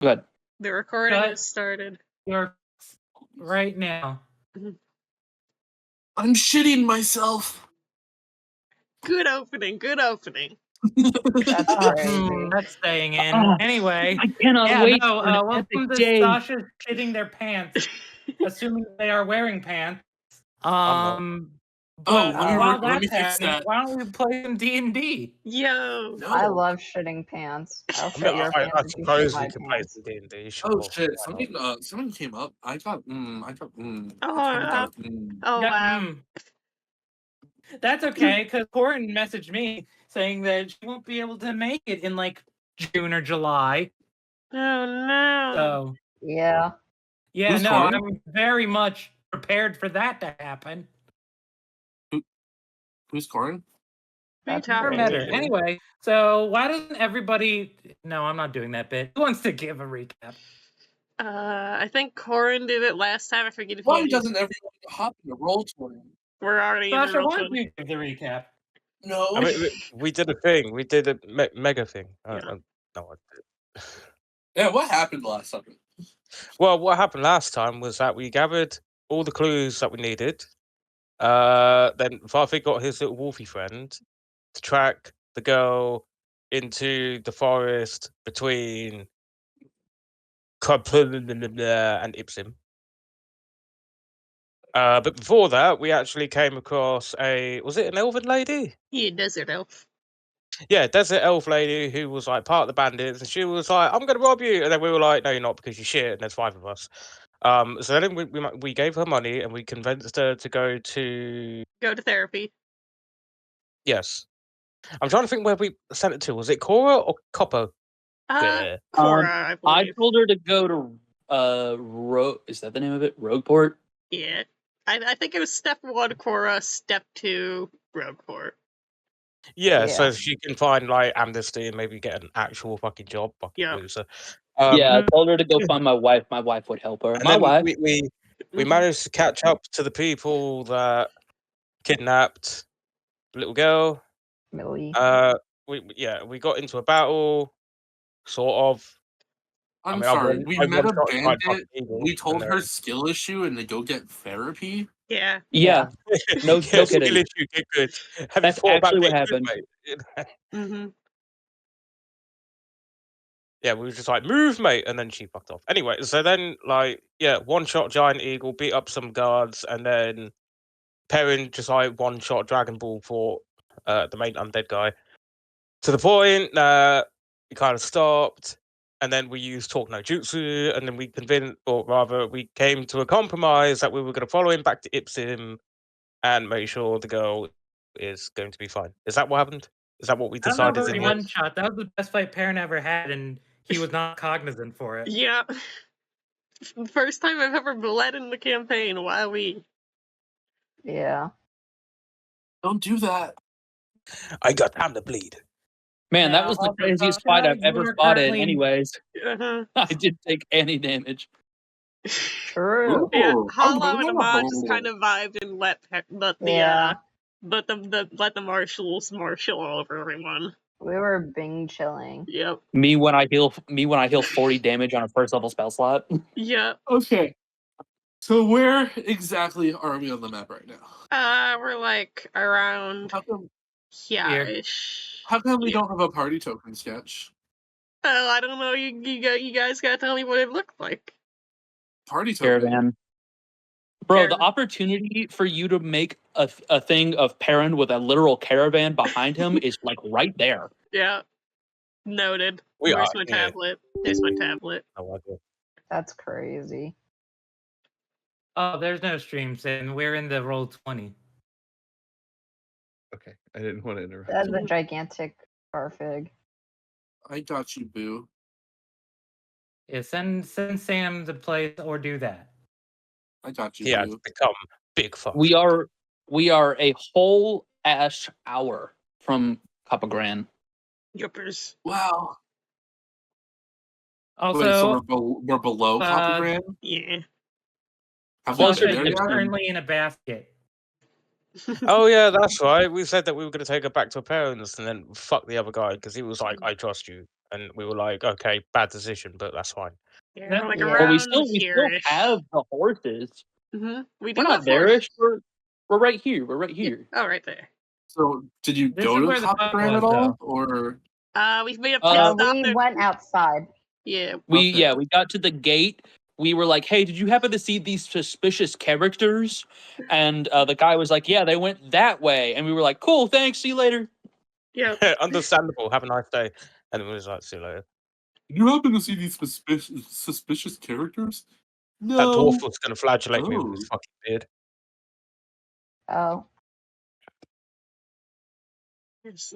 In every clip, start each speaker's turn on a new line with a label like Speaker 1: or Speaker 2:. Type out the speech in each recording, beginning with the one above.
Speaker 1: Good.
Speaker 2: The recording
Speaker 3: Cut.
Speaker 2: has started.
Speaker 3: You're right now.
Speaker 4: I'm shitting myself.
Speaker 2: Good opening. Good opening.
Speaker 5: That's crazy.
Speaker 3: That's staying in.
Speaker 1: Ah,
Speaker 3: Anyway,
Speaker 1: I cannot wait
Speaker 3: no,
Speaker 1: for an
Speaker 3: welcome
Speaker 1: epic
Speaker 3: to
Speaker 1: day.
Speaker 3: Sasha's shitting their pants, assuming they are wearing pants. But while
Speaker 4: let me
Speaker 3: that's
Speaker 4: fix
Speaker 3: happening,
Speaker 4: that.
Speaker 3: why don't we play some D&D?
Speaker 2: Yo.
Speaker 4: No.
Speaker 5: I love shitting pants. I'll
Speaker 6: I
Speaker 5: shit
Speaker 6: mean,
Speaker 5: your
Speaker 6: I
Speaker 5: pants if you
Speaker 6: suppose
Speaker 5: shit my
Speaker 6: we could play
Speaker 5: pants.
Speaker 6: some D&D.
Speaker 4: Oh
Speaker 6: Sure.
Speaker 4: shit!
Speaker 6: Why not?
Speaker 4: Something came up. I got. I got.
Speaker 2: Oh, oh
Speaker 3: Yeah,
Speaker 2: wow.
Speaker 3: That's okay, because Corin messaged me saying that she won't be able to make it in like June or July.
Speaker 2: Oh no.
Speaker 3: So
Speaker 5: Yeah.
Speaker 3: yeah,
Speaker 4: Who's
Speaker 3: no,
Speaker 4: Corin?
Speaker 3: I'm very much prepared for that to happen.
Speaker 4: Who's Corin?
Speaker 5: That's
Speaker 3: Never
Speaker 2: talking
Speaker 3: met
Speaker 2: to?
Speaker 3: her. Anyway, so why doesn't everybody? No, I'm not doing that bit. Who wants to give a recap?
Speaker 2: I think Corin did it last time. I forget if
Speaker 4: Why
Speaker 2: you did.
Speaker 4: doesn't everyone hop in the roll 20?
Speaker 2: We're already in the
Speaker 3: Sasha,
Speaker 2: roll
Speaker 3: why don't
Speaker 2: 20.
Speaker 3: you give the recap?
Speaker 4: No.
Speaker 6: I mean, we did a thing. We did a mega thing.
Speaker 2: Yeah.
Speaker 6: No, I did.
Speaker 4: Yeah, what happened last time?
Speaker 6: Well, what happened last time was that we gathered all the clues that we needed. Then Farfig got his little wolfie friend to track the girl into the forest between and Ipsim. But before that, we actually came across was it an elven lady?
Speaker 2: Yeah, desert elf.
Speaker 6: Yeah, desert elf lady who was like part of the bandits, and she was like, "I'm gonna rob you," and then we were like, "No, you're not, because you're shit." And there's 5 of us. So then we gave her money and we convinced her to go to
Speaker 2: therapy.
Speaker 6: Yes. I'm trying to think where we sent it to. Was it Cora or Copper?
Speaker 2: Cora, I
Speaker 1: I
Speaker 2: believe.
Speaker 1: told her to go to is that the name of it? Rogueport?
Speaker 2: Yeah. I think it was step 1 Cora, step 2 Rogueport.
Speaker 6: Yeah, so
Speaker 5: Yeah.
Speaker 6: she can find like amnesty and maybe get an actual fucking job. Fucking
Speaker 2: Yeah.
Speaker 6: loser.
Speaker 1: Yeah, I told her to go find my wife. My wife would help her.
Speaker 6: And
Speaker 1: My
Speaker 6: then
Speaker 1: wife.
Speaker 6: we managed to catch up to the people that kidnapped the little girl.
Speaker 5: Millie.
Speaker 6: We got into a battle, sort of.
Speaker 4: I'm
Speaker 6: I
Speaker 4: sorry.
Speaker 6: won-
Speaker 4: We
Speaker 6: I
Speaker 4: met a
Speaker 6: one-shot my
Speaker 4: bandit.
Speaker 6: fucking evil,
Speaker 4: We told
Speaker 6: and
Speaker 4: her
Speaker 6: then-
Speaker 4: skill issue and to go get therapy.
Speaker 2: Yeah.
Speaker 1: Yeah. No,
Speaker 6: yeah,
Speaker 1: no
Speaker 6: skill
Speaker 1: kidding.
Speaker 6: issue, get good. Have
Speaker 1: That's
Speaker 6: you thought about
Speaker 1: actually what
Speaker 6: getting
Speaker 1: happened.
Speaker 6: good, mate?
Speaker 2: Mm-hmm.
Speaker 6: Yeah, we were just like, move, mate, and then she fucked off. Anyway, so then, like, yeah, one-shot Giant Eagle, beat up some guards, and then Perrin just, like, one-shot Dragon Ball for the main undead guy. To the point that we kind of stopped, and then we used Talk No Jutsu, and then we convinced, or rather, we came to a compromise that we were going to follow him back to Ipsim and make sure the girl is going to be fine. Is that what happened? Is that what we
Speaker 3: I don't know
Speaker 6: decided
Speaker 3: about
Speaker 6: in
Speaker 3: one shot. That was the best fight Perrin ever had, and he was not cognizant for it.
Speaker 2: Yeah. First time I've ever bled in the campaign. Wowee.
Speaker 5: Yeah.
Speaker 4: Don't do that.
Speaker 6: I got time to bleed.
Speaker 1: Man, that
Speaker 3: Yeah,
Speaker 1: was the
Speaker 3: also,
Speaker 1: craziest
Speaker 3: Sasha,
Speaker 1: fight I've
Speaker 3: you
Speaker 1: ever
Speaker 3: are
Speaker 1: fought in.
Speaker 3: currently-
Speaker 1: Anyways,
Speaker 2: Uh-huh.
Speaker 1: I didn't take any damage.
Speaker 5: True.
Speaker 2: Yeah,
Speaker 4: Ooh,
Speaker 2: Hollow and Amon just kind of vibed and let
Speaker 5: Yeah.
Speaker 2: the marshals marshal all over everyone.
Speaker 5: We were Bing chilling.
Speaker 2: Yep.
Speaker 1: Me when I heal 40 damage on a first level spell slot.
Speaker 2: Yep.
Speaker 4: Okay. So where exactly are we on the map right now?
Speaker 2: We're like around
Speaker 4: How come,
Speaker 2: here-ish.
Speaker 4: how come we
Speaker 2: Yeah.
Speaker 4: don't have a party token sketch?
Speaker 2: Oh, I don't know. You guys gotta tell me what it looked like.
Speaker 4: Party token.
Speaker 1: Caravan. Bro,
Speaker 2: Caravan.
Speaker 1: the opportunity for you to make a thing of Perrin with a literal caravan behind him is like right there.
Speaker 2: Yeah. Noted.
Speaker 6: We
Speaker 2: Where's
Speaker 6: are,
Speaker 2: my
Speaker 6: yeah.
Speaker 2: tablet? There's my tablet.
Speaker 6: No idea.
Speaker 5: That's crazy.
Speaker 3: Oh, there's no streams, and we're in the roll 20.
Speaker 7: Okay, I didn't want to interrupt.
Speaker 5: That's a gigantic farfig.
Speaker 4: I got you, boo.
Speaker 3: Yeah, send Sam to play or do that.
Speaker 4: I got you,
Speaker 6: He has
Speaker 4: boo.
Speaker 6: become big fuck.
Speaker 1: We are a whole ash hour from Capagran.
Speaker 2: Yuppers.
Speaker 4: Wow.
Speaker 3: Also,
Speaker 4: Wait, so we're below Copper Grand?
Speaker 2: Yeah.
Speaker 4: Have we
Speaker 1: Closer
Speaker 4: been
Speaker 1: to
Speaker 4: there
Speaker 3: Sasha is
Speaker 4: yet?
Speaker 3: currently in a basket.
Speaker 6: Oh yeah, that's right. We said that we were going to take her back to her parents and then fuck the other guy because he was like, "I trust you." and we were like, okay, bad decision, but that's fine.
Speaker 2: Yeah,
Speaker 3: No,
Speaker 2: we're like
Speaker 5: Yeah.
Speaker 1: Well, we
Speaker 2: around
Speaker 1: still
Speaker 2: here-ish.
Speaker 1: have the horses.
Speaker 2: Mm-hmm. We do
Speaker 1: We're not
Speaker 2: have horse.
Speaker 1: there-ish. We're right here. We're right here.
Speaker 2: Oh, right there.
Speaker 4: So, did you
Speaker 3: This
Speaker 4: go
Speaker 3: is
Speaker 4: to
Speaker 3: where the
Speaker 4: Copper
Speaker 3: pub
Speaker 4: Grand
Speaker 3: was,
Speaker 4: at all,
Speaker 3: though.
Speaker 4: or
Speaker 2: We've made a pit
Speaker 1: Uh,
Speaker 2: stop
Speaker 5: we
Speaker 2: there.
Speaker 5: went outside.
Speaker 2: Yeah.
Speaker 1: We
Speaker 4: Okay.
Speaker 1: we got to the gate. We were like, "Hey, did you happen to see these suspicious characters?" And the guy was like, "Yeah, they went that way." And we were like, "Cool, thanks. See you later."
Speaker 2: Yeah.
Speaker 6: Understandable. Have a nice day. And it was like, see you later.
Speaker 4: you happen to see these suspicious characters?
Speaker 6: That
Speaker 4: No.
Speaker 6: dwarf was going to flagellate me with his
Speaker 4: Oh.
Speaker 6: fucking beard.
Speaker 5: Oh,
Speaker 2: This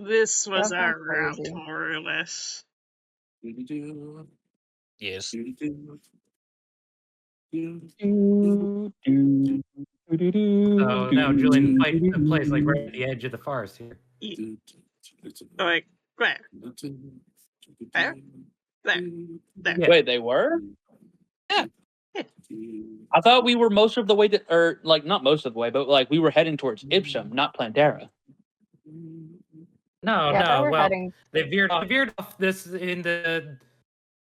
Speaker 2: was
Speaker 5: That
Speaker 2: our
Speaker 5: sounds
Speaker 2: route,
Speaker 5: crazy.
Speaker 2: more or less.
Speaker 6: Yes.
Speaker 3: Oh no, Julian fight took place like right at the edge of the forest here.
Speaker 2: Like, where? There? There. There.
Speaker 3: Yeah.
Speaker 1: Wait, they were? Yeah. I thought we were most of the way to, or like not most of the way, but like we were heading towards Ipsum, not Plandera.
Speaker 3: No,
Speaker 5: yeah, I thought
Speaker 3: no.
Speaker 5: we're
Speaker 3: Well,
Speaker 5: heading.
Speaker 3: they veered off this in the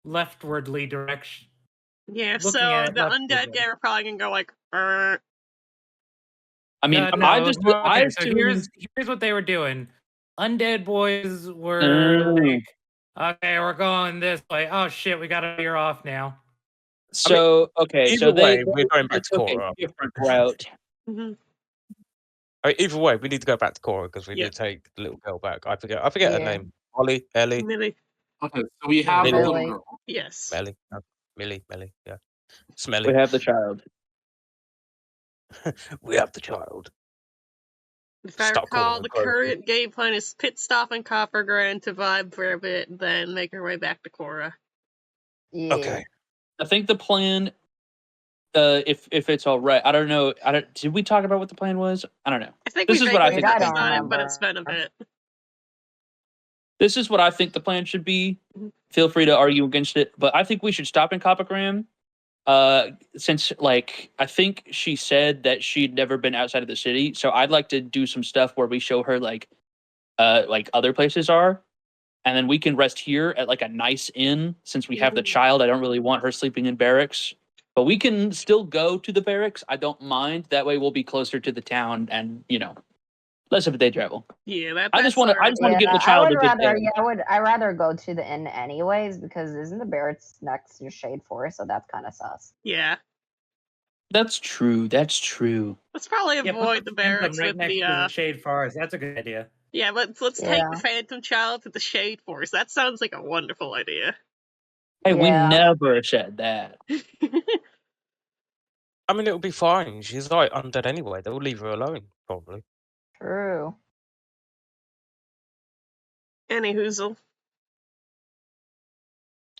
Speaker 3: leftwardly direction.
Speaker 2: Yeah,
Speaker 3: Looking
Speaker 2: so
Speaker 3: at
Speaker 2: the
Speaker 3: left
Speaker 2: undead
Speaker 3: again.
Speaker 2: guy are probably gonna go like,
Speaker 1: I mean,
Speaker 3: No,
Speaker 1: I just
Speaker 3: well,
Speaker 1: I
Speaker 3: okay, so
Speaker 1: assumed.
Speaker 3: here's what they were doing. Undead boys were like, okay, we're going this way. Oh shit, we gotta veer off now.
Speaker 1: So okay, so
Speaker 6: Either way,
Speaker 1: they
Speaker 6: we're going back to
Speaker 1: took a
Speaker 6: Cora.
Speaker 1: different route.
Speaker 2: mhm.
Speaker 6: Either way, we need to go back to Cora because we
Speaker 2: Yeah.
Speaker 6: need to take the little girl back. I forget her
Speaker 5: Yeah.
Speaker 6: name. Ollie, Ellie,
Speaker 2: Millie.
Speaker 4: Okay, so we have the
Speaker 5: Millie.
Speaker 4: little girl.
Speaker 2: Yes.
Speaker 6: Melly, Millie, yeah.
Speaker 1: We
Speaker 6: Smelly.
Speaker 1: have the child.
Speaker 6: We have the child.
Speaker 2: If I
Speaker 6: Stop calling
Speaker 2: recall,
Speaker 6: her
Speaker 2: the
Speaker 6: Grogu.
Speaker 2: current game plan is pit stop in Copper Grand to vibe for a bit, then make our way back to Cora.
Speaker 5: Yeah.
Speaker 6: Okay.
Speaker 1: I think the plan, if it's all right, I don't know. Did we talk about what the plan was? I don't know.
Speaker 2: I think
Speaker 1: This
Speaker 2: we
Speaker 1: is what I
Speaker 2: vaguely
Speaker 1: think
Speaker 5: I
Speaker 1: the
Speaker 5: don't
Speaker 1: plan
Speaker 2: time,
Speaker 1: should
Speaker 2: but
Speaker 1: be.
Speaker 2: it's been a bit.
Speaker 1: This is what I think the plan should be.
Speaker 2: Mhm.
Speaker 1: Feel free to argue against it, but I think we should stop in Copagram. Since like I think she said that she'd never been outside of the city, so I'd like to do some stuff where we show her like other places are, and then we can rest here at like a nice inn. Since we have the child, I don't really want her sleeping in barracks, but we can still go to the barracks. I don't mind. That way, we'll be closer to the town, and less of a day travel.
Speaker 2: Yeah,
Speaker 1: I just want to. I just want to
Speaker 5: Yeah,
Speaker 1: give the
Speaker 5: I
Speaker 1: child
Speaker 5: would
Speaker 1: a good
Speaker 5: rather.
Speaker 1: day.
Speaker 5: Yeah, I'd rather go to the inn anyways because isn't the barracks next to Shade Forest, so that's kind of sus.
Speaker 2: Yeah.
Speaker 1: That's true. That's true.
Speaker 2: Let's probably
Speaker 3: Yeah,
Speaker 2: avoid the
Speaker 3: put
Speaker 2: barracks
Speaker 3: right
Speaker 2: with
Speaker 3: next
Speaker 2: the
Speaker 3: to the Shade Forest. That's a good idea.
Speaker 2: yeah, but let's take
Speaker 5: Yeah.
Speaker 2: the Phantom Child to the Shade Forest. That sounds like a wonderful idea.
Speaker 1: Hey, we
Speaker 5: Yeah.
Speaker 1: never said that.
Speaker 6: I mean, it'll be fine. She's like undead anyway. They'll leave her alone, probably.
Speaker 5: True.
Speaker 2: Any hoozle.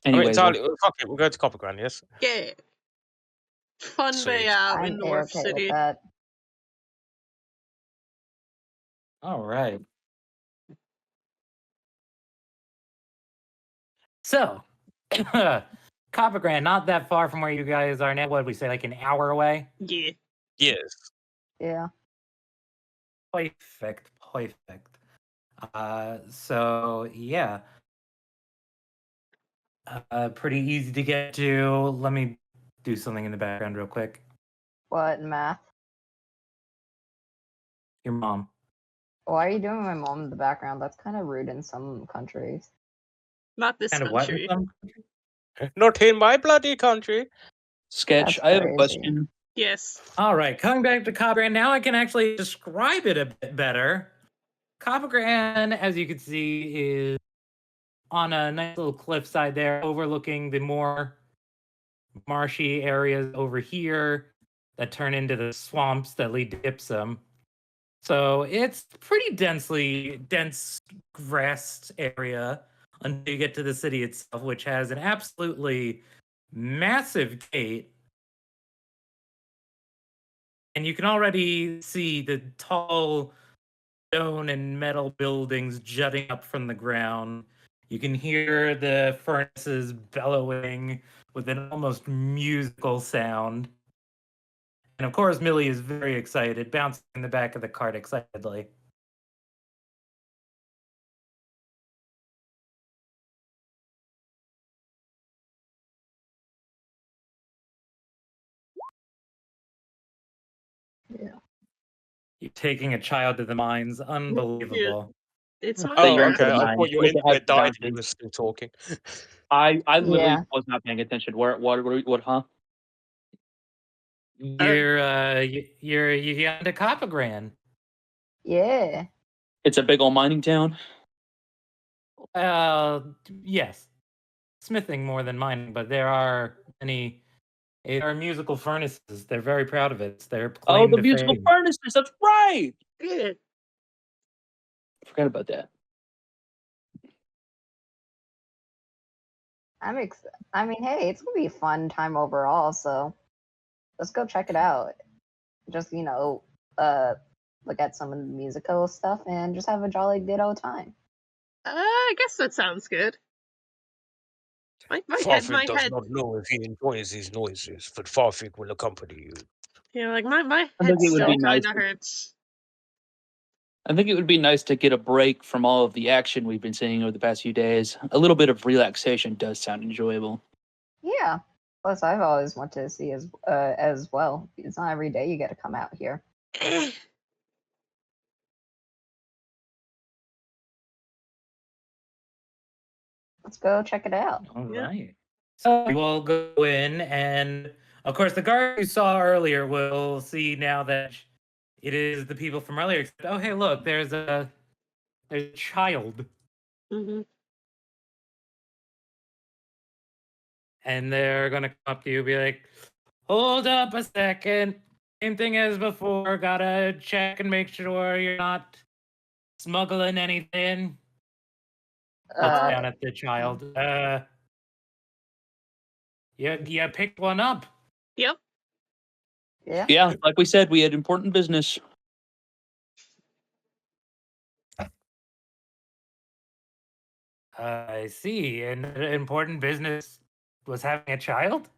Speaker 6: I mean,
Speaker 1: Anyways,
Speaker 6: entirely, fuck it. We'll go to Copper Grand, yes?
Speaker 2: Yeah. Fun day
Speaker 6: Sweet.
Speaker 2: out
Speaker 5: I'm
Speaker 2: in North
Speaker 5: okay
Speaker 2: City.
Speaker 5: with that.
Speaker 3: All right. So, Copper Grand, not that far from where you guys are now. What did we say, like an hour away?
Speaker 2: Yeah.
Speaker 6: Yes.
Speaker 5: Yeah.
Speaker 3: Perfect. So yeah. Pretty easy to get to. Let me do something in the background real quick.
Speaker 5: What math?
Speaker 3: Your mom.
Speaker 5: Why are you doing my mom in the background? That's kind of rude in some countries.
Speaker 2: Not this
Speaker 3: Kind of what?
Speaker 2: country.
Speaker 6: Not in my bloody country.
Speaker 1: Sketch,
Speaker 5: That's
Speaker 1: I have a
Speaker 5: crazy.
Speaker 1: question.
Speaker 2: Yes.
Speaker 3: All right, coming back to Copper Grand, now I can actually describe it a bit better. Copper Grand, as you can see, is on a nice little cliffside there, overlooking the more marshy areas over here that turn into the swamps that lead to Ipsum. So it's pretty dense grassed area until you get to the city itself, which has an absolutely massive gate. And you can already see the tall stone and metal buildings jutting up from the ground. You can hear the furnaces bellowing with an almost musical sound. And of course, Millie is very excited, bouncing in the back of the cart excitedly. You're taking a child to the mines. Unbelievable.
Speaker 2: It's my
Speaker 1: They
Speaker 6: Oh,
Speaker 1: yearn
Speaker 2: turn.
Speaker 1: for
Speaker 6: okay.
Speaker 1: the
Speaker 6: I
Speaker 1: mines.
Speaker 6: thought your
Speaker 1: With the heavy
Speaker 6: internet died and you
Speaker 1: boundaries.
Speaker 6: were still talking.
Speaker 1: I literally
Speaker 5: Yeah.
Speaker 1: was not paying attention. What, huh?
Speaker 3: You're on to Copagran.
Speaker 5: Yeah.
Speaker 1: It's a big old mining town.
Speaker 3: Yes. Smithing more than mining, but there are musical furnaces. They're very proud of it. It's their
Speaker 1: Oh,
Speaker 3: claim
Speaker 1: the
Speaker 3: to
Speaker 1: musical
Speaker 3: fame.
Speaker 1: furnaces. That's right.
Speaker 2: Good.
Speaker 1: Forgot about that.
Speaker 5: I mean, hey, it's gonna be a fun time overall, so let's go check it out. Just, look at some of the musical stuff and just have a jolly good old time.
Speaker 2: I guess that sounds good. My
Speaker 6: Farfig does
Speaker 2: head.
Speaker 6: not know if he enjoys these noises, but Farfig will accompany you.
Speaker 2: Yeah, like my
Speaker 1: I
Speaker 2: head
Speaker 1: think it would
Speaker 2: still
Speaker 1: be nice.
Speaker 2: kind of hurts.
Speaker 1: I think it would be nice to get a break from all of the action we've been seeing over the past few days. A little bit of relaxation does sound enjoyable.
Speaker 5: Yeah. Plus, I've always wanted to see as well. It's not every day you get to come out here. Let's go check it out.
Speaker 3: All
Speaker 2: Yeah.
Speaker 3: right. So we will go in, and of course, the guard you saw earlier will see now that it is the people from earlier. Except, oh, hey, look, there's a child,
Speaker 2: hmm
Speaker 3: and they're gonna come up to you, and be like, "Hold up a second. Same thing as before. Gotta check and make sure you're not smuggling anything." Looks down at the child. You picked one up.
Speaker 2: Yep.
Speaker 5: Yeah.
Speaker 1: Yeah, like we said, we had important business.
Speaker 3: I see. And important business was having a child?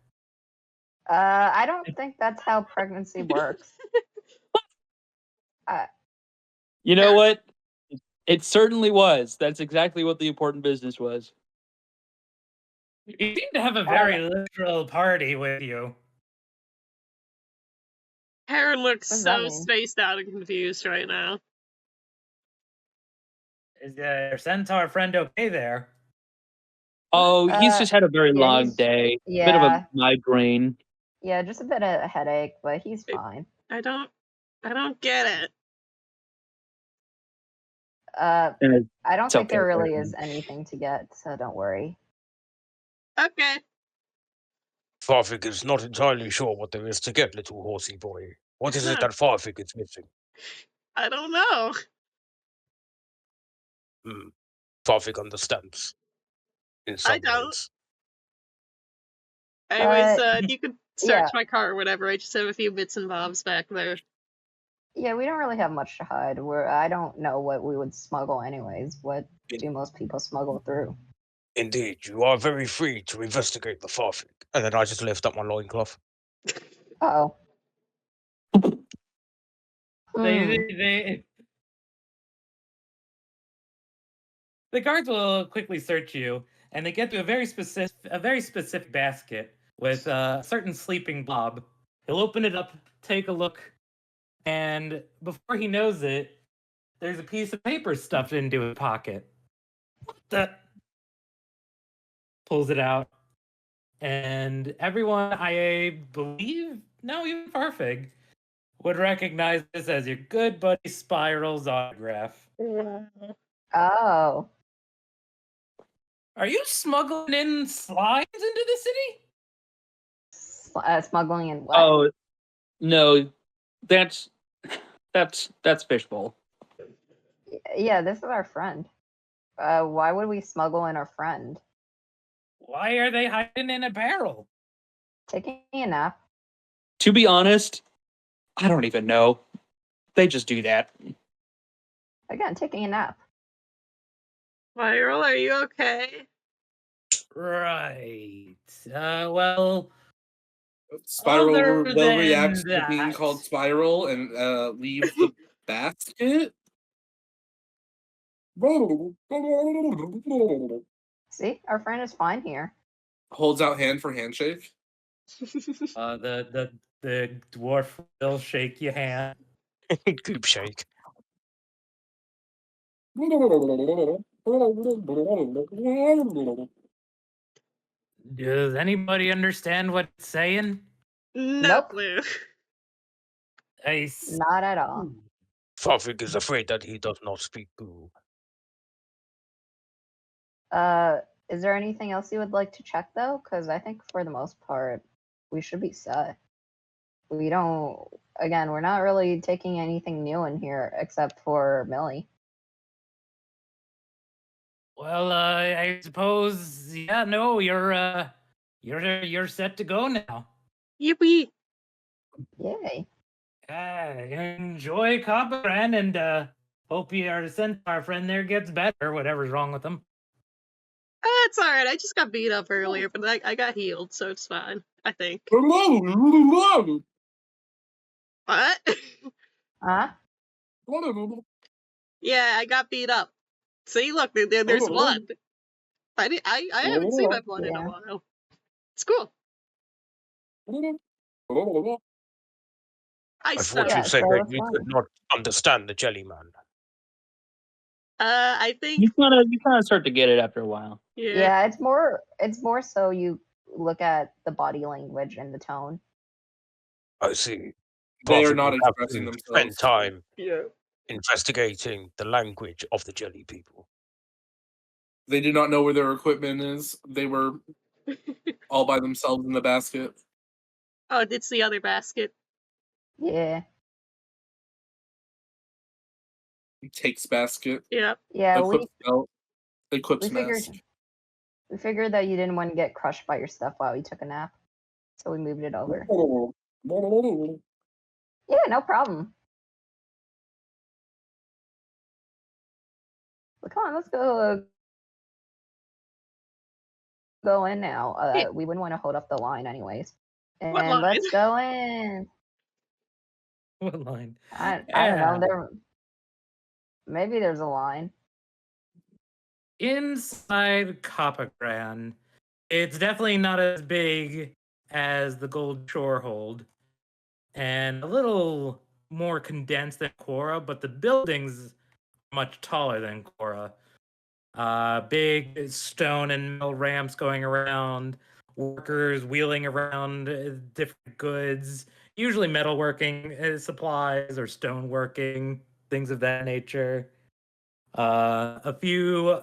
Speaker 5: I don't think that's how pregnancy works.
Speaker 1: You know what? It certainly was. That's exactly what the important business was.
Speaker 3: You seem to have a very literal party with you.
Speaker 2: Heron looks
Speaker 5: What does that
Speaker 2: so
Speaker 5: mean?
Speaker 2: spaced out and confused right now.
Speaker 3: Is your centaur friend okay there?
Speaker 1: Oh, he's just had a very
Speaker 5: yeah,
Speaker 1: long
Speaker 5: he's-
Speaker 1: day. Bit of a
Speaker 5: Yeah.
Speaker 1: migraine.
Speaker 5: Yeah, just a bit of a headache, but he's fine.
Speaker 2: I don't get it.
Speaker 1: And
Speaker 5: I don't
Speaker 1: it's
Speaker 5: think there
Speaker 1: okay,
Speaker 5: really
Speaker 1: Aaron.
Speaker 5: is anything to get, so don't worry.
Speaker 2: Okay.
Speaker 6: Farfig is not entirely sure what there is to get, little horsey boy. What is it that Farfig is missing?
Speaker 2: I don't know.
Speaker 6: Farfig understands. In some
Speaker 2: I don't.
Speaker 6: ways.
Speaker 2: Anyways, if you could search
Speaker 5: yeah.
Speaker 2: my car or whatever, I just have a few bits and bobs back there.
Speaker 5: Yeah, we don't really have much to hide. I don't know what we would smuggle anyways. What do most people smuggle through?
Speaker 6: Indeed, you are very free to investigate the Farfig. And then I just lift up my loincloth.
Speaker 5: Oh.
Speaker 3: The guards will quickly search you, and they get to a very specific basket with a certain sleeping blob. He'll open it up, take a look, and before he knows it, there's a piece of paper stuffed into his pocket. That pulls it out, and everyone, I believe, no, even Farfig, would recognize this as your good buddy Spiral's autograph.
Speaker 5: Oh.
Speaker 3: Are you smuggling in slimes into the city?
Speaker 5: Smuggling in what?
Speaker 1: Oh no, that's fishbowl.
Speaker 5: Yeah, this is our friend. Why would we smuggle in our friend?
Speaker 3: Why are they hiding in a barrel?
Speaker 5: Taking a nap.
Speaker 1: To be honest, I don't even know. They just do that.
Speaker 5: Again, taking a nap.
Speaker 2: Viral, are you okay?
Speaker 3: Right. Well,
Speaker 4: Spiral
Speaker 3: Other
Speaker 4: will
Speaker 3: than
Speaker 4: react to being
Speaker 3: that-
Speaker 4: called Spiral and leave the basket.
Speaker 5: See, our friend is fine here.
Speaker 4: Holds out hand for handshake.
Speaker 3: the The dwarf will shake your hand.
Speaker 6: Goop shake.
Speaker 3: Does anybody understand what it's saying?
Speaker 2: No
Speaker 5: Nope.
Speaker 2: clue.
Speaker 5: Not at all.
Speaker 6: Farfig is afraid that he does not speak goo.
Speaker 5: Is there anything else you would like to check though? Because I think for the most part, we should be set. We don't. Again, we're not really taking anything new in here except for Millie.
Speaker 3: Well, I suppose, yeah, no, you're set to go now.
Speaker 2: Yippee!
Speaker 5: Yay.
Speaker 3: Enjoy Copperan, and hope your centaur friend there gets better, whatever's wrong with him.
Speaker 2: It's alright. I just got beat up earlier, but I got healed, so it's fine. I think.
Speaker 4: Hello.
Speaker 2: What?
Speaker 5: Huh?
Speaker 2: Yeah, I got beat up. See, look, there's blood. I haven't seen that blood in a
Speaker 5: Yeah.
Speaker 2: while. It's cool. I
Speaker 6: I thought
Speaker 2: suck.
Speaker 6: you
Speaker 5: Yeah,
Speaker 6: said
Speaker 5: so
Speaker 6: that
Speaker 5: it's
Speaker 6: you
Speaker 5: fine.
Speaker 6: could not understand the jelly man.
Speaker 2: I think
Speaker 1: You kind of start to get it after a while.
Speaker 5: Yeah, it's more so you look at the body language and the tone.
Speaker 6: I see.
Speaker 4: They are
Speaker 6: Farfig
Speaker 4: not
Speaker 6: will have
Speaker 4: expressing
Speaker 6: to
Speaker 4: themselves.
Speaker 6: spend time
Speaker 2: Yeah.
Speaker 6: investigating the language of the jelly people.
Speaker 4: They do not know where their equipment is. They were all by themselves in the basket.
Speaker 2: Oh, it's the other basket.
Speaker 5: Yeah.
Speaker 4: Takes basket.
Speaker 2: Yeah.
Speaker 5: Yeah, we
Speaker 4: Equips belt. Equips mask.
Speaker 5: figured that you didn't want to get crushed by your stuff while you took a nap. So we moved it over. Yeah, no problem. Well, come on, let's go in now.
Speaker 2: Yeah.
Speaker 5: We wouldn't want to hold up the line anyways. And
Speaker 2: What line?
Speaker 5: let's go in.
Speaker 3: What line?
Speaker 5: I don't know.
Speaker 3: Yeah.
Speaker 5: Maybe there's a line.
Speaker 3: Inside Copacran, it's definitely not as big as the Gold Shore hold, and a little more condensed than Cora, but the buildings are much taller than Cora. Big stone and metal ramps going around, workers wheeling around different goods, usually metalworking supplies or stoneworking, things of that nature. A few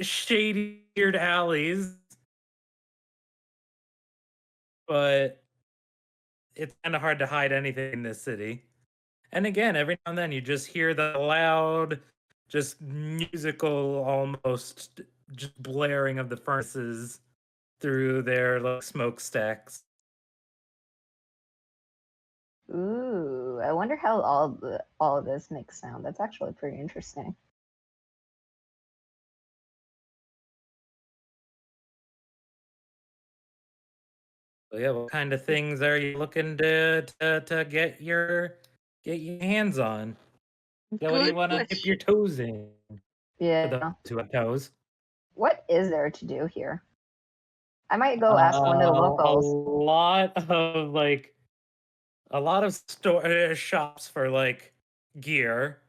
Speaker 3: shady-eared alleys, but it's kind of hard to hide anything in this city. And again, every now and then you just hear the loud, just musical, almost just blaring of the furnaces through their like smokestacks.
Speaker 5: Ooh, I wonder how all of this makes sound. That's actually pretty interesting.
Speaker 3: So yeah, what kind of things are you looking to get your hands on? Yeah, what do you
Speaker 2: Good
Speaker 3: want to dip
Speaker 2: question.
Speaker 3: your toes in? For
Speaker 5: Yeah.
Speaker 3: the two toes.
Speaker 5: What is there to do here? I might go ask one of the locals.
Speaker 3: A lot of shops for like gear.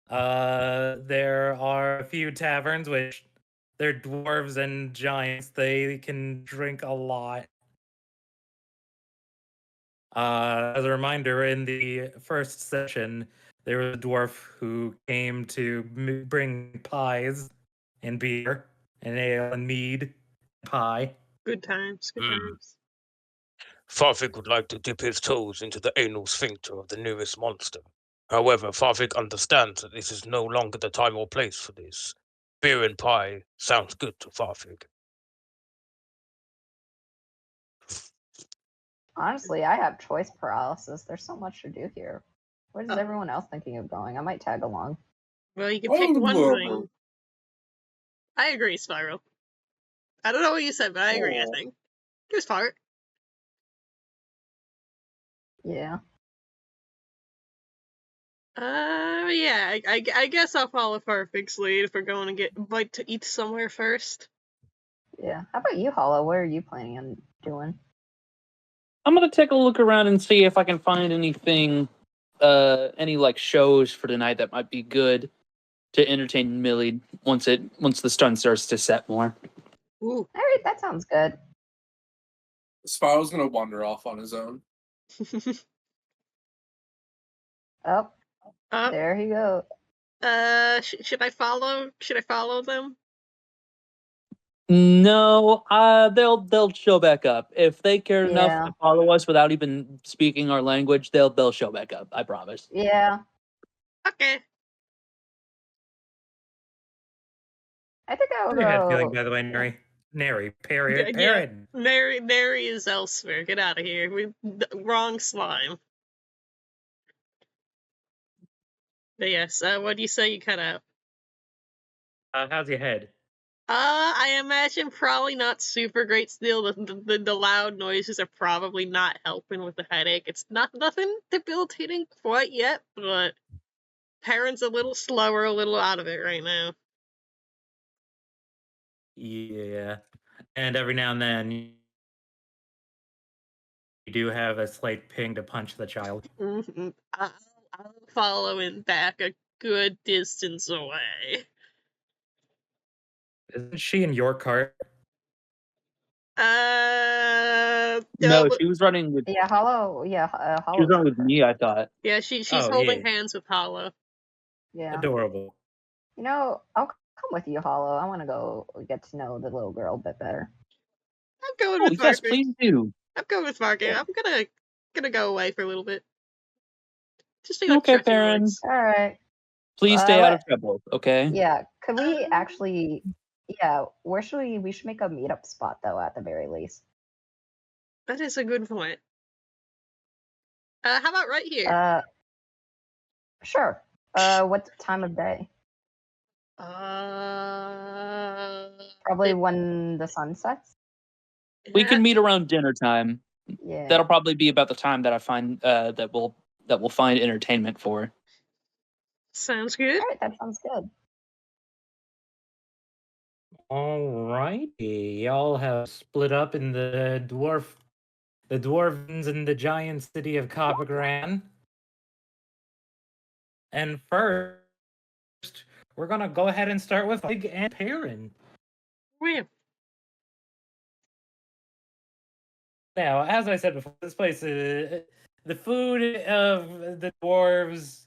Speaker 3: There are a few taverns which they're dwarves and giants. They can drink a lot. As a reminder, in the first session, there was a dwarf who came to bring pies and beer and ale and mead, pie.
Speaker 2: Good times. Good times.
Speaker 6: Farfig would like to dip his toes into the anal sphincter of the nearest monster. However, Farfig understands that this is no longer the time or place for this. Beer and pie sounds good to Farfig.
Speaker 5: Honestly, I have choice paralysis. There's so much to do here. What is
Speaker 2: Oh.
Speaker 5: everyone else thinking of going? I might tag along.
Speaker 2: Well, you can pick one thing. I agree, Spyro. I don't know what you said, but I agree, I think. Here's Fart.
Speaker 5: Yeah.
Speaker 2: Yeah, I guess I'll follow Farfig's lead if we're going to get a bite to eat somewhere first.
Speaker 5: Yeah. How about you, Hollow? What are you planning on doing?
Speaker 1: I'm gonna take a look around and see if I can find anything, any like shows for tonight that might be good to entertain Millie once the sun starts to set more.
Speaker 2: Ooh.
Speaker 5: All right, that sounds good.
Speaker 4: Spyro's gonna wander off on his own.
Speaker 5: Oh,
Speaker 2: Uh,
Speaker 5: there he goes.
Speaker 2: should I follow? Should I follow them?
Speaker 1: No, they'll show back up if they care enough
Speaker 5: Yeah.
Speaker 1: to follow us without even speaking our language. They'll show back up. I promise.
Speaker 5: Yeah.
Speaker 2: Okay.
Speaker 5: I think I'll
Speaker 3: Pretty bad feeling,
Speaker 5: go.
Speaker 3: by the way, Neri. Neri, Perry,
Speaker 2: Yeah.
Speaker 3: Perrin.
Speaker 2: Neri is elsewhere. Get out of here. Wrong slime. But yes, what do you say you cut out?
Speaker 3: How's your head?
Speaker 2: I imagine probably not super great still. The loud noises are probably not helping with the headache. It's nothing debilitating quite yet, but Perrin's a little slower, a little out of it right now.
Speaker 3: Yeah. And every now and then, you do have a slight ping to punch the child.
Speaker 2: Mm-hmm. I'll follow him back a good distance away.
Speaker 3: Isn't she in your cart?
Speaker 1: No, she was running with
Speaker 5: Yeah, Hollow. Yeah,
Speaker 1: she was
Speaker 5: Hollow.
Speaker 1: running with me. I thought.
Speaker 2: Yeah, she's
Speaker 3: Oh,
Speaker 2: holding
Speaker 3: yeah.
Speaker 2: hands with Hollow.
Speaker 5: Yeah.
Speaker 3: Adorable.
Speaker 5: You know, I'll come with you, Hollow. I want to go get to know the little girl a bit better.
Speaker 2: I'm going
Speaker 1: Oh
Speaker 2: with
Speaker 1: yes,
Speaker 2: Margaret.
Speaker 1: please do.
Speaker 2: I'm going with Margaret.
Speaker 5: Yeah.
Speaker 2: I'm gonna go away for a little bit. Just like
Speaker 1: Okay,
Speaker 2: stretching
Speaker 1: Perrin.
Speaker 2: legs.
Speaker 5: All right.
Speaker 1: Please stay out of trouble. Okay.
Speaker 5: Yeah. Could we actually? Yeah. Where should we? We should make a meetup spot though, at the very least.
Speaker 2: That is a good point. How about right here?
Speaker 5: Sure. What time of day? Probably when the sun sets.
Speaker 1: We can meet around dinner time.
Speaker 5: Yeah.
Speaker 1: That'll probably be about the time that I find that we'll find entertainment for.
Speaker 2: Sounds good.
Speaker 5: All right. That sounds good.
Speaker 3: Alrighty. Y'all have split up in the dwarves and the giant city of Coppergran. And first, we're gonna go ahead and start with Big and Perrin.
Speaker 2: Where?
Speaker 3: Now, as I said before, this place is the food of the dwarves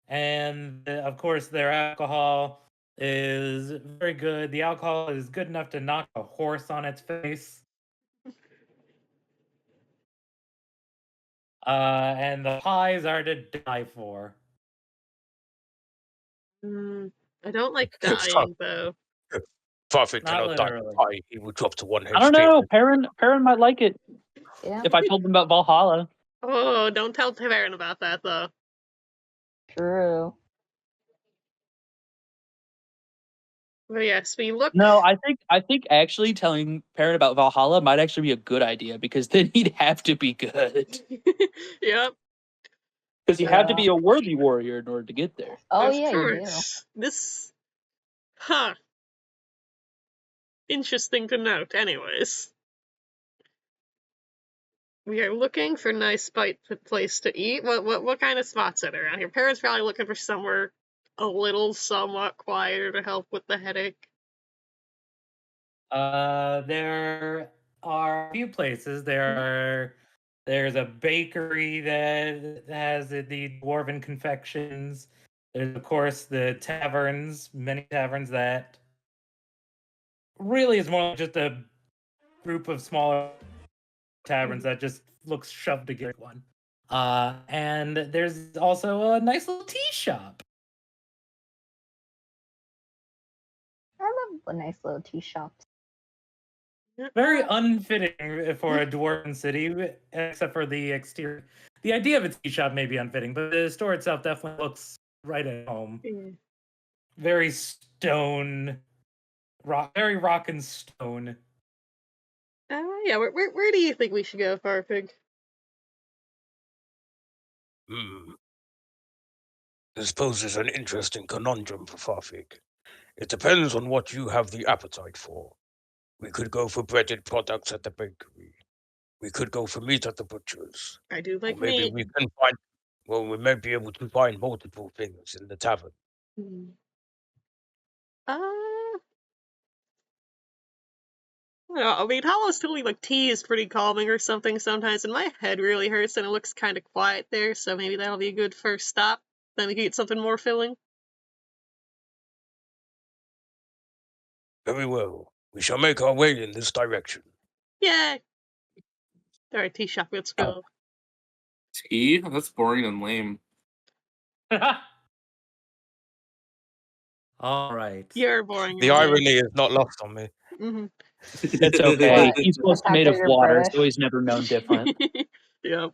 Speaker 3: and, of course, their alcohol is very good. The alcohol is good enough to knock a horse on its face. And the pies are to die for.
Speaker 2: I don't like dying though.
Speaker 6: Farfig
Speaker 3: Not
Speaker 6: cannot die
Speaker 3: literally.
Speaker 6: from pie. He will drop to 1
Speaker 1: I don't
Speaker 6: HP.
Speaker 1: know. Perrin might like it
Speaker 5: Yeah.
Speaker 1: if I told him about Valhalla.
Speaker 2: Oh, don't tell Perrin about that though.
Speaker 5: True.
Speaker 2: But yes, we look.
Speaker 1: No, I think actually telling Perrin about Valhalla might actually be a good idea because then he'd have to be good.
Speaker 2: Yep.
Speaker 1: Because you have to be a worthy warrior in order to get there.
Speaker 5: Oh
Speaker 2: Of
Speaker 5: yeah, you do.
Speaker 2: course. This. Huh. Interesting to note. Anyways. We are looking for a nice place to eat. What kind of spots are there around here? Perrin's probably looking for somewhere a little somewhat quieter to help with the headache.
Speaker 3: There are a few places. There's a bakery that has the dwarven confections. There's of course the taverns, many taverns that really is more like just a group of smaller taverns that just looks shoved together one. And there's also a nice little tea shop.
Speaker 5: I love a nice little tea shop.
Speaker 3: Very unfitting for a dwarven city, except for the exterior. The idea of a tea shop may be unfitting, but the store itself definitely looks right at home. Very stone, very rock and stone.
Speaker 2: Yeah, where do you think we should go, Farfig?
Speaker 6: This poses an interesting conundrum for Farfig. It depends on what you have the appetite for. We could go for breaded products at the bakery. We could go for meat at the butcher's.
Speaker 2: I do
Speaker 6: Or
Speaker 2: like
Speaker 6: maybe
Speaker 2: meat.
Speaker 6: we can find. Well, we might be able to find multiple things in the tavern.
Speaker 2: Hmm. I don't know, I mean, Hollow's told me like tea is pretty calming or something sometimes, and my head really hurts and it looks kind of quiet there, so maybe that'll be a good first stop. Then we can get something more filling.
Speaker 6: Very well. We shall make our way in this direction.
Speaker 2: Yay! Alright, tea shop, let's go.
Speaker 4: Tea? That's boring and lame.
Speaker 3: All right.
Speaker 2: You're boring.
Speaker 6: The
Speaker 2: and lame.
Speaker 6: irony is not lost on me.
Speaker 2: Mhm.
Speaker 1: It's okay.
Speaker 5: What?
Speaker 1: He's supposed to
Speaker 5: The
Speaker 1: be made
Speaker 5: fact
Speaker 1: of
Speaker 5: that you're
Speaker 1: water,
Speaker 5: British?
Speaker 1: so he's never known different.
Speaker 2: Yep.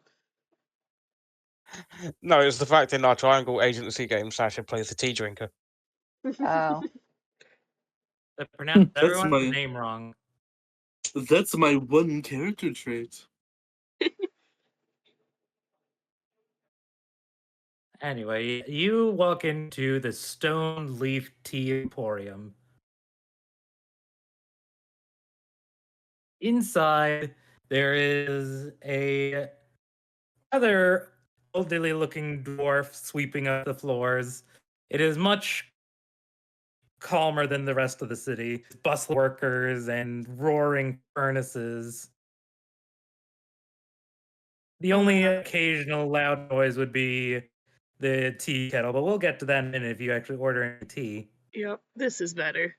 Speaker 6: No, it's the fact in our triangle agency game, Sasha plays the tea drinker.
Speaker 5: Oh.
Speaker 3: I pronounced
Speaker 4: That's
Speaker 3: everyone's
Speaker 4: my-
Speaker 3: name wrong.
Speaker 4: That's my one character trait.
Speaker 3: Anyway, you walk into the Stone Leaf Tea Emporium. Inside, there is a rather elderly looking dwarf sweeping up the floors. It is much calmer than the rest of the city. Bustle workers and roaring furnaces. The only occasional loud noise would be the tea kettle, but we'll get to that in a minute if you actually order any tea.
Speaker 2: Yep. This is better.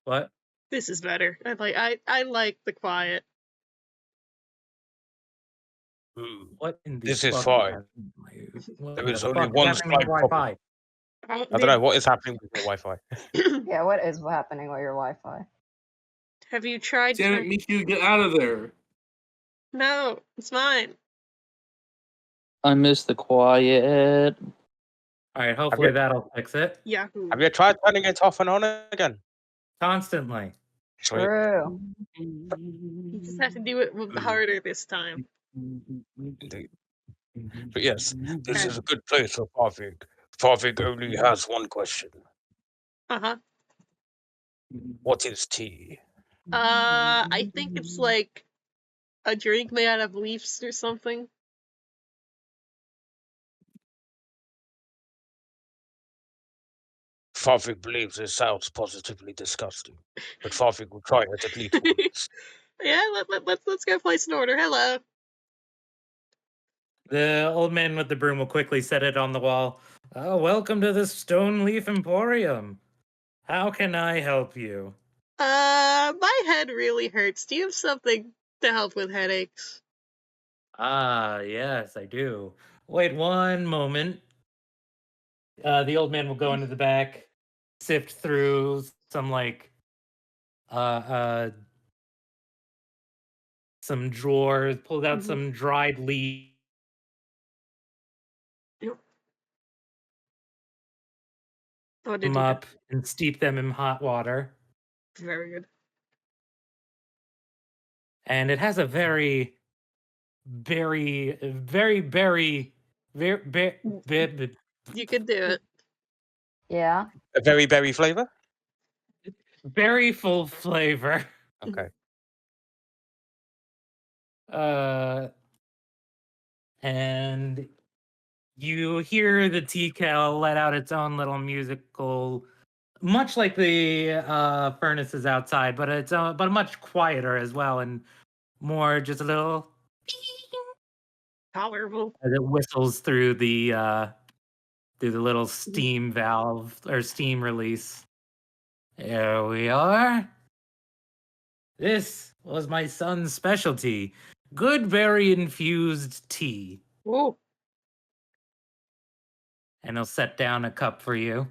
Speaker 3: What?
Speaker 2: This is better. I like the quiet.
Speaker 6: Hmm.
Speaker 3: What in the
Speaker 6: This is
Speaker 3: fuck
Speaker 6: fine.
Speaker 3: happening to my- what
Speaker 6: There
Speaker 3: the
Speaker 6: is only
Speaker 3: fuck
Speaker 6: one
Speaker 3: happening with
Speaker 6: slight problem.
Speaker 3: Wi-Fi?
Speaker 6: I don't know what is happening with your Wi-Fi.
Speaker 5: Yeah, what is happening with your Wi-Fi?
Speaker 2: Have you tried?
Speaker 4: Damn it, Miku, get out of there.
Speaker 2: No, it's mine.
Speaker 1: I miss the quiet.
Speaker 3: All right, hopefully
Speaker 6: you-
Speaker 3: that'll fix it.
Speaker 2: Yahoo.
Speaker 6: Have you tried turning it off and on again?
Speaker 3: Constantly.
Speaker 6: Sweet.
Speaker 5: True.
Speaker 2: You just have to do it harder this time.
Speaker 6: Indeed. But yes, this is a good place for Farvig. Farvig only has one question.
Speaker 2: Uh-huh.
Speaker 6: What is tea?
Speaker 2: I think it's like a drink made out of leaves or something.
Speaker 6: Farvig believes it sounds positively disgusting, but Farvig will try it at least once.
Speaker 2: Yeah, let's go place an order. Hello.
Speaker 3: The old man with the broom will quickly set it on the wall. Oh, welcome to the Stone Leaf Emporium. How can I help you?
Speaker 2: My head really hurts. Do you have something to help with headaches?
Speaker 3: Ah, yes, I do. Wait one moment. The old man will go into the back, sift through some some drawers, pulled out
Speaker 2: Mhm.
Speaker 3: some dried leaves.
Speaker 2: Oh, did
Speaker 3: Them
Speaker 2: you?
Speaker 3: up and steep them in hot water.
Speaker 2: Very good.
Speaker 3: And it has a very very
Speaker 2: You could do it.
Speaker 5: Yeah.
Speaker 6: A very berry flavor?
Speaker 3: very full flavor.
Speaker 6: Okay.
Speaker 3: And you hear the tea kettle let out its own little musical, much like the furnaces outside, but it's but much quieter as well, and more just a little
Speaker 2: Tolerable.
Speaker 3: as it whistles through the little steam valve or steam release. There we are. This was my son's specialty. Good berry infused tea.
Speaker 2: Ooh.
Speaker 3: And he'll set down a cup for you.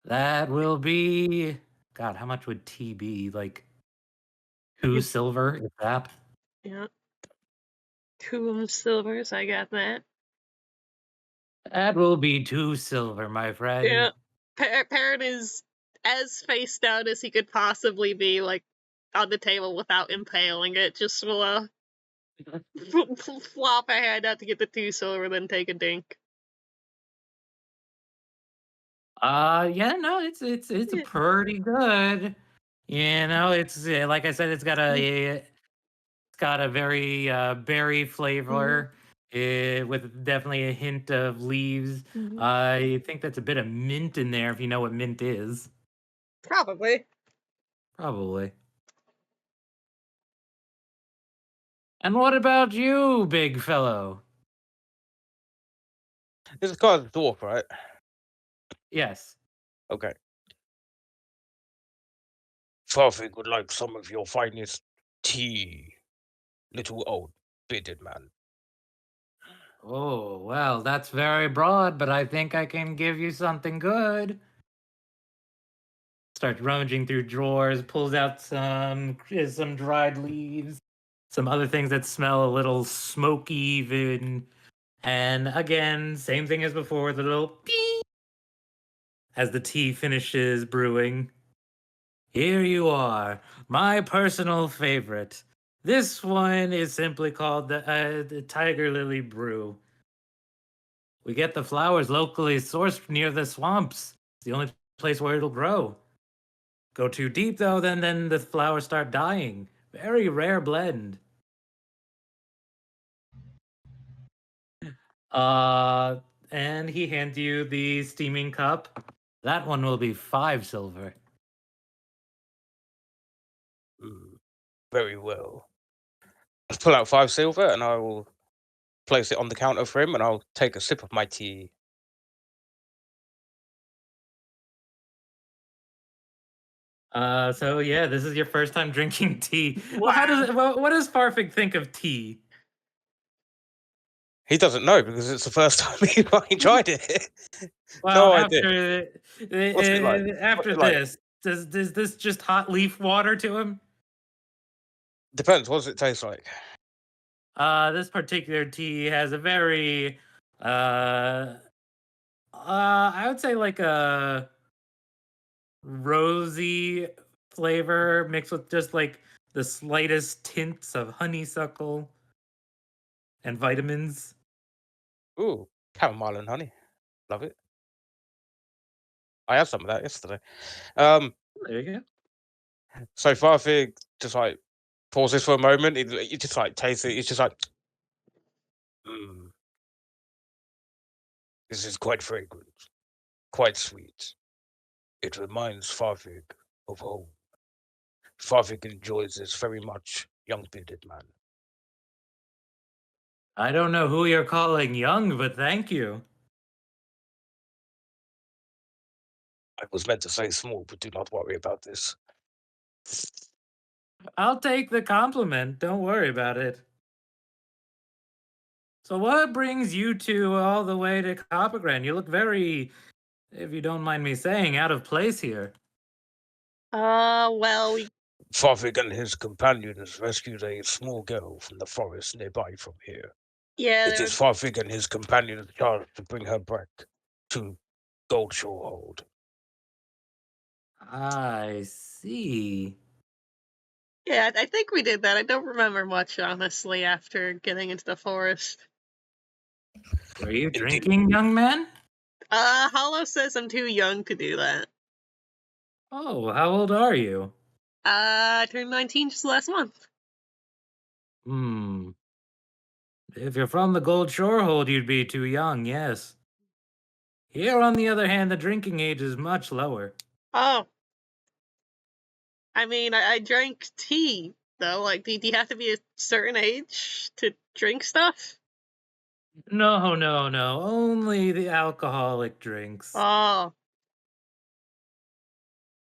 Speaker 3: That will be, God, how much would tea be? Like 2 silver, if that.
Speaker 2: Yeah. 2 silvers, I got that.
Speaker 3: That will be 2 silver, my friend.
Speaker 2: Yeah. Parrot is as face down as he could possibly be, like, on the table without impaling it. Just will, flop a hand out to get the 2 silver, then take a dink.
Speaker 3: Yeah, no, it's
Speaker 2: Yeah.
Speaker 3: pretty good. You know, it's like I said, it's got a very berry flavor with definitely a hint of leaves.
Speaker 2: Mhm.
Speaker 3: I think that's a bit of mint in there if you know what mint is.
Speaker 2: Probably.
Speaker 3: Probably. And what about you, big fellow?
Speaker 6: This guy's a dwarf, right?
Speaker 3: Yes.
Speaker 6: Okay. Farfig would like some of your finest tea, little old bearded man.
Speaker 3: Oh, well, that's very broad, but I think I can give you something good. Starts rummaging through drawers, pulls out some dried leaves, some other things that smell a little smoky even. And again, same thing as before, the little beep as the tea finishes brewing. Here you are, my personal favorite. This one is simply called the Tiger Lily Brew. We get the flowers locally sourced near the swamps. It's the only place where it'll grow. Go too deep though, then the flowers start dying. Very rare blend. And he hands you the steaming cup. That one will be 5 silver.
Speaker 6: Very well. I'll pull out 5 silver and I will place it on the counter for him and I'll take a sip of my tea.
Speaker 3: So yeah, this is your first time drinking tea. Well, what does Farfig think of tea?
Speaker 6: He doesn't know because it's the first time he fucking tried it.
Speaker 3: Well,
Speaker 6: No idea. What's it like?
Speaker 3: after
Speaker 6: What's it like?
Speaker 3: this, does this just hot leaf water to him?
Speaker 6: Depends. What does it taste like?
Speaker 3: This particular tea has a very I would say like a rosy flavor mixed with just like the slightest tints of honeysuckle and vitamins.
Speaker 6: Ooh, chamomile and honey. Love it. I had some of that yesterday.
Speaker 3: There you go.
Speaker 6: So Farfig just like pauses for a moment. He just like tastes it. He's just like, this is quite fragrant, quite sweet. It reminds Farfig of home. Farfig enjoys this very much, young bearded man.
Speaker 3: I don't know who you're calling young, but thank you.
Speaker 6: I was meant to say small, but do not worry about this.
Speaker 3: I'll take the compliment. Don't worry about it. So what brings you two all the way to Coppergran? You look very, if you don't mind me saying, out of place here.
Speaker 2: Well, we
Speaker 6: Farfig and his companions rescued a small girl from the forest nearby from here.
Speaker 2: yeah,
Speaker 6: It is Farfig and his companions charged to bring her back to Goldshore Hold.
Speaker 3: I see.
Speaker 2: yeah, I think we did that. I don't remember much, honestly, after getting into the forest.
Speaker 3: Were you drinking, young man?
Speaker 2: Hollow says I'm too young to do that.
Speaker 3: Oh, how old are you?
Speaker 2: I turned 19 just last month.
Speaker 3: If you're from the Gold Shore Hold, you'd be too young, yes. Here, on the other hand, the drinking age is much lower.
Speaker 2: Oh. I mean, I drank tea, though. Like, do you have to be a certain age to drink stuff?
Speaker 3: No. Only the alcoholic drinks.
Speaker 2: Oh.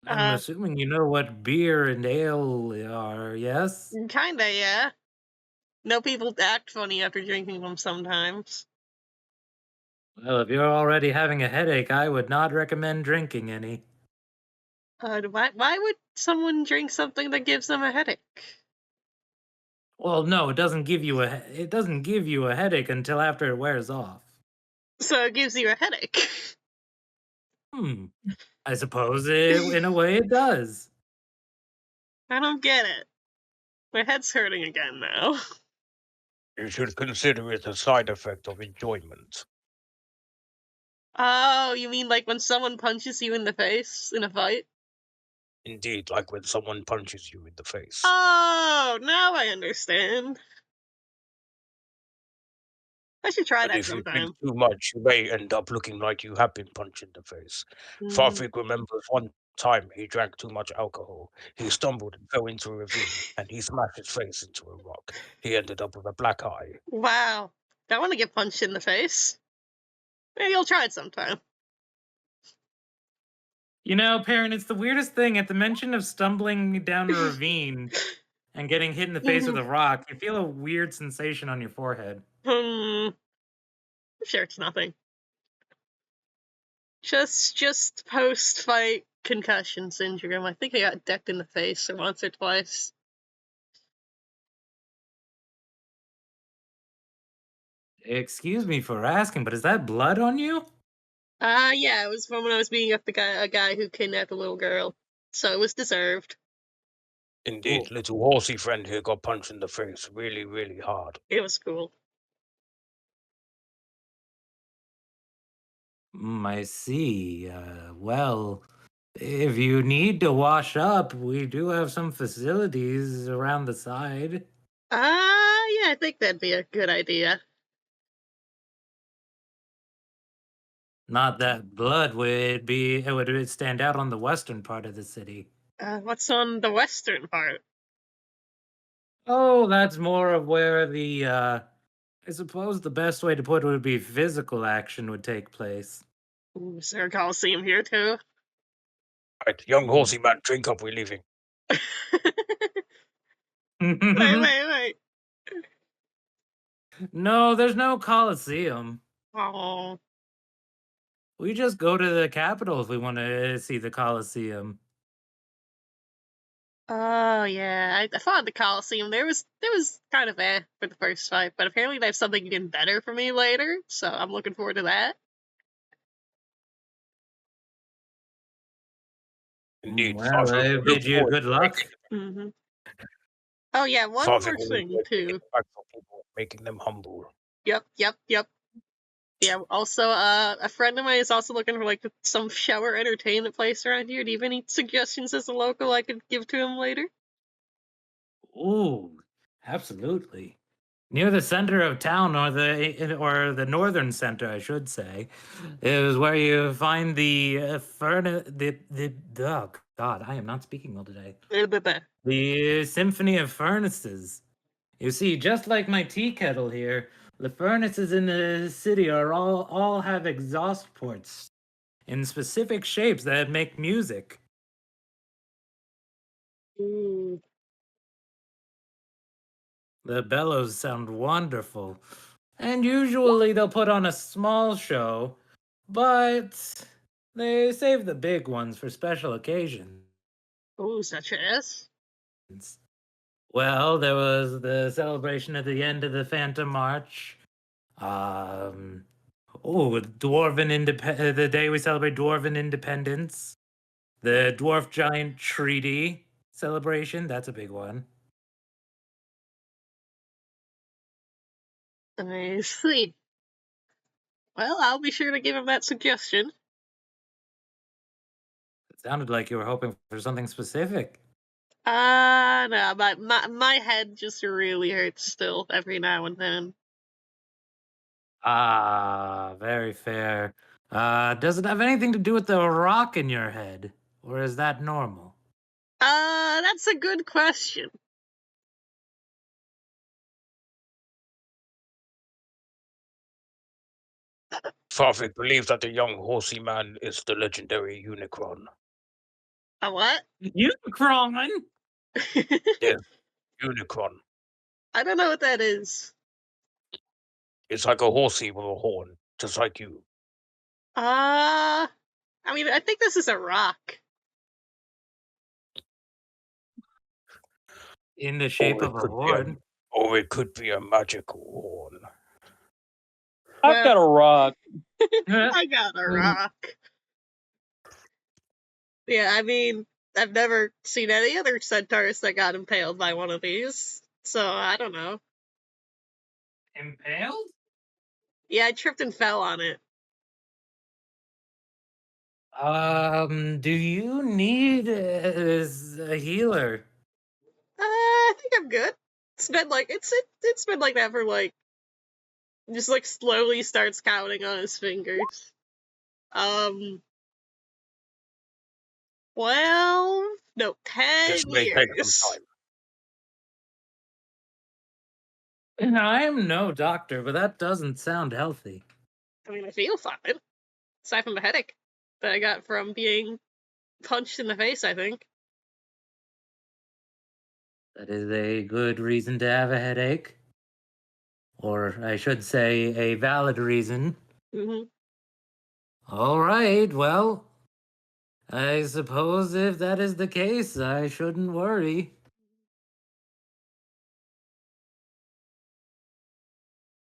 Speaker 3: I'm assuming you know what beer and ale are, yes?
Speaker 2: Kinda, yeah. No, people act funny after drinking them sometimes.
Speaker 3: Well, if you're already having a headache, I would not recommend drinking any.
Speaker 2: Why would someone drink something that gives them a headache?
Speaker 3: Well, no, it doesn't give you a headache until after it wears off.
Speaker 2: So it gives you a headache.
Speaker 3: I suppose in a way it does.
Speaker 2: I don't get it. My head's hurting again now.
Speaker 6: You should consider it a side effect of enjoyment.
Speaker 2: Oh, you mean like when someone punches you in the face in a fight?
Speaker 6: Indeed, like when someone punches you in the face.
Speaker 2: Oh, now I understand. I should try
Speaker 6: And
Speaker 2: that
Speaker 6: if you drink
Speaker 2: sometime.
Speaker 6: too much, you may end up looking like you have been punched in the face.
Speaker 2: Mm.
Speaker 6: Farvik remembers one time he drank too much alcohol. He stumbled and fell into a ravine, and he smashed his face into a rock. He ended up with a black eye.
Speaker 2: Wow. Don't want to get punched in the face. Maybe I'll try it sometime.
Speaker 3: You know, Perrin, it's the weirdest thing. At the mention of stumbling down a ravine and getting hit in the face with a rock, you feel a weird sensation on your forehead.
Speaker 2: I'm sure it's nothing. Just post-fight concussion syndrome. I think I got decked in the face once or twice.
Speaker 3: Excuse me for asking, but is that blood on you?
Speaker 2: Yeah, it was from when I was beating up a guy who kidnapped a little girl. So it was deserved.
Speaker 6: Indeed,
Speaker 3: Cool.
Speaker 6: little horsey friend here got punched in the face really, really hard.
Speaker 2: It was cool.
Speaker 3: I see. Well, if you need to wash up, we do have some facilities around the side.
Speaker 2: Yeah, I think that'd be a good idea.
Speaker 3: Not that blood would stand out on the western part of the city.
Speaker 2: What's on the western part?
Speaker 3: Oh, that's more of where the I suppose the best way to put it would be physical action would take place.
Speaker 2: Ooh, is there a Coliseum here too?
Speaker 6: Right, young horsey man, drink up, we're leaving.
Speaker 2: Wait.
Speaker 3: No, there's no Coliseum.
Speaker 2: Oh.
Speaker 3: We just go to the capital if we want to see the Coliseum.
Speaker 2: Oh yeah, I thought the Coliseum there was kind of for the first fight, but apparently they have something even better for me later, so I'm looking forward to that.
Speaker 6: Indeed,
Speaker 3: Well,
Speaker 6: Farvik
Speaker 3: I
Speaker 6: will
Speaker 3: bid
Speaker 6: look
Speaker 3: you
Speaker 6: forward
Speaker 3: good
Speaker 6: to
Speaker 3: luck.
Speaker 2: Mm-hmm. Oh yeah, one
Speaker 6: Farvik
Speaker 2: more
Speaker 6: will
Speaker 2: thing
Speaker 6: enjoy
Speaker 2: too.
Speaker 6: taking back for people, making them humble.
Speaker 2: Yep. Yeah. Also, a friend of mine is also looking for like some shower entertainment place around here. Do you have any suggestions as a local I could give to him later?
Speaker 3: Ooh, absolutely. Near the center of town, or the northern center, I should say, is where you find the furnace. Oh God, I am not speaking well today. The Symphony of Furnaces. You see, just like my tea kettle here, the furnaces in the city are all have exhaust ports in specific shapes that make music.
Speaker 2: Ooh.
Speaker 3: The bellows sound wonderful. And usually they'll put on a small show, but they save the big ones for special occasions.
Speaker 2: Ooh, such as?
Speaker 3: Well, there was the celebration at the end of the Phantom March. The day we celebrate Dwarven Independence. The Dwarf Giant Treaty celebration, that's a big one.
Speaker 2: I see. Well, I'll be sure to give him that suggestion.
Speaker 3: It sounded like you were hoping for something specific.
Speaker 2: No, my head just really hurts still every now and then.
Speaker 3: Ah, very fair. Does it have anything to do with the rock in your head? Or is that normal?
Speaker 2: That's a good question.
Speaker 6: Farvik believes that the young horsey man is the legendary Unicron.
Speaker 2: A what?
Speaker 3: Unicron?
Speaker 6: Yes, Unicron.
Speaker 2: I don't know what that is.
Speaker 6: It's like a horsey with a horn, just like you.
Speaker 2: I mean, I think this is a rock.
Speaker 3: In the shape of a horn?
Speaker 6: Or it could be a magical horn.
Speaker 1: I've got a rock.
Speaker 2: I got a rock. Yeah, I mean, I've never seen any other centaurs that got impaled by one of these, so I don't know.
Speaker 3: Impaled?
Speaker 2: Yeah, I tripped and fell on it.
Speaker 3: Do you need a healer?
Speaker 2: I think I'm good. It's been like it's been like that for like just like slowly starts counting on his fingers. 12 no 10
Speaker 6: This may take some
Speaker 2: years.
Speaker 6: time.
Speaker 3: And I'm no doctor, but that doesn't sound healthy.
Speaker 2: I mean, I feel fine. Aside from the headache that I got from being punched in the face, I think.
Speaker 3: That is a good reason to have a headache. Or I should say, a valid reason.
Speaker 2: Hmm.
Speaker 3: All right, well, I suppose if that is the case, I shouldn't worry.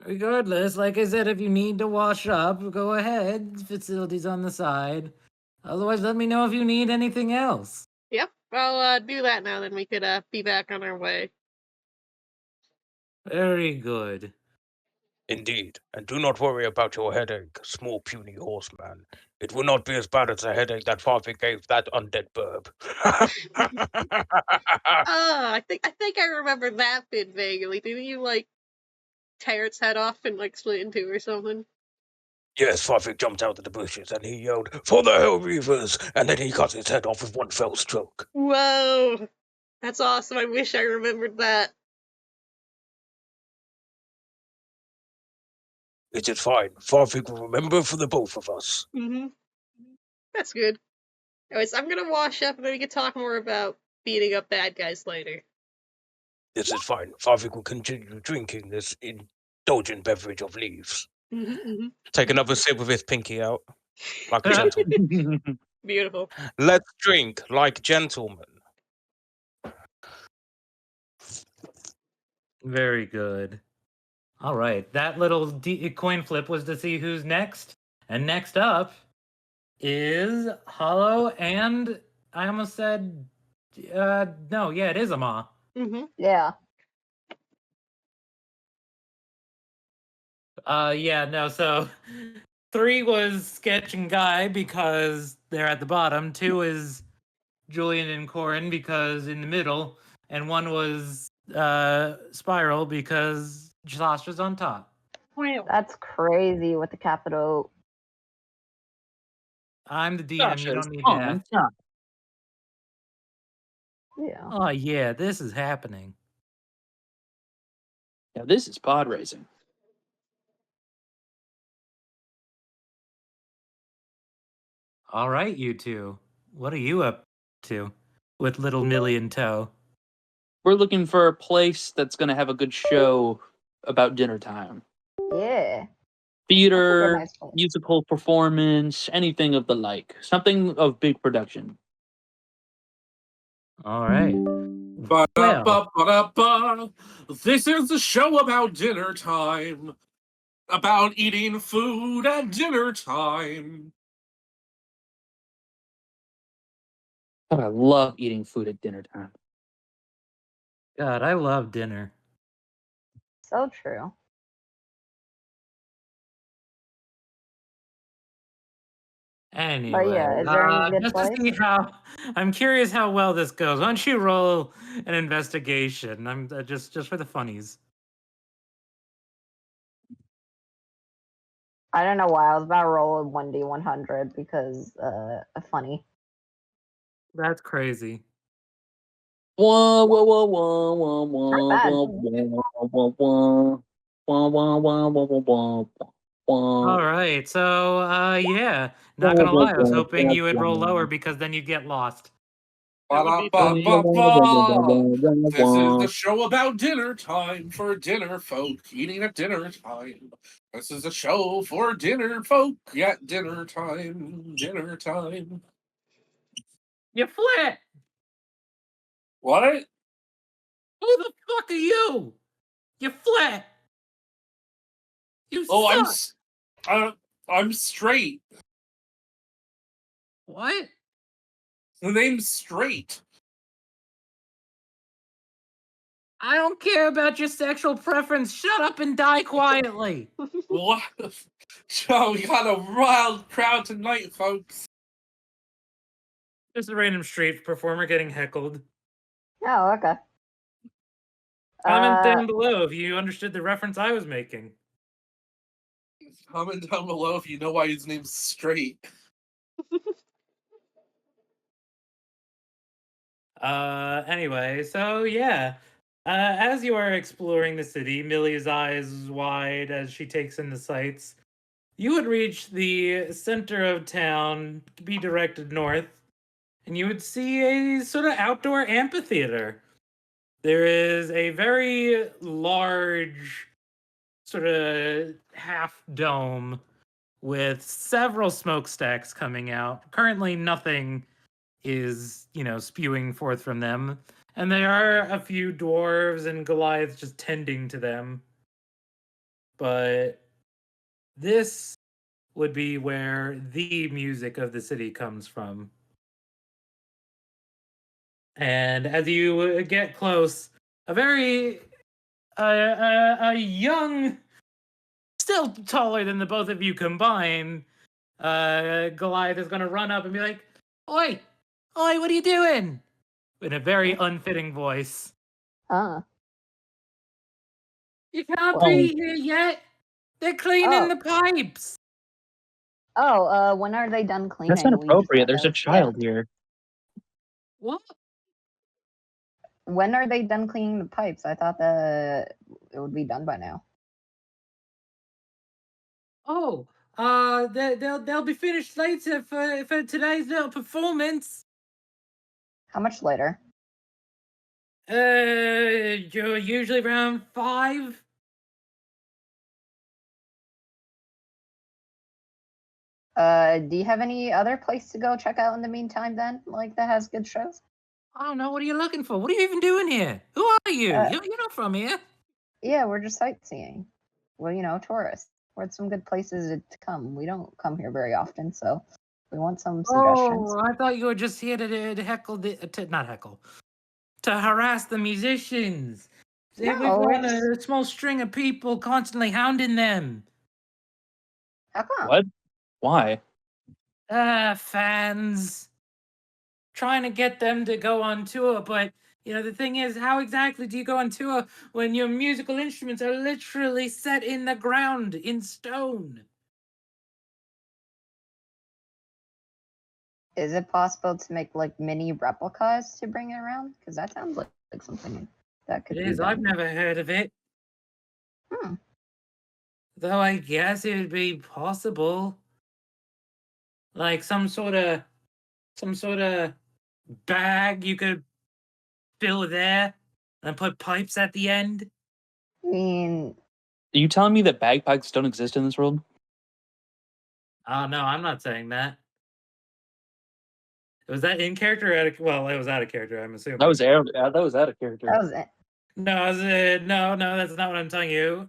Speaker 3: Regardless, like I said, if you need to wash up, go ahead. Facilities on the side. Otherwise, let me know if you need anything else.
Speaker 2: Yep, I'll do that now, then we could be back on our way.
Speaker 3: Very good.
Speaker 6: Indeed. And do not worry about your headache, small puny horseman. It will not be as bad as the headache that Farfig gave that undead burb.
Speaker 2: I think I remember that bit vaguely. Didn't you like tear its head off and like split in two or something?
Speaker 6: Yes, Farfig jumped out of the bushes and he yelled, "For the Hell Reavers!" And then he cut his head off with one fell stroke.
Speaker 2: Whoa, that's awesome. I wish I remembered that.
Speaker 6: It is fine. Farfig will remember for the both of us.
Speaker 2: Mm-hmm. That's good. Anyways, I'm gonna wash up and then we can talk more about beating up bad guys later.
Speaker 6: This is fine. Farfig will continue drinking this indulgent beverage of leaves.
Speaker 2: Mm-hmm, mm-hmm.
Speaker 6: Take another sip with his pinky out, like a gentleman.
Speaker 2: Beautiful.
Speaker 6: Let's drink like gentlemen.
Speaker 3: Very good. All right, that little coin flip was to see who's next. And next up is Hollow and I almost said, no, yeah, it is Ama.
Speaker 2: Mm-hmm.
Speaker 5: Yeah.
Speaker 3: Yeah, no, so 3 was Sketch and Guy because they're at the bottom. 2 is Julian and Corin because in the middle. And 1 was Spiral because Sasha's on top.
Speaker 5: That's crazy with the capital.
Speaker 3: I'm the DM, you
Speaker 1: Sasha's
Speaker 3: don't need
Speaker 1: on
Speaker 3: to.
Speaker 1: top.
Speaker 5: Yeah.
Speaker 3: Oh, yeah, this is happening.
Speaker 1: Now this is pod racing.
Speaker 3: All right, you two. What are you up to with little Millie in tow?
Speaker 1: We're looking for a place that's going to have a good show about dinner time.
Speaker 5: Yeah.
Speaker 1: Theater,
Speaker 5: Nice place.
Speaker 1: musical performance, anything of the like. Something of big production.
Speaker 3: All right.
Speaker 4: Ba-da-ba-ba-da-ba. This is a show about dinner time. About eating food at dinner time.
Speaker 1: God, I love eating food at dinner time.
Speaker 3: God, I love dinner.
Speaker 5: So true.
Speaker 3: Anyway,
Speaker 5: yeah, is there any good
Speaker 3: just to see
Speaker 5: place?
Speaker 3: how I'm curious how well this goes. Why don't you roll an investigation? I'm just for the funnies.
Speaker 5: I don't know why. I was about to roll a 1D100 because funny.
Speaker 3: That's crazy.
Speaker 1: Wah, wah, wah, wah, wah, wah,
Speaker 5: Not bad.
Speaker 1: wah, wah, wah, wah. Wah, wah, wah, wah, wah, wah, wah.
Speaker 3: All right, so yeah, not gonna lie, I was hoping you would roll lower because then you'd get lost.
Speaker 2: That would be funny.
Speaker 4: Ba-da-ba-ba-ba. This is the show about dinner time for dinner folk eating at dinner time. This is a show for dinner folk at dinner time. Dinner time.
Speaker 3: You flit.
Speaker 4: What?
Speaker 3: Who the fuck are you? You flit. You
Speaker 4: Oh,
Speaker 3: suck.
Speaker 4: I'm straight.
Speaker 3: What?
Speaker 4: The name's Straight.
Speaker 3: I don't care about your sexual preference. Shut up and die quietly.
Speaker 4: What? So we got a wild crowd tonight, folks.
Speaker 3: Just a random street performer getting heckled.
Speaker 5: Oh, okay.
Speaker 3: Comment down below if you understood the reference I was making.
Speaker 4: Comment down below if you know why his name's Straight.
Speaker 3: Anyway, so yeah. As you are exploring the city, Millie's eyes wide as she takes in the sights. You would reach the center of town, be directed north, and you would see a sort of outdoor amphitheater. There is a very large, sort of half dome with several smokestacks coming out. Currently, nothing is, spewing forth from them. And there are a few dwarves and Goliaths just tending to them. But this would be where the music of the city comes from. And as you get close, a very a young, still taller than the both of you combined, Goliath is going to run up and be like, "Oi, oi, what are you doing?" In a very unfitting voice.
Speaker 5: Huh.
Speaker 3: You can't
Speaker 1: Well-
Speaker 3: be here yet. They're cleaning the pipes.
Speaker 5: Oh, when are they done cleaning?
Speaker 1: That's
Speaker 5: We just
Speaker 1: inappropriate.
Speaker 5: got
Speaker 1: There's a
Speaker 5: those-
Speaker 1: child here.
Speaker 3: What?
Speaker 5: When are they done cleaning the pipes? I thought that it would be done by now.
Speaker 3: Oh, they'll be finished later for today's little performance.
Speaker 5: How much later?
Speaker 3: You're usually around 5.
Speaker 5: Do you have any other place to go check out in the meantime then? Like that has good shows?
Speaker 3: I don't know. What are you looking for? What are you even doing here? Who are you?
Speaker 5: Uh,
Speaker 3: You're not from here.
Speaker 5: Yeah, we're just sightseeing. Well, tourists. We're at some good places to come. We don't come here very often, so we want some suggestions.
Speaker 3: Oh, I thought you were just here to heckle not heckle, to harass the musicians.
Speaker 5: No,
Speaker 3: We've got
Speaker 5: it's-
Speaker 3: a small string of people constantly hounding them.
Speaker 5: How come?
Speaker 1: What? Why?
Speaker 3: Fans. Trying to get them to go on tour, but the thing is, how exactly do you go on tour when your musical instruments are literally set in the ground in stone?
Speaker 5: Is it possible to make like mini replicas to bring it around? Because that sounds like something that could
Speaker 3: It
Speaker 5: be
Speaker 3: is. I've
Speaker 5: done.
Speaker 3: never heard of it.
Speaker 5: Hmm.
Speaker 3: Though I guess it would be possible. Like some sort of bag you could fill there and put pipes at the end.
Speaker 5: I mean,
Speaker 1: Are you telling me that bagpipes don't exist in this world?
Speaker 3: Oh no, I'm not saying that. Was that in character or out of, well, it was out of character, I'm assuming.
Speaker 1: That was out of character.
Speaker 5: that was it.
Speaker 3: No, no, that's not what I'm telling you.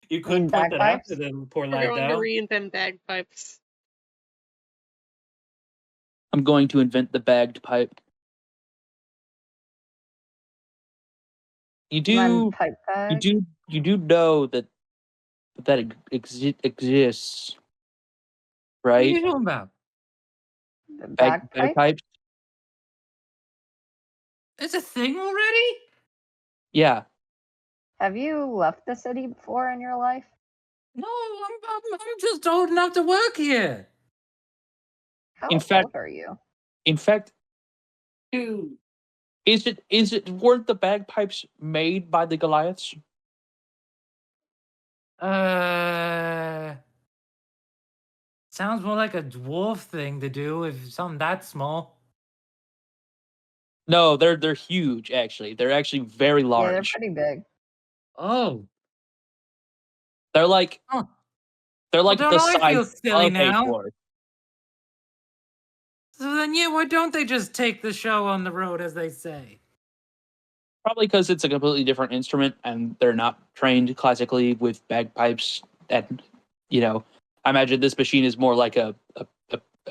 Speaker 3: You could
Speaker 5: mean
Speaker 3: put that
Speaker 5: bagpipes?
Speaker 3: after the poor
Speaker 2: We're
Speaker 3: lad
Speaker 2: going to
Speaker 3: though.
Speaker 2: reinvent bagpipes.
Speaker 1: I'm going to invent the bagged pipe. You
Speaker 5: Run
Speaker 1: do
Speaker 5: pipe bag.
Speaker 1: you do know that exists,
Speaker 3: What are
Speaker 1: right?
Speaker 3: you talking about?
Speaker 5: The bagpipe.
Speaker 1: Bagpipes?
Speaker 3: It's a thing already?
Speaker 1: Yeah.
Speaker 5: Have you left the city before in your life?
Speaker 3: No, I'm just old enough to work here.
Speaker 5: How
Speaker 1: In fact-
Speaker 5: old are you?
Speaker 1: In fact, dude, weren't the bagpipes made by the Goliaths?
Speaker 3: Sounds more like a dwarf thing to do if something that small.
Speaker 1: No, they're huge. Actually, they're actually very
Speaker 5: Yeah, they're
Speaker 1: large.
Speaker 5: pretty big.
Speaker 3: Oh,
Speaker 1: They're like
Speaker 3: Huh.
Speaker 1: they're like
Speaker 3: Well,
Speaker 1: the
Speaker 3: don't I feel
Speaker 1: size
Speaker 3: silly
Speaker 1: of
Speaker 3: now?
Speaker 1: a dwarf.
Speaker 3: so then yeah, why don't they just take the show on the road, as they say?
Speaker 1: Probably because it's a completely different instrument and they're not trained classically with bagpipes. And I imagine this machine is more like a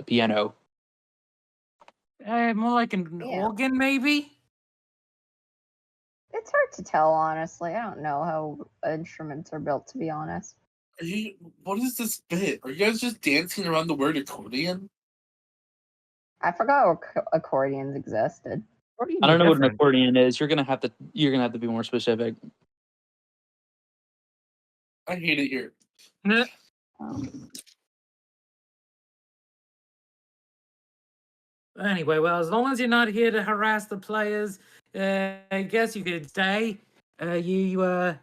Speaker 1: piano.
Speaker 3: More like an
Speaker 5: Yeah.
Speaker 3: organ, maybe?
Speaker 5: It's hard to tell, honestly. I don't know how instruments are built, to be honest.
Speaker 4: What is this bit? Are you guys just dancing around the word accordion?
Speaker 5: I forgot accordions existed.
Speaker 1: I don't know what an
Speaker 3: Different.
Speaker 1: accordion is. You're gonna have to be more specific.
Speaker 4: I hate it here.
Speaker 3: Anyway, well, as long as you're not here to harass the players, I guess you could stay. You want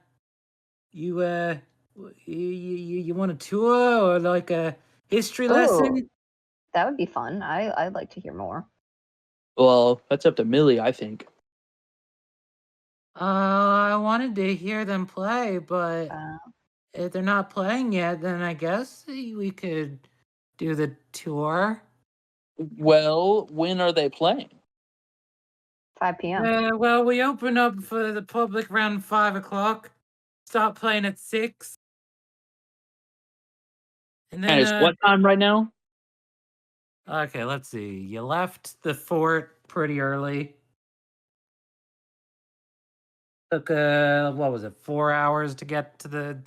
Speaker 3: a tour or like a history
Speaker 5: Ooh.
Speaker 3: lesson?
Speaker 5: That would be fun. I'd like to hear more.
Speaker 1: Well, that's up to Millie, I think.
Speaker 3: I wanted to hear them play, but if they're not playing yet, then I guess we could do the tour.
Speaker 1: Well, when are they playing?
Speaker 5: 5 p.m.
Speaker 3: Well, we open up for the public around 5 o'clock. Start playing at 6. And then,
Speaker 1: And it's what time right now?
Speaker 3: Okay, let's see. You left the fort pretty early. Took what was it, 4 hours to get to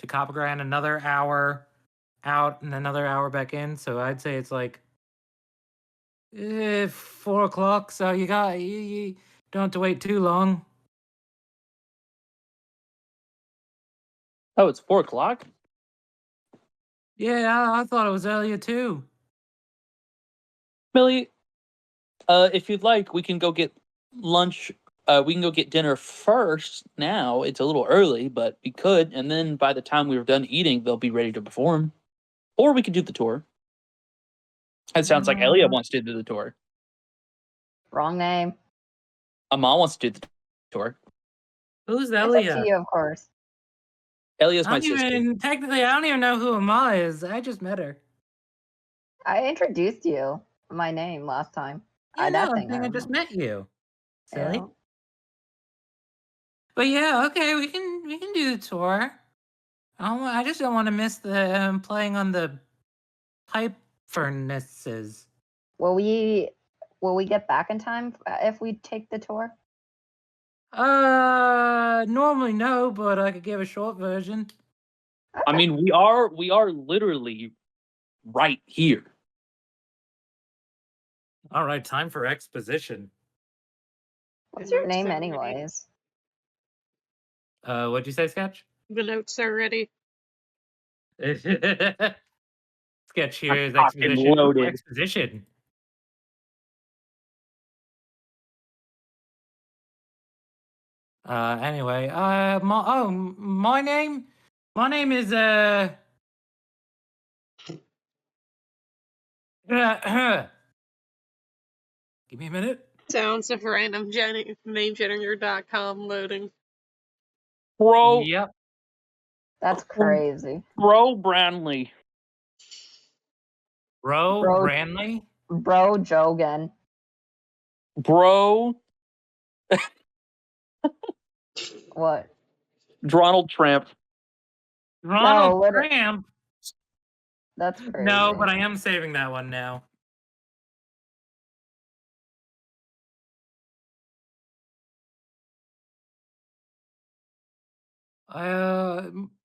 Speaker 3: Copper Grand, another hour out and another hour back in. So I'd say it's like 4 o'clock. So you don't have to wait too long.
Speaker 1: Oh, it's 4 o'clock?
Speaker 3: Yeah, I thought it was earlier too.
Speaker 1: Millie, if you'd like, we can go get lunch. We can go get dinner first now. It's a little early, but we could. And then by the time we were done eating, they'll be ready to perform. Or we could do the tour. It sounds like Elia wants to do the tour.
Speaker 5: Wrong name.
Speaker 1: Amal wants to do the tour.
Speaker 3: Who's
Speaker 5: It's up
Speaker 3: Elia?
Speaker 5: to you, of course.
Speaker 1: Elia's my sister.
Speaker 3: Technically, I don't even know who Ama is. I just met her.
Speaker 5: I introduced you my name last time.
Speaker 3: Yeah,
Speaker 5: That
Speaker 3: no,
Speaker 5: thing
Speaker 3: I just met you. Silly.
Speaker 5: Yeah.
Speaker 3: But yeah, okay, we can do the tour. I just don't want to miss the playing on the pipe furnaces.
Speaker 5: Will we get back in time if we take the tour?
Speaker 3: Normally no, but I could give a short version.
Speaker 1: I mean, we are literally right here.
Speaker 3: All right, time for exposition.
Speaker 5: What's
Speaker 2: The
Speaker 5: your
Speaker 2: notes
Speaker 5: name,
Speaker 2: are ready.
Speaker 5: anyways?
Speaker 3: What'd you say, Sketch?
Speaker 2: The notes are ready.
Speaker 3: Sketch here is
Speaker 1: I'm fucking
Speaker 3: exposition.
Speaker 1: loaded.
Speaker 3: Exposition. Anyway, my name is give me a minute.
Speaker 2: Sounds of random namegenerator.com loading.
Speaker 1: Bro,
Speaker 3: Yep.
Speaker 5: That's crazy.
Speaker 1: Bro Brownlee.
Speaker 3: Bro Branley.
Speaker 5: Bro Jogan.
Speaker 1: Bro
Speaker 5: What?
Speaker 1: Donald Trump.
Speaker 3: Ronald
Speaker 5: literally-
Speaker 3: Trump.
Speaker 5: That's crazy.
Speaker 3: No, but I am saving that one now.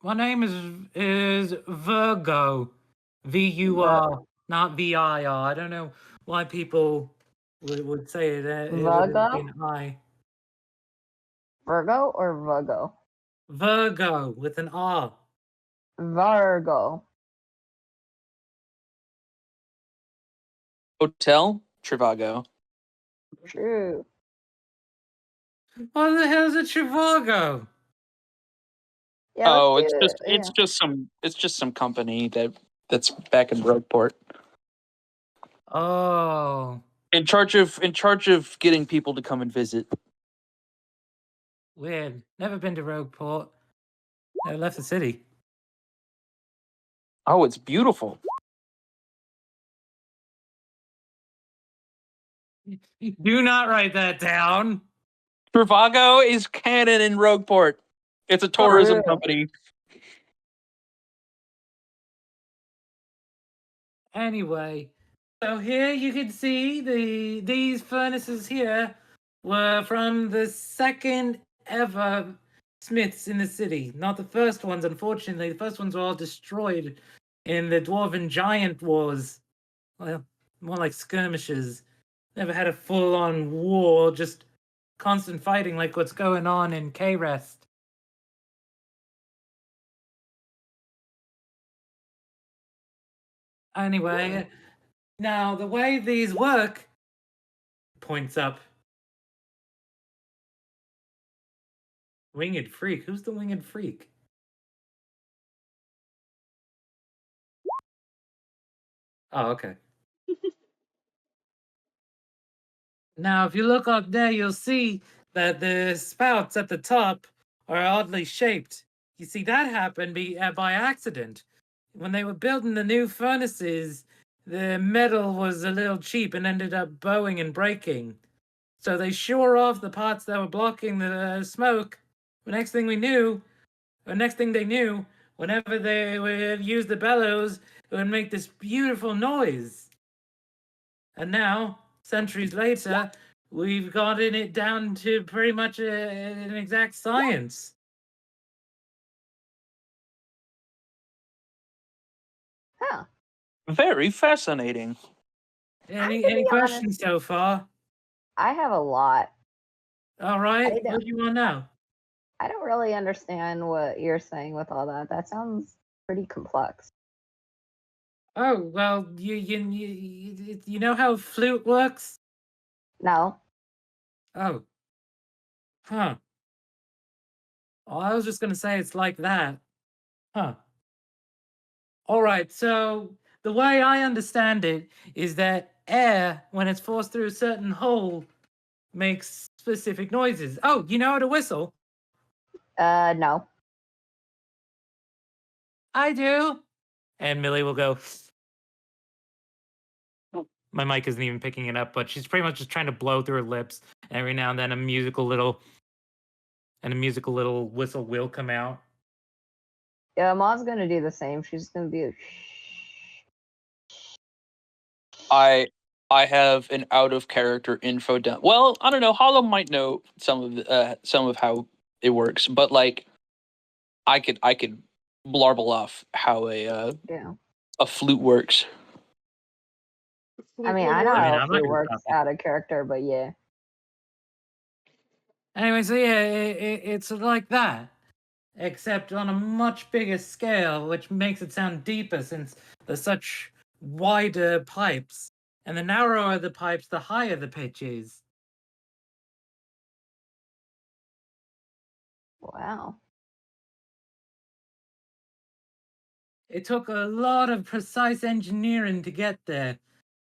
Speaker 3: My name is Virgo, VUR, not VIR. I don't know why people would say that it would
Speaker 5: Virgo?
Speaker 3: be an I.
Speaker 5: Virgo or Virgo?
Speaker 3: Virgo with an R.
Speaker 5: Virgo.
Speaker 1: Hotel Trivago.
Speaker 5: True.
Speaker 3: What the hell is a Trivago?
Speaker 5: Yeah,
Speaker 1: Oh,
Speaker 5: let's
Speaker 1: it's
Speaker 5: do it.
Speaker 1: just some company that's back in Rogueport.
Speaker 3: Oh,
Speaker 1: In charge of getting people to come and visit.
Speaker 3: weird. Never been to Rogueport. Never left the city.
Speaker 1: Oh, it's beautiful.
Speaker 3: Do not write that down.
Speaker 1: Trivago is canon in Rogueport. It's a tourism
Speaker 5: really?
Speaker 1: company.
Speaker 3: Anyway, so here you can see these furnaces here were from the second ever smiths in the city. Not the first ones, unfortunately. The first ones were all destroyed in the Dwarven Giant Wars. Well, more like skirmishes. Never had a full-on war, just constant fighting like what's going on in K-Rest. Anyway, now the way these work, points up. Winged Freak? Who's the Winged Freak? Oh, okay. Now, if you look up there, you'll see that the spouts at the top are oddly shaped. You see, that happened by accident. When they were building the new furnaces, the metal was a little cheap and ended up bowing and breaking. So they shore off the parts that were blocking the smoke. The next thing they knew, whenever they would use the bellows, it would make this beautiful noise. And now, centuries later, we've gotten it down to pretty much an exact science.
Speaker 5: Huh.
Speaker 1: Very fascinating.
Speaker 3: Any questions so far?
Speaker 5: I have a lot.
Speaker 3: All right,
Speaker 5: I don't-
Speaker 3: what do you want now?
Speaker 5: I don't really understand what you're saying with all that. That sounds pretty complex.
Speaker 3: Oh well, you know how flute works?
Speaker 5: No.
Speaker 3: Oh, huh. Well, I was just gonna say it's like that. Huh. All right, so the way I understand it is that air, when it's forced through a certain hole, makes specific noises. Oh, you know how to whistle?
Speaker 5: No.
Speaker 3: I do. And Millie will go. My mic isn't even picking it up, but she's pretty much just trying to blow through her lips. Every now and then a musical little whistle will come out.
Speaker 5: Yeah, Ma's gonna do the same. She's gonna be
Speaker 1: I have an out of character info dump. Well, I don't know. Hollow might know some of how it works, but like I could blarble off how
Speaker 5: yeah.
Speaker 1: a flute works.
Speaker 5: I mean, I know
Speaker 3: I mean,
Speaker 5: how
Speaker 3: I'm not
Speaker 5: it
Speaker 3: gonna
Speaker 5: works
Speaker 3: stop you.
Speaker 5: out of character, but yeah.
Speaker 3: Anyway, so yeah, it's like that, except on a much bigger scale, which makes it sound deeper since there's such wider pipes. And the narrower the pipes, the higher the pitch is.
Speaker 5: Wow.
Speaker 3: It took a lot of precise engineering to get there,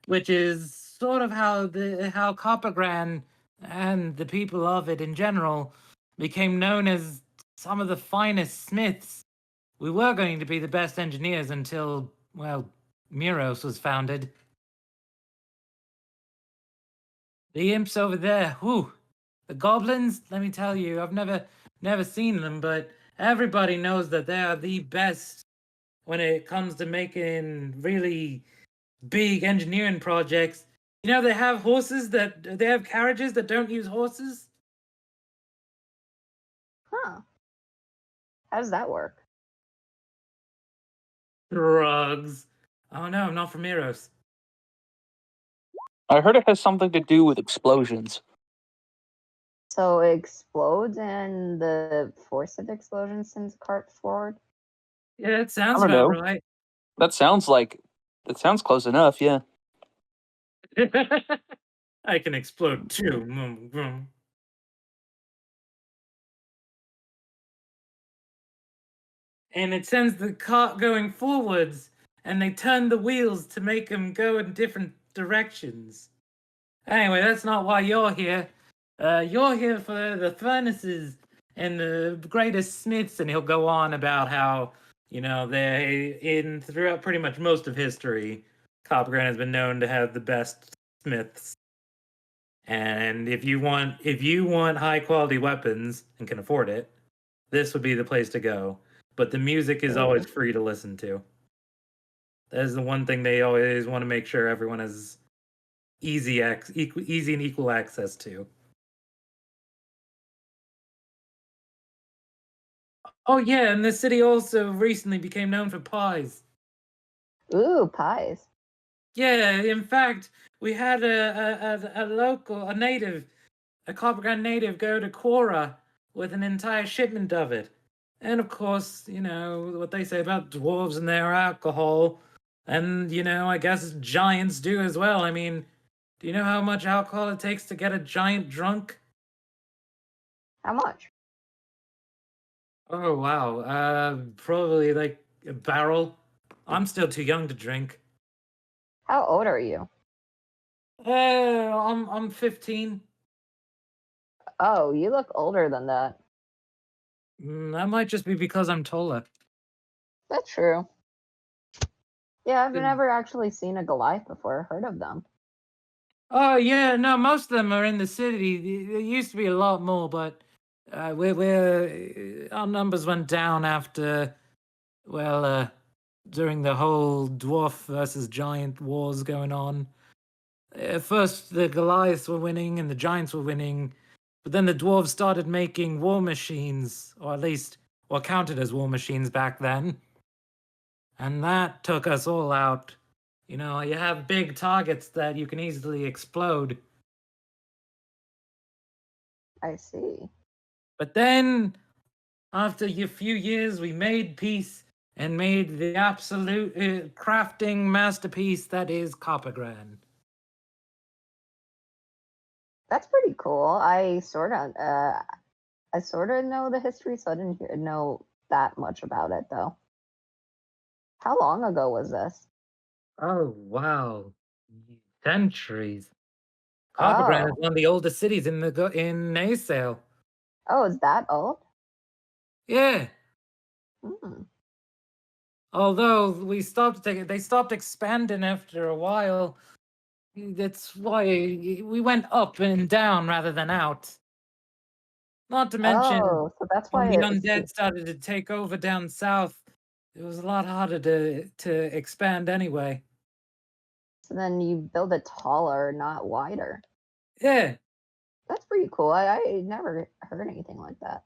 Speaker 3: which is sort of how Coppergran and the people of it in general became known as some of the finest smiths. We were going to be the best engineers until, well, Miros was founded. The imps over there, whew, the goblins, let me tell you, I've never seen them, but everybody knows that they are the best when it comes to making really big engineering projects. You know, they have carriages that don't use horses.
Speaker 5: Huh. How does that work?
Speaker 3: Drugs. Oh no, not from Miros.
Speaker 1: I heard it has something to do with explosions.
Speaker 5: So it explodes and the force of the explosion sends the cart forward?
Speaker 3: Yeah, it sounds
Speaker 1: I don't
Speaker 3: about
Speaker 1: know.
Speaker 3: right.
Speaker 1: That sounds close enough, yeah.
Speaker 3: I can explode too. Vroom, vroom. And it sends the cart going forwards, and they turn the wheels to make them go in different directions. Anyway, that's not why you're here. You're here for the furnaces and the greatest smiths, and he'll go on about how, you know, throughout pretty much most of history, Coppergran has been known to have the best smiths. And if you want high quality weapons and can afford it, this would be the place to go. But the music is always free to listen to. That is the one thing they always want to make sure everyone has easy and equal access to. Oh yeah, and the city also recently became known for pies.
Speaker 5: Ooh, pies.
Speaker 3: Yeah, in fact, we had a Copperground native go to Quora with an entire shipment of it. And of course, you know, what they say about dwarves and their alcohol. And, you know, I guess giants do as well. I mean, do you know how much alcohol it takes to get a giant drunk?
Speaker 5: How much?
Speaker 3: Oh, wow. Probably like a barrel. I'm still too young to drink.
Speaker 5: How old are you?
Speaker 3: I'm 15.
Speaker 5: Oh, you look older than that.
Speaker 3: That might just be because I'm taller.
Speaker 5: That's true. Yeah, I've
Speaker 3: Mm.
Speaker 5: never actually seen a Goliath before. Heard of them?
Speaker 3: Oh yeah, no, most of them are in the city. There used to be a lot more, but our numbers went down after, well, during the whole dwarf versus giant wars going on. At first, the Goliaths were winning and the giants were winning, but then the dwarves started making war machines, or at least what counted as war machines back then, and that took us all out. You know, you have big targets that you can easily explode.
Speaker 5: I see.
Speaker 3: But then, after a few years, we made peace and made the absolute crafting masterpiece that is Coppergran.
Speaker 5: That's pretty cool. I sort of know the history, so I didn't know that much about it though. How long ago was this?
Speaker 3: Oh, wow. Centuries. Coppergran is
Speaker 5: Oh,
Speaker 3: one of the oldest cities in in Naysale.
Speaker 5: oh, is that old?
Speaker 3: Yeah.
Speaker 5: Hmm.
Speaker 3: Although they stopped expanding after a while. That's why we went up and down rather than out. Not to mention,
Speaker 5: Oh, so that's
Speaker 3: when
Speaker 5: why
Speaker 3: the
Speaker 5: it's.
Speaker 3: undead started to take over down south, it was a lot harder to expand anyway.
Speaker 5: So then you build it taller, not wider.
Speaker 3: Yeah.
Speaker 5: That's pretty cool. I never heard anything like that.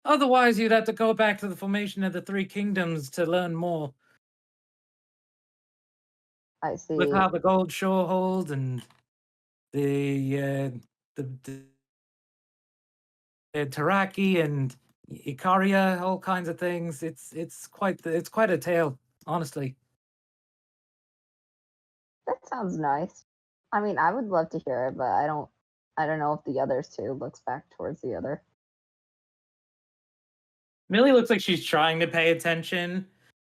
Speaker 3: Otherwise, you'd have to go back to the formation of the Three Kingdoms to learn more.
Speaker 5: I
Speaker 3: With
Speaker 5: see.
Speaker 3: how the Gold Shore hold and the Taraki and Ikaria, all kinds of things. It's quite a tale, honestly.
Speaker 5: That sounds nice. I mean, I would love to hear it, but I don't know if the others two looks back towards the other.
Speaker 3: Millie looks like she's trying to pay attention,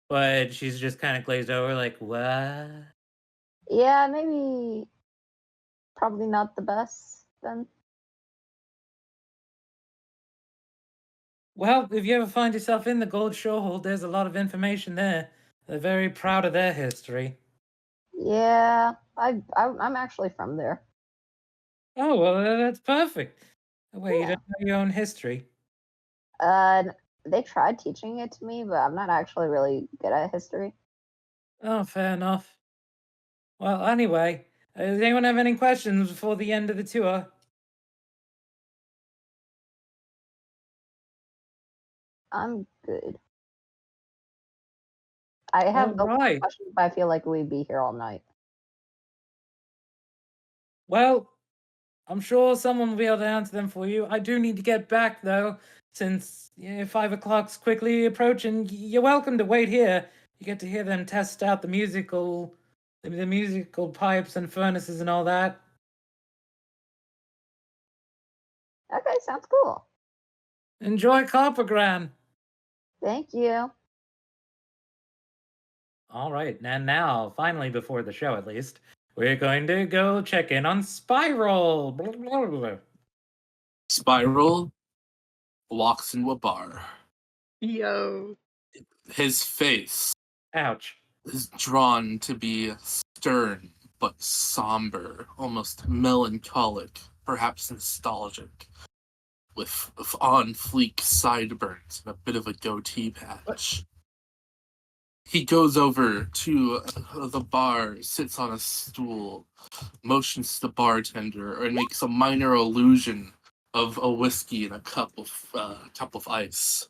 Speaker 3: but she's just kind of glazed over, like, what?
Speaker 5: Yeah, maybe probably not the best then.
Speaker 3: Well, if you ever find yourself in the Gold Shore hold, there's a lot of information there. They're very proud of their history.
Speaker 5: Yeah, I'm actually from there.
Speaker 3: Oh, well, that's perfect. Wait, you
Speaker 5: Yeah.
Speaker 3: don't know your own history?
Speaker 5: Uh, they tried teaching it to me, but I'm not actually really good at history.
Speaker 3: Oh, fair enough. Well, anyway, does anyone have any questions before the end of the tour?
Speaker 5: I'm good. I
Speaker 3: All
Speaker 5: have no
Speaker 3: right.
Speaker 5: questions, but I feel like we'd be here all night.
Speaker 3: Well, I'm sure someone will be able to answer them for you. I do need to get back though, since 5 o'clock's quickly approaching. You're welcome to wait here. You get to hear them test out the musical pipes and furnaces and all that.
Speaker 5: Okay, sounds cool.
Speaker 3: Enjoy Coppergran.
Speaker 5: Thank you.
Speaker 3: All right, and now, finally, before the show at least, we're going to go check in on Spiral. Blah, blah, blah.
Speaker 4: Spiral walks into a bar.
Speaker 2: Yo.
Speaker 4: His face
Speaker 3: Ouch.
Speaker 4: is drawn to be stern but somber, almost melancholic, perhaps nostalgic, with on fleek sideburns and a bit of a goatee patch. He goes over to the bar, sits on a stool, motions to the bartender, and makes a minor allusion of a whiskey and a cup of ice.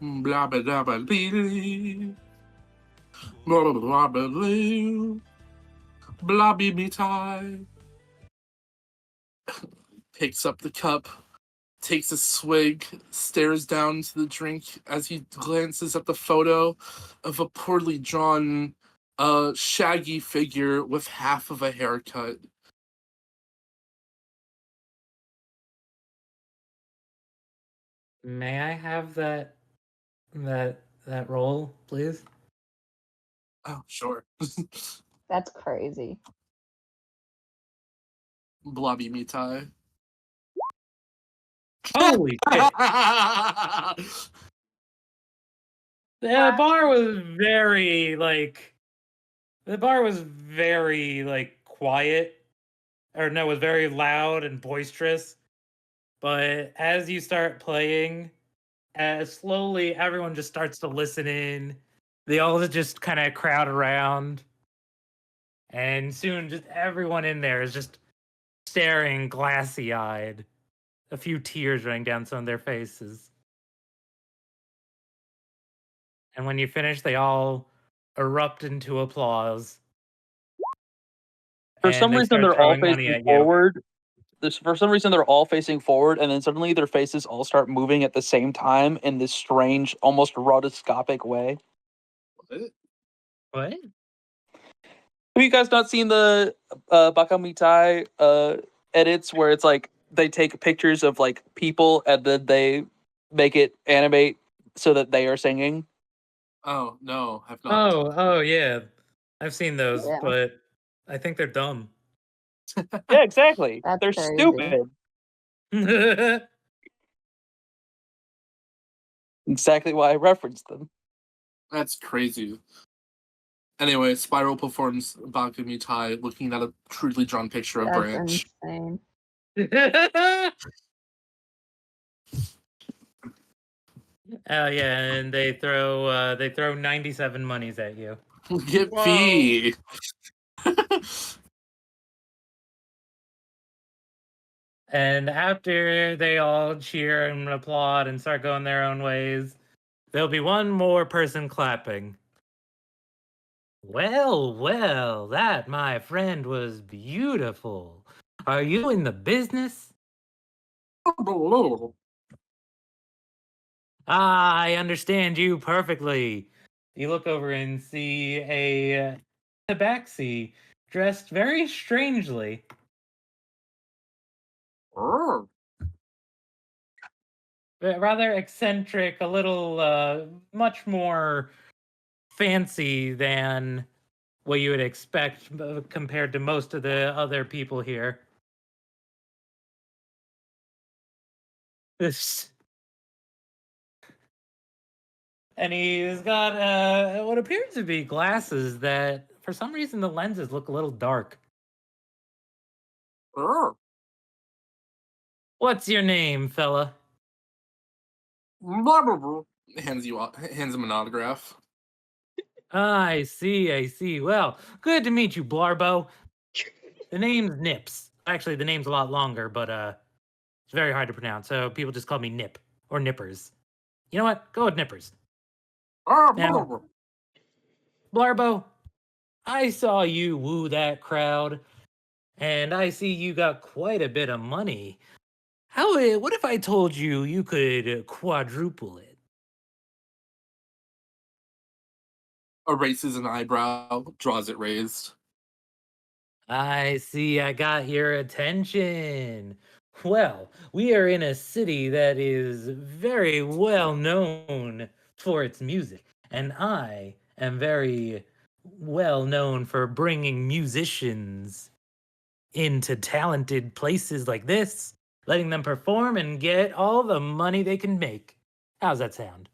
Speaker 4: Blah blah blah blah blah blah blah blah blobby me tie. Picks up the cup, takes a swig, stares down into the drink as he glances at the photo of a poorly drawn, shaggy figure with half of a haircut.
Speaker 3: May I have that roll, please?
Speaker 4: Oh, sure.
Speaker 5: That's crazy.
Speaker 4: Blobby me tie.
Speaker 3: Holy shit! The bar was very quiet, or no, it was very loud and boisterous. But as you start playing, slowly everyone just starts to listen in. They all just kind of crowd around, and soon just everyone in there is just staring glassy-eyed, a few tears running down some of their faces. And when you finish, they all erupt into applause.
Speaker 1: For
Speaker 3: And
Speaker 1: some
Speaker 3: they
Speaker 1: reason,
Speaker 3: start
Speaker 1: they're all
Speaker 3: throwing money
Speaker 1: facing
Speaker 3: at you.
Speaker 1: forward. For some reason, they're all facing forward, and then suddenly their faces all start moving at the same time in this strange, almost rotoscopic way.
Speaker 3: What?
Speaker 1: Have you guys not seen the Bakamitai edits where it's like they take pictures of like people and then they make it animate so that they are singing?
Speaker 4: Oh, no, have not.
Speaker 3: Oh yeah. I've seen those,
Speaker 5: Yeah.
Speaker 3: but I think they're dumb.
Speaker 1: Yeah, exactly.
Speaker 5: That's
Speaker 1: They're
Speaker 5: crazy.
Speaker 1: stupid. Exactly why I referenced them.
Speaker 4: That's crazy. Anyway, Spiral performs Bakami Tai looking at a crudely drawn picture of
Speaker 5: That's
Speaker 4: Branch.
Speaker 5: insane.
Speaker 3: Oh yeah, and they throw 97 monies at you.
Speaker 4: Get
Speaker 2: Whoa.
Speaker 4: fee.
Speaker 3: And after they all cheer and applaud and start going their own ways, there'll be one more person clapping. Well, that, my friend, was beautiful. Are you in the business? I understand you perfectly. You look over and see a tabaxi dressed very strangely.
Speaker 4: Urgh.
Speaker 3: Rather eccentric, a little much more fancy than what you would expect compared to most of the other people here. This, and he's got what appears to be glasses that, for some reason, the lenses look a little dark.
Speaker 4: Urgh.
Speaker 3: What's your name, fella?
Speaker 4: Blah, blah, blah. Hands him an autograph.
Speaker 3: I see, I see. Well, good to meet you, Blarbo. The name's Nips. Actually, the name's a lot longer, but it's very hard to pronounce, so people just call me Nip or Nippers. You know what? Go with Nippers.
Speaker 4: Blah,
Speaker 3: Now,
Speaker 4: blah, blah.
Speaker 3: Blarbo, I saw you woo that crowd, and I see you got quite a bit of money. What if I told you you could quadruple it?
Speaker 4: Erases an eyebrow, draws it raised.
Speaker 3: I see, I got your attention. Well, we are in a city that is very well known for its music, and I am very well known for bringing musicians into talented places like this, letting them perform and get all the money they can make. How's that sound?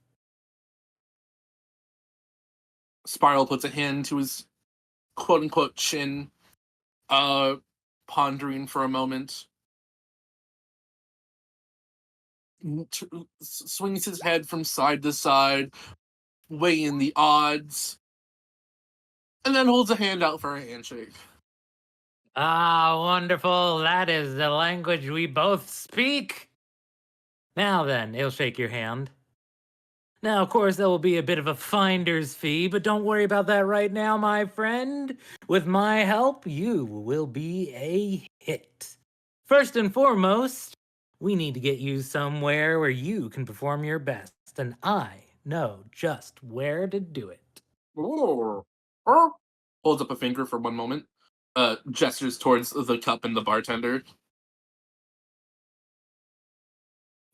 Speaker 4: Spiral puts a hand to his quote unquote chin, pondering for a moment. Swings his head from side to side, weighing the odds, and then holds a hand out for a handshake.
Speaker 3: Ah, wonderful. That is the language we both speak. Now then, he'll shake your hand. Now, of course, there will be a bit of a finder's fee, but don't worry about that right now, my friend. With my help, you will be a hit. First and foremost, we need to get you somewhere where you can perform your best, and I know just where to do it.
Speaker 4: Holds up a finger for one moment, gestures towards the cup and the bartender.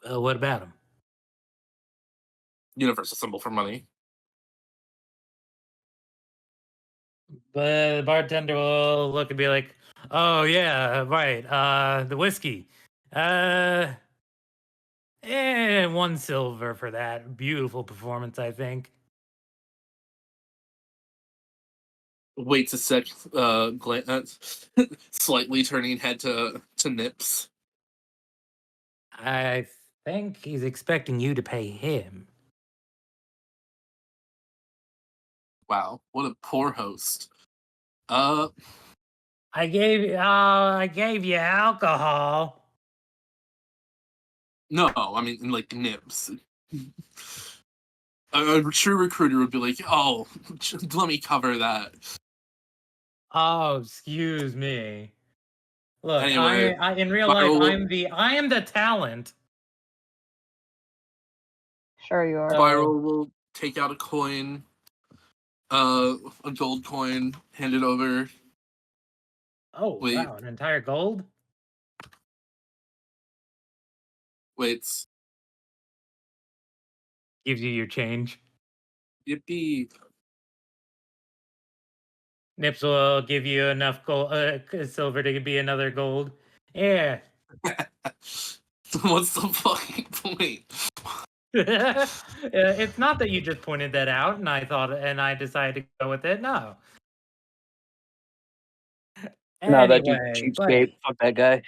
Speaker 3: What about him?
Speaker 4: Universal symbol for money.
Speaker 3: But the bartender will look and be like, "Oh yeah, right. The whiskey. And 1 silver for that beautiful performance, I think."
Speaker 4: Waits a sec, glance, slightly turning head to Nips.
Speaker 3: I think he's expecting you to pay him.
Speaker 4: Wow, what a poor host.
Speaker 3: I gave you alcohol.
Speaker 4: No, I mean like Nips. A true recruiter would be like, "Oh, let me cover that."
Speaker 3: Oh, excuse me. Look,
Speaker 4: Anyway,
Speaker 3: I in real life, I am the talent.
Speaker 5: Sure you are.
Speaker 4: Spiral will take out a coin, a gold coin, hand it over.
Speaker 3: Oh,
Speaker 4: Wait.
Speaker 3: wow, an entire gold?
Speaker 4: Waits.
Speaker 3: Gives you your change.
Speaker 4: Yippee.
Speaker 3: Nips will give you enough gold, silver to be another gold. Yeah.
Speaker 4: What's the fucking point?
Speaker 3: It's not that you just pointed that out and I decided to go with it. No.
Speaker 1: No, that dude's
Speaker 3: Anyway,
Speaker 1: cheapskate.
Speaker 3: buddy,
Speaker 1: Fuck that guy.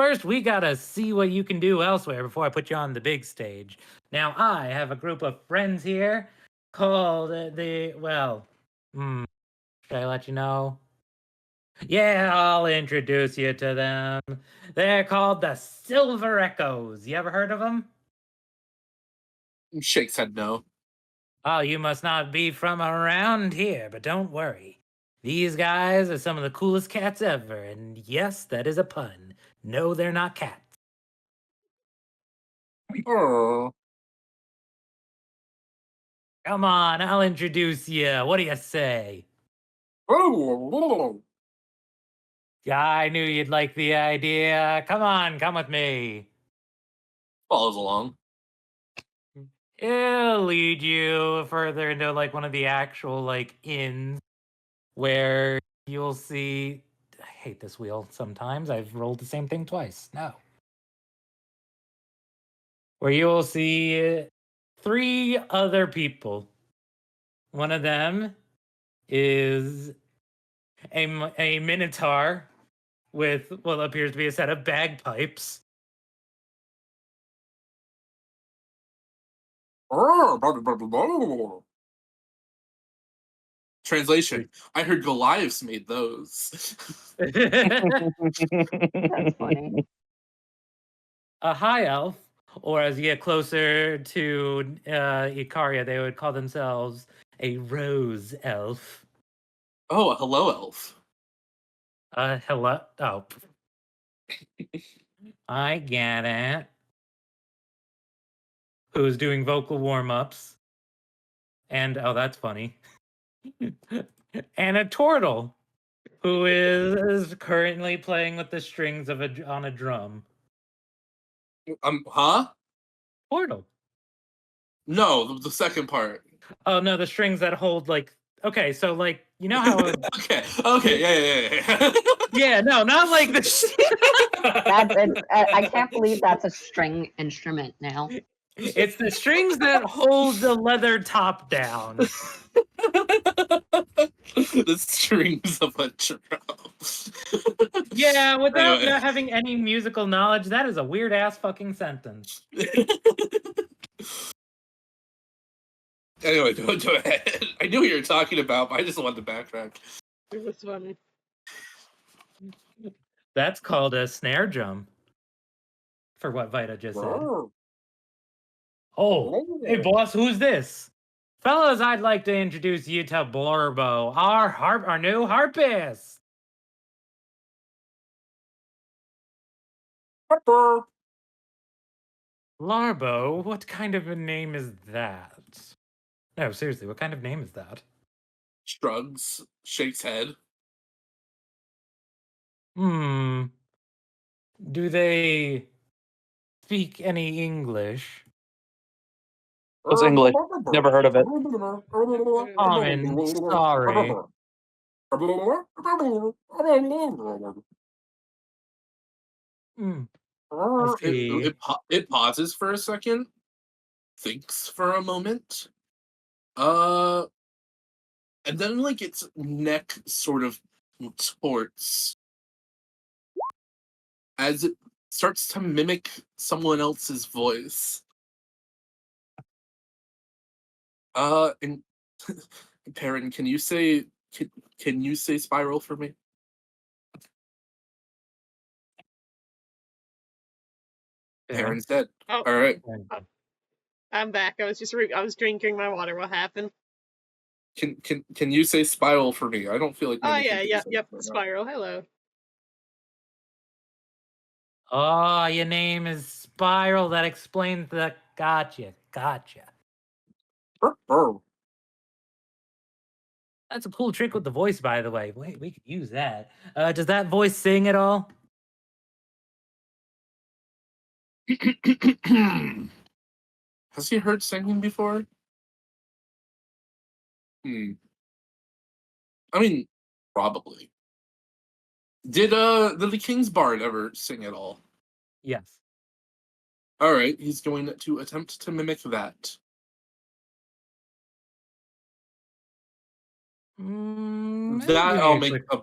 Speaker 3: first we gotta see what you can do elsewhere before I put you on the big stage. Now, I have a group of friends here called should I let you know? Yeah, I'll introduce you to them. They're called the Silver Echoes. You ever heard of them?
Speaker 4: Shakes head no.
Speaker 3: Oh, you must not be from around here, but don't worry. These guys are some of the coolest cats ever, and yes, that is a pun. No, they're not cats.
Speaker 4: Oh.
Speaker 3: Come on, I'll introduce you. What do you say?
Speaker 4: Oh,
Speaker 3: Yeah, I knew you'd like the idea. Come on, come with me.
Speaker 4: follows along.
Speaker 3: It'll lead you further into like one of the actual like inns where you'll see. I hate this wheel sometimes. I've rolled the same thing twice. No. Where you will see 3 other people. One of them is a minotaur with what appears to be a set of bagpipes.
Speaker 4: Translation: I heard Goliaths made those.
Speaker 5: That's funny.
Speaker 3: A high elf, or as you get closer to Icaria, they would call themselves a rose elf.
Speaker 4: Oh, a hello elf.
Speaker 3: Hello. Oh, I get it. Who's doing vocal warm ups. And, oh, that's funny. And a turtle who is currently playing with the strings of on a drum.
Speaker 4: Huh?
Speaker 3: Turtle.
Speaker 4: No, the second part.
Speaker 3: Oh no, the strings that hold like. Okay, so like you know how.
Speaker 4: Okay, yeah.
Speaker 3: Yeah, no, not like this.
Speaker 5: I can't believe that's a string instrument now.
Speaker 3: It's the strings that hold the leather top down.
Speaker 4: The strings of a drum.
Speaker 3: Yeah, without
Speaker 4: Anyway.
Speaker 3: not having any musical knowledge, that is a weird ass fucking sentence.
Speaker 4: Anyway, go ahead. I knew what you were talking about, but I just wanted to backtrack.
Speaker 2: It was funny.
Speaker 3: That's called a snare drum. For what Vita just said. Oh, hey boss, who's this? Fellas, I'd like to introduce you to Blurbo, our new harpist. Larbo, what kind of a name is that? No, seriously, what kind of name is that?
Speaker 4: Shrugs, shakes head.
Speaker 3: Do they speak any English?
Speaker 1: What's English? Never heard of it.
Speaker 3: Common, sorry. I see.
Speaker 4: It pauses for a second, thinks for a moment, and then like its neck sort of torts as it starts to mimic someone else's voice. And Perrin, can you say spiral for me? Perrin's dead.
Speaker 2: Oh,
Speaker 4: All right.
Speaker 2: I'm back. I was just I was drinking my water. What happened?
Speaker 4: Can you say spiral for me? I don't feel like.
Speaker 2: Oh
Speaker 4: many
Speaker 2: yeah,
Speaker 4: people say
Speaker 2: yep.
Speaker 4: it right now.
Speaker 2: Spiral. Hello.
Speaker 3: Oh, your name is Spiral. That explains the. Gotcha. That's a cool trick with the voice, by the way. Wait, we could use that. Does that voice sing at all?
Speaker 4: Has he heard singing before? I mean, probably. Did the King's Bard ever sing at all?
Speaker 3: Yes.
Speaker 4: All right, he's going to attempt to mimic that. That I'll make a.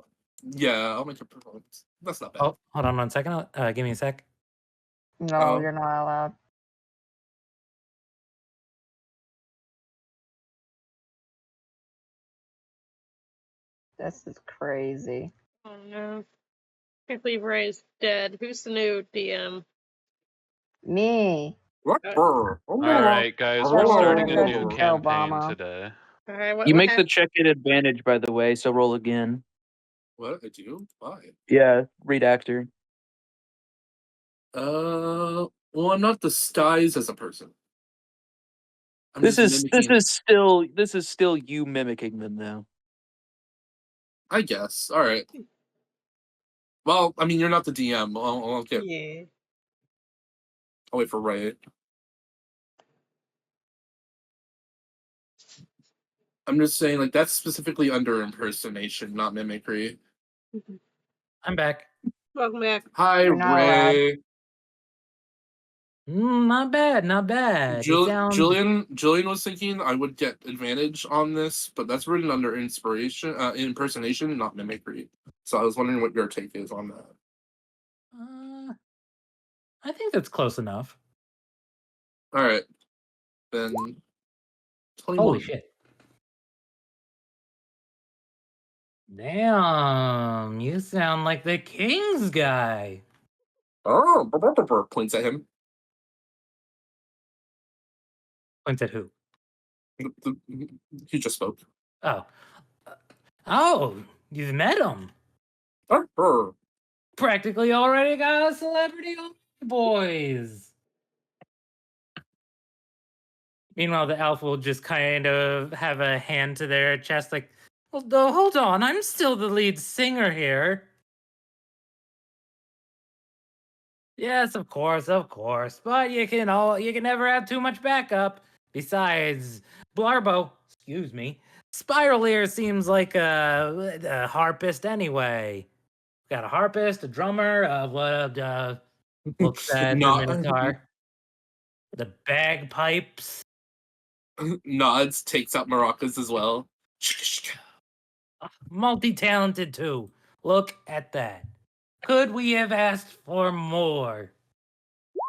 Speaker 4: Yeah, I'll make a performance. That's not bad.
Speaker 3: Oh, hold on 1 second. Give me a sec.
Speaker 5: No, you're not allowed. This is crazy.
Speaker 2: Oh no. Can't believe Ray's dead. Who's the new DM?
Speaker 5: Me.
Speaker 7: All right, guys, we're starting a new campaign today.
Speaker 2: All right,
Speaker 1: You make the check at advantage, by the way, so roll again.
Speaker 4: What I do? Why?
Speaker 1: Yeah, read actor.
Speaker 4: Well, I'm not disguised as a person. I'm
Speaker 1: This
Speaker 4: just
Speaker 1: is
Speaker 4: mimicking.
Speaker 1: this is still you mimicking them though.
Speaker 4: I guess. All right. Well, I mean, you're not the DM. I'll
Speaker 2: Yeah.
Speaker 4: I'll wait for Riot. I'm just saying, like, that's specifically under impersonation, not mimicry.
Speaker 3: I'm back.
Speaker 2: Welcome back.
Speaker 4: Hi,
Speaker 5: You're not allowed.
Speaker 4: Ray.
Speaker 3: Not bad, not bad. It sounds
Speaker 4: Julian was thinking I would get advantage on this, but that's written under impersonation, not mimicry. So I was wondering what your take is on that.
Speaker 3: I think that's close enough.
Speaker 4: All right, then 21.
Speaker 3: Holy shit. Damn, you sound like the King's guy.
Speaker 4: Oh, points at him.
Speaker 3: Points at who?
Speaker 4: He just spoke.
Speaker 3: Oh. Oh, you've met him. Practically already got a celebrity on boys. Meanwhile, the elf will just kind of have a hand to their chest like, well, hold on, I'm still the lead singer here. Yes, of course, but you can never have too much backup. Besides, Blarbo, excuse me, Spiralier seems like a harpist anyway. Got a harpist, a drummer, looks at the minotaur, the bagpipes.
Speaker 4: Nods, takes out maracas as well.
Speaker 3: Multi-talented too. Look at that. Could we have asked for more?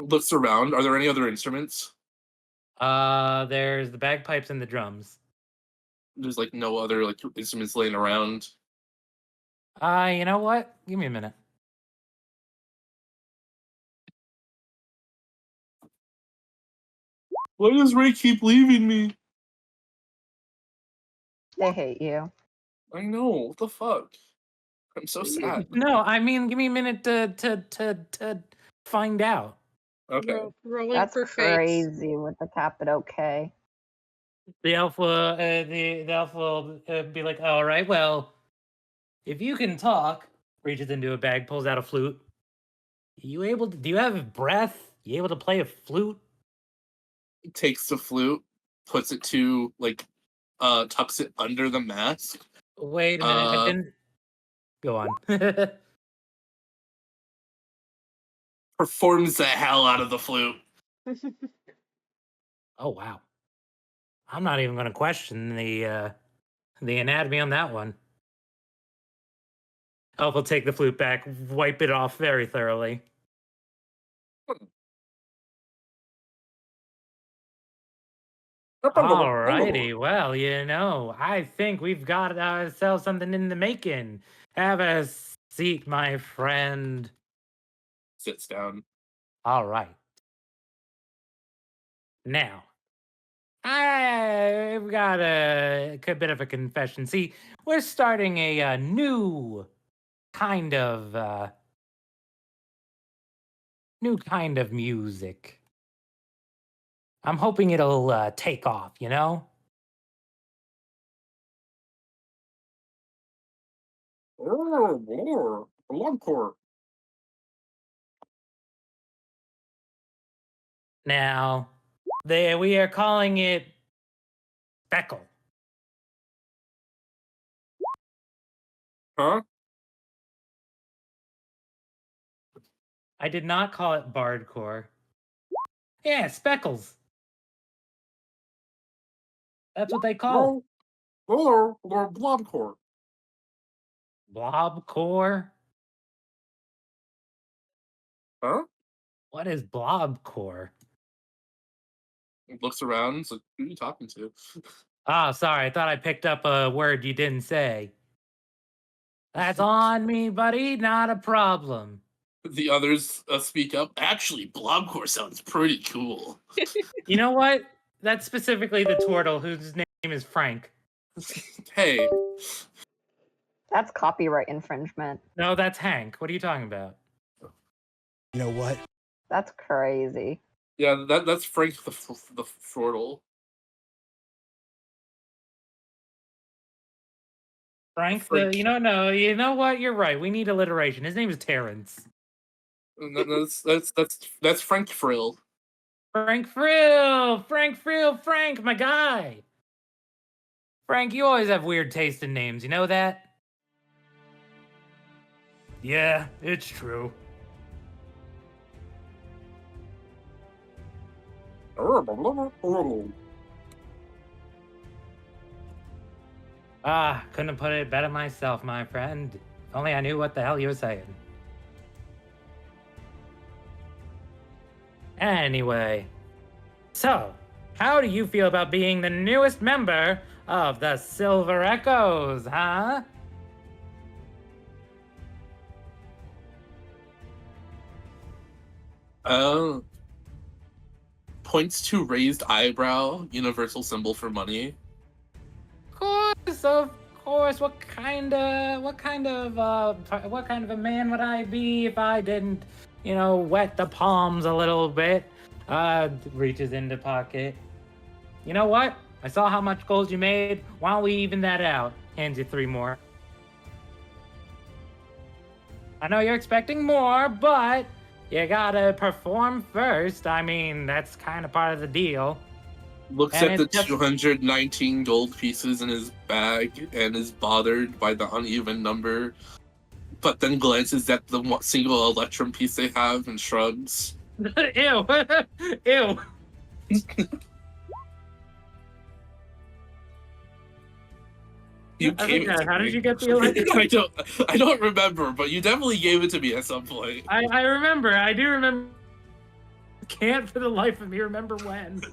Speaker 4: Looks around. Are there any other instruments?
Speaker 3: There's the bagpipes and the drums.
Speaker 4: There's like no other like instruments laying around.
Speaker 3: You know what? Give me a minute.
Speaker 4: Why does Ray keep leaving me?
Speaker 5: They hate you.
Speaker 4: I know. What the fuck? I'm so sad.
Speaker 3: No, I mean, give me a minute to find out.
Speaker 4: Okay.
Speaker 2: Rolling
Speaker 5: That's
Speaker 2: for fates.
Speaker 5: crazy with the capital K.
Speaker 3: The elf will, be like, all right, well, if you can talk, reaches into a bag, pulls out a flute. Do you have breath? You able to play a flute?
Speaker 4: He takes the flute, puts it to like, tucks it under the mask.
Speaker 3: Wait a minute, I didn't. Go on.
Speaker 4: Performs the hell out of the flute.
Speaker 3: Oh wow. I'm not even going to question the anatomy on that one. Elf will take the flute back, wipe it off very thoroughly. Alrighty, well, I think we've got ourselves something in the making. Have a seat, my friend.
Speaker 4: Sits down.
Speaker 3: All right. Now, I've got a bit of a confession. See, we're starting a new kind of music. I'm hoping it'll take off,
Speaker 4: Oh, Blogcore.
Speaker 3: Now, we are calling it Speckle.
Speaker 4: Huh?
Speaker 3: I did not call it Bardcore. Yeah, Speckles. That's what they call it.
Speaker 4: Or Blobcore.
Speaker 3: Blobcore?
Speaker 4: Huh?
Speaker 3: What is Blobcore?
Speaker 4: He looks around. It's like, who are you talking to?
Speaker 3: Oh, sorry. I thought I picked up a word you didn't say. That's on me, buddy. Not a problem.
Speaker 4: The others speak up. Actually, Blobcore sounds pretty cool.
Speaker 3: You know what? That's specifically the turtle whose name is Frank.
Speaker 4: Hey.
Speaker 5: That's copyright infringement.
Speaker 3: No, that's Hank. What are you talking about?
Speaker 8: You know what?
Speaker 5: That's crazy.
Speaker 4: Yeah, that's Frank the turtle.
Speaker 3: Frank,
Speaker 4: Frank.
Speaker 3: you know what? You're right. We need alliteration. His name is Terrence.
Speaker 4: That's Frank Frill.
Speaker 3: Frank, my guy. Frank, you always have weird taste in names. You know that? Yeah, it's true. Couldn't have put it better myself, my friend. If only I knew what the hell you were saying. Anyway, so how do you feel about being the newest member of the Silver Echoes, huh?
Speaker 4: Points to raised eyebrow, universal symbol for money.
Speaker 3: Of course. What kind of a man would I be if I didn't, wet the palms a little bit? Reaches into pocket. You know what? I saw how much gold you made. Why don't we even that out? Hands you 3 more. I know you're expecting more, but you gotta perform first. I mean, that's kind of part of the deal.
Speaker 4: Looks at the 219 gold pieces in his bag and is bothered by the uneven number, but then glances at the single electrum piece they have and shrugs.
Speaker 3: Ew. Ew.
Speaker 4: You gave it to
Speaker 3: How
Speaker 4: me.
Speaker 3: did you get the electrum?
Speaker 4: I don't remember, but you definitely gave it to me at some point.
Speaker 3: I remember. I do remember. Can't for the life of me remember when.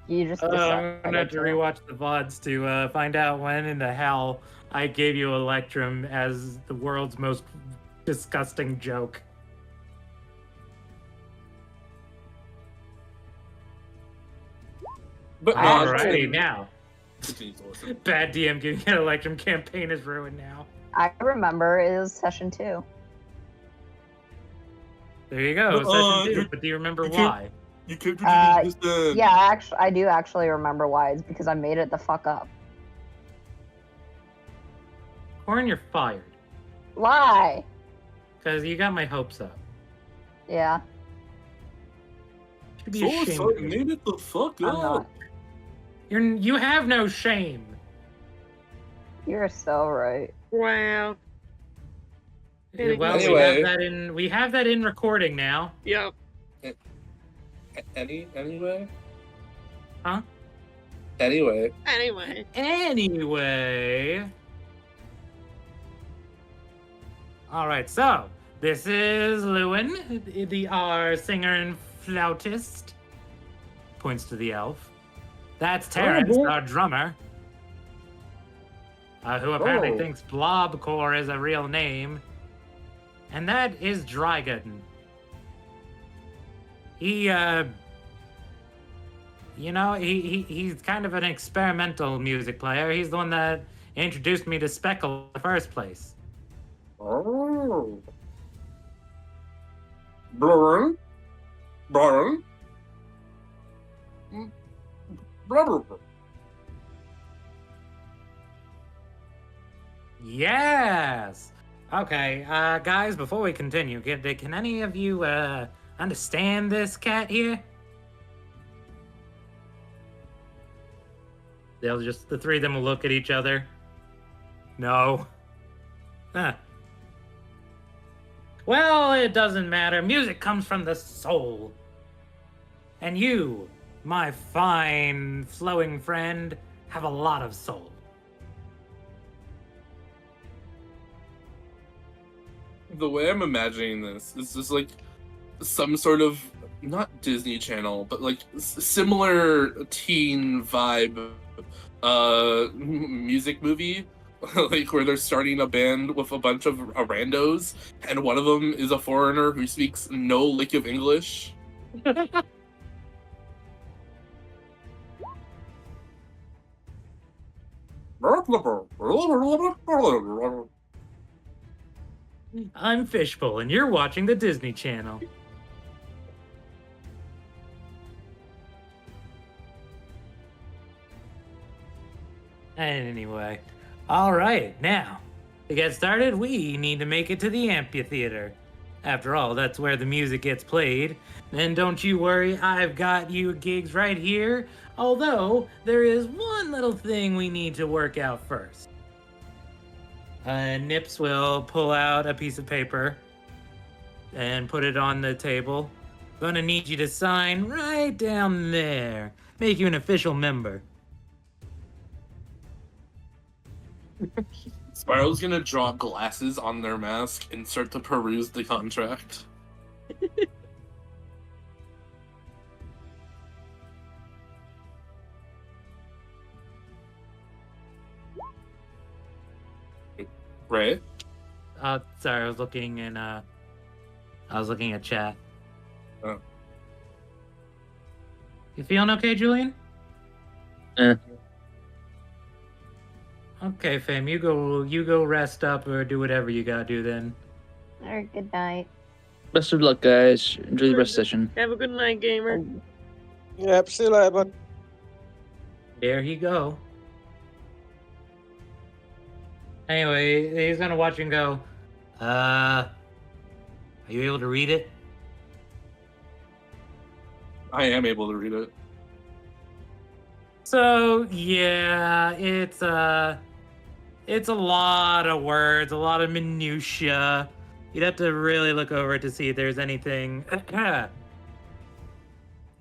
Speaker 5: You just
Speaker 3: I'm gonna have to rewatch the VODs to find out when in the hell I gave you Electrum as the world's most disgusting joke.
Speaker 4: But
Speaker 3: alrighty, now. Bad DM getting an Electrum campaign is ruined now.
Speaker 5: I remember it was session 2.
Speaker 3: There you go, session 2. But do you remember why?
Speaker 4: You can't
Speaker 5: Yeah, I do actually remember why. It's because I made it the fuck up.
Speaker 3: Corn, you're fired.
Speaker 5: Why?
Speaker 3: Because you got my hopes up.
Speaker 5: Yeah.
Speaker 3: You should be ashamed.
Speaker 4: Made it the fuck
Speaker 5: I'm
Speaker 4: up.
Speaker 5: not.
Speaker 3: You have no shame.
Speaker 5: You're so right.
Speaker 2: Wow.
Speaker 3: Well,
Speaker 4: Anyway.
Speaker 3: we have that in recording now.
Speaker 2: Yep.
Speaker 4: Anyway?
Speaker 3: Huh?
Speaker 4: Anyway.
Speaker 3: Anyway. Alright, so this is Lewin, our singer and flautist. Points to the elf. That's Terrence, our drummer. Who apparently thinks Blobcore is a real name. And that is Dryden. He's kind of an experimental music player. He's the one that introduced me to Speckle in the first place.
Speaker 4: Oh. Brian?
Speaker 3: Yes! Okay, guys, before we continue, can any of you, understand this cat here? The 3 of them will look at each other. No. Huh. Well, it doesn't matter. Music comes from the soul. And you, my fine, flowing friend, have a lot of soul.
Speaker 4: The way I'm imagining this is just like some sort of, not Disney Channel, but like similar teen vibe music movie. Like where they're starting a band with a bunch of randos, and one of them is a foreigner who speaks no lick of English.
Speaker 3: I'm Fishbowl, and you're watching the Disney Channel. Anyway, all right, now to get started, we need to make it to the amphitheater. After all, that's where the music gets played. And don't you worry, I've got you gigs right here. Although, there is one little thing we need to work out first. Nips will pull out a piece of paper and put it on the table. Gonna need you to sign right down there. Make you an official member.
Speaker 4: Spiral's gonna draw glasses on their mask and start to peruse the contract. Right?
Speaker 3: Sorry, I was looking at chat.
Speaker 4: Oh.
Speaker 3: You feeling okay, Julian?
Speaker 1: Eh.
Speaker 3: Okay, fam, you go rest up or do whatever you gotta do then.
Speaker 5: All right, good night.
Speaker 1: Best of luck, guys. Enjoy the rest session.
Speaker 2: Have a good night, gamer.
Speaker 6: Yep, see you later, bud.
Speaker 3: There he go. Anyway, he's gonna watch and go, are you able to read it?
Speaker 4: I am able to read it.
Speaker 3: So, yeah, it's a lot of words, a lot of minutia. You'd have to really look over it to see if there's anything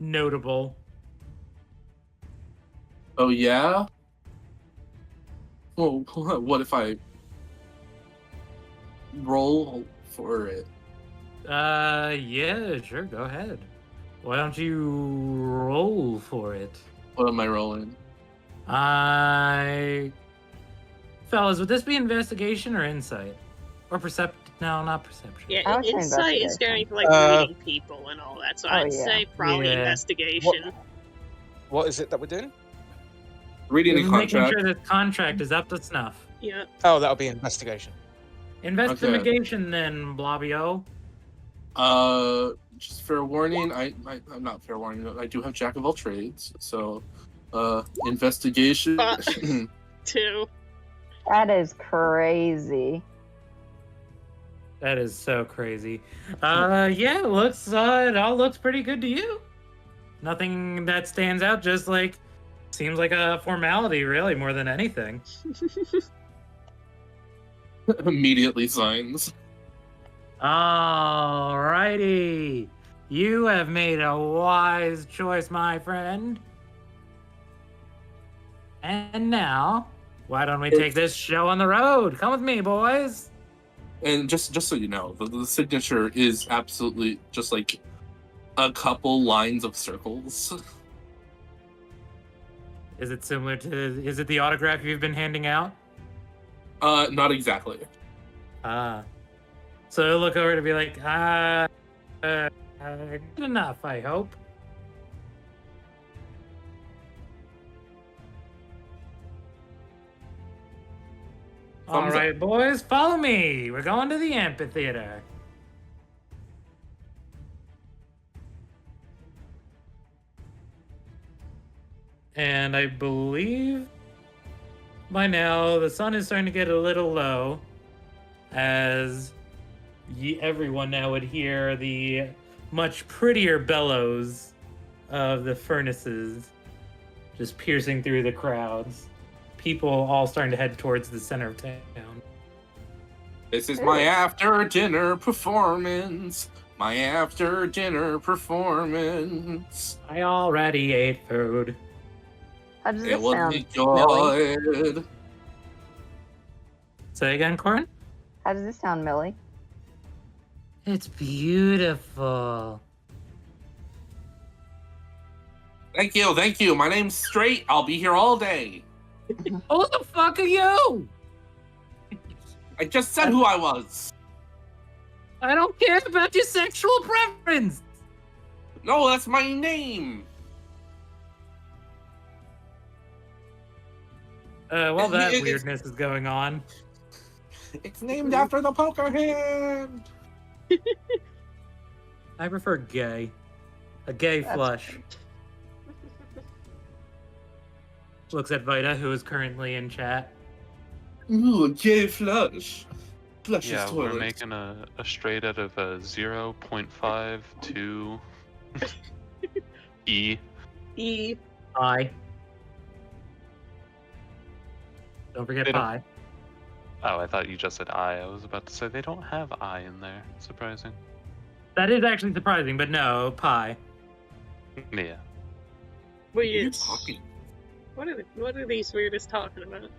Speaker 3: notable.
Speaker 4: Oh, yeah? Well, what if I roll for it?
Speaker 3: Yeah, sure, go ahead. Why don't you roll for it?
Speaker 4: What am I rolling?
Speaker 3: Fellas, would this be investigation or insight? Or No, not perception.
Speaker 2: Yeah,
Speaker 5: I would say
Speaker 2: insight is
Speaker 5: investigation.
Speaker 2: going for like reading people and all that, so
Speaker 5: Oh,
Speaker 2: I'd
Speaker 5: yeah.
Speaker 2: say probably
Speaker 3: Yeah.
Speaker 2: investigation.
Speaker 6: What is it that we're doing?
Speaker 4: Reading the
Speaker 3: Just making
Speaker 4: contract.
Speaker 3: sure this contract is up to snuff.
Speaker 2: Yeah.
Speaker 6: Oh, that'll be investigation.
Speaker 3: Investigation then, Blobio.
Speaker 4: Just fair warning. I'm not fair warning. I do have Jack of all trades, so investigation.
Speaker 2: Two.
Speaker 5: That is crazy.
Speaker 3: That is so crazy. Yeah, it all looks pretty good to you. Nothing that stands out, just like seems like a formality, really, more than anything.
Speaker 4: Immediately signs.
Speaker 3: Alrighty. You have made a wise choice, my friend. And now, why don't we take this show on the road? Come with me, boys.
Speaker 4: And just so you know, the signature is absolutely just like a couple lines of circles.
Speaker 3: Is it is it the autograph you've been handing out?
Speaker 4: Not exactly.
Speaker 3: So he'll look over to be like, good enough, I hope. All
Speaker 4: Thumbs
Speaker 3: right, boys, follow me. We're going to the amphitheater. And I believe by now the sun is starting to get a little low as everyone now would hear the much prettier bellows of the furnaces just piercing through the crowds. People all starting to head towards the center of town.
Speaker 4: This is my after dinner performance. My after dinner performance.
Speaker 3: I already ate food.
Speaker 5: How does
Speaker 4: It
Speaker 5: this
Speaker 4: will
Speaker 5: sound,
Speaker 4: be
Speaker 5: Millie?
Speaker 4: good.
Speaker 3: Say again, Corin?
Speaker 5: How does this sound, Millie?
Speaker 3: It's beautiful.
Speaker 4: Thank you. My name's Straight. I'll be here all day.
Speaker 3: Who the fuck are you?
Speaker 4: I just said who I was.
Speaker 3: I don't care about your sexual preference.
Speaker 4: No, that's my name.
Speaker 3: Well, that weirdness is going on.
Speaker 4: It's named after the poker hand.
Speaker 3: I prefer gay. A gay
Speaker 5: That's
Speaker 3: flush. Looks at Vita, who is currently in chat.
Speaker 4: Ooh, gay flush. Flush
Speaker 7: Yeah,
Speaker 4: is
Speaker 7: we're
Speaker 4: toilet.
Speaker 7: making a straight out of a 0.5 to E.
Speaker 2: E.
Speaker 3: Pi. Don't forget
Speaker 7: They don't-
Speaker 3: pi.
Speaker 7: Oh, I thought you just said I. I was about to say they don't have I in there. Surprising.
Speaker 3: That is actually surprising, but no, pi.
Speaker 7: Yeah.
Speaker 4: What are you
Speaker 2: Weird.
Speaker 4: talking?
Speaker 2: What are these weirdos talking about?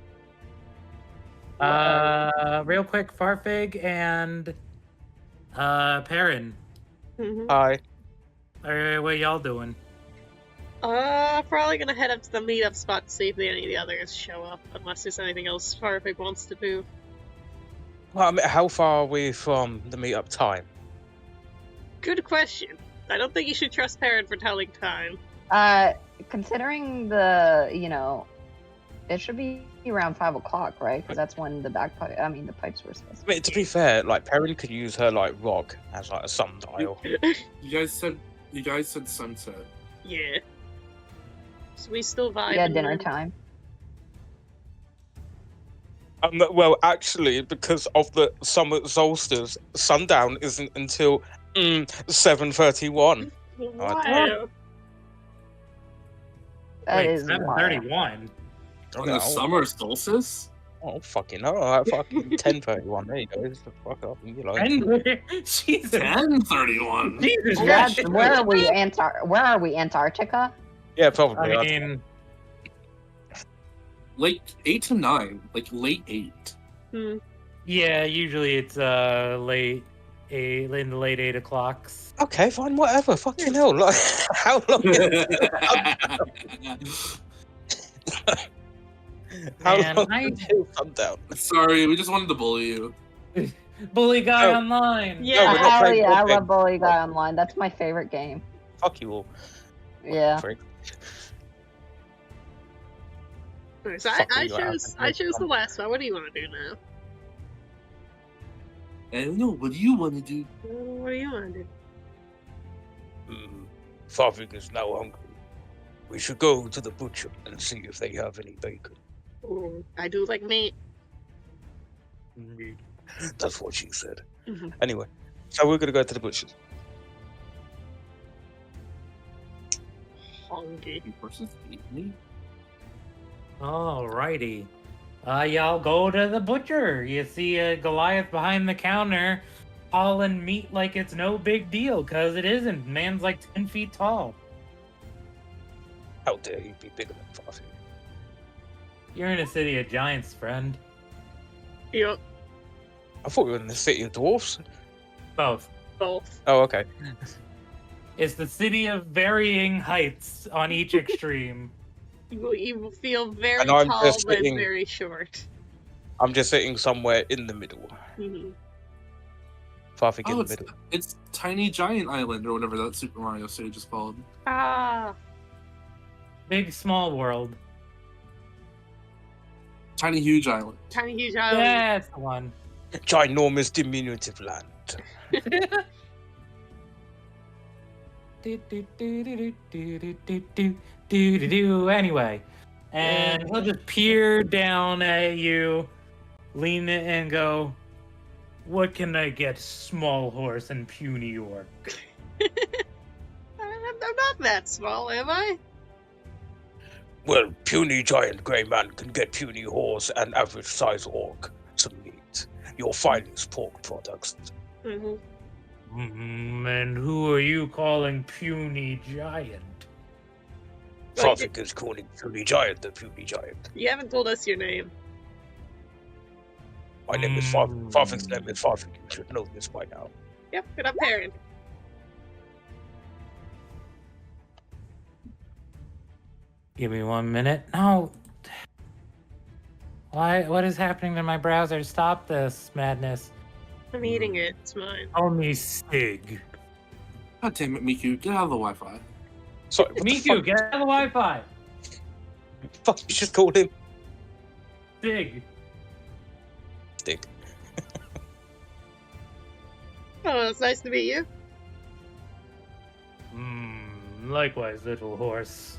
Speaker 3: Real quick, Farfig and Perrin.
Speaker 2: Mm-hmm.
Speaker 6: Hi.
Speaker 3: What y'all doing?
Speaker 2: Probably gonna head up to the meetup spot to see if any of the others show up, unless there's anything else Farfig wants to do.
Speaker 6: Well, I mean, how far are we from the meetup time?
Speaker 2: Good question. I don't think you should trust Perrin for telling time.
Speaker 5: Considering the, it should be around 5 o'clock, right? Because that's when the the pipes were supposed to
Speaker 6: I mean, to be fair, like Perrin could use her like rock as like a sundial.
Speaker 4: You guys said sunset.
Speaker 2: Yeah. So we still vibe.
Speaker 5: Yeah, dinner time.
Speaker 6: Well, actually, because of the summer solstice, sundown isn't until 7:31.
Speaker 2: Wow.
Speaker 5: That
Speaker 3: Wait,
Speaker 5: is wild.
Speaker 3: 7:31.
Speaker 4: On the summer solstice?
Speaker 6: Oh fucking hell! Right, fucking 10:31. There you go. Just the fuck up, and you like.
Speaker 3: Jesus.
Speaker 4: 10:31.
Speaker 3: Jesus
Speaker 5: That's,
Speaker 3: Christ.
Speaker 5: where are we? Antarctica?
Speaker 6: Yeah, probably.
Speaker 3: I mean,
Speaker 4: Like 8 to 9. Like late 8.
Speaker 3: yeah, usually it's late in the late 8 o'clocks.
Speaker 6: Okay, fine, whatever. Fucking hell! Like, how long? How
Speaker 3: Man,
Speaker 6: long
Speaker 3: I-
Speaker 6: until sundown?
Speaker 4: Sorry, we just wanted to bully you.
Speaker 3: Bully guy
Speaker 6: Oh.
Speaker 3: online.
Speaker 6: No,
Speaker 2: Yeah.
Speaker 6: we're not
Speaker 5: Hell
Speaker 6: playing
Speaker 5: yeah, I
Speaker 6: Bully.
Speaker 5: love Bully Guy Online. That's my favorite game.
Speaker 6: Fuck you all.
Speaker 5: Yeah.
Speaker 6: Prick.
Speaker 2: So
Speaker 6: Fuck
Speaker 2: I
Speaker 6: you,
Speaker 2: chose the last one. What do you want to do now?
Speaker 4: I don't know. What do you want to do?
Speaker 2: What do you want to do?
Speaker 6: Farfig is now hungry. We should go to the butcher and see if they have any bacon.
Speaker 2: Ooh, I do like meat.
Speaker 6: That's what she said.
Speaker 2: Mhm.
Speaker 6: Anyway, so we're gonna go to the butcher's.
Speaker 2: Hungry.
Speaker 4: Versus me?
Speaker 3: Alrighty. Y'all go to the butcher. You see a Goliath behind the counter hauling meat like it's no big deal, because it isn't. Man's like 10 feet tall.
Speaker 6: How dare you be bigger than Farfig?
Speaker 3: You're in a city of giants, friend.
Speaker 2: Yep.
Speaker 6: I thought we were in the city of dwarfs.
Speaker 3: Both.
Speaker 2: Both.
Speaker 6: Oh, okay.
Speaker 3: It's the city of varying heights on each extreme.
Speaker 2: You feel very
Speaker 6: And I'm
Speaker 2: tall
Speaker 6: just
Speaker 2: but
Speaker 6: sitting-
Speaker 2: very short.
Speaker 6: I'm just sitting somewhere in the middle.
Speaker 2: Mhm.
Speaker 6: Farfig in
Speaker 4: Oh,
Speaker 6: the middle.
Speaker 4: it's Tiny Giant Island or whatever that Super Mario stage is called.
Speaker 2: Ah.
Speaker 3: Big small world.
Speaker 4: Tiny Huge Island.
Speaker 2: Tiny huge island.
Speaker 3: That's the one.
Speaker 6: Ginormous diminutive land.
Speaker 3: Anyway, and he'll just peer down at you, lean it, and go, "What can I get, small horse and puny orc?"
Speaker 2: I'm not that small, am I?
Speaker 6: Well, puny giant grey man can get puny horse and average size orc some meat. Your finest pork products.
Speaker 2: Mm-hmm.
Speaker 3: And who are you calling puny giant?
Speaker 6: Farfig is calling puny giant the puny giant.
Speaker 2: You haven't told us your name.
Speaker 6: My name is Farfig. Farfig's name is Farfig. You should know this by now.
Speaker 2: Yep, and I'm Perrin.
Speaker 3: Give me 1 minute. No. Why? What is happening to my browser? Stop this madness.
Speaker 2: I'm eating it. It's mine.
Speaker 3: Call me Sig.
Speaker 4: God damn it, Miku, get out of the Wi-Fi.
Speaker 6: Sorry, what the
Speaker 3: Miku,
Speaker 6: fuck?
Speaker 3: get out of the Wi-Fi.
Speaker 6: Fuck, you just called him
Speaker 3: Sig.
Speaker 6: Stick.
Speaker 2: Oh, it's nice to meet you.
Speaker 3: Likewise, little horse.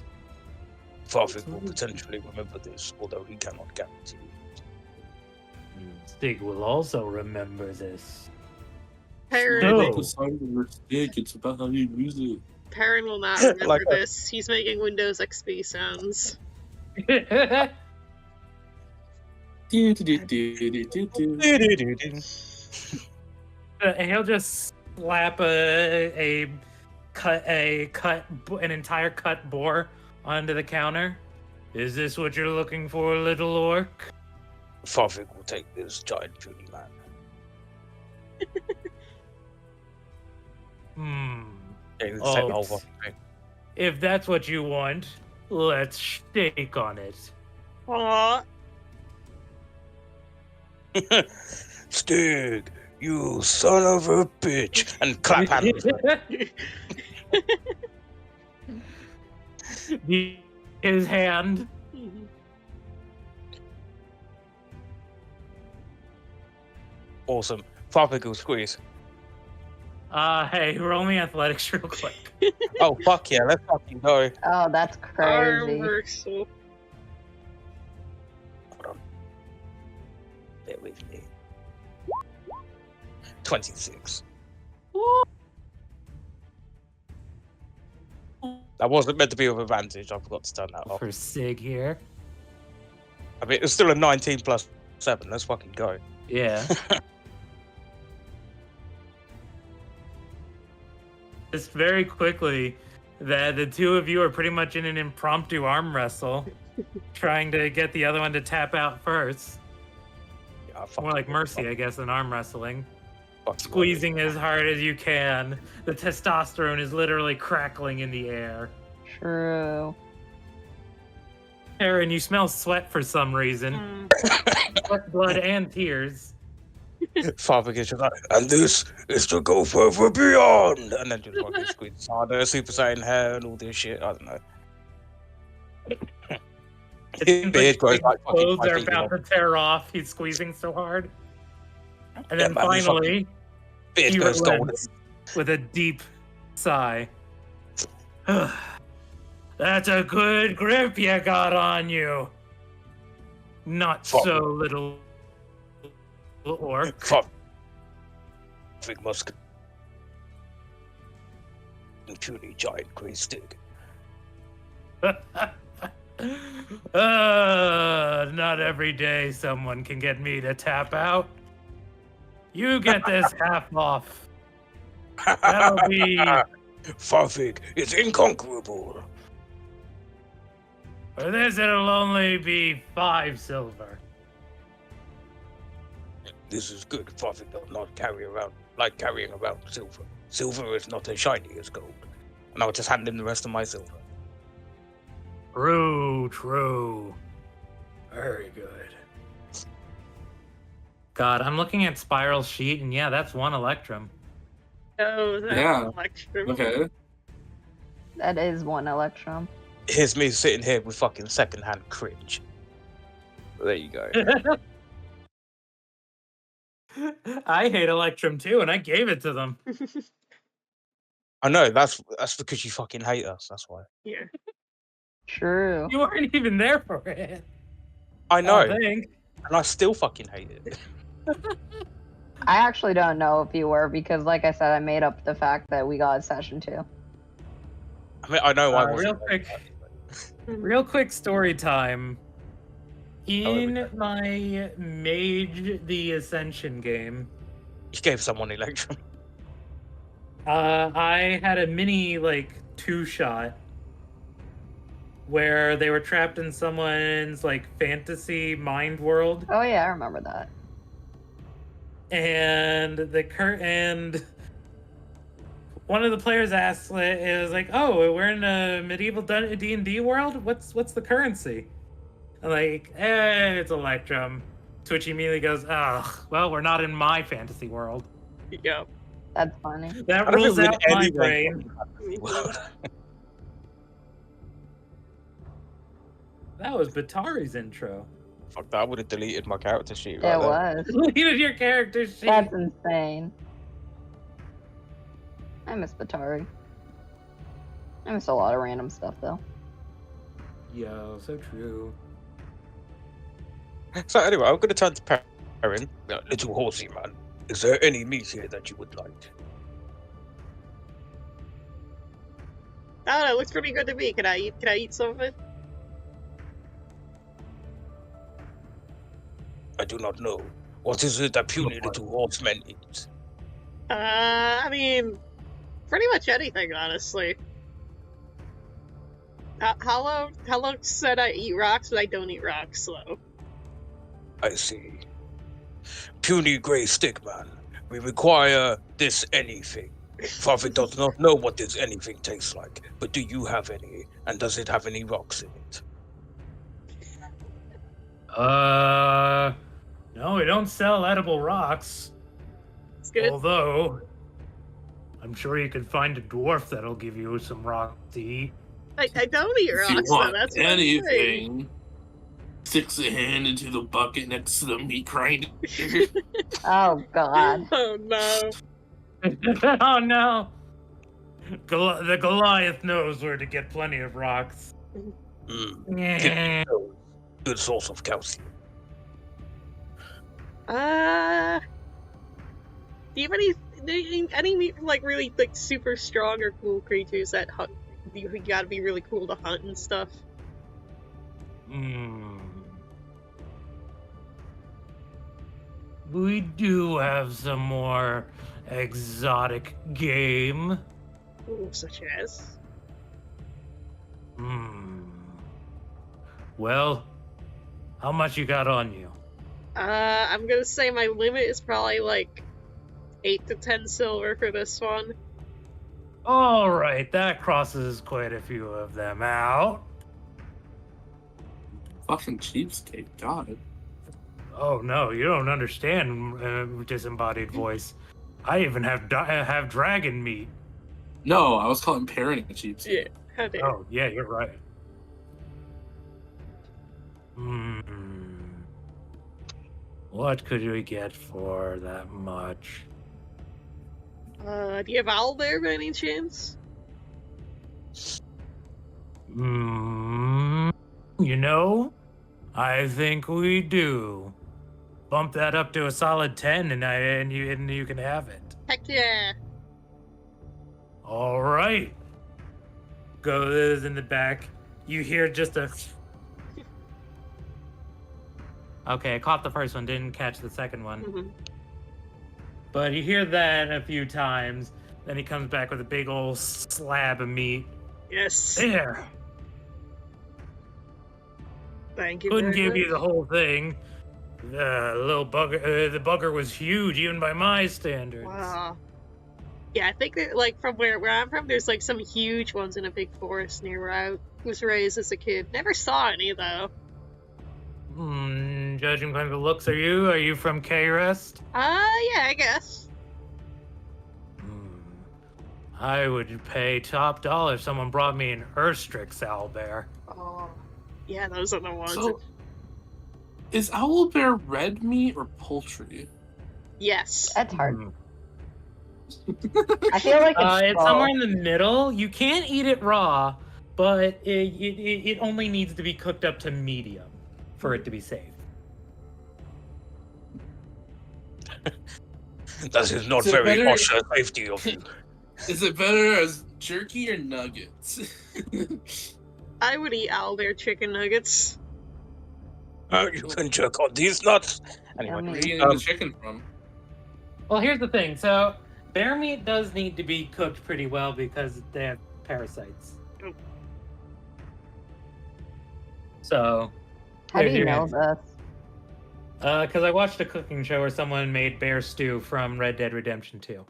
Speaker 6: Farfig will potentially remember this, although he cannot guarantee it.
Speaker 3: Stig will also remember this.
Speaker 2: Perrin,
Speaker 3: No.
Speaker 4: It's about how you use it.
Speaker 2: Perrin will not remember
Speaker 6: Like a-
Speaker 2: this. He's making Windows XP sounds.
Speaker 3: He'll just slap an entire cut boar onto the counter. Is this what you're looking for, little orc?
Speaker 6: Farfig will take this giant puny man. Yeah, he'll take the whole fucking thing.
Speaker 3: If that's what you want, let's shake on it.
Speaker 2: Aww.
Speaker 6: Stig, you son of a bitch! And clap hands.
Speaker 3: His hand.
Speaker 6: Awesome. Farfig will squeeze.
Speaker 3: Hey, roll me athletics real quick.
Speaker 6: Oh, fuck yeah, let's fucking go.
Speaker 5: Oh, that's crazy.
Speaker 2: Armorsel.
Speaker 6: Hold on. Bear with me. 26. That wasn't meant to be with advantage. I forgot to turn that off.
Speaker 3: For Sig here.
Speaker 6: I mean, it's still a 19 plus 7. Let's fucking go.
Speaker 3: Yeah. Just very quickly, that the two of you are pretty much in an impromptu arm wrestle, trying to get the other one to tap out first.
Speaker 6: Yeah,
Speaker 3: More like mercy, I guess, than arm wrestling.
Speaker 6: Fucking
Speaker 3: Squeezing as hard as you can. The testosterone is literally crackling in the air.
Speaker 5: True.
Speaker 3: Aaron, you smell sweat for some reason. Sweat, blood, and tears.
Speaker 6: Farfig is just like, and this is to go further beyond. And then just fucking squeeze harder, Super Saiyan hair, and all this shit. I don't know.
Speaker 3: It seems
Speaker 6: Beard grows
Speaker 3: his
Speaker 6: like fucking
Speaker 3: clothes
Speaker 6: 5
Speaker 3: are
Speaker 6: feet
Speaker 3: about
Speaker 6: long.
Speaker 3: to tear off. He's squeezing so hard. And
Speaker 6: Yeah,
Speaker 3: then
Speaker 6: man, he's
Speaker 3: finally,
Speaker 6: Beard
Speaker 3: he
Speaker 6: goes golden.
Speaker 3: relents with a deep sigh. That's a good grip you got on you. Not
Speaker 6: Fuck.
Speaker 3: so, little orc.
Speaker 6: Farfig must puny giant grey stick.
Speaker 3: Not every day someone can get me to tap out. You get this half off. That'll be
Speaker 6: Farfig is inconquerable.
Speaker 3: for this. It'll only be 5 silver.
Speaker 6: This is good. Farfig does not carrying around silver. Silver is not as shiny as gold. And I'll just hand him the rest of my silver.
Speaker 3: True. Very good. God, I'm looking at Spiral's sheet, and yeah, that's 1 Electrum.
Speaker 2: Oh, that's
Speaker 4: Yeah.
Speaker 2: Electrum.
Speaker 4: Okay.
Speaker 5: That is 1 Electrum.
Speaker 6: Here's me sitting here with fucking secondhand cringe. There you go.
Speaker 3: I hate Electrum too, and I gave it to them.
Speaker 6: I know, that's because you fucking hate us, that's why.
Speaker 2: Yeah.
Speaker 5: True.
Speaker 3: You weren't even there for it.
Speaker 6: I know,
Speaker 3: I think.
Speaker 6: and I still fucking hate it.
Speaker 5: I actually don't know if you were because, like I said, I made up the fact that we got session 2.
Speaker 6: I mean, I know I
Speaker 3: Real
Speaker 6: wasn't.
Speaker 3: real quick story time.
Speaker 6: However,
Speaker 3: In my Mage the Ascension game,
Speaker 6: You gave someone Electrum.
Speaker 3: I had a mini 2-shot where they were trapped in someone's fantasy mind world,
Speaker 5: Oh yeah, I remember that.
Speaker 3: and and one of the players asked, it was like, "Oh, we're in a medieval D&D world. What's the currency?" I'm like, it's Electrum. Twitch immediately goes, "Ugh, well, we're not in my fantasy world."
Speaker 2: Yep.
Speaker 5: That's funny.
Speaker 3: That
Speaker 6: I don't
Speaker 3: rules
Speaker 6: think
Speaker 3: out
Speaker 6: we're
Speaker 3: my
Speaker 6: anywhere
Speaker 3: brain. That was Batari's intro.
Speaker 6: Fuck that, I would have deleted my character sheet
Speaker 5: It
Speaker 6: right there.
Speaker 5: was.
Speaker 3: Deleted your character sheet.
Speaker 5: That's insane. I miss Batari. I miss a lot of random stuff though.
Speaker 3: Yo, so true.
Speaker 6: So anyway, I'm going to turn to Perrin. Little horsey man, is there any meat here that you would like?
Speaker 2: I don't know, it looks pretty good to me. Can I eat some of it?
Speaker 6: I do not know. What is it that puny little horsemen eat?
Speaker 2: I mean, pretty much anything, honestly. Hello said I eat rocks, but I don't eat rocks, so.
Speaker 6: I see. Puny grey stickman, we require this anything. Prophet does not know what this anything tastes like, but do you have any? And does it have any rocks in it?
Speaker 3: No, we don't sell edible rocks.
Speaker 2: It's good.
Speaker 3: Although, I'm sure you could find a dwarf that'll give you some rocks to eat.
Speaker 2: I don't eat
Speaker 4: If
Speaker 2: rocks,
Speaker 4: you
Speaker 2: though,
Speaker 4: want
Speaker 2: that's what I'm saying.
Speaker 4: anything, sticks a hand into the bucket next to the meat grinder.
Speaker 5: Oh God.
Speaker 2: Oh no.
Speaker 3: Oh no! The Goliath knows where to get plenty of rocks. Yeah.
Speaker 6: Good source of calcium.
Speaker 2: Do you have any like really like super strong or cool creatures that hunt? You gotta be really cool to hunt and stuff.
Speaker 3: We do have some more exotic game.
Speaker 2: Ooh, such as.
Speaker 3: Well, how much you got on you?
Speaker 2: I'm gonna say my limit is probably like 8 to 10 silver for this one.
Speaker 3: All right, that crosses quite a few of them out.
Speaker 4: Fucking cheapskate, God.
Speaker 3: Oh no, you don't understand, disembodied voice. I even have dragon meat.
Speaker 4: No, I was calling Perrin a cheapskate.
Speaker 2: Yeah, how dare.
Speaker 3: Oh yeah, you're right. What could we get for that much?
Speaker 2: Do you have owlbear by any chance?
Speaker 3: You know, I think we do. Bump that up to a solid 10, and you can have it.
Speaker 2: Heck yeah!
Speaker 3: All right. Goes in the back. You hear just a. Okay, I caught the first one, didn't catch the second one.
Speaker 2: Mm-hmm.
Speaker 3: But you hear that a few times. Then he comes back with a big old slab of meat.
Speaker 2: Yes.
Speaker 3: There.
Speaker 2: Thank you.
Speaker 3: Couldn't
Speaker 2: very
Speaker 3: give
Speaker 2: much.
Speaker 3: you the whole thing. The little bugger, the bugger was huge, even by my standards.
Speaker 2: Wow. Yeah, I think that, like, from where I'm from, there's, like, some huge ones in a big forest near where I was raised as a kid. Never saw any, though.
Speaker 3: Judging by the looks, are you from K-Rest?
Speaker 2: Yeah, I guess.
Speaker 3: I would pay top dollar if someone brought me an Urstrix owlbear.
Speaker 2: Oh. Yeah, those are the ones.
Speaker 4: So, is owlbear red meat or poultry?
Speaker 2: Yes.
Speaker 5: That's hard. I feel like
Speaker 3: it's somewhere in the middle. You can't eat it raw, but it only needs to be cooked up to medium for it to be safe.
Speaker 6: That is not
Speaker 4: Is it
Speaker 6: very
Speaker 4: better-
Speaker 6: OSHA safety of you.
Speaker 4: Is it better as jerky or nuggets?
Speaker 2: I would eat owlbear chicken nuggets.
Speaker 6: You can jerk on these nuts. Anyway,
Speaker 4: Where are you getting the chicken from?
Speaker 3: Well, here's the thing. So, bear meat does need to be cooked pretty well because they have parasites.
Speaker 2: Oh.
Speaker 3: So,
Speaker 5: How do
Speaker 3: there's
Speaker 5: you
Speaker 3: your
Speaker 5: know
Speaker 3: answer.
Speaker 5: this?
Speaker 3: Because I watched a cooking show where someone made bear stew from Red Dead Redemption 2.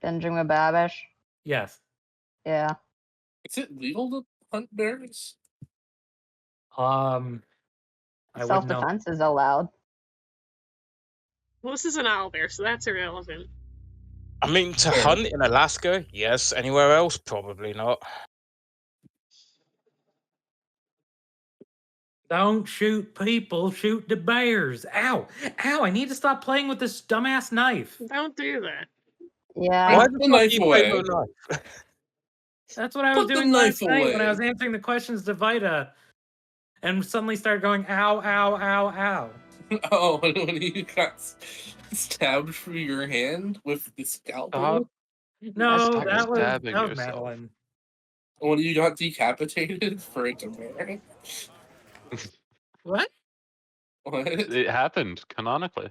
Speaker 5: Binging with Babish?
Speaker 3: Yes.
Speaker 5: Yeah.
Speaker 4: Is it legal to hunt bears?
Speaker 3: I wouldn't know.
Speaker 5: Self-defense is allowed.
Speaker 2: Well, this is an owlbear, so that's irrelevant.
Speaker 6: I mean, to hunt in Alaska, yes. Anywhere else, probably not.
Speaker 3: Don't shoot people, shoot the bears. Ow! Ow, I need to stop playing with this dumbass knife.
Speaker 2: Don't do that.
Speaker 5: Yeah.
Speaker 6: Why
Speaker 4: the
Speaker 6: the fuck
Speaker 4: knife
Speaker 6: you
Speaker 4: away.
Speaker 6: play with a knife?
Speaker 3: That's what I was
Speaker 4: Put the
Speaker 3: doing
Speaker 4: knife
Speaker 3: last night when I
Speaker 4: away.
Speaker 3: was answering the questions to Vita, and suddenly started going ow, ow, ow, ow.
Speaker 4: Oh, when you got stabbed through your hand with the scalpel?
Speaker 3: No,
Speaker 7: Stop
Speaker 3: that was
Speaker 7: stabbing yourself.
Speaker 3: Madeline.
Speaker 4: When you got decapitated for a demand?
Speaker 3: What?
Speaker 4: What?
Speaker 7: It happened canonically.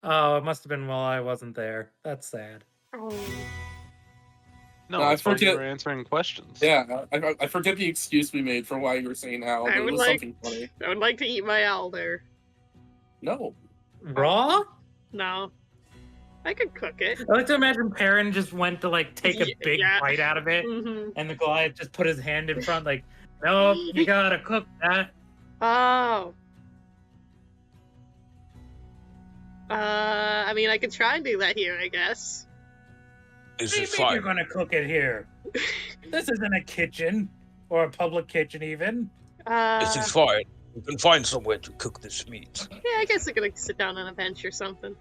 Speaker 3: Oh, it must have been while I wasn't there. That's sad.
Speaker 2: Oh.
Speaker 7: No,
Speaker 4: No, I
Speaker 7: it's while you
Speaker 4: forget-
Speaker 7: were answering questions.
Speaker 4: Yeah, I forget the excuse we made for why you were saying ow, but
Speaker 2: I
Speaker 4: it
Speaker 2: would
Speaker 4: was
Speaker 2: like-
Speaker 4: something funny.
Speaker 2: I would like to eat my owl there.
Speaker 4: No.
Speaker 3: Raw?
Speaker 2: No. I could cook it.
Speaker 3: I like to imagine Perrin just went to like take a big
Speaker 2: Yeah.
Speaker 3: bite out of it,
Speaker 2: Mm-hmm.
Speaker 3: and the Goliath just put his hand in front, like, nope, you gotta cook that.
Speaker 2: Oh. I mean, I could try and do that here, I guess.
Speaker 3: What
Speaker 6: This
Speaker 3: do you
Speaker 6: is
Speaker 3: mean
Speaker 6: fine.
Speaker 3: you're gonna cook it here? This isn't a kitchen, or a public kitchen even.
Speaker 6: This is fine. You can find somewhere to cook this meat.
Speaker 2: Yeah, I guess I could sit down on a bench or something.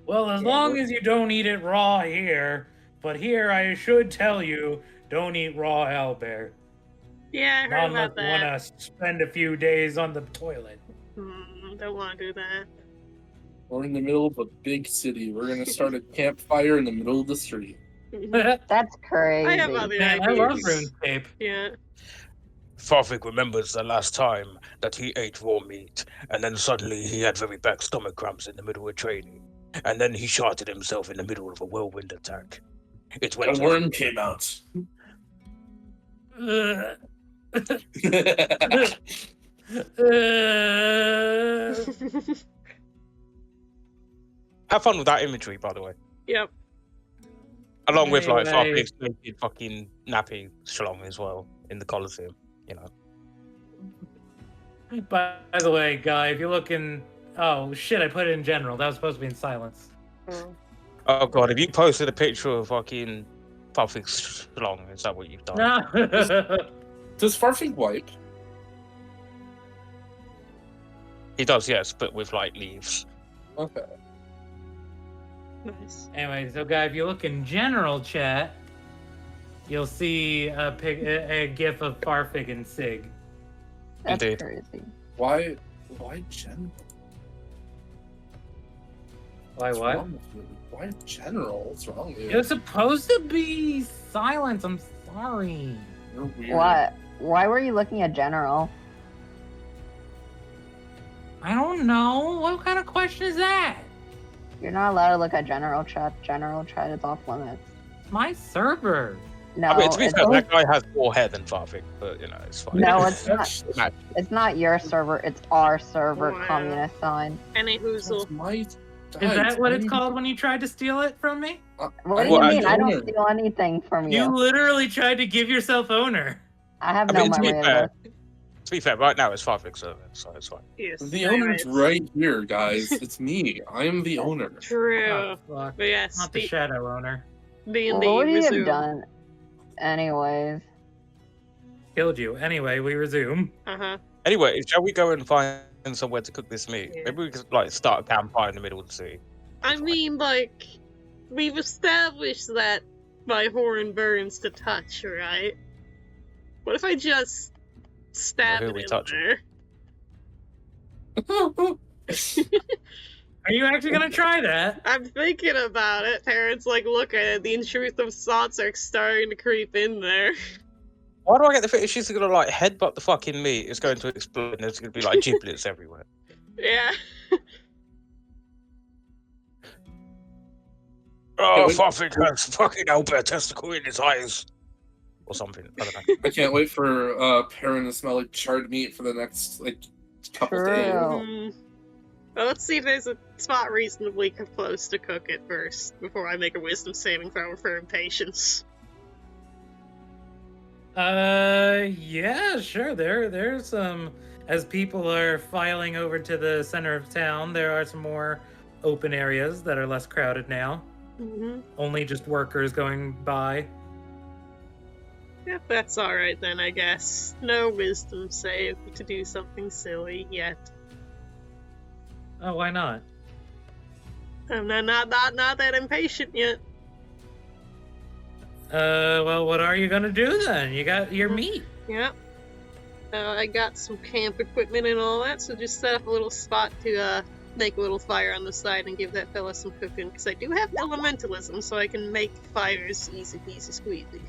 Speaker 3: Well, as long as you don't eat it raw here, but here I should tell you, don't eat raw owlbear.
Speaker 2: Yeah, I
Speaker 3: Not
Speaker 2: heard
Speaker 3: unless
Speaker 2: about
Speaker 3: you
Speaker 2: that.
Speaker 3: want to spend a few days on the toilet.
Speaker 2: Don't want to do that.
Speaker 4: We're in the middle of a big city. We're gonna start a campfire in the middle of the street.
Speaker 3: Man,
Speaker 5: That's crazy.
Speaker 2: I have other
Speaker 3: I love
Speaker 2: ideas.
Speaker 3: RuneScape.
Speaker 2: Yeah.
Speaker 6: Farfig remembers the last time that he ate raw meat, and then suddenly he had very bad stomach cramps in the middle of training, and then he shot at himself in the middle of a whirlwind attack. It went
Speaker 4: A worm came out.
Speaker 6: Have fun with that imagery, by the way.
Speaker 2: Yep.
Speaker 6: Along with like
Speaker 3: Anyway.
Speaker 6: Farfig's naked fucking nappy schlong as well in the Colosseum, you know.
Speaker 3: By the way, Guy, if you're looking... Oh, shit, I put it in general. That was supposed to be in silence.
Speaker 2: Oh.
Speaker 6: Oh god, have you posted a picture of fucking Farfig's schlong? Is that what you've done?
Speaker 3: No.
Speaker 4: Does Farfig wipe?
Speaker 6: He does, yes, but with like leaves.
Speaker 4: Okay.
Speaker 2: Nice.
Speaker 3: Anyway, so Guy, if you look in general chat, you'll see a gif of Farfig and Sig.
Speaker 5: That's
Speaker 6: Indeed.
Speaker 5: crazy.
Speaker 4: Why general?
Speaker 3: Why
Speaker 4: What's
Speaker 3: what?
Speaker 4: wrong with you? Why general? What's wrong with
Speaker 3: It
Speaker 4: you?
Speaker 3: was supposed to be silence. I'm sorry.
Speaker 4: You're weird.
Speaker 5: What? Why were you looking at general?
Speaker 3: I don't know. What kind of question is that?
Speaker 5: You're not allowed to look at general chat. General chat is off limits.
Speaker 3: It's my server.
Speaker 5: No,
Speaker 6: I mean, to be
Speaker 5: it's
Speaker 6: fair,
Speaker 5: only-
Speaker 6: that guy has more hair than Farfig, but you know, it's fine.
Speaker 5: no, it's not.
Speaker 4: That's,
Speaker 5: It's not your server. It's our server.
Speaker 2: Wow.
Speaker 5: Communist sign.
Speaker 2: Any hoozle.
Speaker 4: that's my.
Speaker 3: Is that what it's called when you tried to steal it from me?
Speaker 5: What do
Speaker 6: Well,
Speaker 5: you
Speaker 6: I
Speaker 5: mean? I
Speaker 4: don't
Speaker 5: don't
Speaker 4: know.
Speaker 5: steal anything from
Speaker 3: You
Speaker 5: you.
Speaker 3: literally tried to give yourself owner.
Speaker 5: I have
Speaker 6: I
Speaker 5: no
Speaker 6: mean, to be
Speaker 5: memory of
Speaker 6: fair,
Speaker 5: this.
Speaker 6: to be fair, right now it's Farfig's server, so it's fine.
Speaker 2: Yes.
Speaker 4: The owner's
Speaker 2: anyways.
Speaker 4: right here, guys. It's me. I am the owner.
Speaker 2: True.
Speaker 3: Oh, fuck.
Speaker 2: But yes,
Speaker 3: Not the shadow owner.
Speaker 2: D&D
Speaker 5: What would you have
Speaker 2: resume.
Speaker 5: done? Anyways,
Speaker 3: Killed you. Anyway, we resume.
Speaker 2: Uh-huh.
Speaker 6: Anyway, shall we go and find somewhere to cook this meat?
Speaker 2: Yeah.
Speaker 6: Maybe we could like start a campfire in the middle of the sea.
Speaker 2: I mean, like, we've established that my horn burns to touch, right? What if I just stab
Speaker 6: Well,
Speaker 2: it
Speaker 6: who we
Speaker 2: in
Speaker 6: touching?
Speaker 2: there?
Speaker 3: Are you actually gonna try that?
Speaker 2: I'm thinking about it. Parents like, look at it. The intrusive thoughts are starting to creep in there.
Speaker 6: Why do I get the feeling she's gonna like headbutt the fucking meat? It's going to explode and there's gonna be like giblets everywhere.
Speaker 2: Yeah.
Speaker 6: Oh,
Speaker 4: wait.
Speaker 6: Farfig has fucking Albert testicle in his eyes. Or something. I don't know.
Speaker 4: I can't wait for Perrin to smell like charred meat for the next like couple
Speaker 5: True.
Speaker 4: days.
Speaker 2: Well, let's see if there's a spot reasonably close to cook it first before I make a wisdom saving throw for impatience.
Speaker 3: Yeah, sure. There's some. As people are filing over to the center of town, there are some more open areas that are less crowded now.
Speaker 2: Mm-hmm.
Speaker 3: Only just workers going by.
Speaker 2: Yep, that's alright then, I guess. No wisdom save to do something silly yet.
Speaker 3: Oh, why not?
Speaker 2: I'm not that impatient yet.
Speaker 3: Well, what are you gonna do then? You got your meat.
Speaker 2: Yep. I got some camp equipment and all that, so just set up a little spot to make a little fire on the side and give that fella some cooking. Because I do have elementalism, so I can make fires easy peasy squeezy.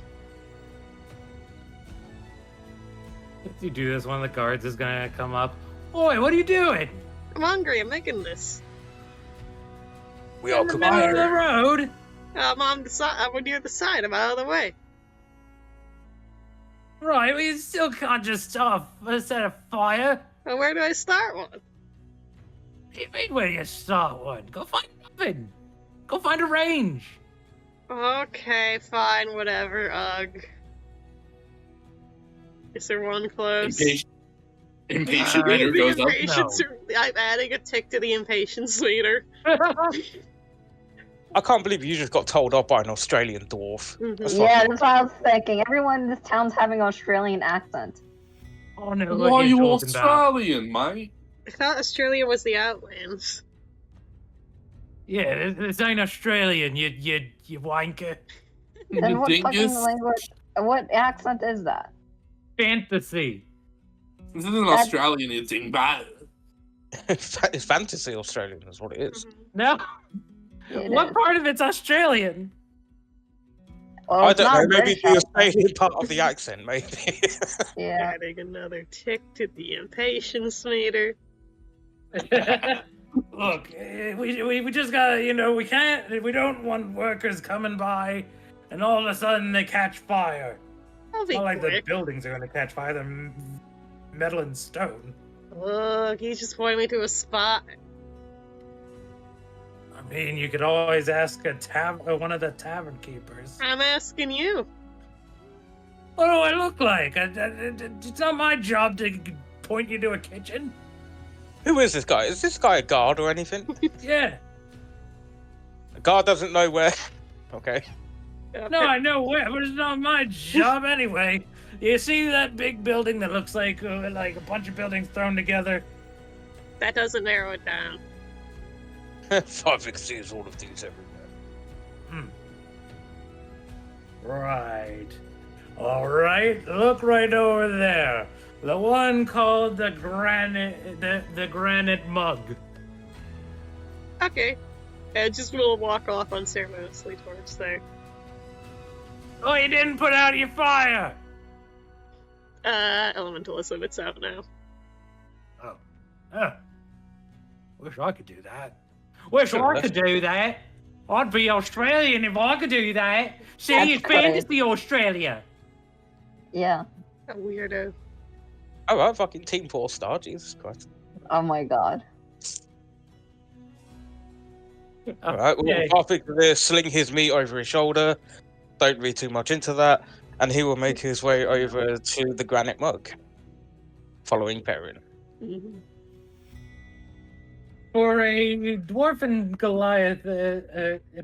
Speaker 3: If you do this, one of the guards is gonna come up. Boy, what are you doing?
Speaker 2: I'm hungry. I'm making this.
Speaker 6: We are
Speaker 3: In the middle of the road.
Speaker 2: I'm on the side. I'm near the side. I'm out of the way.
Speaker 3: Right, well, you still can't just set a fire.
Speaker 2: Well, where do I start one?
Speaker 3: What do you mean where you start one? Go find nothing. Go find a range.
Speaker 2: Okay, fine, whatever. Ugh. Is there one close?
Speaker 4: Impatient meter goes up.
Speaker 2: I'm adding a tick to the impatience meter.
Speaker 6: I can't believe you just got told off by an Australian dwarf. That's
Speaker 5: Yeah,
Speaker 6: fucking-
Speaker 5: that's what I was thinking. Everyone in this town's having an Australian accent.
Speaker 3: Oh no,
Speaker 4: Why are you Australian, mate?
Speaker 2: I thought Australia was the Outlands.
Speaker 3: Yeah, this ain't Australian, you wanker.
Speaker 5: Then what fucking
Speaker 4: dingus?
Speaker 5: language? What accent is that?
Speaker 3: Fantasy.
Speaker 4: This isn't Australian, you dingbat.
Speaker 6: It's fantasy Australian, is what it is.
Speaker 3: No.
Speaker 5: It
Speaker 3: What
Speaker 5: is.
Speaker 3: part of it's Australian?
Speaker 5: Well,
Speaker 6: I
Speaker 5: it's
Speaker 6: don't know,
Speaker 5: not
Speaker 6: maybe
Speaker 5: British
Speaker 6: the
Speaker 5: accent.
Speaker 6: Australian part of the accent, maybe.
Speaker 5: Yeah.
Speaker 2: Adding another tick to the impatience meter.
Speaker 3: Look, we just gotta, we don't want workers coming by and all of a sudden they catch fire.
Speaker 2: I'll be
Speaker 3: Not like the
Speaker 2: quick.
Speaker 3: buildings are gonna catch fire, they're metal and stone.
Speaker 2: Look, he just pointed me to a spot.
Speaker 3: I mean, you could always ask one of the tavern keepers.
Speaker 2: I'm asking you.
Speaker 3: What do I look like? It's not my job to point you to a kitchen.
Speaker 6: Who is this guy? Is this guy a guard or anything?
Speaker 3: Yeah.
Speaker 6: A guard doesn't know where. Okay.
Speaker 3: No, I know where, but it's not my job anyway. You see that big building that looks like a bunch of buildings thrown together?
Speaker 2: That doesn't narrow it down.
Speaker 6: Farvik sees all of these everywhere.
Speaker 3: Right. All right. Look right over there. The one called the granite mug.
Speaker 2: Okay. I just will walk off unceremoniously towards there.
Speaker 3: Oh, you didn't put out your fire.
Speaker 2: Elementalism, it's out now.
Speaker 3: Oh. Wish I could do that. Wish I could do that. I'd be Australian if I could do that. See,
Speaker 5: That's
Speaker 3: it's
Speaker 5: great.
Speaker 3: fantasy Australia.
Speaker 5: Yeah.
Speaker 2: A weirdo.
Speaker 6: Alright, fucking Team 4 star, Jesus Christ.
Speaker 5: Oh my god.
Speaker 6: Alright, well,
Speaker 3: Okay.
Speaker 6: Farvik will sling his meat over his shoulder. Don't read too much into that. And he will make his way over to the granite mug. Following Perrin.
Speaker 2: Mhm.
Speaker 3: For a dwarf and Goliath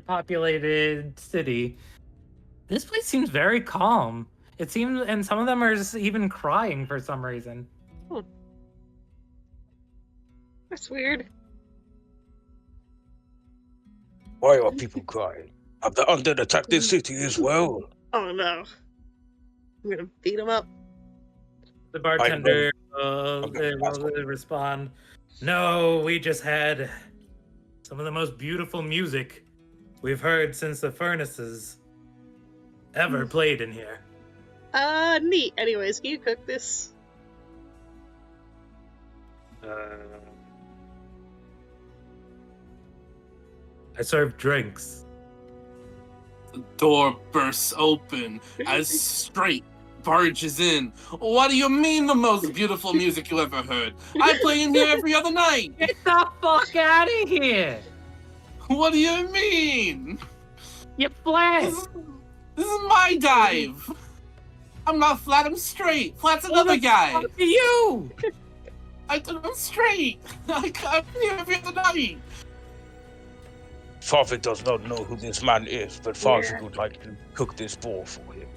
Speaker 3: populated city, this place seems very calm. It seems, and some of them are just even crying for some reason.
Speaker 2: That's weird.
Speaker 6: Why are people crying? Have the undead attacked this city as well?
Speaker 2: Oh no. I'm gonna beat him up.
Speaker 3: The bartender
Speaker 6: Okay,
Speaker 3: will respond, "No, we just had some of the most beautiful music we've heard since the furnaces ever played in here."
Speaker 2: Neat. Anyways, can you cook this?
Speaker 3: I serve drinks.
Speaker 4: The door bursts open as Straight barges in. What do you mean the most beautiful music you ever heard? I play in here every other night.
Speaker 3: Get the fuck out of here!
Speaker 4: What do you mean?
Speaker 3: You flat!
Speaker 4: This is my dive. I'm not flat, I'm straight. Flat's another guy.
Speaker 3: Fuck you!
Speaker 4: I'm straight. I'm here every other night.
Speaker 6: Farvik does not know who this man is, but Farvik would like to cook this boar for him.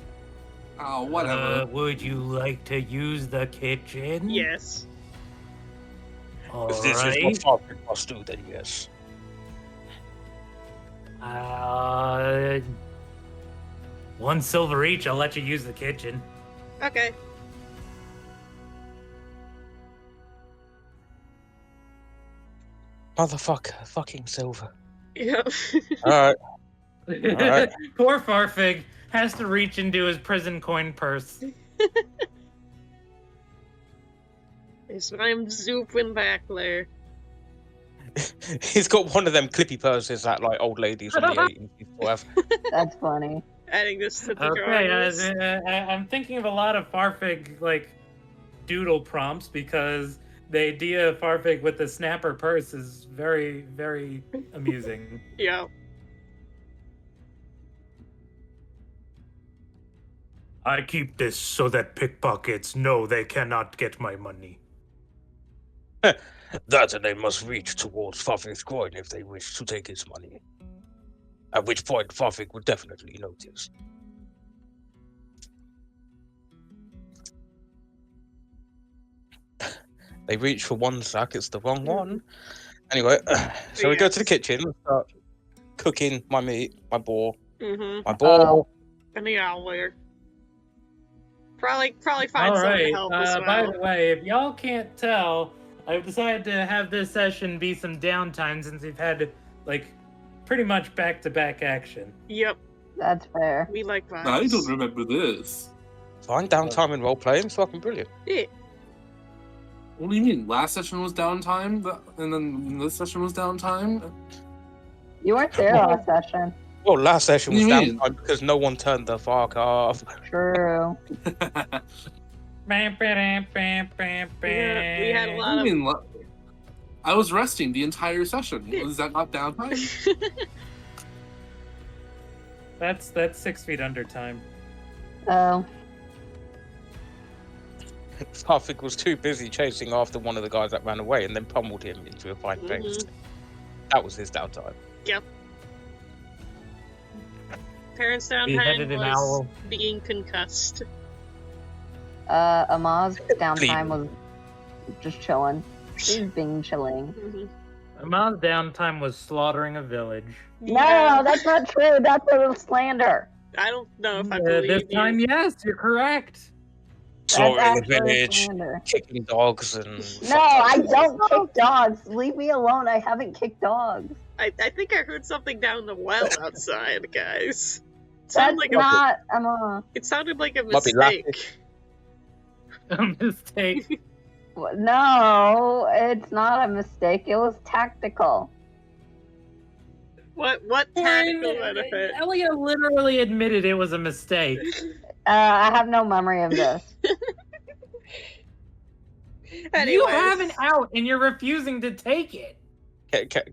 Speaker 4: Oh, whatever.
Speaker 3: Would you like to use the kitchen?
Speaker 2: Yes.
Speaker 6: If this is what Farvik must do, then yes.
Speaker 3: 1 silver each. I'll let you use the kitchen.
Speaker 2: Okay.
Speaker 6: Motherfucker, fucking silver.
Speaker 2: Yep.
Speaker 6: Alright. Alright.
Speaker 3: Poor Farfig has to reach into his prison coin purse.
Speaker 2: So I'm zooping back there.
Speaker 6: He's got one of them clippy purses that like old ladies from the 80s used to have.
Speaker 5: That's funny.
Speaker 2: Adding this to the
Speaker 3: Okay,
Speaker 2: drawing list.
Speaker 3: I'm thinking of a lot of Farfig like doodle prompts because the idea of Farfig with the snapper purse is very, very amusing.
Speaker 2: Yeah.
Speaker 3: I keep this so that pickpockets know they cannot get my money.
Speaker 6: That and they must reach towards Farfig's coin if they wish to take his money. At which point Farfig would definitely notice. They reach for one sack, it's the wrong one. Anyway, so we go to the kitchen and start cooking my meat, my boar. My boar.
Speaker 2: And the owler. Probably find
Speaker 3: All
Speaker 2: someone
Speaker 3: right.
Speaker 2: to help as well.
Speaker 3: By the way, if y'all can't tell, I've decided to have this session be some downtime since we've had like pretty much back-to-back action.
Speaker 2: Yep.
Speaker 5: That's fair.
Speaker 2: We like vibes.
Speaker 4: I don't remember this.
Speaker 6: Fine, downtime and role playing, it's fucking brilliant.
Speaker 2: Yeah.
Speaker 4: What do you mean? Last session was downtime, and then this session was downtime?
Speaker 5: You weren't there last session.
Speaker 6: Well, last session was
Speaker 4: What do you mean?
Speaker 6: downtime because no one turned the fuck off.
Speaker 5: True.
Speaker 2: Yeah, we had a
Speaker 4: What
Speaker 2: lot
Speaker 4: do
Speaker 2: of...
Speaker 4: you mean? I was resting the entire session. Was that not downtime?
Speaker 3: That's 6 feet under time.
Speaker 5: Oh.
Speaker 6: Farfig was too busy chasing after one of the guys that ran away and then pummeled him into a fine paste. That was his downtime.
Speaker 2: Yep. Parents'
Speaker 3: Beheaded
Speaker 2: downtime
Speaker 3: an
Speaker 2: was
Speaker 3: owl.
Speaker 2: being concussed.
Speaker 5: Amaz downtime was just chilling. She's being chilling.
Speaker 3: Amount downtime was slaughtering a village.
Speaker 5: No, that's not true. That's a slander.
Speaker 2: I don't know if I believe
Speaker 3: This
Speaker 2: you.
Speaker 3: time, yes, you're correct.
Speaker 6: Slaughtering the
Speaker 5: actually
Speaker 6: village,
Speaker 5: slander.
Speaker 6: kicking dogs and...
Speaker 5: No, I don't kick dogs. Leave me alone. I haven't kicked dogs.
Speaker 2: I think I heard something down the well outside, guys. It
Speaker 5: That's
Speaker 2: sounded like
Speaker 5: not
Speaker 2: it sounded like a
Speaker 6: Might be laughing.
Speaker 2: mistake.
Speaker 3: A mistake.
Speaker 5: No, it's not a mistake. It was tactical.
Speaker 2: What tactical benefit?
Speaker 3: Elliot literally admitted it was a mistake.
Speaker 5: I have no memory of this.
Speaker 3: You
Speaker 2: Anyways.
Speaker 3: have an out and you're refusing to take it.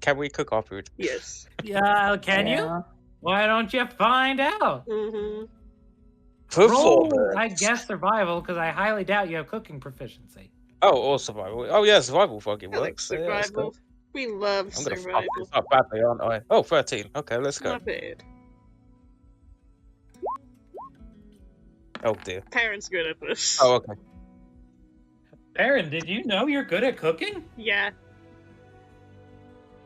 Speaker 6: Can we cook our food?
Speaker 2: Yes.
Speaker 3: Yeah, can you?
Speaker 5: Yeah.
Speaker 3: Why don't you find out? Roll,
Speaker 6: Performance.
Speaker 3: I guess survival, because I highly doubt you have cooking proficiency.
Speaker 6: Oh, or survival. Oh yeah, survival fucking
Speaker 2: I like
Speaker 6: works. Yeah, let's go.
Speaker 2: survival. We love
Speaker 6: I'm gonna fuck
Speaker 2: survival.
Speaker 6: this up badly, aren't I? Oh, 13. Okay, let's go.
Speaker 2: Not bad.
Speaker 6: Oh dear.
Speaker 2: Parents good at this.
Speaker 6: Oh, okay.
Speaker 3: Aaron, did you know you're good at cooking?
Speaker 2: Yeah.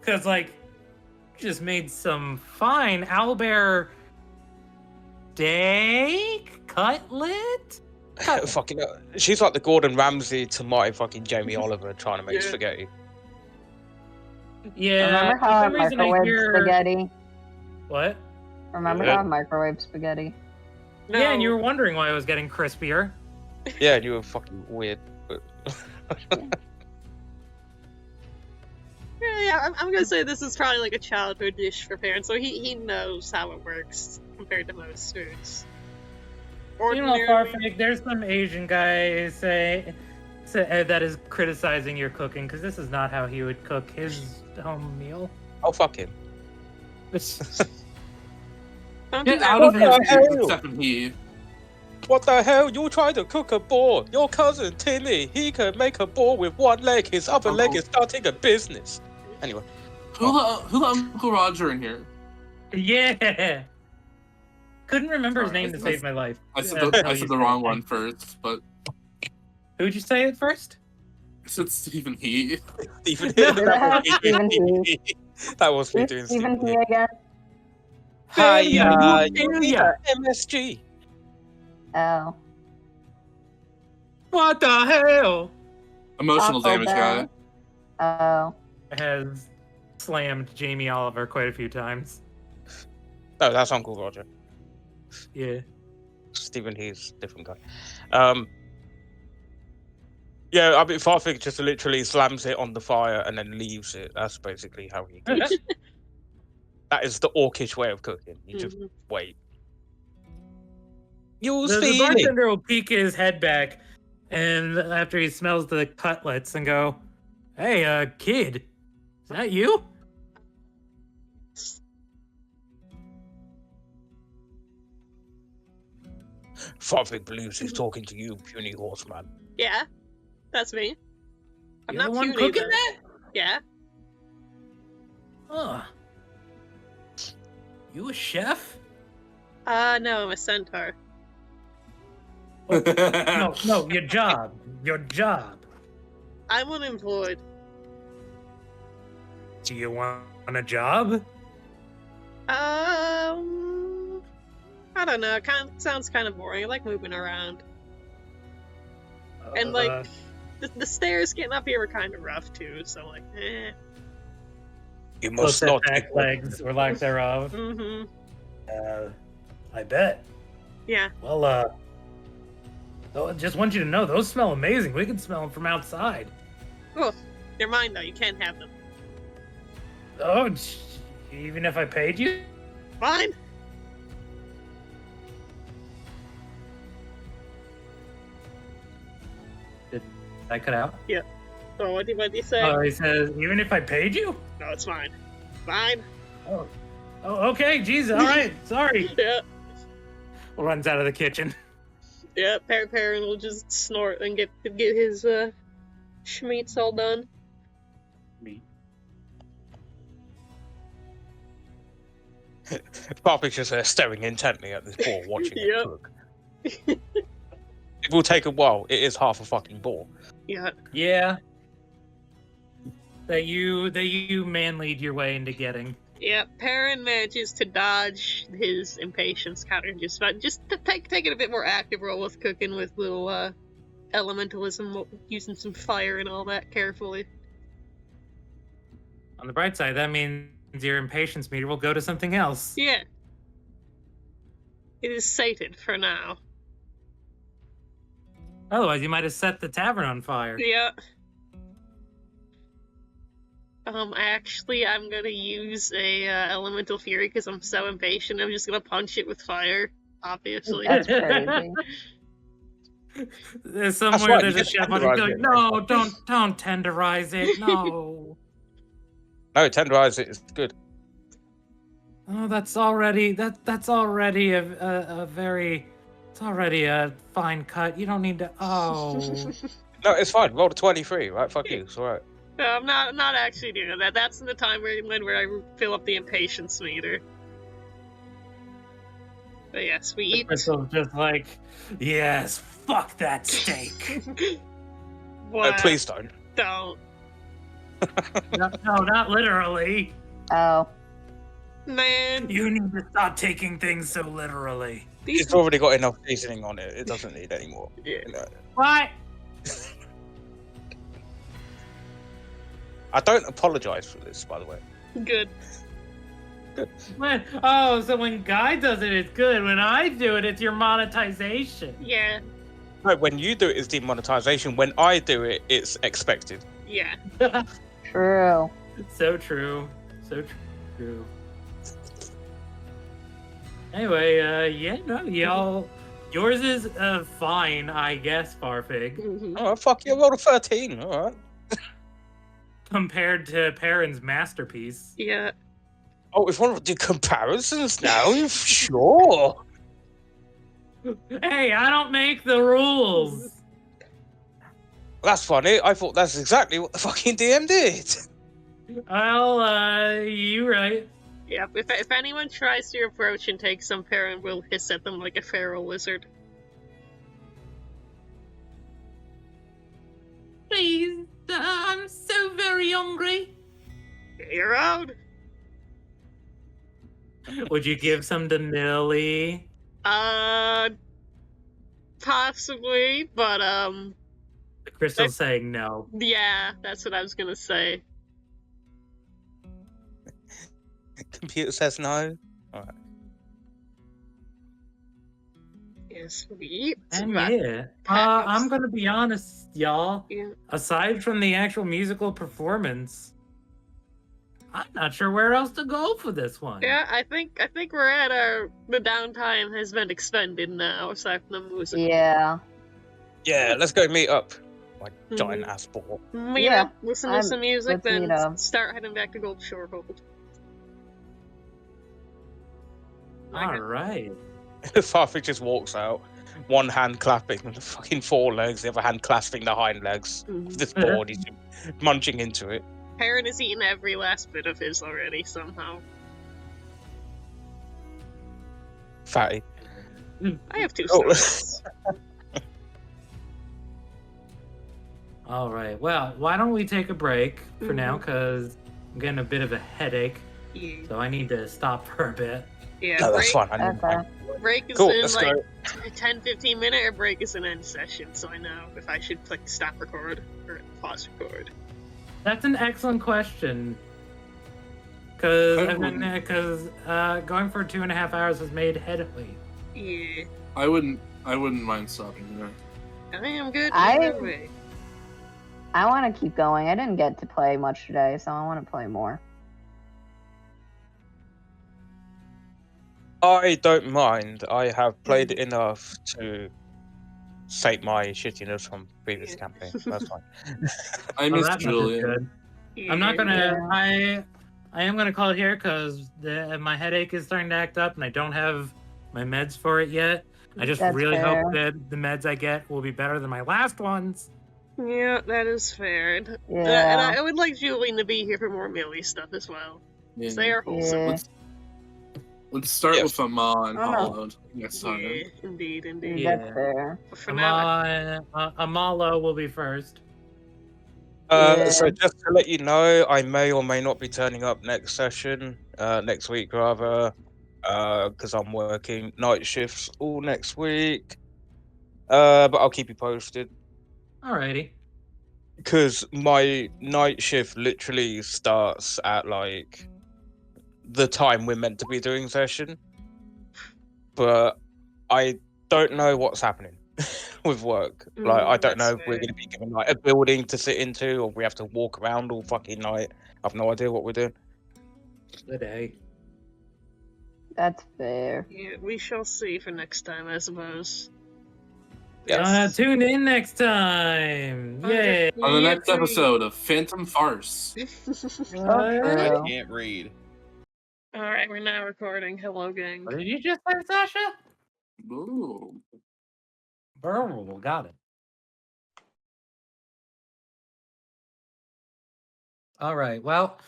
Speaker 3: Because, like, you just made some fine owlbear steak cutlet?
Speaker 6: Fucking. She's like the Gordon Ramsay to my fucking Jamie Oliver trying to make
Speaker 2: Yeah.
Speaker 6: spaghetti.
Speaker 3: Yeah.
Speaker 5: Remember
Speaker 3: for
Speaker 5: how I
Speaker 3: some reason I
Speaker 5: microwave
Speaker 3: hear...
Speaker 5: spaghetti?
Speaker 3: What?
Speaker 5: Remember
Speaker 6: Yeah.
Speaker 5: how I microwave spaghetti?
Speaker 2: No.
Speaker 3: Yeah, and you were wondering why I was getting crispier.
Speaker 6: Yeah, and you were fucking weird. But...
Speaker 2: Yeah, I'm gonna say this is probably like a childhood dish for parents, so he knows how it works compared to most foods.
Speaker 3: You know,
Speaker 2: Ordinarily-
Speaker 3: Farfig, there's some Asian guy say that is criticizing your cooking, because this is not how he would cook his home meal.
Speaker 6: Oh, fuck him.
Speaker 2: Don't do
Speaker 4: Get
Speaker 2: that.
Speaker 4: out of
Speaker 6: What
Speaker 4: here,
Speaker 6: the hell?
Speaker 4: Stephanie.
Speaker 6: What the hell? You trying to cook a boar? Your cousin Timmy, he can make a boar with one leg. His other leg is starting a business. Anyway.
Speaker 4: Who let Uncle Roger in here?
Speaker 3: Yeah. Couldn't remember his
Speaker 4: Sorry,
Speaker 3: name to save my life.
Speaker 4: I said
Speaker 3: That's how
Speaker 4: the
Speaker 3: you
Speaker 4: wrong
Speaker 3: say it.
Speaker 4: one first, but
Speaker 3: Who'd you say it first?
Speaker 4: I said Stephen He.
Speaker 6: Stephen
Speaker 5: Did I have Stephen He?
Speaker 6: That was me doing
Speaker 5: Who's Stephen
Speaker 6: Stephen
Speaker 5: He
Speaker 6: He.
Speaker 5: again?
Speaker 6: Hiya,
Speaker 3: Baby,
Speaker 6: you're MSG.
Speaker 5: Oh.
Speaker 3: What the hell?
Speaker 4: Emotional
Speaker 5: Taco
Speaker 4: damage guy.
Speaker 5: Bell. Oh.
Speaker 3: Has slammed Jamie Oliver quite a few times.
Speaker 6: No, that's Uncle Roger.
Speaker 3: Yeah.
Speaker 6: Stephen He's different guy. Yeah, I mean, Farfig just literally slams it on the fire and then leaves it. That's basically how he cooks. That is the orcish way of cooking. You just wait. Use
Speaker 3: The
Speaker 6: feeling.
Speaker 3: bartender will peek his head back, and after he smells the cutlets, and go, "Hey, kid, is that you?"
Speaker 6: Farfig believes he's talking to you, puny horseman.
Speaker 2: Yeah, that's me. I'm
Speaker 3: You're
Speaker 2: not
Speaker 3: the one
Speaker 2: puny,
Speaker 3: cooking
Speaker 2: though.
Speaker 3: that?
Speaker 2: Yeah.
Speaker 3: Huh. You a chef?
Speaker 2: No, I'm a centaur.
Speaker 3: No, your job. Your job.
Speaker 2: I'm unemployed.
Speaker 3: Do you want a job?
Speaker 2: I don't know. Sounds kind of boring. I like moving around, and like the stairs getting up here were kind of rough too. So like,
Speaker 6: You must not
Speaker 3: back legs or lack thereof. I bet.
Speaker 2: Yeah.
Speaker 3: Well, I just want you to know those smell amazing. We can smell them from outside.
Speaker 2: Oh, they're mine though. You can't have them.
Speaker 3: Oh, even if I paid you?
Speaker 2: Fine.
Speaker 3: Did I cut out?
Speaker 2: Yeah. So what do you say?
Speaker 3: Oh, he says, even if I paid you?
Speaker 2: No, it's fine. Fine.
Speaker 3: Oh, okay. Jeez. All right. Sorry.
Speaker 2: Yeah.
Speaker 3: Runs out of the kitchen.
Speaker 2: Yeah. Perrin will just snort and get his schmeats all done.
Speaker 6: Farfig's just staring intently at this boar, watching it cook.
Speaker 2: Yep.
Speaker 6: It will take a while. It is half a fucking boar.
Speaker 2: Yeah.
Speaker 3: Yeah. That you man-lead your way into getting.
Speaker 2: Yeah, Perrin manages to dodge his impatience counter just to taking a bit more active role with cooking with little elementalism, using some fire and all that carefully.
Speaker 3: On the bright side, that means your impatience meter will go to something else.
Speaker 2: Yeah. It is sated for now.
Speaker 3: Otherwise, you might have set the tavern on fire.
Speaker 2: Yeah. I'm gonna use a elemental fury because I'm so impatient. I'm just gonna punch it with fire, obviously.
Speaker 5: That's crazy.
Speaker 3: There's somewhere
Speaker 6: right,
Speaker 3: there's
Speaker 6: you
Speaker 3: a
Speaker 6: can
Speaker 3: chef on
Speaker 6: tenderize
Speaker 3: going,
Speaker 6: it.
Speaker 3: no, don't tenderize it, no.
Speaker 6: No, tenderize it. It's good.
Speaker 3: Oh, that's already a very, it's already a fine cut. You don't need to. Oh,
Speaker 6: No, it's fine. Roll a 23, right? Fuck you. It's alright.
Speaker 2: No, I'm not actually doing that. That's the time where I fill up the impatience meter. But yes, we eat.
Speaker 3: Crystal's just like, yes, fuck that steak.
Speaker 2: What?
Speaker 6: Please don't.
Speaker 2: Don't.
Speaker 3: No, not literally.
Speaker 5: Oh.
Speaker 2: Man,
Speaker 3: You need to stop taking things so literally.
Speaker 6: It's already got enough seasoning on it. It doesn't need any more.
Speaker 2: Yeah.
Speaker 6: You know.
Speaker 3: What?
Speaker 6: I don't apologize for this, by the way.
Speaker 2: Good.
Speaker 3: So when Guy does it, it's good. When I do it, it's your monetization.
Speaker 2: Yeah.
Speaker 6: No, when you do it, it's demonetization. When I do it, it's expected.
Speaker 2: Yeah.
Speaker 5: True.
Speaker 3: So true. So true. Anyway, y'all. Yours is fine, I guess, Farfig.
Speaker 2: Mhm.
Speaker 6: Oh, fuck you. I rolled a 13. All right.
Speaker 3: Compared to Perrin's masterpiece.
Speaker 2: Yeah.
Speaker 6: Oh, if one of the comparisons now, sure.
Speaker 3: Hey, I don't make the rules.
Speaker 6: That's funny. I thought that's exactly what the fucking DM did.
Speaker 3: Well, you right.
Speaker 2: Yeah. If anyone tries to approach and take some Perrin will hiss at them like a feral lizard.
Speaker 3: Please, I'm so very hungry.
Speaker 2: Get your own.
Speaker 3: Would you give some to Millie?
Speaker 2: Possibly, but
Speaker 3: Crystal's saying no.
Speaker 2: yeah, that's what I was gonna say.
Speaker 6: Computer says no. All right.
Speaker 2: Yeah, sweet.
Speaker 3: And
Speaker 2: That
Speaker 3: yeah,
Speaker 2: package-
Speaker 3: I'm gonna be honest, y'all.
Speaker 2: Yeah.
Speaker 3: Aside from the actual musical performance, I'm not sure where else to go for this one.
Speaker 2: Yeah, I think we're at the downtime has been expended now, aside from the music.
Speaker 5: Yeah.
Speaker 6: Yeah, let's go meet up. Like giant ass ball.
Speaker 2: Meet
Speaker 5: Yeah,
Speaker 2: up, listen to some music,
Speaker 5: let's
Speaker 2: then
Speaker 5: meet up.
Speaker 2: start heading back to Gold Shore Hold.
Speaker 3: All right.
Speaker 6: Farfig just walks out, one hand clapping the fucking forelegs, the other hand clasping the hind legs of this board. He's munching into it.
Speaker 2: Perrin has eaten every last bit of his already, somehow.
Speaker 6: Fatty.
Speaker 2: I have 2
Speaker 6: Oh.
Speaker 2: stars.
Speaker 3: All right. Well, why don't we take a break for now? Because I'm getting a bit of a headache,
Speaker 2: Yeah.
Speaker 3: so I need to stop for a bit.
Speaker 2: Yeah,
Speaker 6: No, that's
Speaker 2: break,
Speaker 6: fine. I
Speaker 5: Okay.
Speaker 2: break is
Speaker 6: Cool,
Speaker 2: in
Speaker 6: let's
Speaker 2: like
Speaker 6: go.
Speaker 2: a 10-15 minute, or break is an end session, so I know if I should click stop record or pause record.
Speaker 3: That's an excellent question. Because going for 2.5 hours has made headway.
Speaker 2: Yeah,
Speaker 4: I wouldn't mind stopping there.
Speaker 2: I am good
Speaker 5: I-
Speaker 2: either way.
Speaker 5: I want to keep going. I didn't get to play much today, so I want to play more.
Speaker 6: I don't mind. I have played enough to sate my shittiness from previous campaign. That's fine.
Speaker 4: I
Speaker 3: Oh,
Speaker 4: miss
Speaker 3: that much is
Speaker 4: Julian.
Speaker 3: good. I'm not gonna. I am gonna call it here because my headache is starting to act up, and I don't have my meds for it yet. I just
Speaker 5: That's
Speaker 3: really
Speaker 5: fair.
Speaker 3: hope that the meds I get will be better than my last ones.
Speaker 2: Yeah, that is fair. And
Speaker 5: Yeah.
Speaker 2: I would like Julian to be here for more Millie stuff as well.
Speaker 4: Yeah.
Speaker 2: They are wholesome.
Speaker 5: Yeah.
Speaker 4: Let's start
Speaker 6: Yes.
Speaker 4: with Ama and
Speaker 5: Oh, no.
Speaker 4: Hollowed next time.
Speaker 2: Yeah, indeed.
Speaker 3: Yeah.
Speaker 5: That's fair.
Speaker 2: But for now,
Speaker 3: Amalo will be first.
Speaker 6: So
Speaker 5: Yeah.
Speaker 6: just to let you know, I may or may not be turning up next session, next week rather, because I'm working night shifts all next week. But I'll keep you posted.
Speaker 3: Alrighty.
Speaker 6: Because my night shift literally starts at like the time we're meant to be doing session, but I don't know what's happening with work. Like I don't know if we're going to be given like a building to sit into, or we have to walk around all fucking night. I've no idea what we're doing.
Speaker 3: Good day.
Speaker 5: That's fair.
Speaker 2: yeah, we shall see for next time, I suppose.
Speaker 3: Tune in next time. Yay.
Speaker 4: On the next episode of Phantom Farce.
Speaker 5: True.
Speaker 7: Can't read.
Speaker 2: Alright, we're now recording. Hello, gang.
Speaker 3: What did you just say, Sasha?
Speaker 4: Ooh.
Speaker 3: Burl, got it. All right. Well,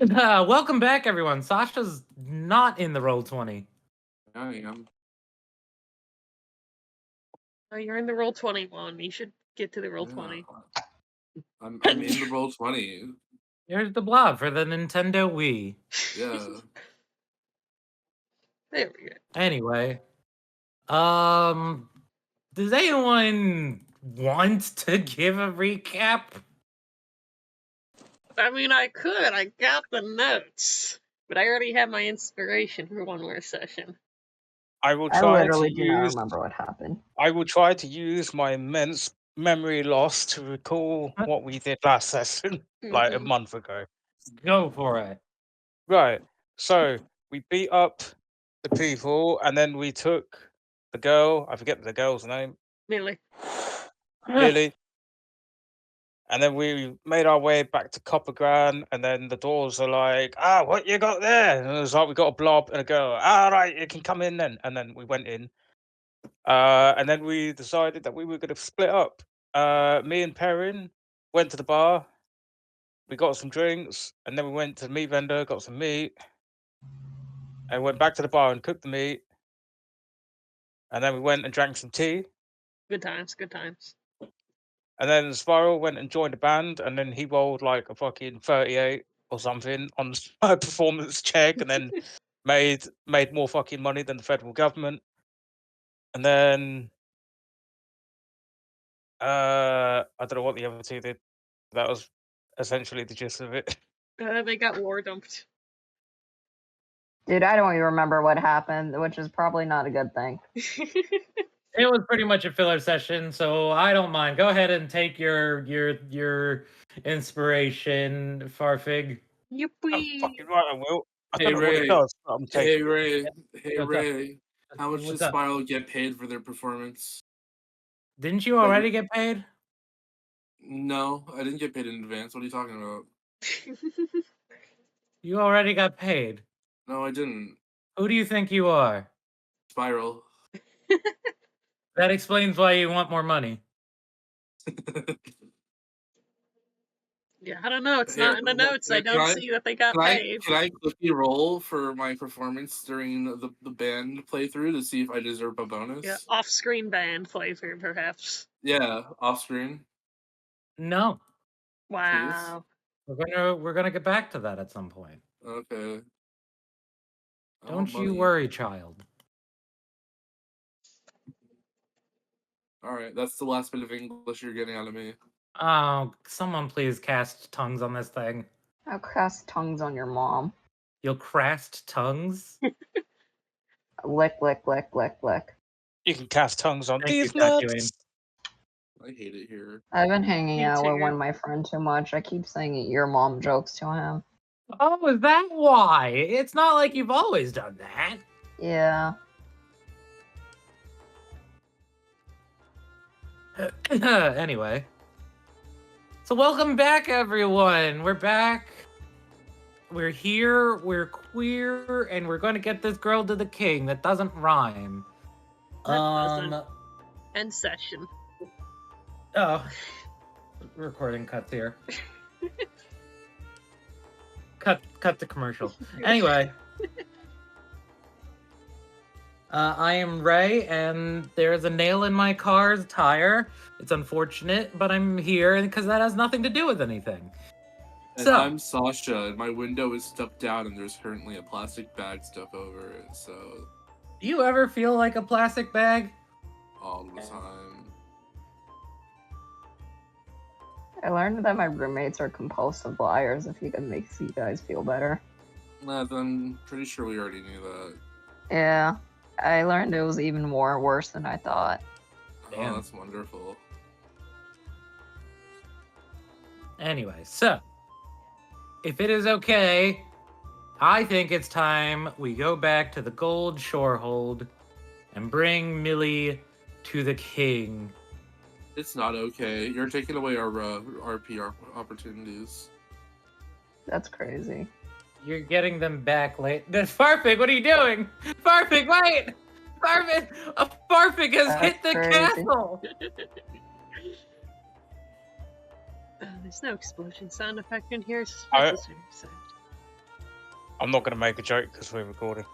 Speaker 3: welcome back, everyone. Sasha's not in the Roll20.
Speaker 4: I am.
Speaker 2: Oh, you're in the roll 21. You should get to the roll 20.
Speaker 4: I'm in the roll 20.
Speaker 3: Here's the blob for the Nintendo Wii.
Speaker 4: Yeah.
Speaker 2: There we go.
Speaker 3: Anyway, does anyone want to give a recap?
Speaker 2: I mean, I could. I got the notes. But I already have my inspiration for one more session.
Speaker 6: I will
Speaker 5: I
Speaker 6: try
Speaker 5: literally
Speaker 6: to
Speaker 5: do not
Speaker 6: use.
Speaker 5: remember what happened.
Speaker 6: I will try to use my immense memory loss to recall what we did last session, like a
Speaker 2: Mhm.
Speaker 6: month ago.
Speaker 3: Go for it.
Speaker 6: Right. So we beat up the people, and then we took the girl. I forget the girl's name.
Speaker 2: Millie.
Speaker 6: Lily. And then we made our way back to Coppergran, and then the doors are like, what you got there? And it was like, we got a blob and a girl. Right, you can come in then. And then we went in. And then we decided that we were going to split up. Me and Perrin went to the bar. We got some drinks, and then we went to the meat vendor, got some meat, and went back to the bar and cooked the meat. And then we went and drank some tea.
Speaker 2: Good times, good times.
Speaker 6: And then Spiral went and joined a band, and then he rolled like a fucking 38 or something on a performance check, and then made more fucking money than the federal government, and then I don't know what the other two did. That was essentially the gist of it.
Speaker 2: They got war dumped.
Speaker 5: Dude, I don't even remember what happened, which is probably not a good thing.
Speaker 3: It was pretty much a filler session, so I don't mind. Go ahead and take your inspiration, Farfig.
Speaker 6: Oh,
Speaker 2: Yippee!
Speaker 6: fucking right, I will. I
Speaker 4: Hey
Speaker 6: don't know what it
Speaker 4: Ray,
Speaker 6: does, but I'm
Speaker 4: hey
Speaker 6: taking it.
Speaker 4: Ray, hey
Speaker 3: What's up?
Speaker 4: Ray. How much
Speaker 3: What's
Speaker 4: does
Speaker 3: up?
Speaker 4: Spiral get paid for their performance?
Speaker 3: Didn't you already get paid?
Speaker 4: No, I didn't get paid in advance. What are you talking about?
Speaker 3: You already got paid.
Speaker 4: No, I didn't.
Speaker 3: Who do you think you are?
Speaker 4: Spiral.
Speaker 3: That explains why you want more money.
Speaker 2: Yeah, I don't know. It's
Speaker 4: Here,
Speaker 2: not in the notes. I
Speaker 4: can
Speaker 2: don't see that they got paid.
Speaker 4: Can I quickly roll for my performance during the band playthrough to see if I deserve a bonus?
Speaker 2: Yeah, off-screen band flavor, perhaps.
Speaker 4: Yeah, off screen.
Speaker 3: No.
Speaker 2: Wow.
Speaker 3: We're gonna get back to that at some point.
Speaker 4: Okay.
Speaker 3: Don't you worry, child.
Speaker 4: All right, that's the last bit of English you're getting out of me.
Speaker 3: Oh, someone please cast tongues on this thing.
Speaker 5: I'll cast tongues on your mom.
Speaker 3: You'll cast tongues?
Speaker 5: Lick, lick, lick, lick, lick.
Speaker 6: You can cast tongues on
Speaker 3: Thank you,
Speaker 6: these
Speaker 3: Tatooine.
Speaker 6: nuts.
Speaker 4: I hate it here.
Speaker 5: I've been hanging
Speaker 2: Me
Speaker 5: out with
Speaker 2: too.
Speaker 5: one of my friends too much. I keep saying your mom jokes to him.
Speaker 3: Oh, is that why? It's not like you've always done that.
Speaker 5: Yeah.
Speaker 3: Anyway. So welcome back, everyone. We're back. We're here, we're queer, and we're going to get this girl to the king. That doesn't rhyme.
Speaker 2: That doesn't. End session.
Speaker 3: Oh. Recording cuts here. Cut the commercial. Anyway. I am Ray, and there's a nail in my car's tire. It's unfortunate, but I'm here because that has nothing to do with anything.
Speaker 4: And
Speaker 3: So,
Speaker 4: I'm Sasha, and my window is stuck down, and there's currently a plastic bag stuck over it, so
Speaker 3: do you ever feel like a plastic bag?
Speaker 4: all the time.
Speaker 5: I learned that my roommates are compulsive liars, if you can make you guys feel better.
Speaker 4: I'm pretty sure we already knew that.
Speaker 5: Yeah. I learned it was even worse than I thought.
Speaker 3: Damn.
Speaker 4: Oh, that's wonderful.
Speaker 3: Anyway, so if it is okay, I think it's time we go back to the Gold Shorehold and bring Millie to the king.
Speaker 4: It's not okay. You're taking away our RP opportunities.
Speaker 5: That's crazy.
Speaker 3: You're getting them back late. Farfig, what are you doing? Farfig, wait! Farfig has
Speaker 5: That's
Speaker 3: hit the
Speaker 5: crazy.
Speaker 3: castle!
Speaker 2: There's no explosion sound effect in here.
Speaker 6: I- I'm not going to make a joke because we're recording.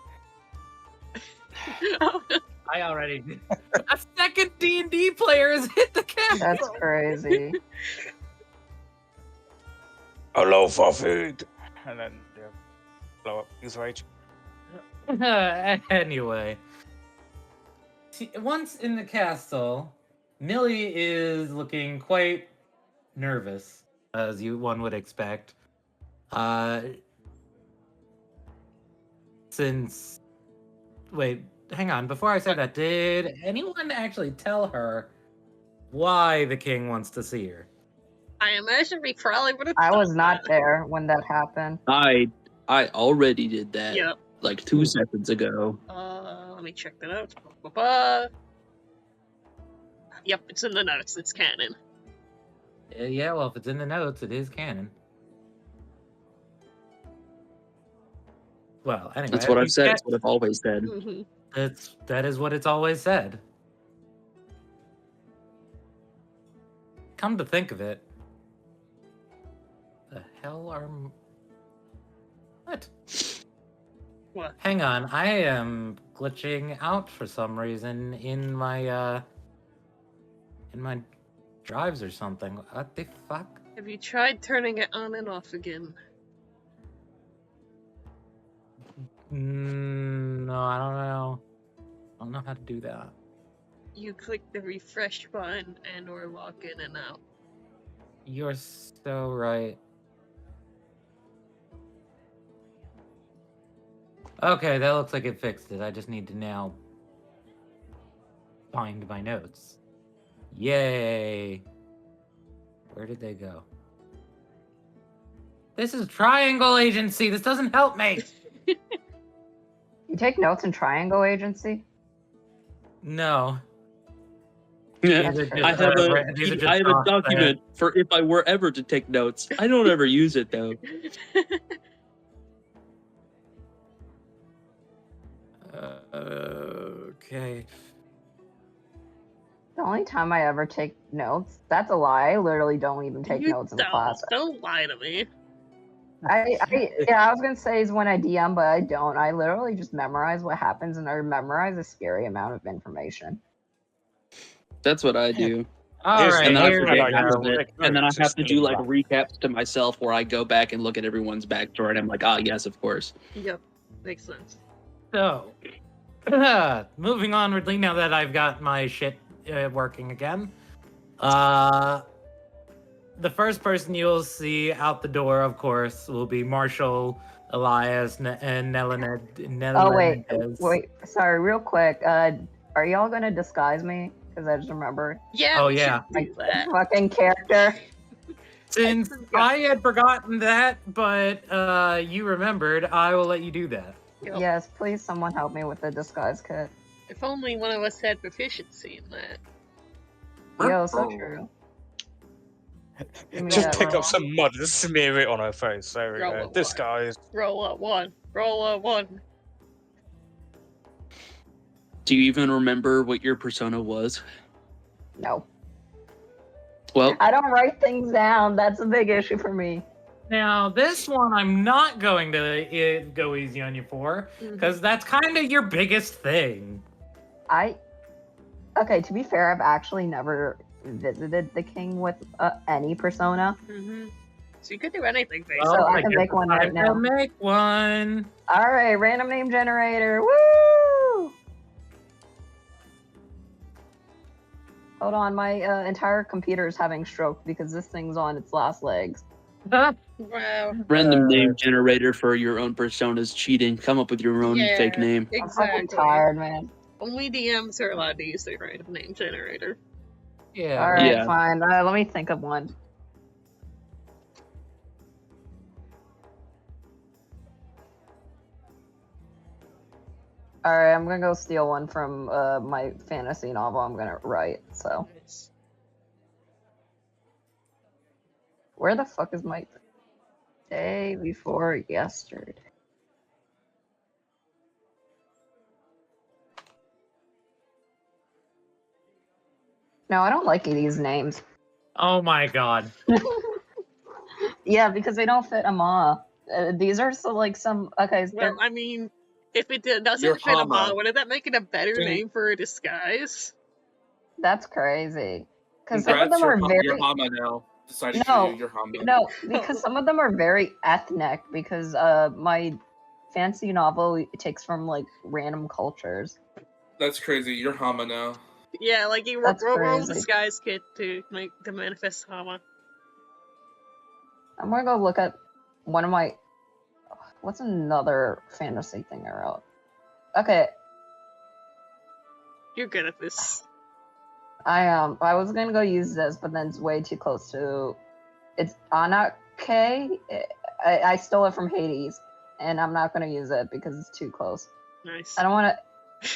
Speaker 3: I already did. A second D&D player has hit the castle!
Speaker 5: That's crazy.
Speaker 6: Hello for food. And then, yeah, blow up his rage.
Speaker 3: Anyway. Once in the castle, Millie is looking quite nervous, as one would expect. Wait, hang on. Before I say that, did anyone actually tell her why the king wants to see her?
Speaker 2: I imagine we probably would have.
Speaker 5: I was not there when that happened.
Speaker 1: I already did that
Speaker 2: Yep.
Speaker 1: like 2 seconds ago.
Speaker 2: Let me check the notes. Ba-ba-ba. Yep, it's in the notes. It's canon.
Speaker 3: Yeah, well, if it's in the notes, it is canon. Well, anyway.
Speaker 1: That's what
Speaker 3: if
Speaker 1: I've
Speaker 3: you
Speaker 1: said.
Speaker 3: get-
Speaker 1: That's what I've always said.
Speaker 2: Mhm.
Speaker 3: That is what it's always said. Come to think of it, the hell are what?
Speaker 2: What?
Speaker 3: Hang on, I am glitching out for some reason in my drives or something. What the fuck?
Speaker 2: Have you tried turning it on and off again?
Speaker 3: know how to do that.
Speaker 2: You click the refresh button and/or log in and out.
Speaker 3: You're so right. Okay, that looks like it fixed it. I just need to now find my notes. Yay! Where did they go? This is Triangle Agency. This doesn't help me.
Speaker 5: You take notes in Triangle Agency?
Speaker 3: No.
Speaker 1: Yeah.
Speaker 5: That's crazy.
Speaker 1: I have
Speaker 3: These are just
Speaker 1: I have a
Speaker 3: thoughts that-
Speaker 1: document for if I were ever to take notes. I don't ever use it though.
Speaker 3: Okay.
Speaker 5: The only time I ever take notes, that's a lie. I literally don't even take
Speaker 2: You
Speaker 5: notes in class.
Speaker 2: Don't lie to me.
Speaker 5: Yeah, I was gonna say is when I DM, but I don't. I literally just memorize what happens, and I memorize a scary amount of information.
Speaker 1: That's what I do.
Speaker 3: All
Speaker 6: Here's
Speaker 3: right,
Speaker 1: And then I
Speaker 3: here
Speaker 1: forget
Speaker 3: we
Speaker 1: half of
Speaker 3: go.
Speaker 1: it. And then I have to do like recaps to myself where I go back and look at everyone's backstory and I'm like, ah, yes, of course.
Speaker 2: Yep, makes sense.
Speaker 3: So, moving onwardly, now that I've got my shit working again. The first person you'll see out the door, of course, will be Marshall, Elias, and Nelined.
Speaker 5: Oh wait, sorry, real quick. Are y'all gonna disguise me? Because I just remember
Speaker 2: Yeah.
Speaker 3: Oh,
Speaker 2: we
Speaker 3: yeah.
Speaker 2: should do that.
Speaker 5: fucking character.
Speaker 3: Since I had forgotten that, but you remembered, I will let you do that.
Speaker 2: Yep.
Speaker 5: Yes, please, someone help me with the disguise kit.
Speaker 2: If only one of us had proficiency in that.
Speaker 5: Yo, so true. Give me
Speaker 6: Just
Speaker 5: that
Speaker 6: pick
Speaker 5: roll.
Speaker 6: up some mud and smear it on her face. There we
Speaker 2: Roll
Speaker 6: go.
Speaker 2: a
Speaker 6: This
Speaker 2: one.
Speaker 6: guy.
Speaker 2: Roll a one. Roll a one.
Speaker 1: Do you even remember what your persona was?
Speaker 5: No,
Speaker 1: Well,
Speaker 5: I don't write things down. That's a big issue for me.
Speaker 3: Now, this one I'm not going to go easy on you for, because that's kind of your biggest thing.
Speaker 5: Okay, to be fair, I've actually never visited the king with any persona.
Speaker 2: So you could do anything, basically.
Speaker 5: So I
Speaker 3: I
Speaker 5: can
Speaker 3: guess
Speaker 5: make one
Speaker 3: I
Speaker 5: right now.
Speaker 3: will make one.
Speaker 5: All right, random name generator. Woo! Hold on, my entire computer is having stroke because this thing's on its last legs.
Speaker 2: Wow.
Speaker 1: random name generator for your own personas cheating. Come up with your own fake name.
Speaker 5: I'm fucking tired, man.
Speaker 2: Only DMs are allowed to use their random name generator.
Speaker 3: Yeah.
Speaker 5: All right,
Speaker 1: Yeah.
Speaker 5: fine. Let me think of one. All right, I'm gonna go steal one from my fantasy novel I'm gonna write. So, where the fuck is my day before yesterday? No, I don't like these names.
Speaker 3: Oh my god.
Speaker 5: Yeah, because they don't fit Ama. These are so like some okay.
Speaker 2: Well, I mean, if it doesn't
Speaker 4: You're
Speaker 2: fit a
Speaker 4: Hama.
Speaker 2: mod, wouldn't that make it a better
Speaker 4: Dude.
Speaker 2: name for a disguise?
Speaker 5: That's crazy. Because some of
Speaker 4: Congrats,
Speaker 5: them are
Speaker 4: you're
Speaker 5: very
Speaker 4: Hama now. Deciding
Speaker 5: No,
Speaker 4: for you, you're Hama.
Speaker 5: no, because some of them are very ethnic. Because my fancy novel takes from like random cultures.
Speaker 4: That's crazy. You're Hama now.
Speaker 2: Yeah, like you
Speaker 5: That's
Speaker 2: roll
Speaker 5: crazy.
Speaker 2: disguise kit to make the manifest Hama.
Speaker 5: I'm gonna go look at one of my. What's another fantasy thing I wrote? Okay,
Speaker 2: You're good at this.
Speaker 5: I was gonna go use this, but then it's way too close to. It's Anak K. I stole it from Hades, and I'm not gonna use it because it's too close.
Speaker 2: Nice.
Speaker 5: I don't want to.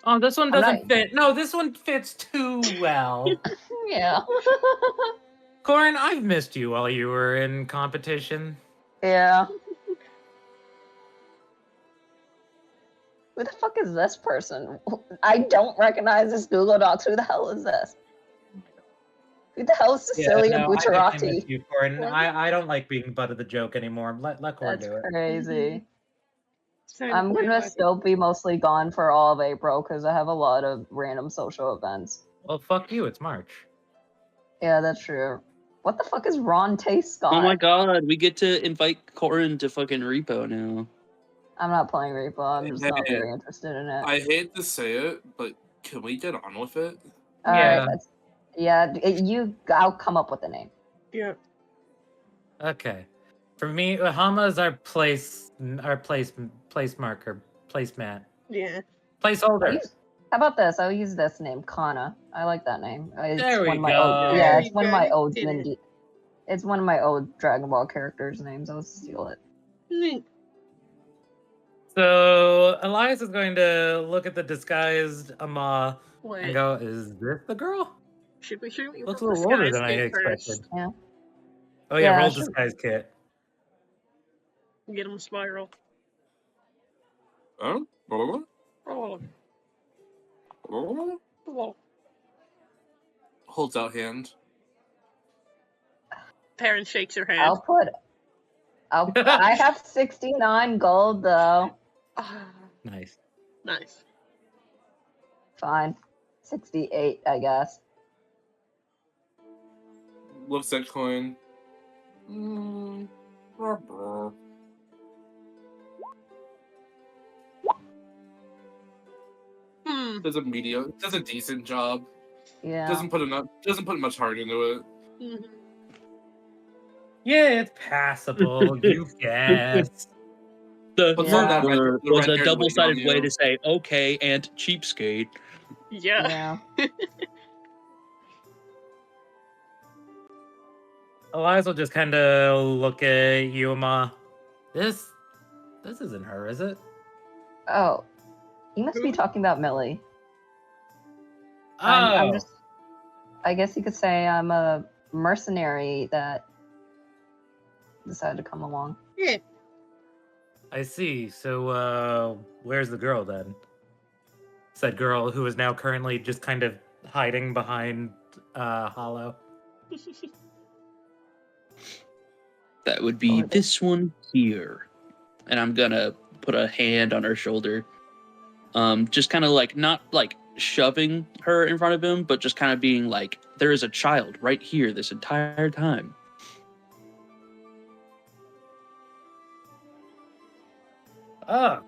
Speaker 3: Oh, this one
Speaker 5: I'm
Speaker 3: doesn't
Speaker 5: not-
Speaker 3: fit. No, this one fits too well.
Speaker 5: Yeah.
Speaker 3: Corin, I've missed you while you were in competition.
Speaker 5: Yeah. Who the fuck is this person? I don't recognize this Google Docs. Who the hell is this? Who the hell is Cecilia
Speaker 3: I definitely
Speaker 5: Bucciarati?
Speaker 3: miss you, Corin. I don't like being butt of the joke anymore. Let Corin
Speaker 5: That's
Speaker 3: do it.
Speaker 5: crazy.
Speaker 2: Time
Speaker 5: I'm
Speaker 2: to
Speaker 5: gonna
Speaker 2: play
Speaker 5: still be mostly gone for all of April because I have a lot of random social events.
Speaker 3: Well, fuck you. It's March.
Speaker 5: Yeah, that's true. What the fuck is Ron Tay Scott?
Speaker 1: Oh my god, we get to invite Corin to fucking repo now.
Speaker 5: I'm not playing Repo. I'm just not
Speaker 4: Hey,
Speaker 5: very interested in it.
Speaker 4: I hate to say it, but can we get on with it?
Speaker 5: Alright, I'll come up with a name.
Speaker 2: Yeah.
Speaker 3: Okay. For me, Hama is our place marker, placemat,
Speaker 2: Yeah.
Speaker 3: placeholder.
Speaker 5: How about this? I'll use this name, Kana. I like that name. It's
Speaker 3: There we
Speaker 5: one of my
Speaker 3: go.
Speaker 5: Old, yeah,
Speaker 2: There
Speaker 5: it's
Speaker 2: you
Speaker 5: one of
Speaker 2: go,
Speaker 5: my
Speaker 2: you
Speaker 5: old
Speaker 2: did it.
Speaker 5: It's one of my old Dragon Ball characters' names. I'll steal it.
Speaker 2: Neat.
Speaker 3: So Elias is going to look at the disguised Ama and
Speaker 2: Wait,
Speaker 3: go, "Is this the girl?
Speaker 2: should we
Speaker 3: Looks a
Speaker 2: roll
Speaker 3: little older
Speaker 2: disguise
Speaker 3: than I
Speaker 2: kit
Speaker 3: expected."
Speaker 2: first?
Speaker 5: Yeah.
Speaker 3: Oh yeah,
Speaker 5: Yeah,
Speaker 3: roll
Speaker 5: sure.
Speaker 3: disguise kit.
Speaker 2: Get him a spiral.
Speaker 4: Huh? Blah,
Speaker 2: Oh,
Speaker 4: blah, blah.
Speaker 2: well,
Speaker 4: Holds out hand.
Speaker 2: Perrin shakes her hand.
Speaker 5: I have 69 gold though.
Speaker 2: Ah,
Speaker 3: Nice.
Speaker 2: nice.
Speaker 5: Fine. 68, I guess.
Speaker 4: Looks that coin. Blah, blah. Does a decent job.
Speaker 5: Yeah.
Speaker 4: Doesn't put much heart into it.
Speaker 2: Mhm.
Speaker 3: Yeah, it's passable. You guess.
Speaker 1: The
Speaker 4: Puts on that
Speaker 1: murmur
Speaker 4: the
Speaker 1: was a
Speaker 4: red-haired
Speaker 1: double-sided
Speaker 4: lady on
Speaker 1: way
Speaker 4: you.
Speaker 1: to say okay and cheapskate.
Speaker 2: Yeah.
Speaker 3: Elias will just kind of look at you, Ama. This isn't her, is it?
Speaker 5: Oh, you must be talking about Millie.
Speaker 3: Oh,
Speaker 5: I'm just. I guess you could say I'm a mercenary that decided to come along.
Speaker 2: Yeah.
Speaker 3: I see. So, where's the girl then? Said girl who is now currently just kind of hiding behind Hollow.
Speaker 1: That would be this one here. And I'm gonna put a hand on her shoulder. Just kind of like, not like shoving her in front of him, but just kind of being like, there is a child right here this entire time.
Speaker 3: Oh.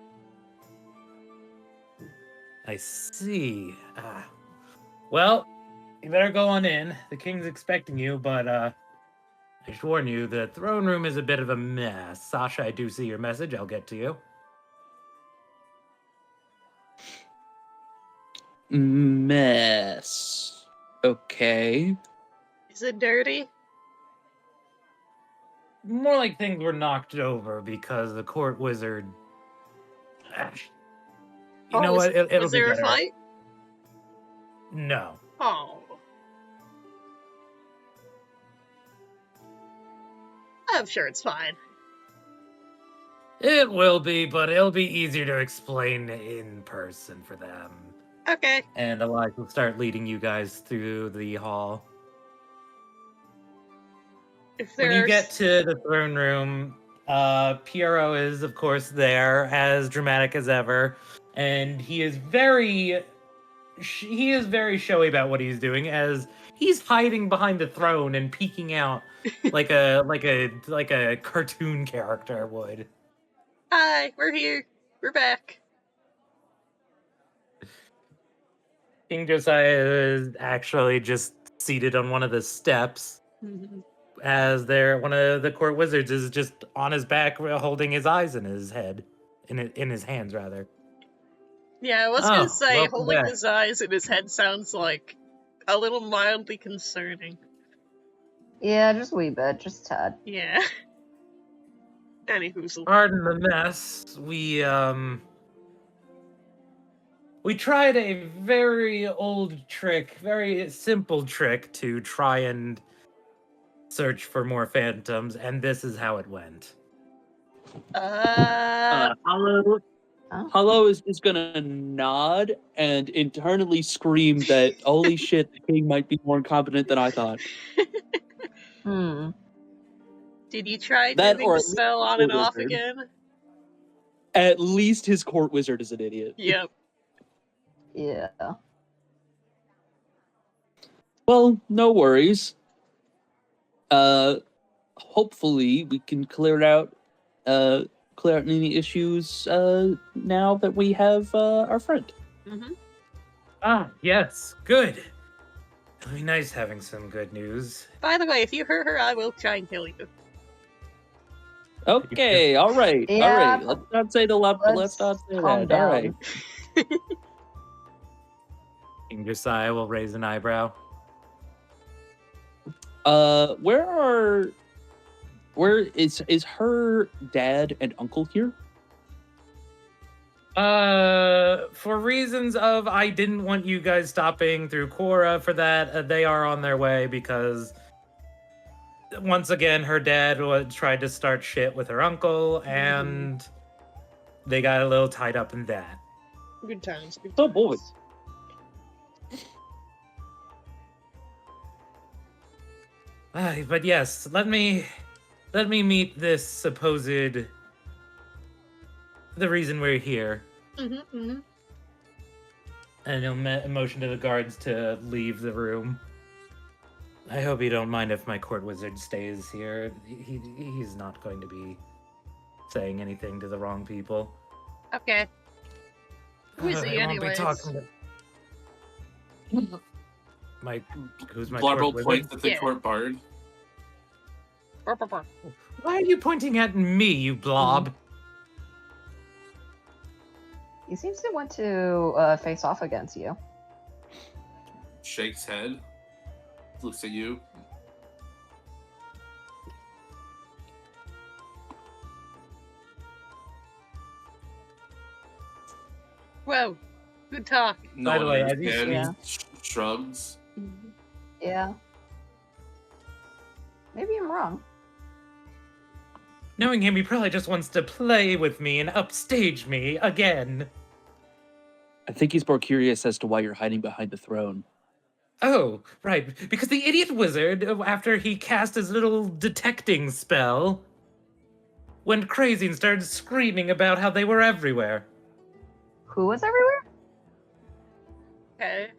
Speaker 3: I see. Well, you better go on in. The king's expecting you, but I should warn you, the throne room is a bit of a mess. Sasha, I do see your message. I'll get to you.
Speaker 1: Mess. Okay.
Speaker 2: Is it dirty?
Speaker 3: More like things were knocked over because the court wizard. You know what? It'll
Speaker 2: was
Speaker 3: be
Speaker 2: there
Speaker 3: better.
Speaker 2: a fight?
Speaker 3: No.
Speaker 2: Oh. I'm sure it's fine.
Speaker 3: It will be, but it'll be easier to explain in person for them.
Speaker 2: Okay.
Speaker 3: And Elias will start leading you guys through the hall. When you get to the throne room, Piero is, of course, there, as dramatic as ever, and he is very showy about what he's doing, as he's hiding behind the throne and peeking out like a cartoon character would.
Speaker 2: Hi, we're here. We're back.
Speaker 3: King Josiah is actually just seated on one of the steps. As one of the court wizards is just on his back, holding his eyes in his head, in his hands rather.
Speaker 2: Yeah, I was gonna say,
Speaker 3: welcome
Speaker 2: holding
Speaker 3: back.
Speaker 2: his eyes in his head sounds like a little mildly concerning.
Speaker 5: Yeah, just a wee bit, just a tad.
Speaker 2: Yeah. Anywhoozle.
Speaker 3: Pardon the mess. We tried a very old trick, very simple trick to try and search for more phantoms, and this is how it went.
Speaker 1: Hollow is gonna nod and internally scream that, holy shit, the king might be more incompetent than I thought.
Speaker 2: Did you try
Speaker 1: That,
Speaker 2: moving
Speaker 1: or
Speaker 2: the
Speaker 1: at least
Speaker 2: spell
Speaker 1: the
Speaker 2: on and
Speaker 1: court
Speaker 2: off
Speaker 1: wizard.
Speaker 2: again?
Speaker 1: At least his court wizard is an idiot.
Speaker 2: Yep.
Speaker 5: Yeah.
Speaker 1: Well, no worries. Hopefully we can clear clear out any issues now that we have our friend.
Speaker 2: Mm-hmm.
Speaker 3: Ah, yes, good. It'll be nice having some good news.
Speaker 2: By the way, if you hurt her, I will try and kill you.
Speaker 1: Okay, all right.
Speaker 5: Yeah,
Speaker 1: Let's not say the let's not say
Speaker 5: calm
Speaker 1: that. All right.
Speaker 5: down.
Speaker 3: King Josiah will raise an eyebrow.
Speaker 1: Where is her dad and uncle here?
Speaker 3: For reasons of I didn't want you guys stopping through Cora for that, they are on their way because once again her dad tried to start shit with her uncle and they got a little tied up in that.
Speaker 2: Good times. Good
Speaker 1: Oh
Speaker 2: times.
Speaker 1: boy.
Speaker 3: But yes, let me meet this supposed the reason we're here.
Speaker 2: Mm-hmm, mm-hmm.
Speaker 3: And he'll motion to the guards to leave the room. I hope you don't mind if my court wizard stays here. He's not going to be saying anything to the wrong people.
Speaker 2: Okay. Who is he,
Speaker 3: I won't be
Speaker 2: anyways?
Speaker 3: talking to... Who's my
Speaker 4: Blubble
Speaker 3: court wizard?
Speaker 4: points at the
Speaker 2: Yeah.
Speaker 4: court bard.
Speaker 2: Burr, burr, burr.
Speaker 3: Why are you pointing at me, you blob?
Speaker 5: He seems to want to face off against you.
Speaker 4: Shakes head. Looks at you.
Speaker 2: Whoa. Good talk.
Speaker 3: By the way,
Speaker 4: one
Speaker 3: as you
Speaker 4: understands,
Speaker 5: see-
Speaker 4: shrugs.
Speaker 5: Yeah. Maybe I'm wrong.
Speaker 3: Knowing him, he probably just wants to play with me and upstage me again.
Speaker 1: I think he's more curious as to why you're hiding behind the throne.
Speaker 3: Oh, right. Because the idiot wizard, after he cast his little detecting spell, went crazy and started screaming about how they were everywhere.
Speaker 5: Who was everywhere?
Speaker 2: Okay.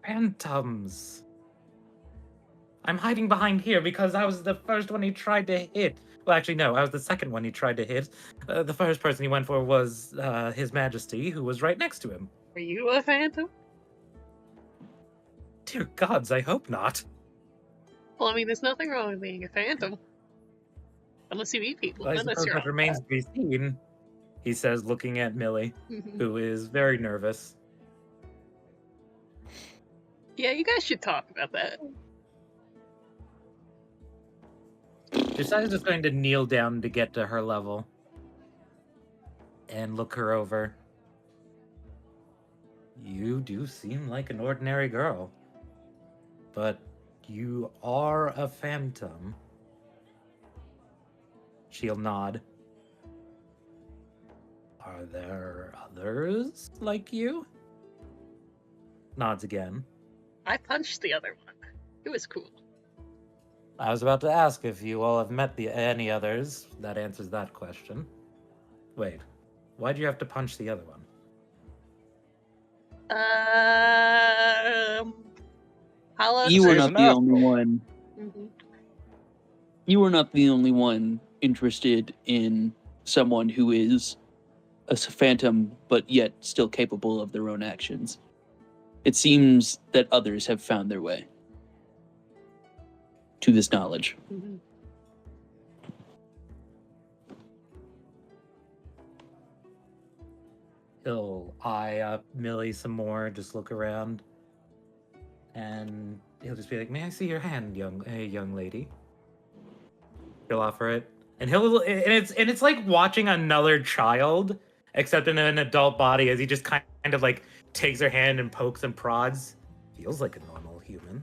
Speaker 3: Phantoms. I'm hiding behind here because I was the first one he tried to hit. Well, actually, no, I was the second one he tried to hit. The first person he went for was His Majesty, who was right next to him.
Speaker 2: Are you a phantom?
Speaker 3: Dear gods, I hope not.
Speaker 2: Well, I mean, there's nothing wrong with being a phantom. Unless you eat people.
Speaker 3: I
Speaker 2: Unless
Speaker 3: suppose
Speaker 2: you're
Speaker 3: that remains to be seen, he says, looking at Millie, who is very nervous.
Speaker 2: Yeah, you guys should talk about that.
Speaker 3: Josiah's just going to kneel down to get to her level and look her over. You do seem like an ordinary girl, but you are a phantom. She'll nod. Are there others like you? Nods again.
Speaker 2: I punched the other one. It was cool.
Speaker 3: I was about to ask if you all have met any others. That answers that question. Wait, why'd you have to punch the other one?
Speaker 2: Hala
Speaker 1: You were
Speaker 2: says-
Speaker 1: not the only one.
Speaker 2: Mhm.
Speaker 1: You were not the only one interested in someone who is a phantom, but yet still capable of their own actions. It seems that others have found their way to this knowledge.
Speaker 2: Mhm.
Speaker 3: He'll eye up Millie some more, just look around, and he'll just be like, "May I see your hand, young lady?" He'll offer it, and it's like watching another child, except in an adult body, as he just kind of like takes her hand and pokes and prods. Feels like a normal human.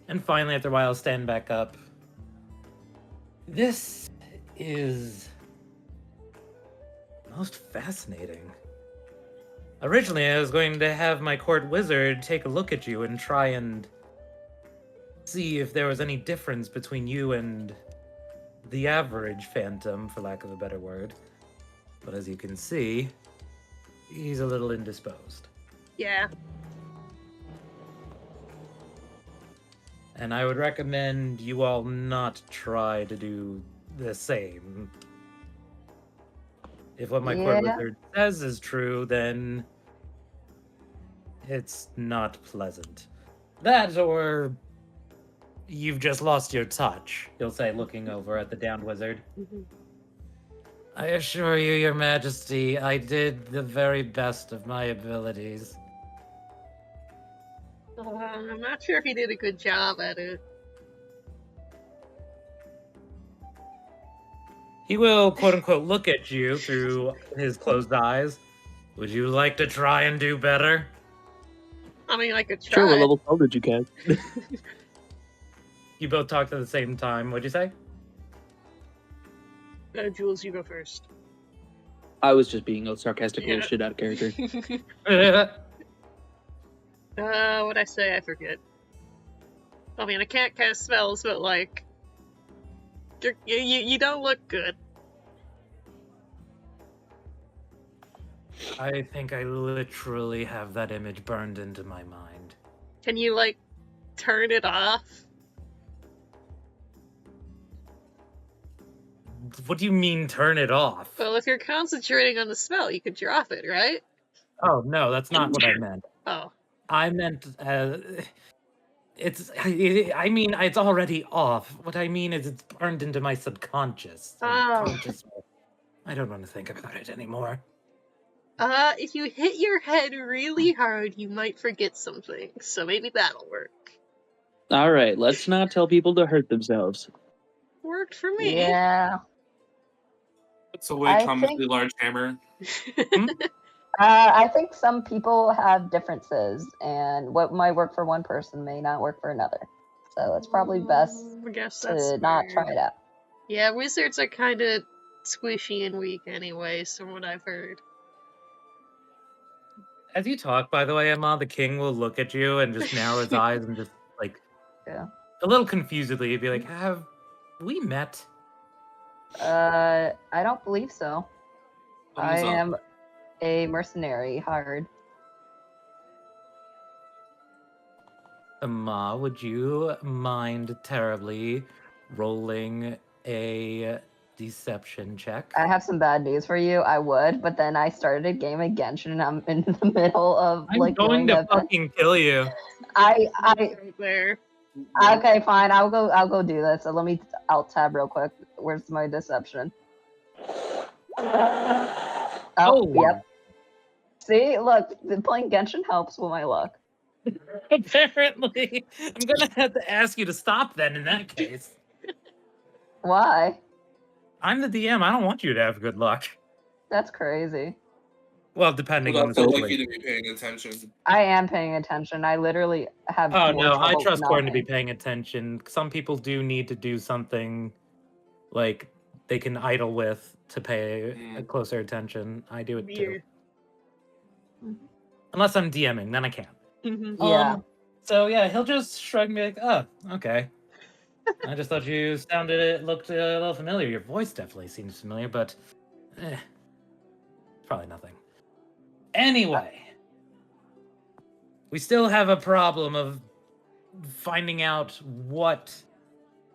Speaker 3: And finally, after a while, stand back up. This is most fascinating. Originally, I was going to have my court wizard take a look at you and try and see if there was any difference between you and the average phantom, for lack of a better word. But as you can see, he's a little indisposed.
Speaker 2: Yeah.
Speaker 3: And I would recommend you all not try to do the same. If what my court
Speaker 5: Yeah.
Speaker 3: wizard says is true, then it's not pleasant. That or you've just lost your touch, he'll say, looking over at the downed wizard. I assure you, your majesty, I did the very best of my abilities.
Speaker 2: I'm not sure if he did a good job at it.
Speaker 3: He will, quote unquote, look at you through his closed eyes. Would you like to try and do better?
Speaker 2: I mean, I could try.
Speaker 1: Sure, what level spell did you cast?
Speaker 3: You both talked at the same time. What'd you say?
Speaker 2: Jules, you go first.
Speaker 1: I was just being a sarcastic little
Speaker 2: Yeah.
Speaker 1: shit out of character.
Speaker 2: What'd I say? I forget. I mean, I can't cast spells, but like, you don't look good.
Speaker 3: I think I literally have that image burned into my mind.
Speaker 2: Can you like turn it off?
Speaker 3: What do you mean, turn it off?
Speaker 2: Well, if you're concentrating on the spell, you could drop it, right?
Speaker 3: Oh, no, that's not what I meant.
Speaker 2: Oh.
Speaker 3: I meant, I mean, it's already off. What I mean is it's burned into my subconscious.
Speaker 2: Oh.
Speaker 3: I don't want to think about it anymore.
Speaker 2: If you hit your head really hard, you might forget something, so maybe that'll work.
Speaker 1: Alright, let's not tell people to hurt themselves.
Speaker 2: Worked for me.
Speaker 5: Yeah.
Speaker 4: It's a way comically large hammer.
Speaker 5: I think some people have differences, and what might work for one person may not work for another. So it's probably best
Speaker 2: I guess that's
Speaker 5: to not
Speaker 2: fair.
Speaker 5: try it out.
Speaker 2: Yeah, wizards are kind of squishy and weak anyways, from what I've heard.
Speaker 3: As you talk, by the way, Emma, the king will look at you and just narrow his eyes and just, like,
Speaker 5: Yeah.
Speaker 3: a little confusedly, he'd be like, have we met?
Speaker 5: I don't believe so. I
Speaker 4: Thumbs up.
Speaker 5: am a mercenary hired.
Speaker 3: Emma, would you mind terribly rolling a deception check?
Speaker 5: I have some bad news for you. I would, but then I started a game of Genshin and I'm in the middle of
Speaker 3: I'm
Speaker 5: like
Speaker 3: going
Speaker 5: doing
Speaker 3: to fucking kill you.
Speaker 5: I
Speaker 2: Right there.
Speaker 5: okay, fine. I'll go do this. So let me alt tab real quick. Where's my deception? Oh, yep. See, look, playing Genshin helps with my luck.
Speaker 3: Apparently, I'm gonna have to ask you to stop then. In that case,
Speaker 5: Why?
Speaker 3: I'm the DM. I don't want you to have good luck.
Speaker 5: That's crazy.
Speaker 3: Well, depending on the
Speaker 4: I'd like you
Speaker 3: situation.
Speaker 4: to be paying attention.
Speaker 5: I am paying attention. I literally have.
Speaker 3: Oh
Speaker 5: more
Speaker 3: no, I
Speaker 5: trouble
Speaker 3: trust
Speaker 5: not
Speaker 3: Gordon to be
Speaker 5: paying.
Speaker 3: paying attention. Some people do need to do something like they can idle with to pay a closer attention. I do it too. Unless I'm DMing, then I can't.
Speaker 5: Yeah.
Speaker 3: So yeah, he'll just shrug and be like, "Oh, okay." I just thought you looked a little familiar. Your voice definitely seems familiar, but probably nothing. Anyway, we still have a problem of finding out what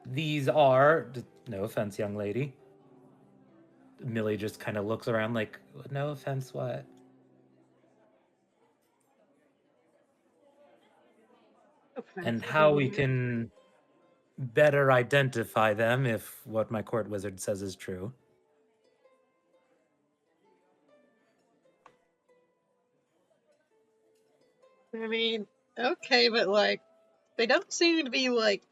Speaker 3: these are. No offense, young lady. Millie just kind of looks around like, no offense, what? And how we can better identify them if what my court wizard says is true.
Speaker 2: I mean, okay, but like, they don't seem to be like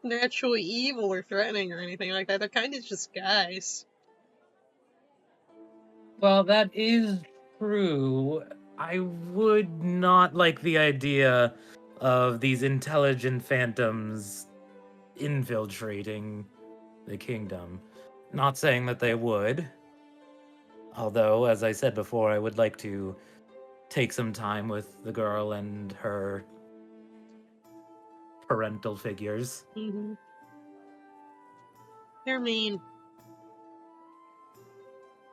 Speaker 2: naturally evil or threatening or anything like that. They're kind of just guys.
Speaker 3: Well, that is true. I would not like the idea of these intelligent phantoms infiltrating the kingdom. Not saying that they would. Although, as I said before, I would like to take some time with the girl and her parental figures.
Speaker 2: Mm-hmm. They're mean.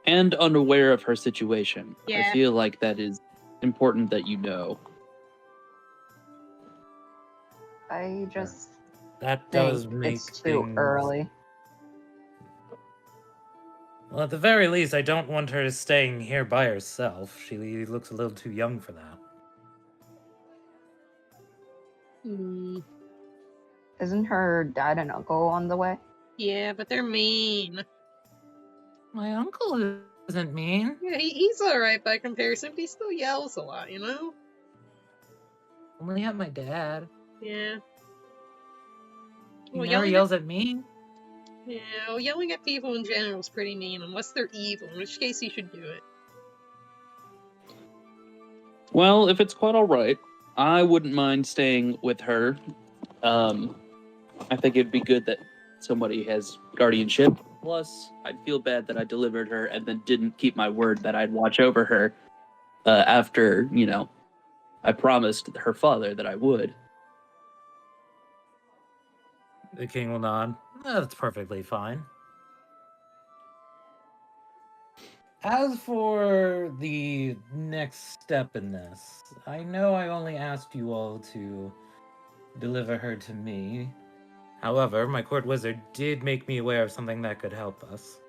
Speaker 1: And unaware of her situation.
Speaker 2: Yeah.
Speaker 1: I feel like that is important that you know.
Speaker 5: I just
Speaker 3: That does make
Speaker 5: it's too
Speaker 3: things...
Speaker 5: early.
Speaker 3: Well, at the very least, I don't want her staying here by herself. She looks a little too young for that.
Speaker 5: Isn't her dad and uncle on the way?
Speaker 2: Yeah, but they're mean.
Speaker 3: My uncle isn't mean.
Speaker 2: Yeah, he's alright by comparison, but he still yells a lot, you know?
Speaker 3: Only at my dad.
Speaker 2: Yeah.
Speaker 3: He
Speaker 2: Well,
Speaker 3: never
Speaker 2: yelling
Speaker 3: yells at me.
Speaker 2: Yeah, well, yelling at people in general is pretty mean, unless they're evil, in which case you should do it.
Speaker 1: Well, if it's quite all right, I wouldn't mind staying with her. I think it'd be good that somebody has guardianship. Plus, I'd feel bad that I delivered her and then didn't keep my word that I'd watch over her after, I promised her father that I would.
Speaker 3: The king will nod. That's perfectly fine. As for the next step in this, I know I only asked you all to deliver her to me. However, my court wizard did make me aware of something that could help us.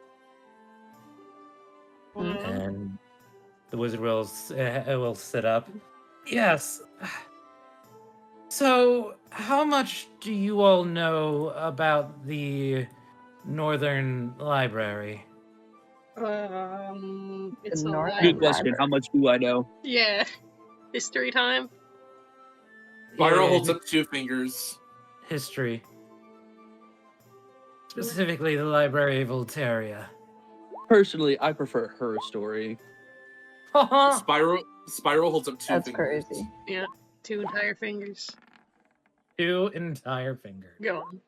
Speaker 3: And the wizard will sit up. Yes. So, how much do you all know about the Northern Library?
Speaker 2: It's a
Speaker 5: Northern
Speaker 1: Good question. How much do I know?
Speaker 2: Yeah. History time?
Speaker 4: Spyro
Speaker 3: Yeah,
Speaker 4: holds up 2 fingers.
Speaker 3: history. Specifically, the Library of Alteria.
Speaker 1: Personally, I prefer her story.
Speaker 4: Spyro holds up 2
Speaker 5: That's
Speaker 4: fingers.
Speaker 5: crazy.
Speaker 2: Yeah. 2 entire fingers.
Speaker 3: 2 entire fingers.
Speaker 2: Go on.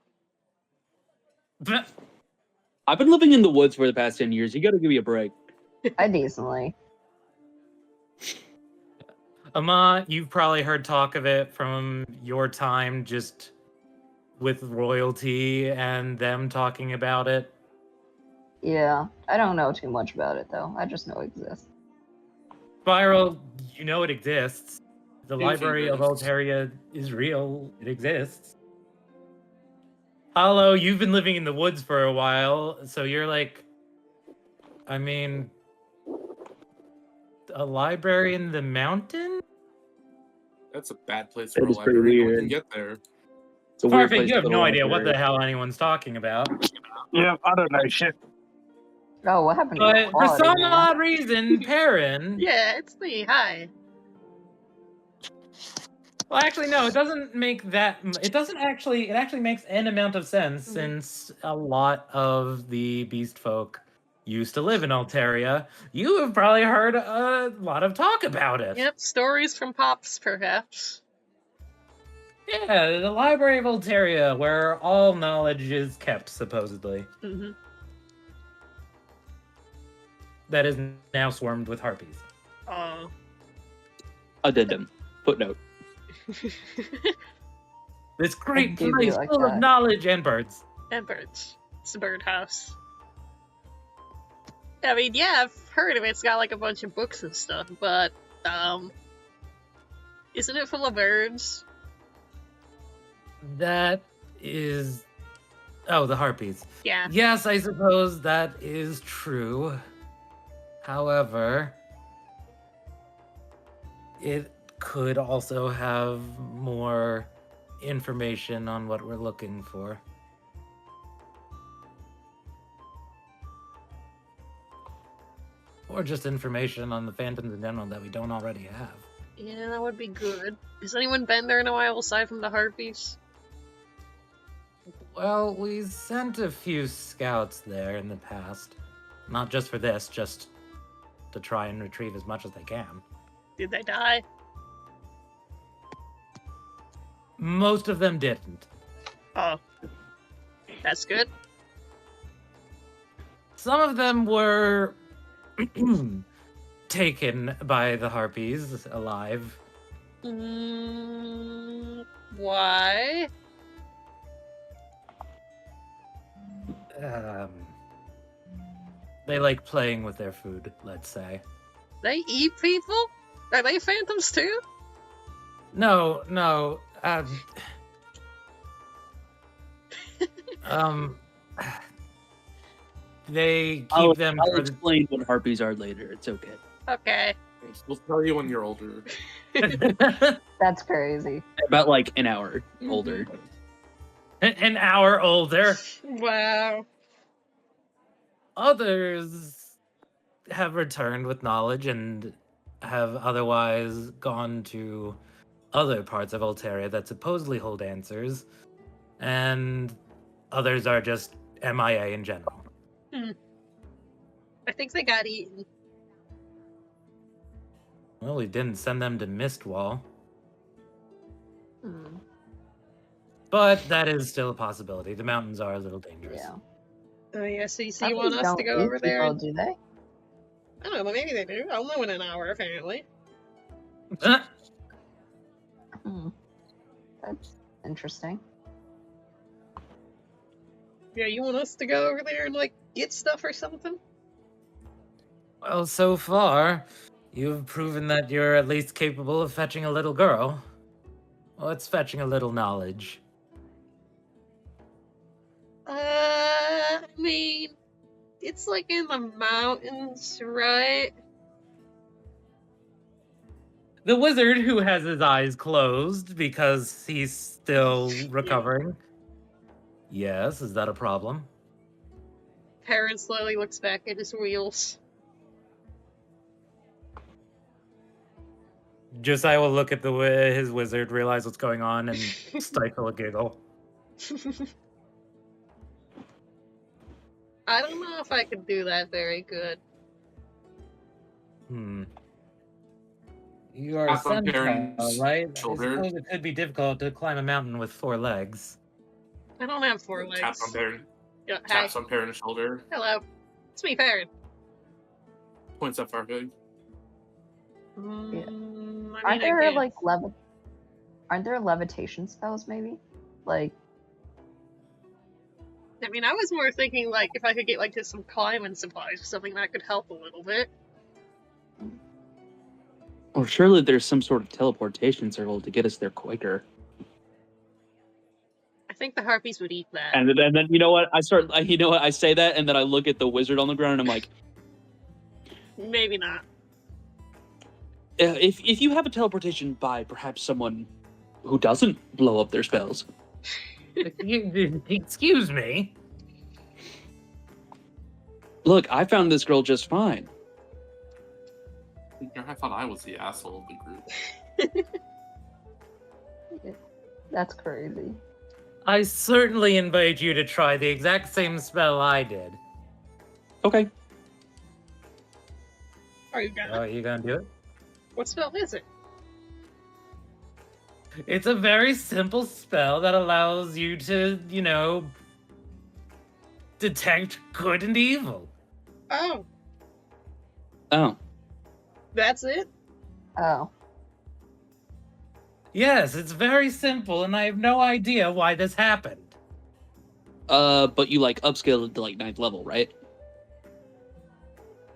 Speaker 1: I've been living in the woods for the past 10 years. You gotta give me a break.
Speaker 5: I decently.
Speaker 3: Ama, you've probably heard talk of it from your time just with royalty and them talking about it.
Speaker 5: Yeah, I don't know too much about it though. I just know it exists.
Speaker 3: Spiral, you know it exists. The
Speaker 4: Two
Speaker 3: Library of
Speaker 4: fingers.
Speaker 3: Alteria is real. It exists. Hollow, you've been living in the woods for a while, so you're like, I mean, a library in the mountain?
Speaker 4: That's a bad place for
Speaker 1: That
Speaker 4: a
Speaker 1: is pretty
Speaker 4: library. No one
Speaker 1: weird.
Speaker 4: can get there.
Speaker 1: It's a weird
Speaker 3: Farfig,
Speaker 1: place
Speaker 3: you
Speaker 1: to
Speaker 3: have
Speaker 1: put a
Speaker 3: no idea what the
Speaker 1: library.
Speaker 3: hell anyone's talking about.
Speaker 9: Yeah, I don't know shit.
Speaker 5: Oh, what happened to
Speaker 3: But
Speaker 5: your
Speaker 3: for
Speaker 5: quality,
Speaker 3: some
Speaker 5: man?
Speaker 3: odd reason, Perrin...
Speaker 2: Yeah, it's me. Hi.
Speaker 3: Well, actually, no, it doesn't make that... It actually makes an amount of sense, since a lot of the beast folk used to live in Alteria. You have probably heard a lot of talk about it.
Speaker 2: Yep, stories from Pops, perhaps.
Speaker 3: Yeah, the Library of Alteria, where all knowledge is kept, supposedly.
Speaker 2: Mm-hmm.
Speaker 3: That is now swarmed with harpies.
Speaker 2: Oh.
Speaker 1: Addendum. Footnote.
Speaker 3: This great
Speaker 5: do
Speaker 3: place
Speaker 5: like
Speaker 3: full
Speaker 5: that.
Speaker 3: of knowledge and birds.
Speaker 2: And birds. It's a birdhouse. I mean, yeah, I've heard of it. It's got like a bunch of books and stuff, but, isn't it full of birds?
Speaker 3: That is... Oh, the harpies.
Speaker 2: Yeah.
Speaker 3: Yes, I suppose that is true. However, it could also have more information on what we're looking for. Or just information on the phantoms in general that we don't already have.
Speaker 2: Yeah, that would be good. Has anyone been there in a while aside from the harpies?
Speaker 3: Well, we sent a few scouts there in the past. Not just for this, just to try and retrieve as much as they can.
Speaker 2: Did they die?
Speaker 3: Most of them didn't.
Speaker 2: Oh. That's good.
Speaker 3: Some of them were taken by the harpies alive.
Speaker 2: Why?
Speaker 3: They like playing with their food, let's say.
Speaker 2: They eat people? Are they phantoms too?
Speaker 3: No. They keep
Speaker 1: I'll
Speaker 3: them.
Speaker 1: explain what harpies are later. It's okay.
Speaker 2: Okay.
Speaker 4: We'll tell you when you're older.
Speaker 5: That's crazy.
Speaker 1: About like an hour older.
Speaker 3: An hour older.
Speaker 2: Wow.
Speaker 3: Others have returned with knowledge and have otherwise gone to other parts of Altaria that supposedly hold answers, and others are just MIA in general.
Speaker 2: I think they got eaten.
Speaker 3: Well, we didn't send them to Mistwall, but that is still a possibility. The mountains are a little dangerous.
Speaker 5: Yeah.
Speaker 2: Oh yeah, so you
Speaker 5: Harpies
Speaker 2: want us to
Speaker 5: don't
Speaker 2: go
Speaker 5: eat
Speaker 2: over there?
Speaker 5: people, do they?
Speaker 2: I don't know, but maybe they do. I'll know in an hour, apparently.
Speaker 5: That's interesting.
Speaker 2: Yeah, you want us to go over there and, like, get stuff or something?
Speaker 3: Well, so far, you've proven that you're at least capable of fetching a little girl. Well, it's fetching a little knowledge.
Speaker 2: I mean, it's like in the mountains, right?
Speaker 3: The wizard, who has his eyes closed because he's still recovering. Yes, is that a problem?
Speaker 2: Perrin slowly looks back at his wheels.
Speaker 3: Josiah will look at his wizard, realize what's going on, and stifle a giggle.
Speaker 2: I don't know if I could do that very good.
Speaker 3: You are a
Speaker 4: Tap on
Speaker 3: centaur,
Speaker 4: Perrin's
Speaker 3: right? I
Speaker 4: shoulder.
Speaker 3: suppose it could be difficult to climb a mountain with 4 legs.
Speaker 2: I don't have 4 legs.
Speaker 4: Taps on Perrin.
Speaker 2: Yeah, hi.
Speaker 4: Taps on Perrin's shoulder.
Speaker 2: Hello. It's me, Perrin.
Speaker 4: Points at Farfig.
Speaker 5: Aren't there like Aren't there levitation spells? Maybe, like.
Speaker 2: I mean, I was more thinking, like, if I could get, like, just some climbing supplies or something that could help a little bit.
Speaker 1: Well, surely there's some sort of teleportation circle to get us there quicker.
Speaker 2: I think the harpies would eat that.
Speaker 1: And then you know what? I say that, and then I look at the wizard on the ground, and I'm like,
Speaker 2: Maybe not.
Speaker 1: if you have a teleportation by perhaps someone who doesn't blow up their spells.
Speaker 3: Excuse me?
Speaker 1: Look, I found this girl just fine.
Speaker 4: I thought I was the asshole of the group.
Speaker 5: That's crazy.
Speaker 3: I certainly invite you to try the exact same spell I did.
Speaker 1: Okay.
Speaker 2: Are you gonna?
Speaker 3: Are you gonna do it?
Speaker 2: What spell is it?
Speaker 3: It's a very simple spell that allows you to, detect good and evil.
Speaker 2: Oh.
Speaker 1: Oh.
Speaker 2: That's it?
Speaker 5: Oh.
Speaker 3: Yes, it's very simple, and I have no idea why this happened.
Speaker 1: But you, upscaled it to, 9th level, right?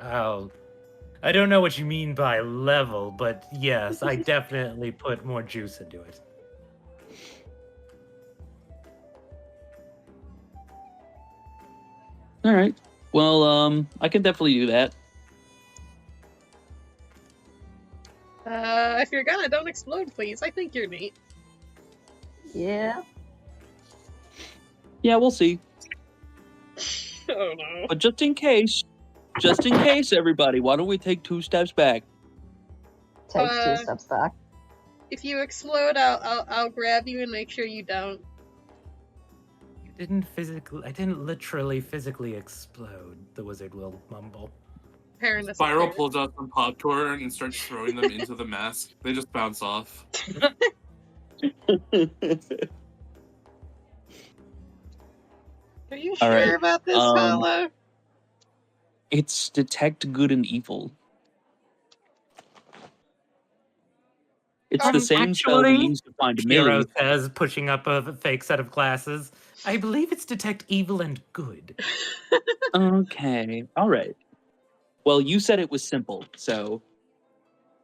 Speaker 3: Oh. I don't know what you mean by level, but yes, I definitely put more juice into it.
Speaker 1: Alright. Well, I can definitely do that.
Speaker 2: If you're gonna, don't explode, please. I think you're neat.
Speaker 5: Yeah.
Speaker 1: Yeah, we'll see.
Speaker 2: Oh no.
Speaker 1: But just in case, everybody, why don't we take 2 steps back?
Speaker 5: Take 2 steps back.
Speaker 2: If you explode, I'll grab you and make sure you don't.
Speaker 3: I didn't literally physically explode, the wizard will mumble.
Speaker 4: Spiral pulls out some popcorn and starts throwing them into the mask. They just bounce off.
Speaker 2: Are you sure about this, Hollow?
Speaker 1: It's detect good and evil. It's the same spell we use to find
Speaker 3: Hero
Speaker 1: Millie.
Speaker 3: says, pushing up a fake set of glasses. I believe it's detect evil and good.
Speaker 1: Okay, alright. Well, you said it was simple, so...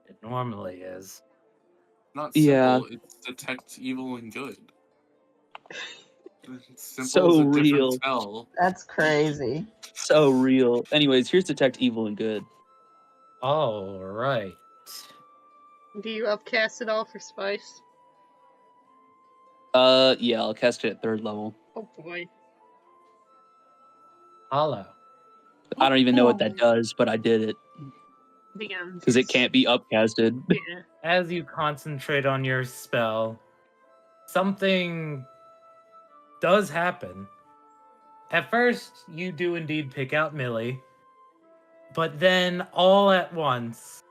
Speaker 3: It normally is.
Speaker 4: Not simple, it's detect evil and good. Simple
Speaker 1: So
Speaker 4: as a
Speaker 1: real.
Speaker 4: different tell.
Speaker 5: That's crazy.
Speaker 1: So real. Anyways, here's Detect Evil and Good.
Speaker 3: All right.
Speaker 2: Do you upcast it all for Spice?
Speaker 1: Yeah, I'll cast it at 3rd level.
Speaker 2: Oh boy.
Speaker 3: Hollow.
Speaker 1: I don't even know what that does, but I did it. Because it can't be upcasted.
Speaker 2: Yeah.
Speaker 3: As you concentrate on your spell, something does happen. At first, you do indeed pick out Millie, but then all at once,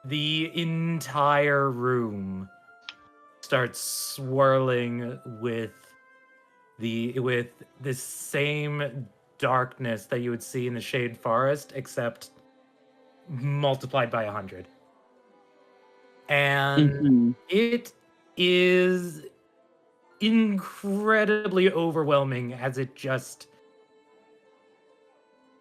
Speaker 3: the entire room starts swirling with this same darkness that you would see in the Shade Forest, except multiplied by 100. And
Speaker 1: Mhm.
Speaker 3: it is incredibly overwhelming as it just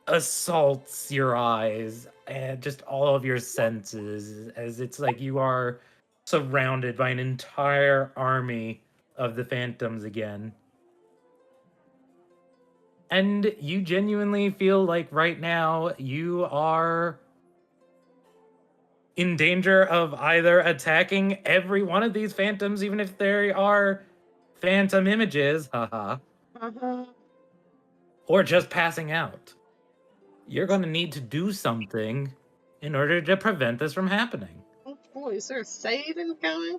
Speaker 3: assaults your eyes and just all of your senses, as it's like you are surrounded by an entire army of the phantoms again. And you genuinely feel like right now you are in danger of either attacking every one of these phantoms, even if they are phantom images, haha, or just passing out. You're going to need to do something in order to prevent this from happening.
Speaker 2: Oh boy, is there a save incoming?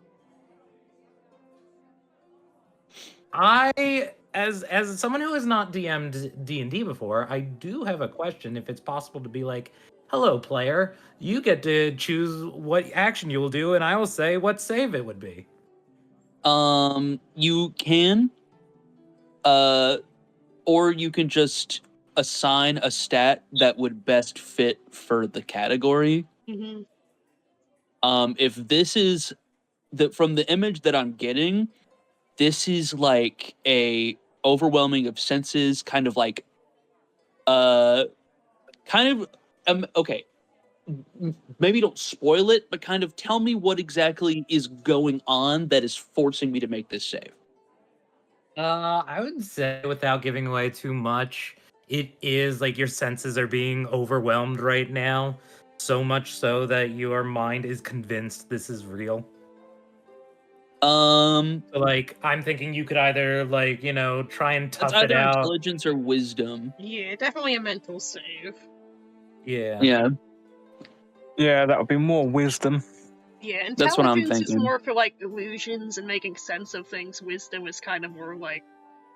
Speaker 3: As someone who has not DM'd D&D before, I do have a question if it's possible to be like, hello, player, you get to choose what action you will do, and I will say what save it would be.
Speaker 1: You can, or you can just assign a stat that would best fit for the category.
Speaker 2: Mm-hmm.
Speaker 1: If this is from the image that I'm getting, this is like a overwhelming of senses, kind of like, okay. Maybe don't spoil it, but kind of tell me what exactly is going on that is forcing me to make this save.
Speaker 3: I would say, without giving away too much, it is like your senses are being overwhelmed right now, so much so that your mind is convinced this is real. So, like, I'm thinking you could either, like, try and tough it out.
Speaker 1: Intelligence or wisdom.
Speaker 2: Yeah, definitely a mental save.
Speaker 3: Yeah.
Speaker 9: Yeah, that would be more wisdom.
Speaker 2: Yeah,
Speaker 1: That's what I'm
Speaker 2: intelligence is
Speaker 1: thinking.
Speaker 2: more for like illusions and making sense of things. Wisdom is kind of more like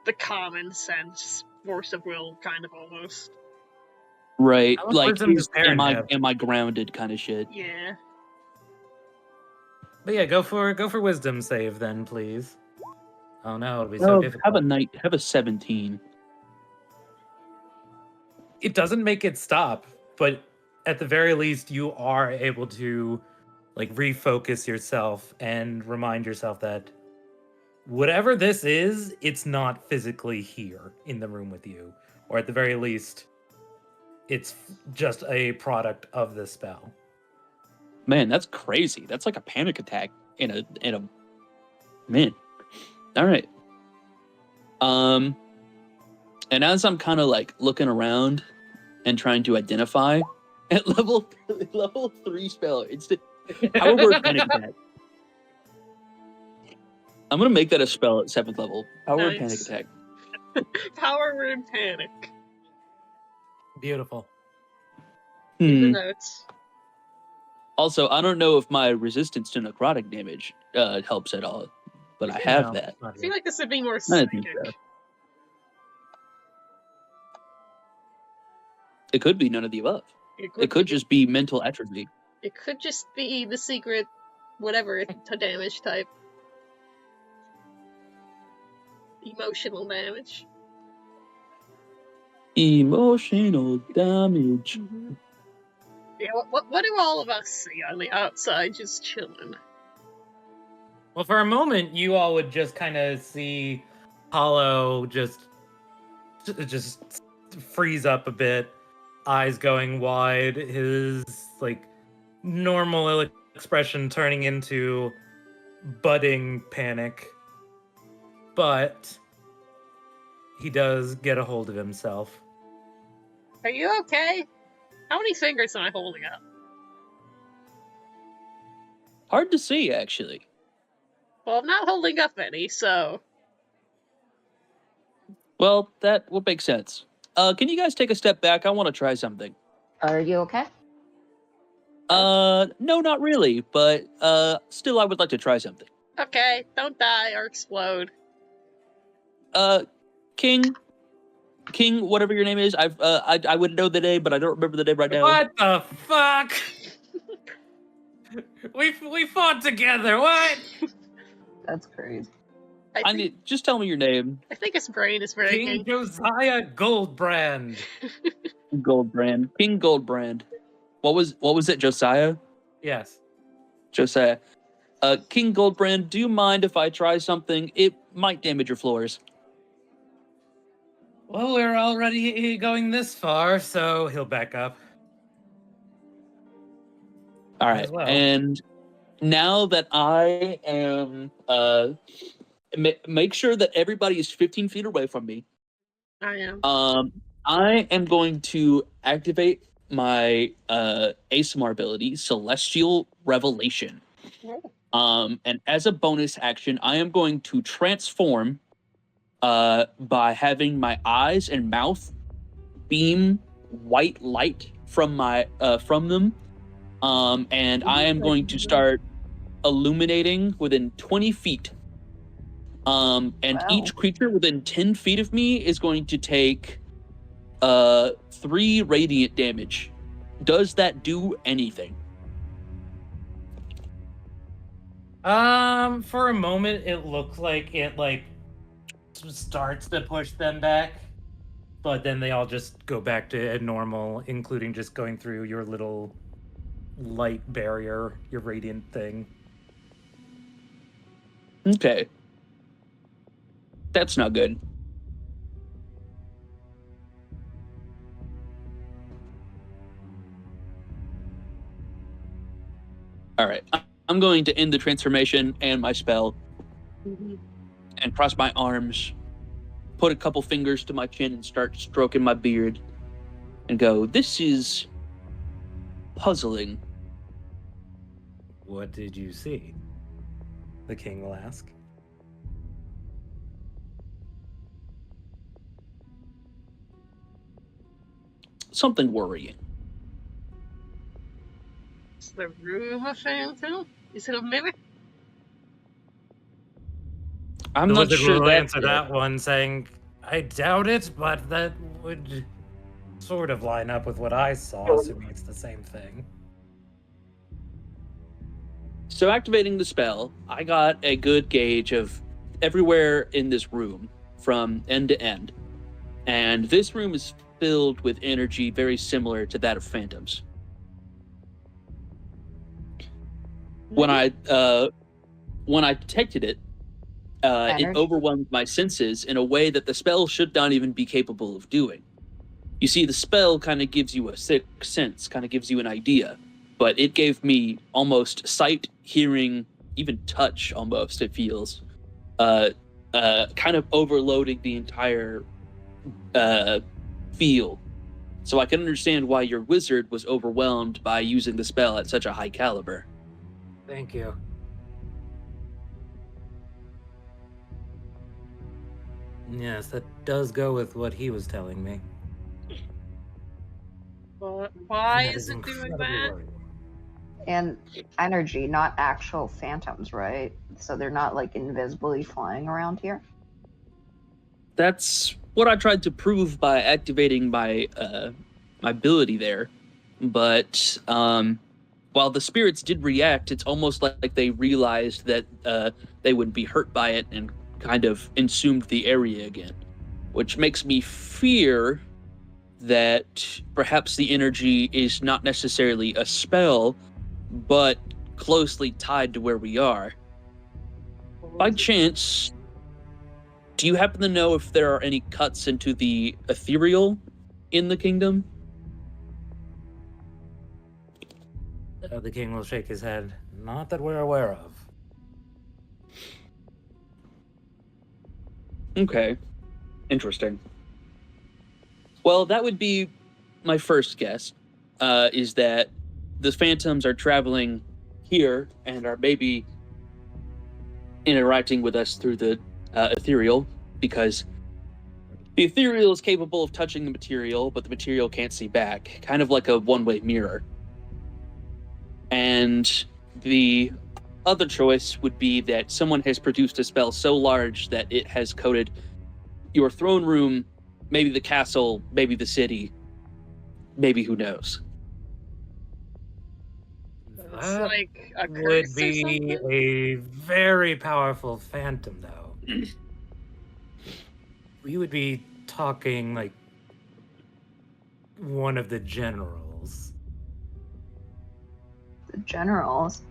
Speaker 2: the common sense, force of will, kind of almost.
Speaker 1: Right, like
Speaker 3: wisdom does Perrin have?
Speaker 1: am I grounded kind of shit.
Speaker 2: Yeah.
Speaker 3: But yeah, go for wisdom save then, please. Oh no, it'll be so difficult.
Speaker 1: Have a 17.
Speaker 3: It doesn't make it stop, but at the very least, you are able to like refocus yourself and remind yourself that whatever this is, it's not physically here in the room with you, or at the very least, it's just a product of the spell.
Speaker 1: Man, that's crazy. That's like a panic attack in a man. All right. And as I'm kind of like looking around and trying to identify at level 3 spell, instant power word panic attack. I'm gonna make that a spell at 7th level. Power word panic attack.
Speaker 2: Power word panic.
Speaker 3: Beautiful.
Speaker 2: In the notes.
Speaker 1: Also, I don't know if my resistance to necrotic damage helps at all, but I have that.
Speaker 2: I feel like this would be more
Speaker 1: I
Speaker 2: psychic.
Speaker 1: think so. It could be none of the above. It could just be mental atrophy.
Speaker 2: It could just be the secret, whatever, damage type. Emotional damage.
Speaker 1: Emotional damage.
Speaker 2: Mm-hmm. Yeah, what do all of us see on the outside just chilling?
Speaker 3: Well, for a moment, you all would just kind of see Hollow just freeze up a bit, eyes going wide, his like normal expression turning into budding panic. But he does get a hold of himself.
Speaker 2: Are you okay? How many fingers am I holding up?
Speaker 1: Hard to see, actually.
Speaker 2: Well, I'm not holding up any, so...
Speaker 1: Well, that would make sense. Can you guys take a step back? I want to try something.
Speaker 5: Are you okay?
Speaker 1: No, not really, but still, I would like to try something.
Speaker 2: Okay, don't die or explode.
Speaker 1: King, whatever your name is, I would know the name, but I don't remember the name right now.
Speaker 3: What the fuck? we fought together. What?
Speaker 5: That's crazy.
Speaker 1: I need just tell me your name.
Speaker 2: I think his brain is
Speaker 3: King
Speaker 2: breaking.
Speaker 3: Josiah Goldbrand.
Speaker 1: Goldbrand, King Goldbrand. What was it, Josiah?
Speaker 3: Yes.
Speaker 1: Josiah. King Goldbrand, do you mind if I try something? It might damage your floors.
Speaker 3: Well, we're already going this far, so he'll back up.
Speaker 1: All right,
Speaker 3: well.
Speaker 1: and now that I am, make sure that everybody is 15 feet away from me.
Speaker 2: I am.
Speaker 1: I am going to activate my ASMR ability, Celestial Revelation. And as a bonus action, I am going to transform by having my eyes and mouth beam white light from them. And I am going to start illuminating within 20 feet. And each creature within 10 feet of me is going to take 3 radiant damage. Does that do anything?
Speaker 3: For a moment, it looked like it starts to push them back, but then they all just go back to normal, including just going through your little light barrier, your radiant thing.
Speaker 1: Okay. That's not good. All right. I'm going to end the transformation and my spell and cross my arms, put a couple fingers to my chin and start stroking my beard and go, this is puzzling.
Speaker 3: What did you see? The king will ask.
Speaker 1: Something worrying.
Speaker 2: Is the room a phantom? Is it a mirror?
Speaker 1: I'm not sure
Speaker 3: will
Speaker 1: that
Speaker 3: answer that one, saying, I doubt it, but that would sort of line up with what I saw, assuming it's the same thing.
Speaker 1: So activating the spell, I got a good gauge of everywhere in this room from end to end. And this room is filled with energy very similar to that of phantoms. When I detected it, it overwhelmed my senses in a way that the spell should not even be capable of doing. You see, the spell kind of gives you a sixth sense, kind of gives you an idea, but it gave me almost sight, hearing, even touch almost, it feels, kind of overloading the entire field. So I can understand why your wizard was overwhelmed by using the spell at such a high caliber.
Speaker 3: Thank you. Yes, that does go with what he was telling me.
Speaker 2: But why is it doing that?
Speaker 5: And energy, not actual phantoms, right? So they're not like invisibly flying around here?
Speaker 1: That's what I tried to prove by activating my my ability there. But while the spirits did react, it's almost like they realized that they would be hurt by it and kind of consumed the area again, which makes me fear that perhaps the energy is not necessarily a spell, but closely tied to where we are. By chance, do you happen to know if there are any cuts into the ethereal in the kingdom?
Speaker 3: The king will shake his head. Not that we're aware of.
Speaker 1: Okay. Interesting. Well, that would be my first guess, is that the phantoms are traveling here and are maybe interacting with us through the ethereal, because the ethereal is capable of touching the material, but the material can't see back, kind of like a one-way mirror. And the other choice would be that someone has produced a spell so large that it has coated your throne room, maybe the castle, maybe the city, maybe who knows.
Speaker 2: It's
Speaker 3: That
Speaker 2: like a
Speaker 3: would
Speaker 2: curse or
Speaker 3: be
Speaker 2: something?
Speaker 3: a very powerful phantom, though. We would be talking like one of the generals.
Speaker 5: The generals.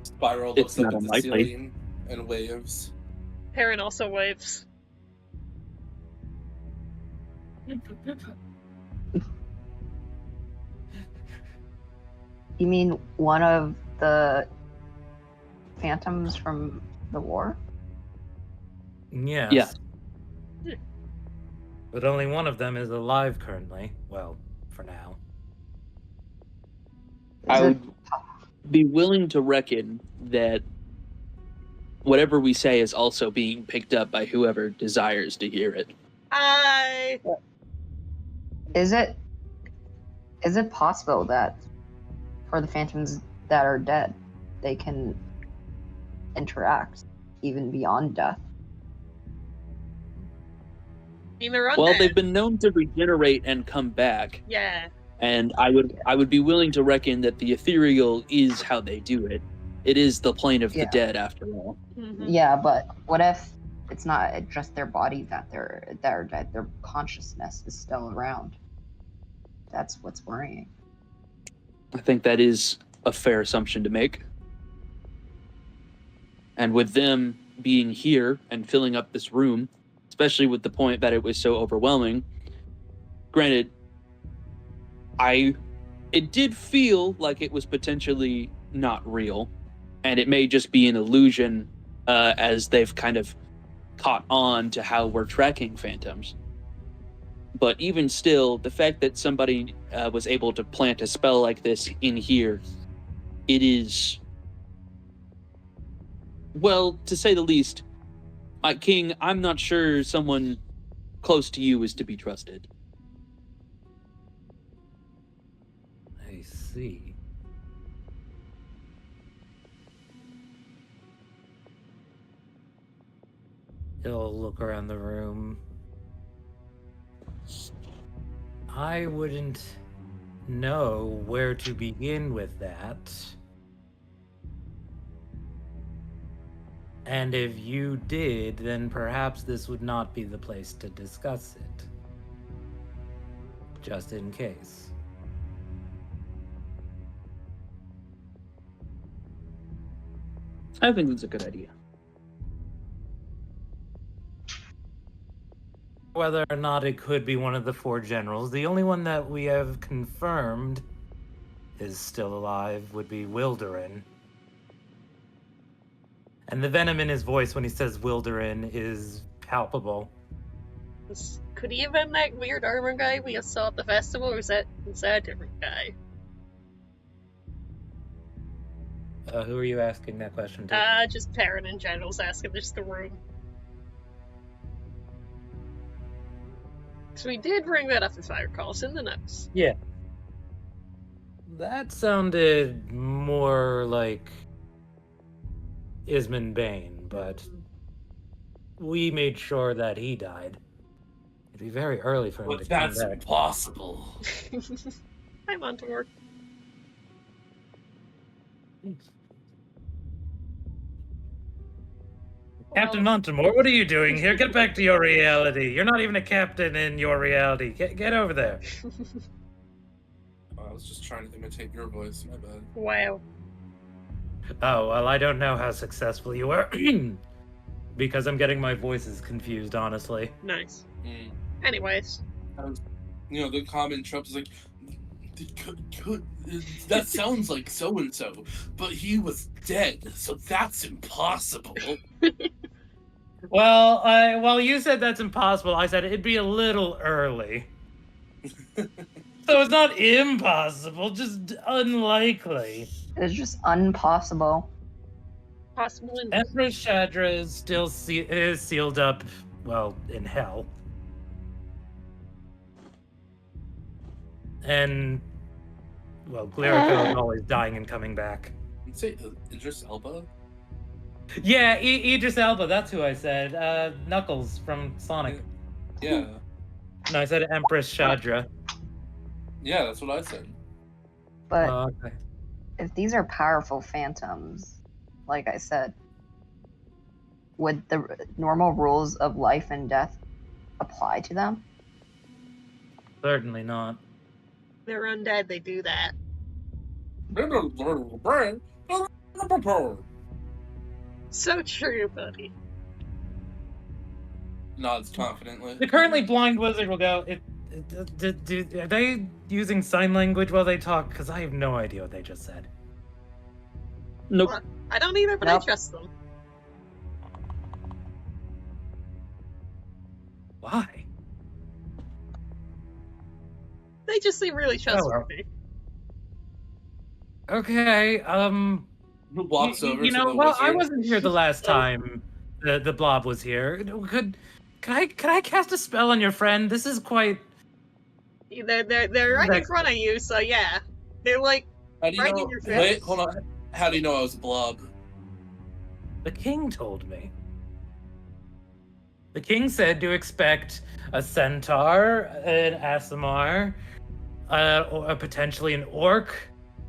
Speaker 4: Spiral
Speaker 1: It's
Speaker 4: looks up
Speaker 1: not
Speaker 4: at the
Speaker 1: unlikely.
Speaker 4: ceiling and waves.
Speaker 2: Perrin also waves.
Speaker 5: You mean one of the phantoms from the war?
Speaker 3: Yes.
Speaker 1: Yeah.
Speaker 3: But only one of them is alive currently. Well, for now.
Speaker 1: I
Speaker 5: Is it
Speaker 1: would be willing to reckon that whatever we say is also being picked up by whoever desires to hear it.
Speaker 2: Hi!
Speaker 5: Is it possible that for the phantoms that are dead, they can interact even beyond death?
Speaker 2: I mean, they're undead.
Speaker 1: Well, they've been known to regenerate and come back,
Speaker 2: Yeah.
Speaker 1: and I would be willing to reckon that the ethereal is how they do it. It is the plane of the
Speaker 5: Yeah.
Speaker 1: dead, after all.
Speaker 2: Mhm.
Speaker 5: Yeah, but what if it's not just their body that are dead? Their consciousness is still around. That's what's worrying.
Speaker 1: I think that is a fair assumption to make. And with them being here and filling up this room, especially with the point that it was so overwhelming, granted, it did feel like it was potentially not real, and it may just be an illusion as they've kind of caught on to how we're tracking phantoms. But even still, the fact that somebody was able to plant a spell like this in here, it is, well, to say the least, King, I'm not sure someone close to you is to be trusted.
Speaker 3: I see. He'll look around the room. I wouldn't know where to begin with that. And if you did, then perhaps this would not be the place to discuss it. Just in case.
Speaker 1: I think that's a good idea.
Speaker 3: Whether or not it could be one of the 4 generals, the only one that we have confirmed is still alive would be Wilderin. And the venom in his voice when he says Wilderin is palpable.
Speaker 2: Could he have been that weird armor guy we saw at the festival, or is that a different guy?
Speaker 3: Who are you asking that question to?
Speaker 2: Just Perrin in general's asking just the room. So we did bring that up if I recall. It's in the notes.
Speaker 3: Yeah. That sounded more like Ismond Bane, but we made sure that he died. It'd be very early for him
Speaker 4: But
Speaker 3: to come
Speaker 4: that's
Speaker 3: back.
Speaker 4: impossible.
Speaker 2: I'm on to work.
Speaker 3: Captain Montemore, what are you doing here? Get back to your reality. You're not even a captain in your reality. Get over there.
Speaker 4: I was just trying to imitate your voice, my bad.
Speaker 2: Wow.
Speaker 3: Oh, well, I don't know how successful you are. Because I'm getting my voices confused, honestly.
Speaker 2: Nice.
Speaker 4: Mm.
Speaker 2: Anyways.
Speaker 4: The common trope is like, that sounds like so-and-so, but he was dead, so that's impossible.
Speaker 3: Well, while you said that's impossible, I said it'd be a little early. So it's not impossible, just unlikely.
Speaker 5: It's just impossible.
Speaker 2: Possible and
Speaker 3: Empress Shadra is still is sealed up, well, in hell. And, well, Glarico is always dying and coming back.
Speaker 4: You'd say Idris Elba?
Speaker 3: Yeah, Idris Elba, that's who I said. Knuckles from Sonic.
Speaker 4: Yeah.
Speaker 3: No, I said Empress Shadra.
Speaker 4: Yeah, that's what I said.
Speaker 5: But
Speaker 3: Okay.
Speaker 5: if these are powerful phantoms, like I said, would the normal rules of life and death apply to them?
Speaker 3: Certainly not.
Speaker 2: they're undead, they do that. So true, buddy.
Speaker 4: Nods confidently.
Speaker 3: The currently blind wizard will go, are they using sign language while they talk? Because I have no idea what they just said.
Speaker 1: Nope.
Speaker 2: Well, I don't either, but
Speaker 5: Nope.
Speaker 2: I trust them.
Speaker 3: Why?
Speaker 2: They just seem really trustworthy.
Speaker 3: Okay,
Speaker 4: Who walks over
Speaker 3: you
Speaker 4: to
Speaker 3: know,
Speaker 4: the
Speaker 3: well,
Speaker 4: wizard?
Speaker 3: I wasn't here the last time the blob was here. Could I cast a spell on your friend? This is quite...
Speaker 2: They're right in front of you, so yeah. They're like
Speaker 4: How do you
Speaker 2: right
Speaker 4: know?
Speaker 2: in your
Speaker 4: Wait,
Speaker 2: face.
Speaker 4: hold on. How do you know I was a blob?
Speaker 3: The king told me. The king said to expect a centaur, an Aasimar, or potentially an orc,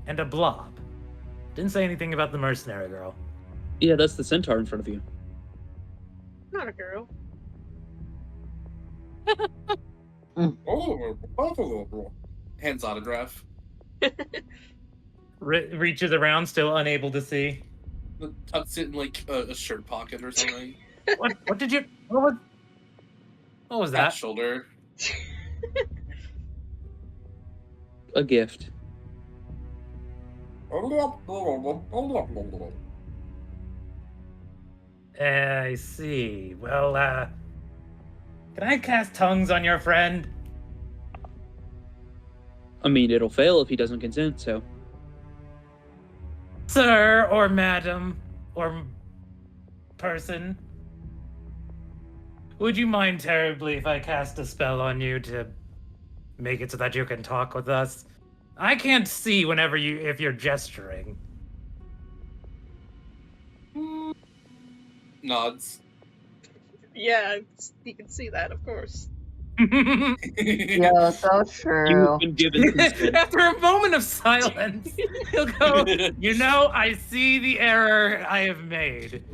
Speaker 3: and a blob. Didn't say anything about the mercenary girl.
Speaker 1: Yeah, that's the centaur in front of you.
Speaker 2: Not a girl.
Speaker 4: Hands autograph.
Speaker 3: Reaches around, still unable to see.
Speaker 4: Tucks it in like a shirt pocket or something.
Speaker 3: What did you... What was
Speaker 4: That
Speaker 3: that?
Speaker 4: shoulder.
Speaker 1: A gift.
Speaker 3: I see. Well, can I cast tongues on your friend?
Speaker 1: I mean, it'll fail if he doesn't consent, so.
Speaker 3: Sir, or madam, or person, would you mind terribly if I cast a spell on you to make it so that you can talk with us? I can't see if you're gesturing.
Speaker 4: Nods.
Speaker 2: Yeah, you can see that, of course.
Speaker 5: Yo, so true.
Speaker 1: You've been given consent.
Speaker 3: After a moment of silence, he'll go, you know, I see the error I have made.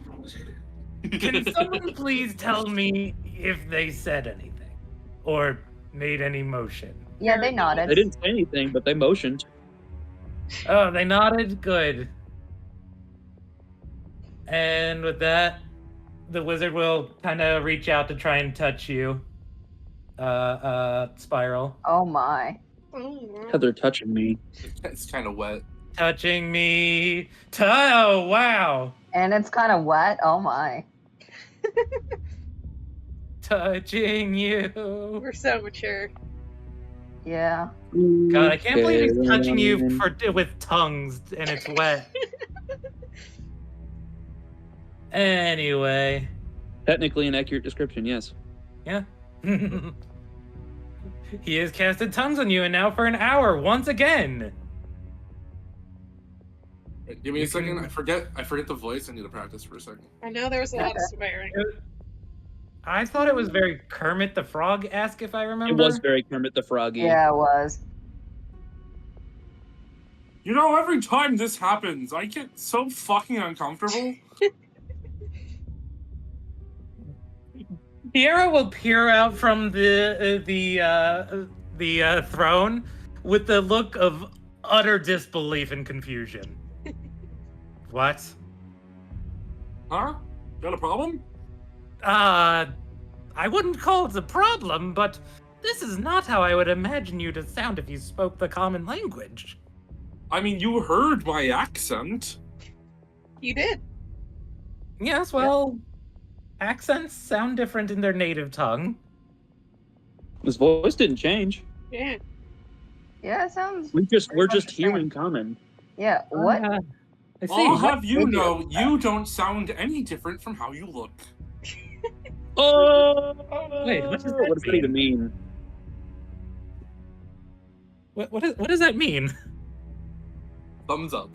Speaker 3: Can someone please tell me if they said anything? Or made any motion?
Speaker 5: Yeah, they nodded.
Speaker 1: They didn't say anything, but they motioned.
Speaker 3: Oh, they nodded? Good. And with that, the wizard will kind of reach out to try and touch you. Spiral.
Speaker 5: Oh my.
Speaker 1: How they're touching me.
Speaker 4: It's kind of wet.
Speaker 3: Touching me. Oh, wow.
Speaker 5: And it's kind of wet. Oh my.
Speaker 3: Touching you.
Speaker 2: We're so mature.
Speaker 5: Yeah.
Speaker 3: God, I can't believe he's touching you
Speaker 1: Okay.
Speaker 3: with tongues and it's wet. Anyway.
Speaker 1: Technically an accurate description, yes.
Speaker 3: Yeah. He has casted tongues on you, and now for an hour, once again.
Speaker 4: Wait, give me a second. I forget the voice. I need to practice for a second.
Speaker 2: I know there was a lot of swearing.
Speaker 3: I thought it was very Kermit the Frog-esque, if I
Speaker 1: It
Speaker 3: remember.
Speaker 1: was very Kermit the Froggy.
Speaker 5: Yeah, it was.
Speaker 4: You know, every time this happens, I get so fucking uncomfortable.
Speaker 3: Piera will peer out from the throne with the look of utter disbelief and confusion. What?
Speaker 4: Huh? Got a problem?
Speaker 3: I wouldn't call it a problem, but this is not how I would imagine you to sound if you spoke the common language.
Speaker 4: I mean, you heard my accent.
Speaker 2: You did.
Speaker 3: Yes, well, accents sound different in their native tongue.
Speaker 1: His voice didn't change.
Speaker 2: Yeah.
Speaker 5: Yeah, it sounds.
Speaker 1: We're
Speaker 5: pretty much
Speaker 1: just
Speaker 5: the same.
Speaker 1: hearing common.
Speaker 5: Yeah. What?
Speaker 3: I see.
Speaker 4: I'll
Speaker 5: What
Speaker 4: have you
Speaker 5: did you
Speaker 4: know,
Speaker 5: expect?
Speaker 4: you don't sound any different from how you look.
Speaker 1: Oh,
Speaker 3: Wait, what does that
Speaker 1: what does that even mean?
Speaker 3: What does that mean?
Speaker 4: Thumbs up.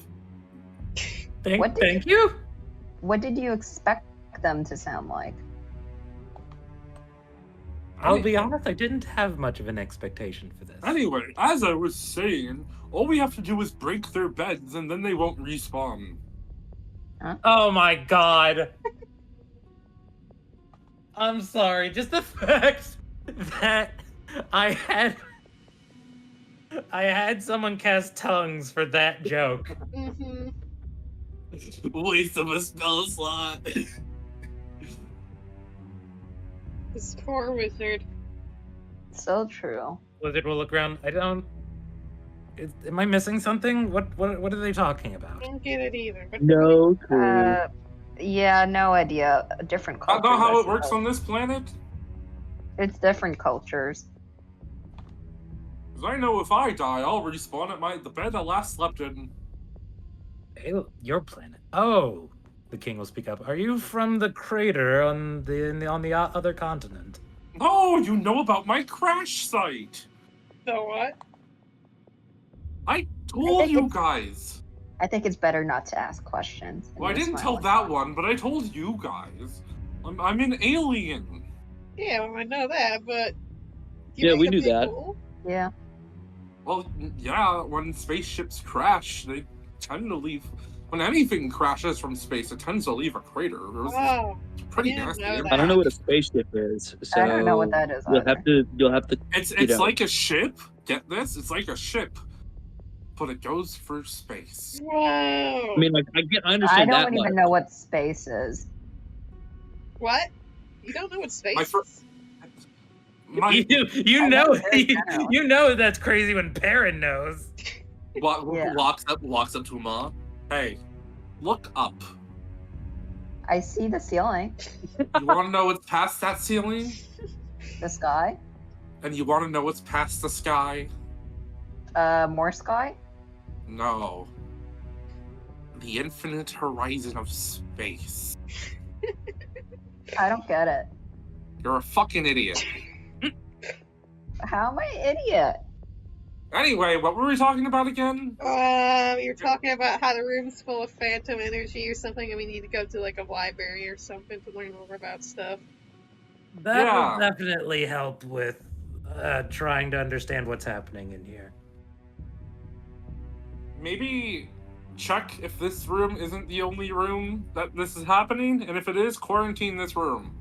Speaker 3: Thank you.
Speaker 5: What did you expect them to sound like?
Speaker 3: I'll be honest, I didn't have much of an expectation for this.
Speaker 4: Anyway, as I was saying, all we have to do is break their beds and then they won't respawn.
Speaker 3: Oh my god. I'm sorry, just the fact that I had someone cast tongues for that joke.
Speaker 2: Mm-hmm.
Speaker 4: Waste of a spell slot.
Speaker 2: This poor wizard.
Speaker 5: So true.
Speaker 3: Wizard will look around. Am I missing something? What are they talking
Speaker 2: I
Speaker 3: about?
Speaker 2: don't get it either. But
Speaker 1: No clue.
Speaker 5: Yeah, no idea. Different cultures.
Speaker 4: That's not how
Speaker 5: I
Speaker 4: it works
Speaker 5: suppose.
Speaker 4: on this planet.
Speaker 5: It's different cultures.
Speaker 4: Because I know if I die, I'll respawn at the bed I last slept in.
Speaker 3: Hey, your planet. Oh, the king will speak up. Are you from the crater on the other continent?
Speaker 4: Oh, you know about my crash site.
Speaker 2: so what?
Speaker 4: I told you guys.
Speaker 5: I think it's better not to ask questions. and
Speaker 4: Well, I
Speaker 5: just
Speaker 4: didn't
Speaker 5: find
Speaker 4: tell
Speaker 5: out.
Speaker 4: that one, but I told you guys. I'm an alien.
Speaker 2: Yeah, well, I know that, but
Speaker 1: Yeah, we
Speaker 2: made a
Speaker 1: knew
Speaker 2: big
Speaker 1: that.
Speaker 2: hole.
Speaker 5: Yeah.
Speaker 4: Well, yeah, when spaceships crash, they tend to leave. When anything crashes from space, it tends to leave a crater. It was
Speaker 2: Oh,
Speaker 4: pretty
Speaker 2: I didn't
Speaker 4: nasty.
Speaker 2: know
Speaker 4: impact.
Speaker 1: I don't know what a spaceship is, so
Speaker 5: I don't know what that is
Speaker 1: you'll
Speaker 5: either.
Speaker 1: have to.
Speaker 4: It's
Speaker 1: you know.
Speaker 4: like a ship. Get this? It's like a ship, but it goes for space.
Speaker 2: whoa.
Speaker 1: I mean, like I
Speaker 5: I
Speaker 1: understand that
Speaker 5: don't
Speaker 1: much.
Speaker 5: even know what space
Speaker 2: What? You don't know what space
Speaker 4: My fir-
Speaker 2: is?
Speaker 4: My
Speaker 3: You
Speaker 5: I
Speaker 3: know
Speaker 5: know very generally.
Speaker 3: you know that's crazy when Perrin knows.
Speaker 5: Yeah.
Speaker 4: walks up to Ma. Hey, look up.
Speaker 5: I see the ceiling,
Speaker 4: You want to know what's past that ceiling,
Speaker 5: the sky,
Speaker 4: and you want to know what's past the sky?
Speaker 5: more sky.
Speaker 4: No. The infinite horizon of space.
Speaker 5: I don't get it.
Speaker 4: You're a fucking idiot.
Speaker 5: How am I an idiot?
Speaker 4: Anyway, what were we talking about again?
Speaker 2: You're talking about how the room's full of phantom energy or something, and we need to go to like a library or something to learn more about stuff.
Speaker 3: That
Speaker 4: Yeah.
Speaker 3: will definitely help with trying to understand what's happening in here.
Speaker 4: Maybe check if this room isn't the only room that this is happening, and if it is, quarantine this room.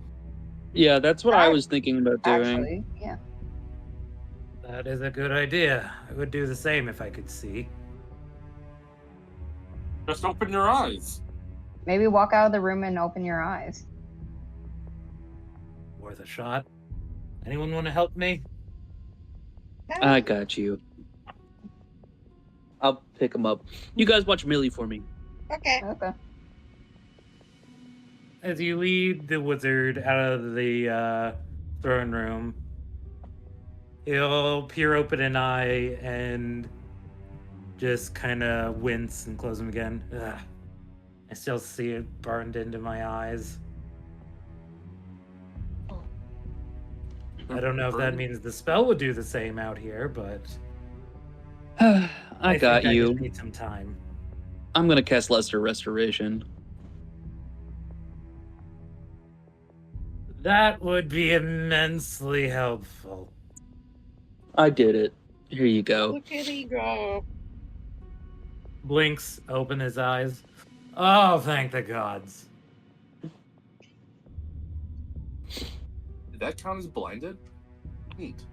Speaker 1: Yeah, that's what I was thinking about doing.
Speaker 5: Actually, yeah.
Speaker 3: That is a good idea. I would do the same if I could see.
Speaker 4: Just open your eyes.
Speaker 5: Maybe walk out of the room and open your eyes.
Speaker 3: Worth a shot. Anyone want to help me?
Speaker 1: I got you. I'll pick him up. You guys watch Millie for me.
Speaker 2: Okay.
Speaker 5: Okay.
Speaker 3: As you lead the wizard out of the throne room, he'll peer open an eye and just kind of wince and close them again. Ugh. I still see it burned into my eyes. I don't know if that means the spell would do the same out here, but
Speaker 1: I got
Speaker 3: think I
Speaker 1: you.
Speaker 3: just need some time.
Speaker 1: I'm gonna cast Lesser Restoration.
Speaker 3: That would be immensely helpful.
Speaker 1: I did it. Here you go.
Speaker 2: Look at he go.
Speaker 3: Blinks, open his eyes. Oh, thank the gods.
Speaker 4: Did that count as blinded? Neat.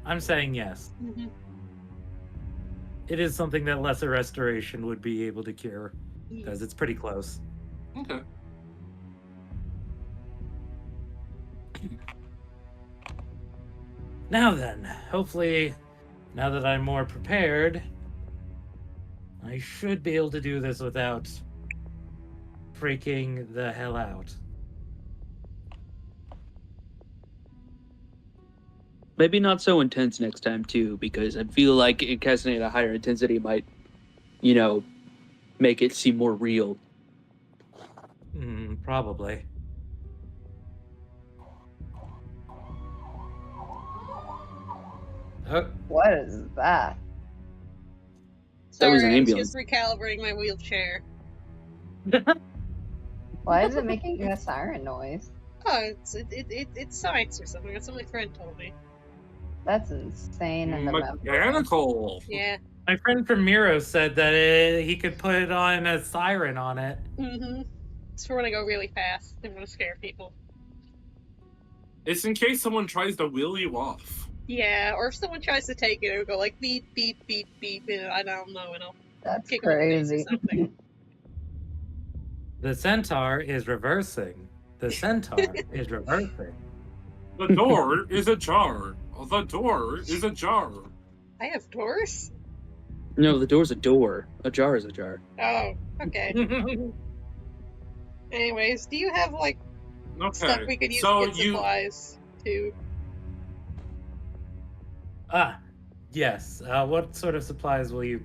Speaker 3: I'm saying yes.
Speaker 2: Mhm.
Speaker 3: It is something that lesser restoration would be able to cure, because it's pretty close.
Speaker 4: Okay.
Speaker 3: Now then, hopefully, now that I'm more prepared, I should be able to do this without freaking the hell out.
Speaker 1: Maybe not so intense next time too, because I feel like casting at a higher intensity might, make it seem more real.
Speaker 3: Probably.
Speaker 5: What is that?
Speaker 1: That was an
Speaker 2: Sorry, I was
Speaker 1: ambulance.
Speaker 2: just recalibrating my wheelchair.
Speaker 5: Why is it making a siren noise?
Speaker 2: Oh, it's science or something. That's what my friend told me.
Speaker 5: That's insane in the
Speaker 4: Mechanical.
Speaker 2: Yeah.
Speaker 3: My friend from Miro said that he could put on a siren on it.
Speaker 2: Mm-hmm. It's for when I go really fast. I'm gonna scare people.
Speaker 4: It's in case someone tries to wheel you off.
Speaker 2: Yeah, or if someone tries to take it, it'll go like beep, beep, beep, beep, and I don't know, and I'll
Speaker 5: That's
Speaker 2: kick 'em in the face or
Speaker 5: crazy.
Speaker 2: something.
Speaker 3: The centaur is reversing. The centaur is reversing.
Speaker 4: The door is ajar. The door is ajar.
Speaker 2: I have doors?
Speaker 1: No, the door's a door. A jar is a jar.
Speaker 2: Oh, okay. Anyways, do you have, like, stuff we could use to get supplies, too?
Speaker 3: Yes. What sort of supplies will you...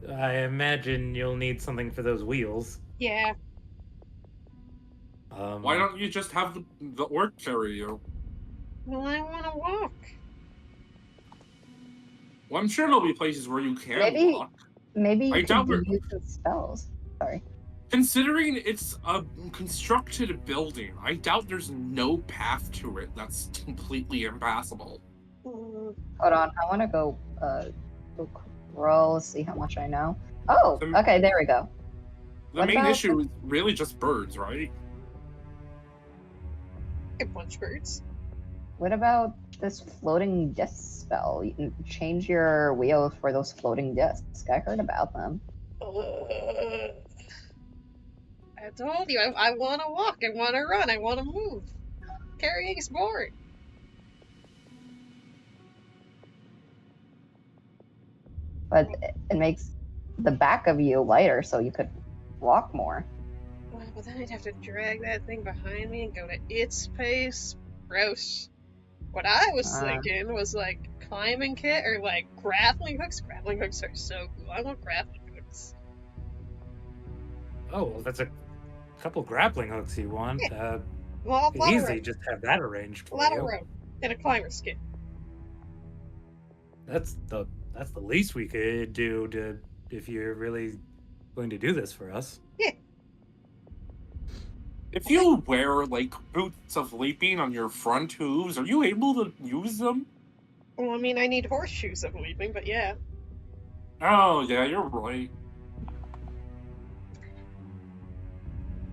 Speaker 3: I imagine you'll need something for those wheels.
Speaker 2: Yeah.
Speaker 4: Why don't you just have the orc carry you?
Speaker 2: Well, I want to walk.
Speaker 4: Well, I'm sure there'll be places where you can walk.
Speaker 5: Maybe you
Speaker 4: doubt
Speaker 5: could use the spells. Sorry.
Speaker 4: Considering it's a constructed building, I doubt there's no path to it that's completely impassable.
Speaker 5: Hold on, I want to go roll, see how much I know. Oh, okay, there we go.
Speaker 4: The main issue is really just birds, right?
Speaker 2: A bunch of birds.
Speaker 5: What about this floating disc spell? You can change your wheels for those floating discs. I heard about them.
Speaker 2: I told you, I want to walk, I want to run, I want to move. Carrying's boring.
Speaker 5: But it makes the back of you lighter so you could walk more.
Speaker 2: Well, but then I'd have to drag that thing behind me and go to its pace. Gross. What I was thinking was like climbing kit or like grappling hooks. Grappling hooks are so cool. I want grappling hooks.
Speaker 3: Oh, well, that's a couple grappling hooks you want.
Speaker 2: Yeah. Well,
Speaker 3: easy, just have that arranged for
Speaker 2: a lot
Speaker 3: you.
Speaker 2: of rope and a climber's kit.
Speaker 3: That's the least we could do if you're really going to do this for us.
Speaker 2: Yeah.
Speaker 4: If you wear, like, boots of leaping on your front hooves, are you able to use them?
Speaker 2: Well, I mean, I need horseshoes of leaping, but yeah.
Speaker 4: Oh, yeah, you're right.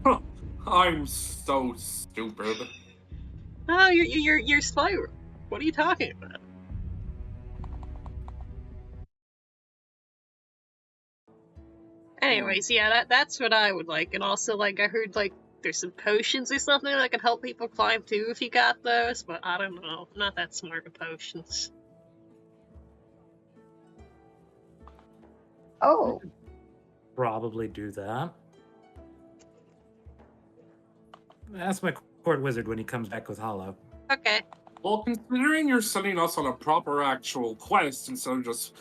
Speaker 4: Huh. I'm so stupid.
Speaker 2: Oh, you're Spyro. What are you talking about? Anyways, yeah, that's what I would like. And also, like, I heard, like, there's some potions or something that can help people climb too if you got those, but I don't know. I'm not that smart with potions.
Speaker 5: Oh.
Speaker 3: Probably do that. Ask my court wizard when he comes back with Hollow.
Speaker 2: Okay.
Speaker 4: Well, considering you're sending us on a proper actual quest instead of just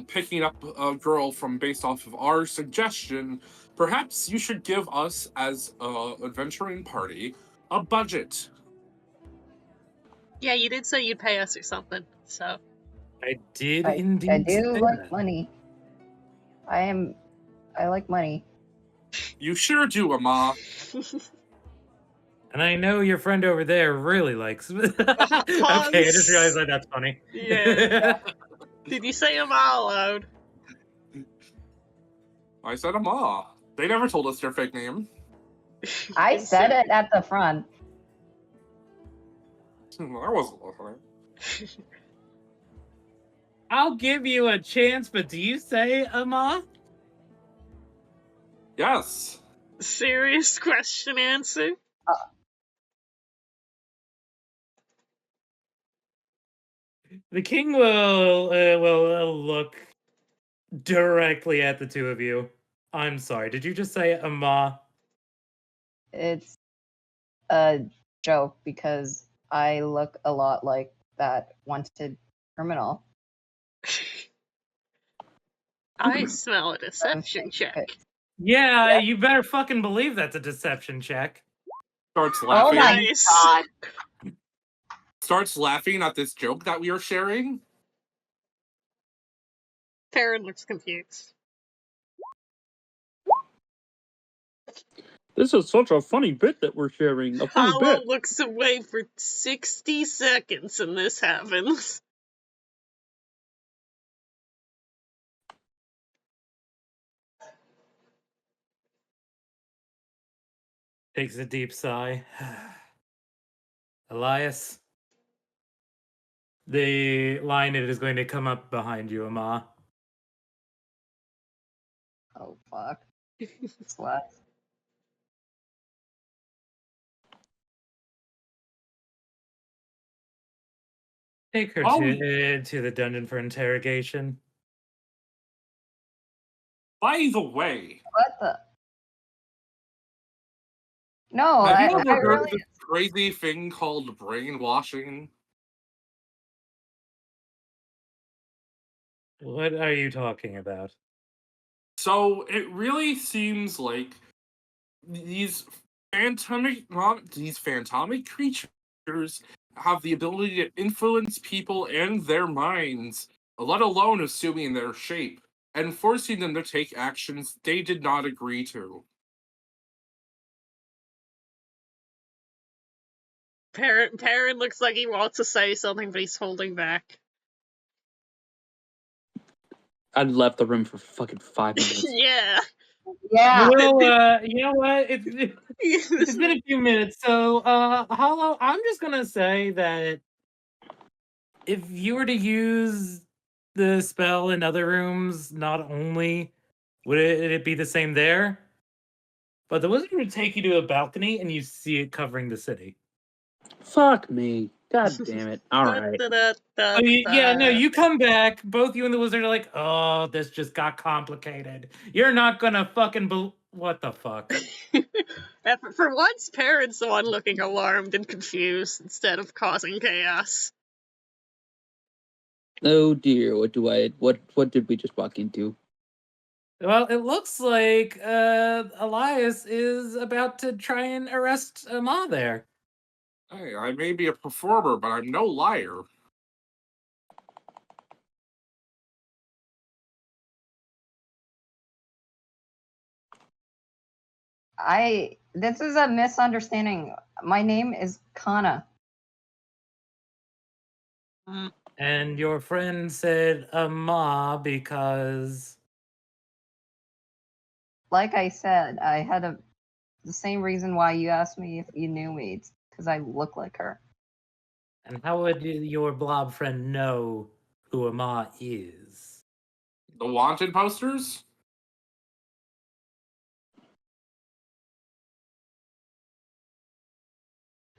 Speaker 4: picking up a girl based off of our suggestion, perhaps you should give us, as a adventuring party, a budget.
Speaker 2: Yeah, you did say you'd pay us or something, so.
Speaker 3: I did indeed.
Speaker 5: I do
Speaker 3: say
Speaker 5: like
Speaker 3: that.
Speaker 5: money. I like money.
Speaker 4: You sure do, Ama.
Speaker 3: And I know your friend over there really likes. Okay, I just realized that's funny.
Speaker 2: Yeah. Did you say them out loud?
Speaker 4: I said Ama. They never told us your fake name.
Speaker 5: I said it at the front.
Speaker 4: I wasn't listening.
Speaker 3: I'll give you a chance, but do you say Ama?
Speaker 4: Yes.
Speaker 2: Serious question answer?
Speaker 3: The king will look directly at the two of you. I'm sorry, did you just say Ama?
Speaker 5: It's a joke because I look a lot like that wanted criminal.
Speaker 2: I smell a deception check.
Speaker 3: Yeah, you better fucking believe that's a deception check.
Speaker 4: Starts
Speaker 5: Oh
Speaker 4: laughing.
Speaker 5: my
Speaker 2: Nice.
Speaker 5: god!
Speaker 4: Starts laughing at this joke that we are sharing.
Speaker 2: Farron looks confused.
Speaker 1: This is such a funny bit that we're sharing. A funny
Speaker 2: Hollow
Speaker 1: bit.
Speaker 2: looks away for 60 seconds and this happens.
Speaker 3: Takes a deep sigh. Elias, the line it is going to come up behind you, Ama.
Speaker 5: Oh fuck. What?
Speaker 3: Take her
Speaker 4: Oh.
Speaker 3: to the dungeon for interrogation.
Speaker 4: By the way,
Speaker 5: What the? No,
Speaker 4: have
Speaker 5: I
Speaker 4: you ever heard
Speaker 5: really.
Speaker 4: of this crazy thing called brainwashing?
Speaker 3: What are you talking about?
Speaker 4: So it really seems like these phantomic creatures have the ability to influence people and their minds, let alone assuming their shape, and forcing them to take actions they did not agree to.
Speaker 2: Perrin looks like he wants to say something, but he's holding back.
Speaker 1: I left the room for fucking 5 minutes.
Speaker 2: Yeah.
Speaker 5: Yeah.
Speaker 3: Well, you know what? It's been a few minutes, so Hollow, I'm just gonna say that if you were to use the spell in other rooms, not only would it be the same there, but the wizard would take you to a balcony and you see it covering the city.
Speaker 1: Fuck me. God damn it. Alright.
Speaker 3: Yeah, no, you come back, both you and the wizard are like, oh, this just got complicated. You're not gonna fucking what the fuck?
Speaker 2: For once, Perrin's the one looking alarmed and confused instead of causing chaos.
Speaker 1: Oh dear, what did we just walk into?
Speaker 3: Well, it looks like Elias is about to try and arrest Ma there.
Speaker 4: Hey, I may be a performer, but I'm no liar.
Speaker 5: This is a misunderstanding. My name is Kana.
Speaker 3: And your friend said Ma because...
Speaker 5: Like I said, I had the same reason why you asked me if you knew me. It's because I look like her.
Speaker 3: And how would your blob friend know who Ma is?
Speaker 4: The wanted posters?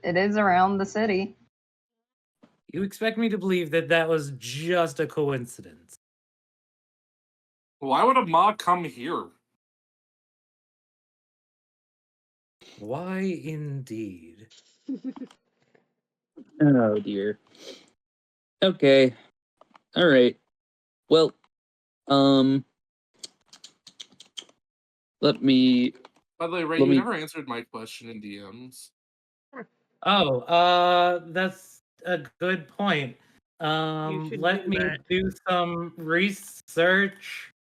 Speaker 5: It is around the city.
Speaker 3: You expect me to believe that that was just a coincidence?
Speaker 4: Why would a Ma come here?
Speaker 3: Why indeed?
Speaker 1: Oh dear. Okay. Alright. Well, let me...
Speaker 4: By the way, Ray,
Speaker 1: Let
Speaker 4: you
Speaker 1: me-
Speaker 4: never answered my question in DMs.
Speaker 3: Oh, that's a good point.
Speaker 2: should
Speaker 3: Let
Speaker 2: do
Speaker 3: me
Speaker 2: that.
Speaker 3: do some research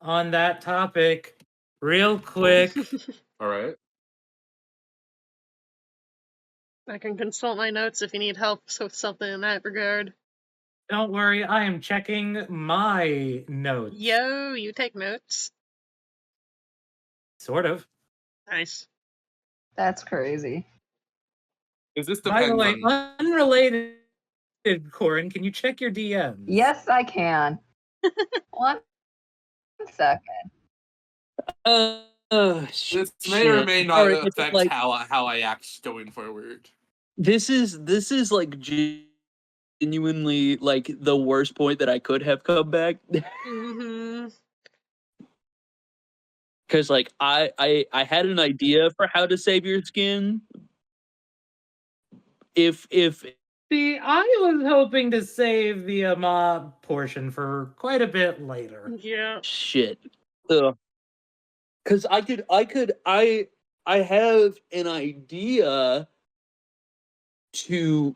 Speaker 3: on that topic real quick.
Speaker 4: Alright.
Speaker 2: I can consult my notes if you need help with something in that regard.
Speaker 3: Don't worry, I am checking my notes.
Speaker 2: Yo, you take notes?
Speaker 3: Sort of.
Speaker 2: Nice.
Speaker 5: That's crazy.
Speaker 4: Is this
Speaker 3: By the
Speaker 4: depends
Speaker 3: way,
Speaker 4: on...
Speaker 3: unrelated, Corin, can you check your DMs?
Speaker 5: Yes, I can. 1 second.
Speaker 4: This may or may not
Speaker 1: Alright, it's
Speaker 4: affect
Speaker 1: like,
Speaker 4: how I act going forward.
Speaker 1: this is like genuinely like the worst point that I could have come back.
Speaker 2: Mm-hmm.
Speaker 1: Because like I had an idea for how to save your skin if
Speaker 3: See, I was hoping to save the mob portion for quite a bit later.
Speaker 2: Yeah.
Speaker 1: Shit. Because I have an idea to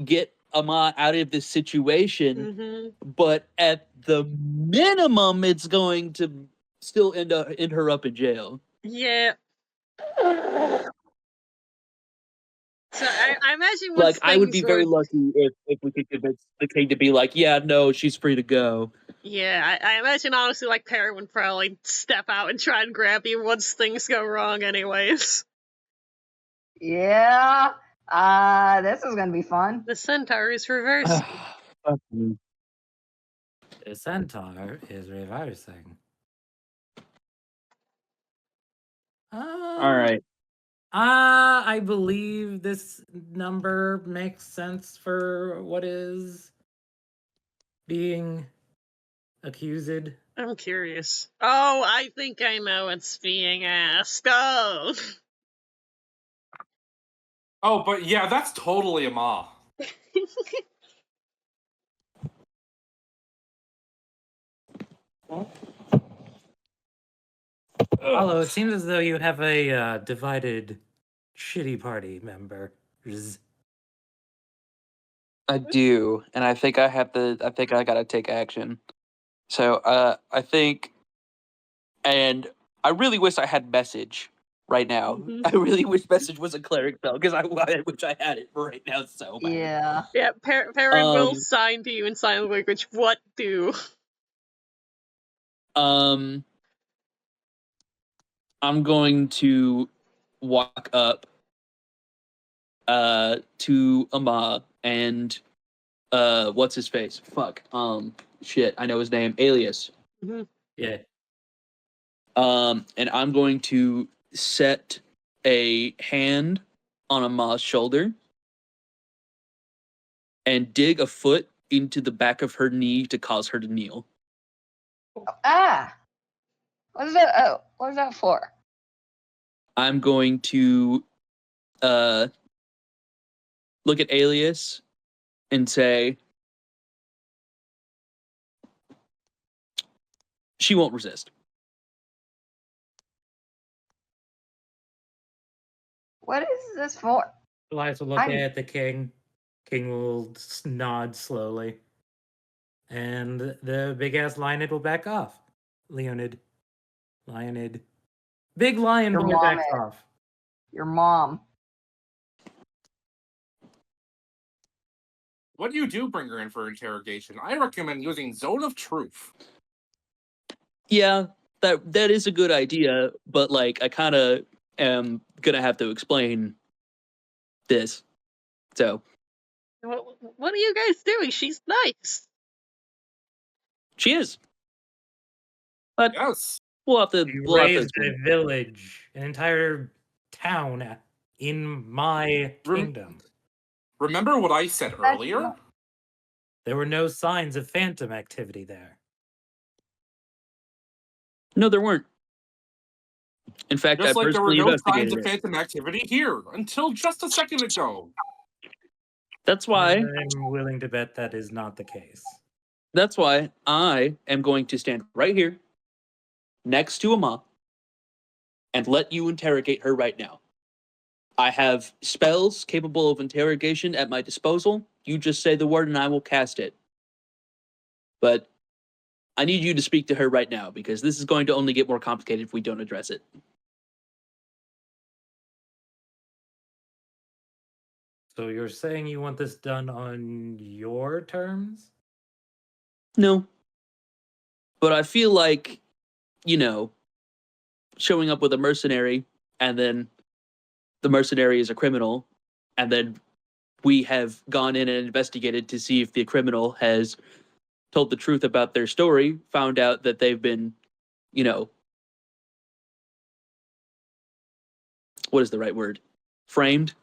Speaker 1: get Ama out of this situation,
Speaker 2: Mm-hmm.
Speaker 1: but at the minimum, it's going to still end her up in jail.
Speaker 2: Yeah. So I imagine once
Speaker 1: Like, I would be
Speaker 2: things
Speaker 1: very
Speaker 2: were.
Speaker 1: lucky if we could convince the king to be like, yeah, no, she's free to go.
Speaker 2: Yeah, I imagine honestly, like, Perry would probably step out and try and grab you once things go wrong, anyways.
Speaker 5: Yeah. This is gonna be fun.
Speaker 2: The centaur is reversed.
Speaker 1: Fuck me.
Speaker 3: The centaur is reversing.
Speaker 1: All right.
Speaker 3: I believe this number makes sense for what is being accused.
Speaker 2: I'm curious. Oh, I think I know what's being asked. Oh.
Speaker 4: Oh, but yeah, that's totally a ma.
Speaker 3: Although it seems as though you have a divided shitty party members.
Speaker 1: I do, and I think I gotta take action. So, I think, and I really wish I had message right now.
Speaker 2: Mhm.
Speaker 1: I really wish message was a cleric spell because I wish I had it right now so bad.
Speaker 5: Yeah.
Speaker 2: Yeah, Perry will sign to you in sign language. What do?
Speaker 1: I'm going to walk up to Ama and what's his face? Fuck. Shit, I know his name. Alias.
Speaker 2: Mm-hmm.
Speaker 3: Yeah.
Speaker 1: And I'm going to set a hand on Ama's shoulder and dig a foot into the back of her knee to cause her to kneel.
Speaker 5: Ah. What is that? Oh, what is that for?
Speaker 1: I'm going to look at Alias and say, she won't resist.
Speaker 5: What is this for?
Speaker 3: Elias will look at the king. King will nod slowly. And the big ass Lionid will back off. Leonid. Big lion
Speaker 5: Your
Speaker 3: boy
Speaker 5: mom
Speaker 3: backs
Speaker 5: is.
Speaker 3: off.
Speaker 5: Your mom.
Speaker 4: When you do bring her in for interrogation, I recommend using Zone of Truth.
Speaker 1: Yeah, that is a good idea, but like I kind of am gonna have to explain this. So
Speaker 2: What are you guys doing? She's nice.
Speaker 1: she is, but
Speaker 4: yes,
Speaker 1: we'll have to.
Speaker 3: You
Speaker 1: We'll have to
Speaker 3: raised a village, an entire town in my kingdom.
Speaker 4: Remember what I said earlier?
Speaker 3: There were no signs of phantom activity there.
Speaker 1: No, there weren't. In fact,
Speaker 4: Just
Speaker 1: I
Speaker 4: like there were
Speaker 1: personally
Speaker 4: no signs
Speaker 1: investigated
Speaker 4: of
Speaker 1: it.
Speaker 4: phantom activity here until just a second ago.
Speaker 1: That's why.
Speaker 3: I'm willing to bet that is not the case.
Speaker 1: That's why I am going to stand right here, next to Ama, and let you interrogate her right now. I have spells capable of interrogation at my disposal. You just say the word and I will cast it. But I need you to speak to her right now because this is going to only get more complicated if we don't address it.
Speaker 3: So you're saying you want this done on your terms?
Speaker 1: No. But I feel like, showing up with a mercenary and then the mercenary is a criminal and then we have gone in and investigated to see if the criminal has told the truth about their story, found out that they've been, what is the right word? Framed?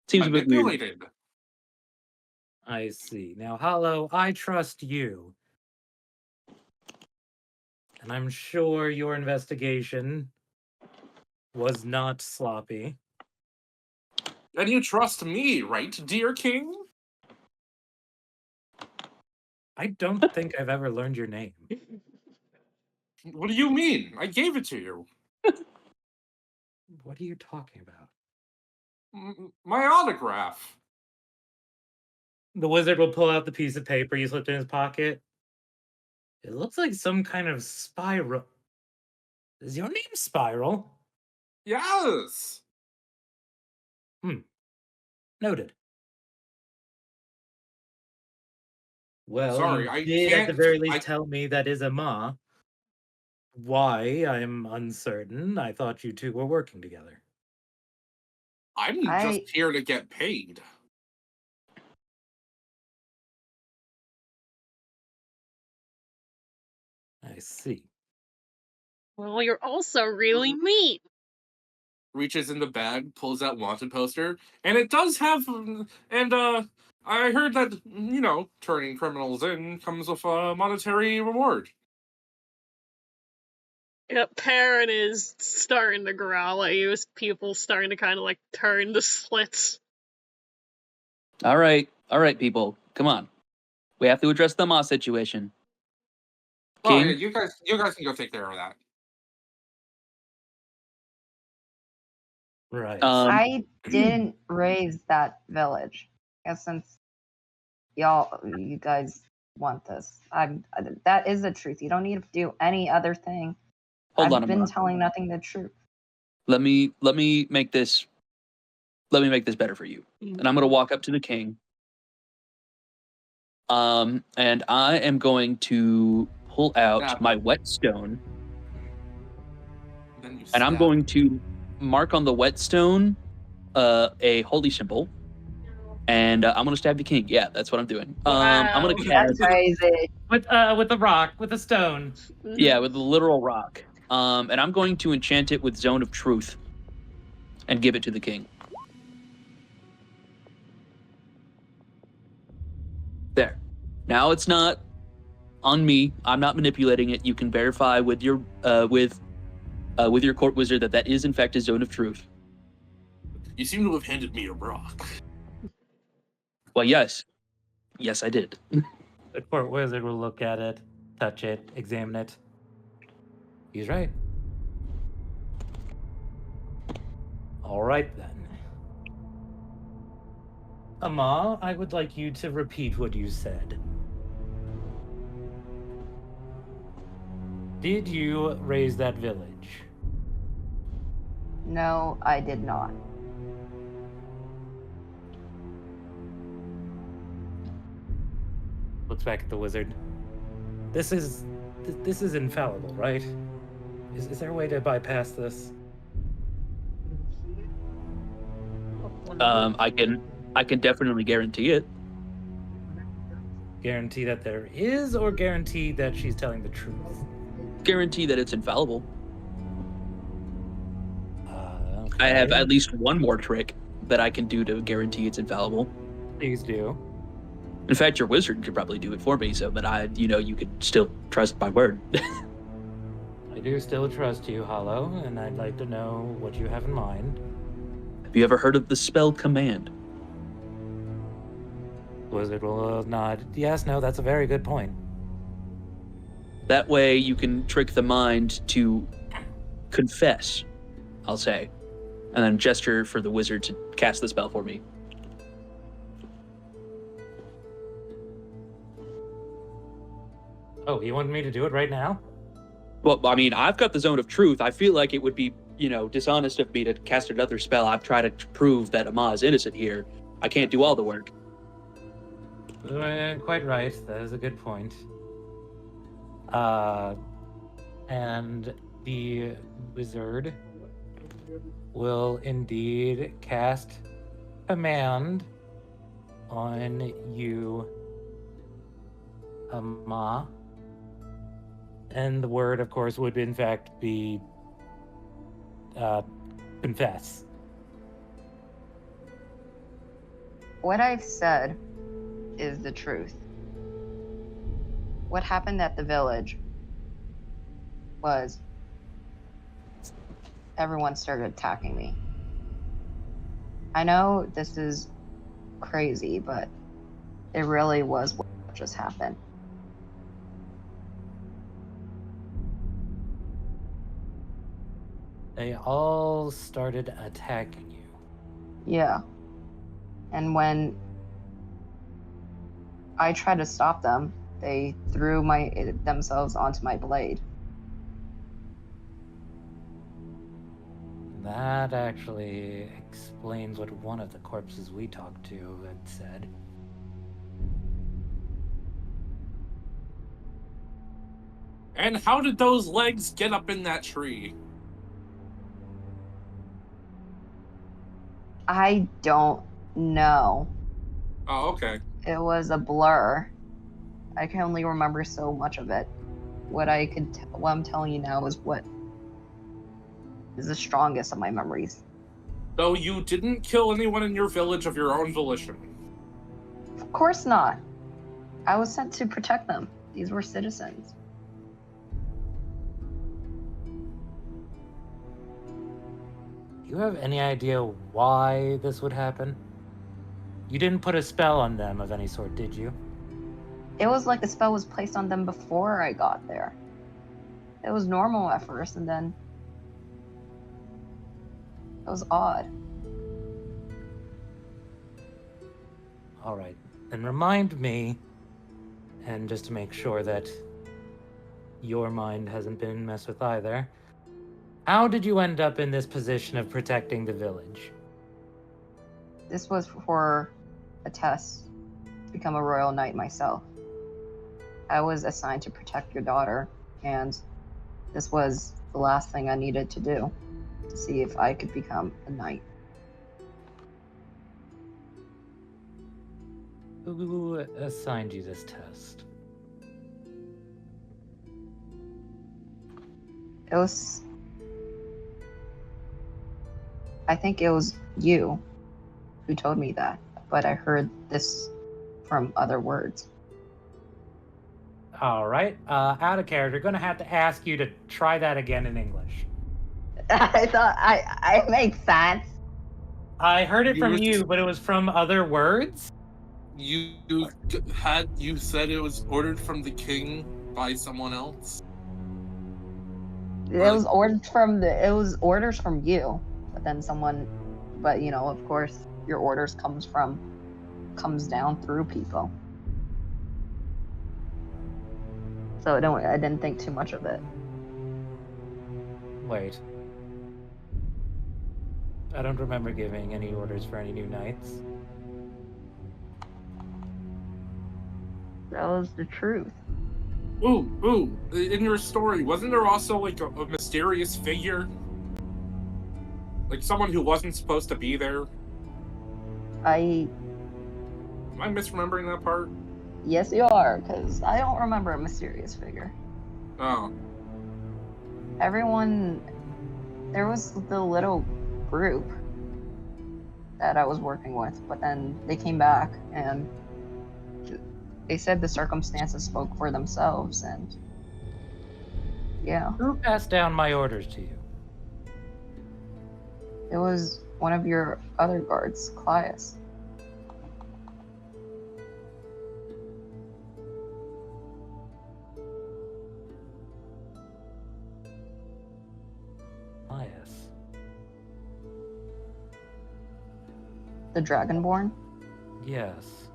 Speaker 1: Seems a bit weird.
Speaker 4: Manipulated.
Speaker 3: I see. Now, Hollow, I trust you. And I'm sure your investigation was not sloppy.
Speaker 4: And you trust me, right, dear king?
Speaker 3: I don't think I've ever learned your name.
Speaker 4: What do you mean? I gave it to you.
Speaker 3: What are you talking about?
Speaker 4: My autograph.
Speaker 3: The wizard will pull out the piece of paper you slipped in his pocket. It looks like some kind of spiral. Is your name Spiral?
Speaker 4: Yes.
Speaker 3: Noted. Well,
Speaker 4: Sorry,
Speaker 3: you
Speaker 4: I
Speaker 3: did at the
Speaker 4: can't.
Speaker 3: very least tell me that is a ma. Why, I'm uncertain. I thought you two were working together.
Speaker 4: I'm just here to get paid.
Speaker 3: I see.
Speaker 2: Well, you're also really mean.
Speaker 4: Reaches in the bag, pulls out wanted poster, and it does have. I heard that turning criminals in comes with a monetary reward.
Speaker 2: Yep, Perrin is starting to growl at you as people starting to kind of like turn the slits.
Speaker 1: All right, people, come on. We have to address the Ma situation.
Speaker 4: Oh
Speaker 1: King?
Speaker 4: yeah, you guys can go take care of that.
Speaker 3: Right.
Speaker 5: I didn't raise that village. And since you guys want this, that is the truth. You don't need to do any other thing. I've been telling nothing the truth.
Speaker 1: Let me make this better for you. And I'm gonna walk up to the king. And I am going to pull out my whetstone. And I'm going to mark on the whetstone a holy symbol. And I'm gonna stab the king. Yeah, that's what I'm doing. I'm gonna cast
Speaker 3: with a rock, with a stone.
Speaker 1: Yeah, with a literal rock. And I'm going to enchant it with Zone of Truth and give it to the king. There. Now it's not on me. I'm not manipulating it. You can verify with your court wizard that is in fact a Zone of Truth.
Speaker 4: You seem to have handed me a rock.
Speaker 1: Well, yes. Yes, I did.
Speaker 3: The court wizard will look at it, touch it, examine it. He's right. All right, then. Ama, I would like you to repeat what you said. Did you raise that village?
Speaker 5: No, I did not.
Speaker 3: Looks back at the wizard. This is infallible, right? Is there a way to bypass this?
Speaker 1: I can definitely guarantee it.
Speaker 3: Guarantee that there is, or guarantee that she's telling the truth?
Speaker 1: Guarantee that it's infallible.
Speaker 3: Okay.
Speaker 1: I have at least one more trick that I can do to guarantee it's infallible.
Speaker 3: Please do.
Speaker 1: In fact, your wizard could probably do it for me, so that you could still trust my word.
Speaker 3: I do still trust you, Hollow, and I'd like to know what you have in mind.
Speaker 1: Have you ever heard of the spell Command?
Speaker 3: Wizard will nod. Yes, no, that's a very good point.
Speaker 1: That way you can trick the mind to confess, I'll say, and then gesture for the wizard to cast the spell for me.
Speaker 3: Oh, you want me to do it right now?
Speaker 1: Well, I mean, I've got the Zone of Truth. I feel like it would be, dishonest of me to cast another spell. I've tried to prove that Ama is innocent here. I can't do all the work.
Speaker 3: Quite right. That is a good point. And the wizard will indeed cast command on you, Ama. And the word, of course, would in fact be confess.
Speaker 5: What I've said is the truth. What happened at the village was everyone started attacking me. I know this is crazy, but it really was what just happened.
Speaker 3: They all started attacking you.
Speaker 5: Yeah. And when I tried to stop them, they threw themselves onto my blade.
Speaker 3: That actually explains what one of the corpses we talked to had said.
Speaker 4: And how did those legs get up in that tree?
Speaker 5: I don't know.
Speaker 4: Oh, okay.
Speaker 5: It was a blur. I can only remember so much of it. What I'm telling you now is what is the strongest of my memories.
Speaker 4: So you didn't kill anyone in your village of your own volition?
Speaker 5: Of course not. I was sent to protect them. These were citizens.
Speaker 3: Do you have any idea why this would happen? You didn't put a spell on them of any sort, did you?
Speaker 5: It was like the spell was placed on them before I got there. It was normal at first, and then it was odd.
Speaker 3: All right, then remind me, and just to make sure that your mind hasn't been messed with either, how did you end up in this position of protecting the village?
Speaker 5: This was for a test to become a royal knight myself. I was assigned to protect your daughter, and this was the last thing I needed to do to see if I could become a knight.
Speaker 3: Who assigned you this test?
Speaker 5: It was... I think it was you who told me that, but I heard this from other words.
Speaker 3: All right, out of character, gonna have to ask you to try that again in English.
Speaker 5: I thought I make sense.
Speaker 3: I heard it from you, but it was from other words?
Speaker 4: You said it was ordered from the king by someone else?
Speaker 5: It was orders from you, but then but you know, of course, your orders comes down through people. So I didn't think too much of it.
Speaker 3: Wait. I don't remember giving any orders for any new knights.
Speaker 5: That was the truth.
Speaker 4: Ooh, in your story, wasn't there also like a mysterious figure? Like someone who wasn't supposed to be there? Am I misremembering that part?
Speaker 5: Yes, you are, because I don't remember a mysterious figure.
Speaker 4: Oh.
Speaker 5: There was the little group that I was working with, but then they came back and they said the circumstances spoke for themselves, and yeah.
Speaker 3: Who passed down my orders to you?
Speaker 5: It was one of your other guards, Claudius.
Speaker 3: Elias.
Speaker 5: The Dragonborn?
Speaker 3: Yes.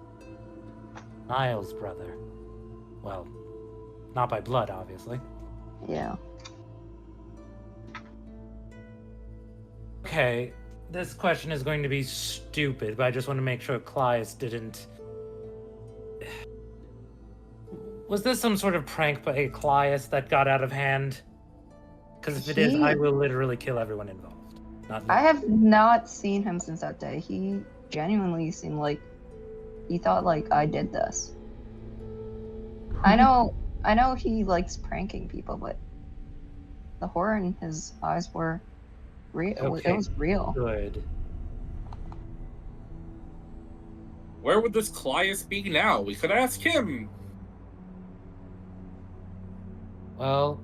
Speaker 3: Niall's brother. Well, not by blood, obviously.
Speaker 5: Yeah.
Speaker 3: Okay, this question is going to be stupid, but I just want to make sure Claudius didn't... Was this some sort of prank by Claudius that got out of hand? Because if it is, I will literally kill everyone involved. Not
Speaker 5: I have not seen him since that day. He genuinely seemed like he thought like I did this. I know he likes pranking people, but the horror in his eyes were real.
Speaker 3: Okay,
Speaker 5: It was real.
Speaker 3: Good.
Speaker 4: Where would this Claudius be now? We could ask him.
Speaker 3: Well,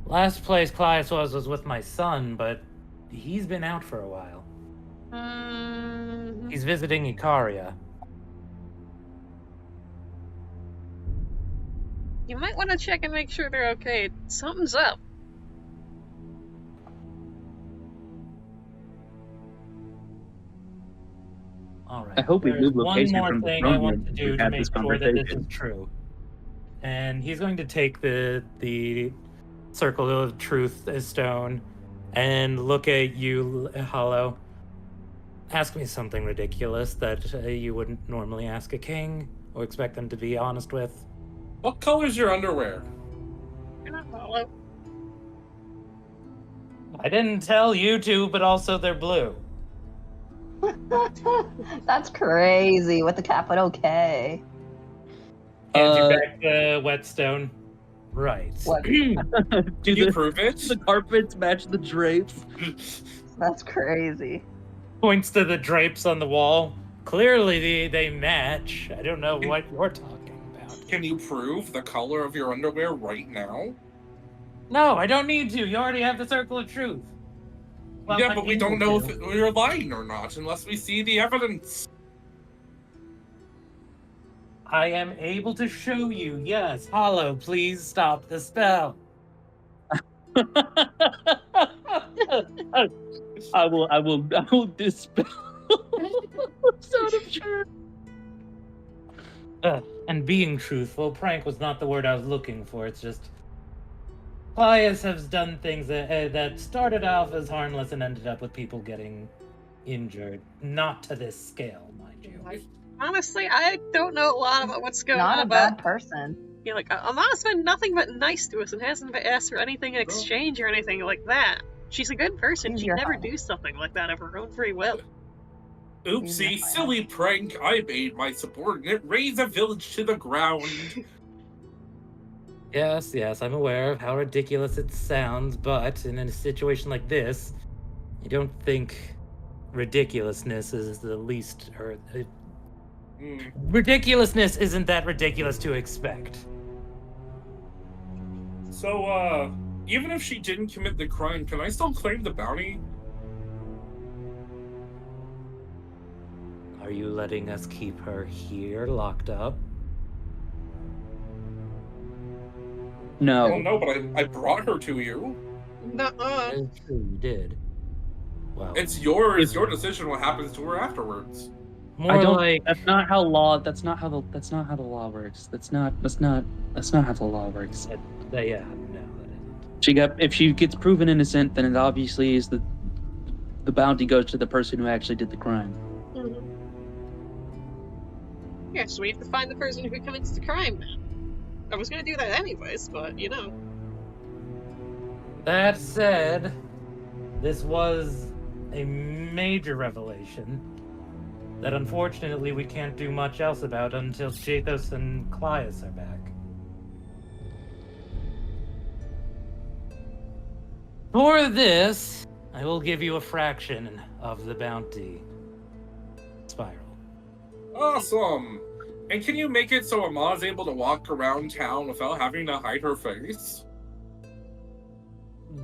Speaker 3: last place Claudius was with my son, but he's been out for a while. He's visiting Ikaria.
Speaker 2: You might want to check and make sure they're okay. Something's up.
Speaker 3: All right.
Speaker 1: I hope we
Speaker 3: There's
Speaker 1: move
Speaker 3: one
Speaker 1: location
Speaker 3: more
Speaker 1: from the
Speaker 3: thing I
Speaker 1: throne
Speaker 3: want
Speaker 1: room
Speaker 3: to
Speaker 1: to
Speaker 3: do to
Speaker 1: have
Speaker 3: make
Speaker 1: this
Speaker 3: sure that this
Speaker 1: conversation.
Speaker 3: is true. And he's going to take the circle of truth stone and look at you, Hollow. Ask me something ridiculous that you wouldn't normally ask a king or expect them to be honest with.
Speaker 4: What color's your underwear?
Speaker 2: You're not Hollow.
Speaker 3: I didn't tell you to, but also they're blue.
Speaker 5: That's crazy with the capital K.
Speaker 3: Hands you back the whetstone. Right.
Speaker 5: What?
Speaker 1: Do
Speaker 4: you prove it?
Speaker 1: The carpets match the drapes.
Speaker 5: That's crazy.
Speaker 3: Points to the drapes on the wall. Clearly they match. I don't know what you're talking about.
Speaker 4: Can you prove the color of your underwear right now?
Speaker 3: No, I don't need to. You already have the circle of truth. Well,
Speaker 4: yeah,
Speaker 3: I'm
Speaker 4: but we don't
Speaker 3: able
Speaker 4: know
Speaker 3: to.
Speaker 4: if you're lying or not unless we see the evidence.
Speaker 3: I am able to show you. Yes, Hollow, please stop the spell.
Speaker 1: I will dispel sound of truth.
Speaker 3: And being truthful, prank was not the word I was looking for. It's just Plius has done things that started off as harmless and ended up with people getting injured. Not to this scale, mind you.
Speaker 2: Honestly, I don't know a lot about what's going
Speaker 5: Not
Speaker 2: on.
Speaker 5: a bad person.
Speaker 2: Yeah, like Amana's been nothing but nice to us and hasn't asked for anything in exchange or anything like that. She's a good person. She'd never do something like that of her own free will.
Speaker 4: Oopsie, silly prank. I made my subordinate raise a village to the ground.
Speaker 3: Yes, I'm aware of how ridiculous it sounds, but in a situation like this, you don't think ridiculousness is the least, or ridiculousness isn't that ridiculous to expect.
Speaker 4: So, even if she didn't commit the crime, can I still claim the bounty?
Speaker 3: Are you letting us keep her here, locked up?
Speaker 1: No.
Speaker 4: Well, no, but I brought her to you.
Speaker 2: Nuh-uh.
Speaker 3: It's true, you did. Well,
Speaker 4: It's your decision what happens to her afterwards.
Speaker 3: more
Speaker 1: I don't.
Speaker 3: like
Speaker 1: That's not how law. That's not how the law works. That's not how the law works.
Speaker 3: yeah, no, that isn't.
Speaker 1: If she gets proven innocent, then it obviously is the bounty goes to the person who actually did the crime.
Speaker 2: Mm-hmm. Yeah, so we have to find the person who commits the crime now. I was gonna do that anyways, but you know.
Speaker 3: That said, this was a major revelation that unfortunately we can't do much else about until Jathos and Clias are back. For this, I will give you a fraction of the bounty. Spiral.
Speaker 4: Awesome! And can you make it so Ama's able to walk around town without having to hide her face?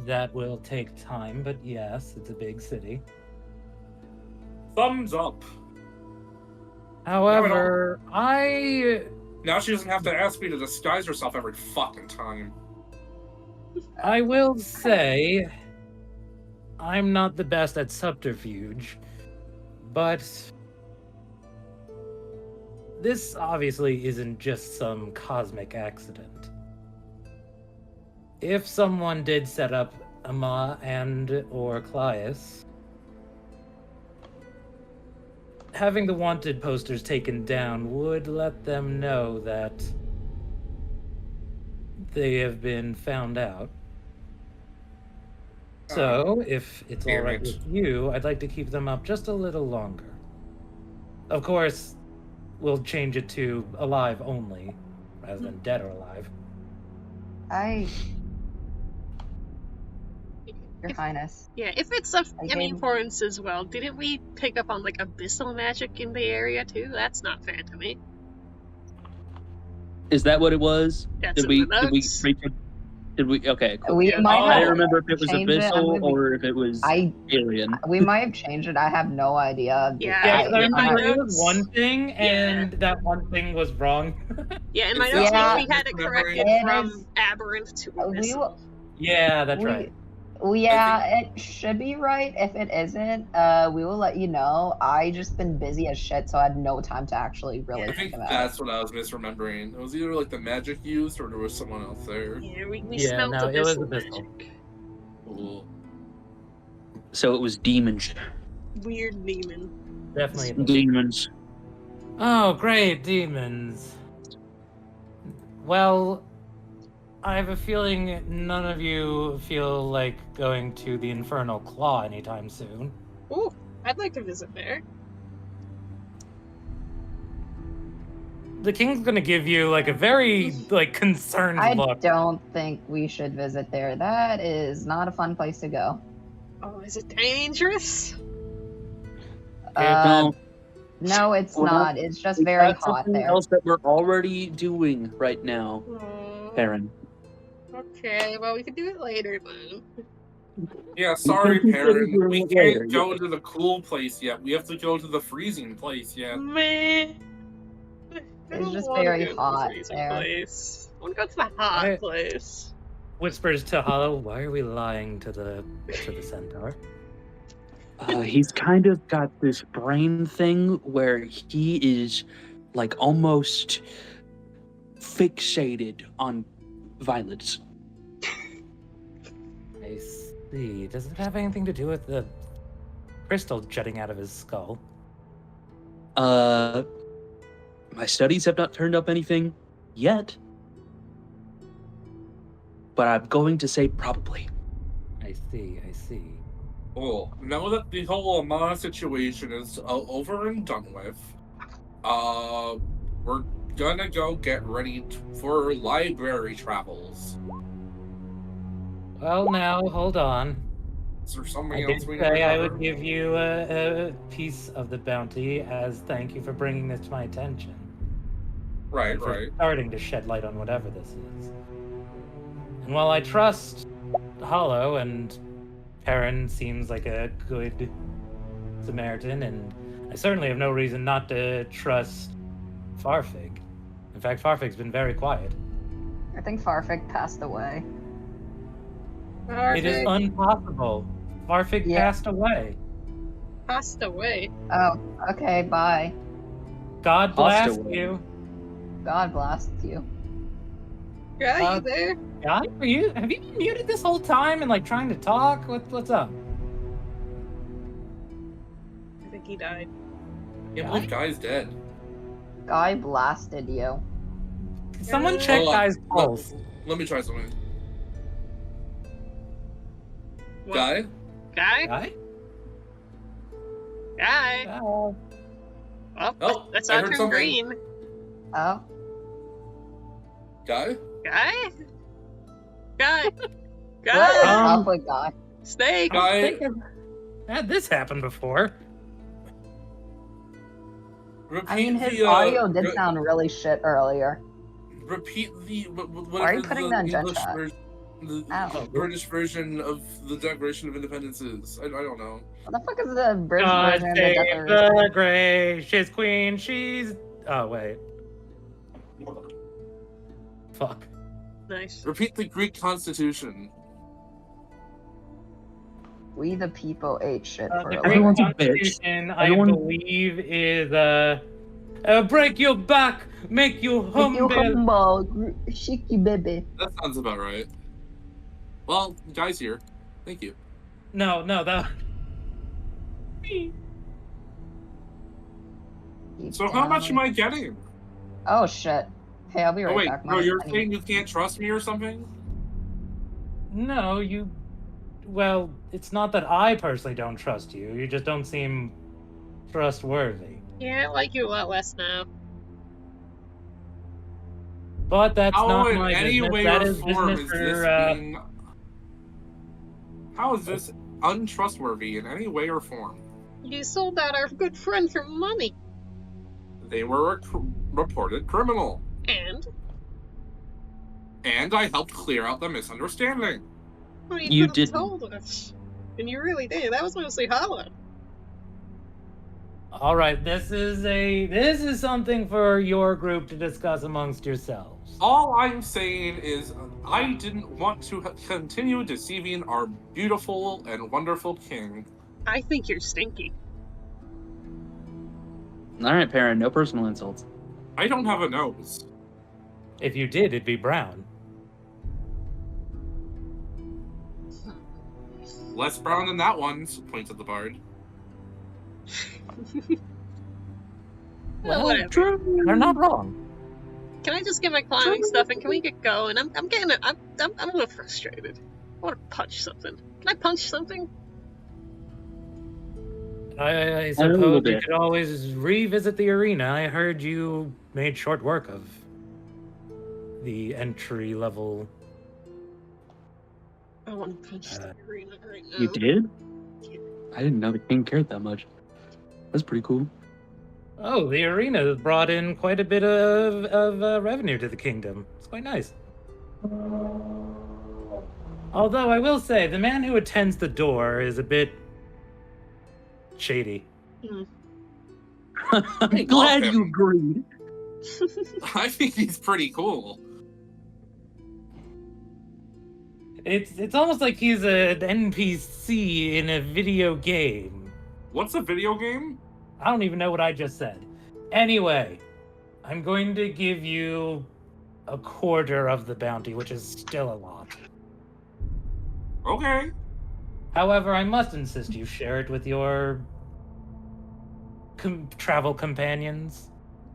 Speaker 3: That will take time, but yes, it's a big city.
Speaker 4: Thumbs up.
Speaker 3: However,
Speaker 4: Now she doesn't have to ask me to disguise herself every fucking time.
Speaker 3: I will say, I'm not the best at subterfuge, but this obviously isn't just some cosmic accident. If someone did set up Ama and or Clias, having the wanted posters taken down would let them know that they have been found out. So, if it's all right with you, I'd like to keep them up just a little longer. Of course, we'll change it to alive only, rather than dead or alive.
Speaker 5: Your Highness.
Speaker 2: Yeah, if it's of any importance as well, didn't we pick up on like abyssal magic in the area too? That's not fair to me.
Speaker 1: Is that what it was?
Speaker 2: That's
Speaker 1: Did we
Speaker 2: in the notes.
Speaker 1: reach Did we? Okay, cool.
Speaker 5: We
Speaker 2: Yeah,
Speaker 5: might
Speaker 1: I
Speaker 5: have
Speaker 1: didn't remember if it was
Speaker 5: changed it. I'm
Speaker 1: Abyssal
Speaker 5: gonna be-
Speaker 1: or if it was Alien.
Speaker 5: We might have changed it. I have no idea.
Speaker 2: Yeah,
Speaker 3: Yeah,
Speaker 2: I-
Speaker 3: because I
Speaker 2: in my
Speaker 3: remember it was
Speaker 2: notes-
Speaker 3: one thing, and that one thing was wrong.
Speaker 2: Yeah, in my
Speaker 4: Is
Speaker 2: notes,
Speaker 5: that
Speaker 2: we had it corrected
Speaker 5: It
Speaker 2: from
Speaker 5: is-
Speaker 2: Aberrant to
Speaker 5: we
Speaker 2: Abyssal.
Speaker 5: will-
Speaker 3: Yeah, that's
Speaker 5: we-
Speaker 3: right.
Speaker 5: Yeah, it should be right. If it isn't, we will let you know. I just been busy as shit, so I had no time to actually really
Speaker 4: I
Speaker 5: think
Speaker 4: think
Speaker 5: about
Speaker 4: that's what I was misremembering. It was either like the magic used or there was someone else there.
Speaker 2: Yeah, we
Speaker 3: Yeah,
Speaker 2: smelled
Speaker 3: no, it was
Speaker 2: Abyssal
Speaker 3: Abyssal.
Speaker 2: magic.
Speaker 4: Cool.
Speaker 1: So it was demons.
Speaker 2: Weird demon.
Speaker 3: Definitely.
Speaker 1: Demons.
Speaker 3: Oh, great, demons. Well, I have a feeling none of you feel like going to the Infernal Claw anytime soon.
Speaker 2: Ooh, I'd like to visit there.
Speaker 3: The king's gonna give you like a very like concerned
Speaker 5: I
Speaker 3: look.
Speaker 5: don't think we should visit there. That is not a fun place to go.
Speaker 2: Oh, is it dangerous?
Speaker 5: Uh, no, it's
Speaker 1: Well,
Speaker 5: not. It's just
Speaker 1: We
Speaker 5: very
Speaker 1: got
Speaker 5: hot
Speaker 1: something
Speaker 5: there.
Speaker 1: else that we're already doing right now,
Speaker 2: Oh,
Speaker 1: Perrin.
Speaker 2: okay, well, we can do it later then.
Speaker 4: Yeah, sorry,
Speaker 1: can consider
Speaker 4: Perrin.
Speaker 1: doing
Speaker 4: We
Speaker 1: it later,
Speaker 4: can't go
Speaker 1: yeah.
Speaker 4: to the cool place yet. We have to go to the freezing place yet.
Speaker 2: Man. I
Speaker 5: It's
Speaker 2: don't
Speaker 5: just
Speaker 2: wanna
Speaker 5: very
Speaker 2: go to the
Speaker 5: hot
Speaker 2: freezing
Speaker 5: there.
Speaker 2: Place. I want to go to the hot
Speaker 3: I-
Speaker 2: place.
Speaker 3: Whispers to Hollow, why are we lying to the centaur?
Speaker 1: He's kind of got this brain thing where he is like almost fixated on violence.
Speaker 3: I see. Does it have anything to do with the crystal jutting out of his skull?
Speaker 1: My studies have not turned up anything yet, but I'm going to say probably.
Speaker 3: I see, I see.
Speaker 4: Cool. Now that the whole Amana situation is over and done with, we're gonna go get ready for library travels.
Speaker 3: Well, now, hold on.
Speaker 4: Is there something
Speaker 3: I
Speaker 4: else
Speaker 3: did
Speaker 4: we
Speaker 3: say
Speaker 4: need
Speaker 3: I
Speaker 4: to
Speaker 3: would
Speaker 4: cover?
Speaker 3: give you a piece of the bounty as thank you for bringing this to my attention.
Speaker 4: Right,
Speaker 3: And for
Speaker 4: right.
Speaker 3: starting to shed light on whatever this is. And while I trust Hollow and Perrin seems like a good Samaritan, and I certainly have no reason not to trust Farfig. In fact, Farfig's been very quiet.
Speaker 5: I think Farfig passed away.
Speaker 3: It is impossible. Farfig
Speaker 5: Yeah.
Speaker 3: passed away.
Speaker 2: Passed away.
Speaker 5: Oh, okay, bye.
Speaker 3: God bless
Speaker 1: Passed away.
Speaker 3: you.
Speaker 5: God blast you.
Speaker 2: Yeah, you there?
Speaker 3: God, have you been muted this whole time and like trying to talk? What's up?
Speaker 2: I think he died.
Speaker 4: Can't believe Guy's dead.
Speaker 5: Guy blasted you.
Speaker 3: Can someone check
Speaker 4: Hold on.
Speaker 3: Guy's pulse?
Speaker 4: Let me try something.
Speaker 2: What?
Speaker 4: Guy?
Speaker 2: Guy?
Speaker 3: Guy?
Speaker 2: Guy?
Speaker 3: Oh.
Speaker 2: Oh, that's
Speaker 4: I
Speaker 2: not
Speaker 4: heard
Speaker 2: turned
Speaker 4: something.
Speaker 2: green.
Speaker 5: Oh,
Speaker 4: Guy?
Speaker 2: Guy? Guy?
Speaker 5: what
Speaker 2: Guy?
Speaker 5: is
Speaker 3: Um,
Speaker 5: up with Guy?
Speaker 2: Snake?
Speaker 3: I
Speaker 4: Guy?
Speaker 3: think I've had this happen before.
Speaker 4: Repeat
Speaker 5: I mean, his
Speaker 4: the,
Speaker 5: audio did
Speaker 4: re-
Speaker 5: sound really shit earlier.
Speaker 4: Repeat the.
Speaker 5: Why are you putting that in
Speaker 4: English
Speaker 5: chat?
Speaker 4: version, the
Speaker 5: Ow.
Speaker 4: British version of the Declaration of Independence is? I don't know.
Speaker 5: What the fuck is the British
Speaker 3: God
Speaker 5: version of the
Speaker 3: save
Speaker 5: Declaration?
Speaker 3: the gracious queen. She's. Oh wait. Fuck.
Speaker 2: Nice.
Speaker 4: Repeat the Greek Constitution.
Speaker 5: We the people ate shit for
Speaker 3: The
Speaker 5: a
Speaker 3: Greek
Speaker 5: living.
Speaker 1: Everyone's a bitch.
Speaker 3: Constitution, I
Speaker 1: Everyone-
Speaker 3: believe, is break your back, make you
Speaker 5: Make
Speaker 3: humble.
Speaker 5: you humble, shaky baby.
Speaker 4: That sounds about right. Well, Guy's here. Thank you.
Speaker 3: No, that.
Speaker 4: So how much am I getting?
Speaker 5: Oh shit. Hey, I'll be right
Speaker 4: Oh wait,
Speaker 5: back.
Speaker 4: bro,
Speaker 5: Money,
Speaker 4: you're
Speaker 5: money.
Speaker 4: saying you can't trust me or something?
Speaker 3: No, you. Well, it's not that I personally don't trust you. You just don't seem trustworthy.
Speaker 2: Yeah, I like you a lot less now.
Speaker 3: But that's
Speaker 4: How
Speaker 3: not
Speaker 4: in
Speaker 3: my
Speaker 4: any
Speaker 3: business.
Speaker 4: way
Speaker 3: That
Speaker 4: or
Speaker 3: is
Speaker 4: form
Speaker 3: business
Speaker 4: is this
Speaker 3: for.
Speaker 4: being... How is this untrustworthy in any way or form?
Speaker 2: You sold out our good friend for money.
Speaker 4: They were a reported criminal. And I helped clear out the misunderstanding.
Speaker 2: Well,
Speaker 1: You
Speaker 2: could have
Speaker 1: didn't.
Speaker 2: told us. And you really did. That was mostly Hollow.
Speaker 3: All right, this is something for your group to discuss amongst yourselves.
Speaker 4: All I'm saying is I didn't want to continue deceiving our beautiful and wonderful king.
Speaker 2: I think you're stinky.
Speaker 1: All right, Perrin, no personal insults.
Speaker 4: I don't have a nose.
Speaker 3: If you did, it'd be brown.
Speaker 4: Less brown than that one, points at the bard.
Speaker 2: Well, whatever.
Speaker 1: True.
Speaker 3: They're not wrong.
Speaker 2: Can I just get my climbing stuff and can we get going? I'm a little frustrated. I want to punch something. Can I punch something?
Speaker 3: I
Speaker 1: A little
Speaker 3: suppose you
Speaker 1: bit.
Speaker 3: could always revisit the arena. I heard you made short work of the entry level.
Speaker 2: I want to punch the arena right now.
Speaker 1: You did? I didn't know the king cared that much. That's pretty cool.
Speaker 3: Oh, the arena brought in quite a bit of revenue to the kingdom. It's quite nice. Although I will say, the man who attends the door is a bit shady.
Speaker 1: I'm glad you agreed.
Speaker 4: I think he's pretty cool.
Speaker 3: It's almost like he's an NPC in a video game.
Speaker 4: What's a video game?
Speaker 3: I don't even know what I just said. Anyway, I'm going to give you a quarter of the bounty, which is still a lot.
Speaker 4: Okay.
Speaker 3: However, I must insist you share it with your travel companions.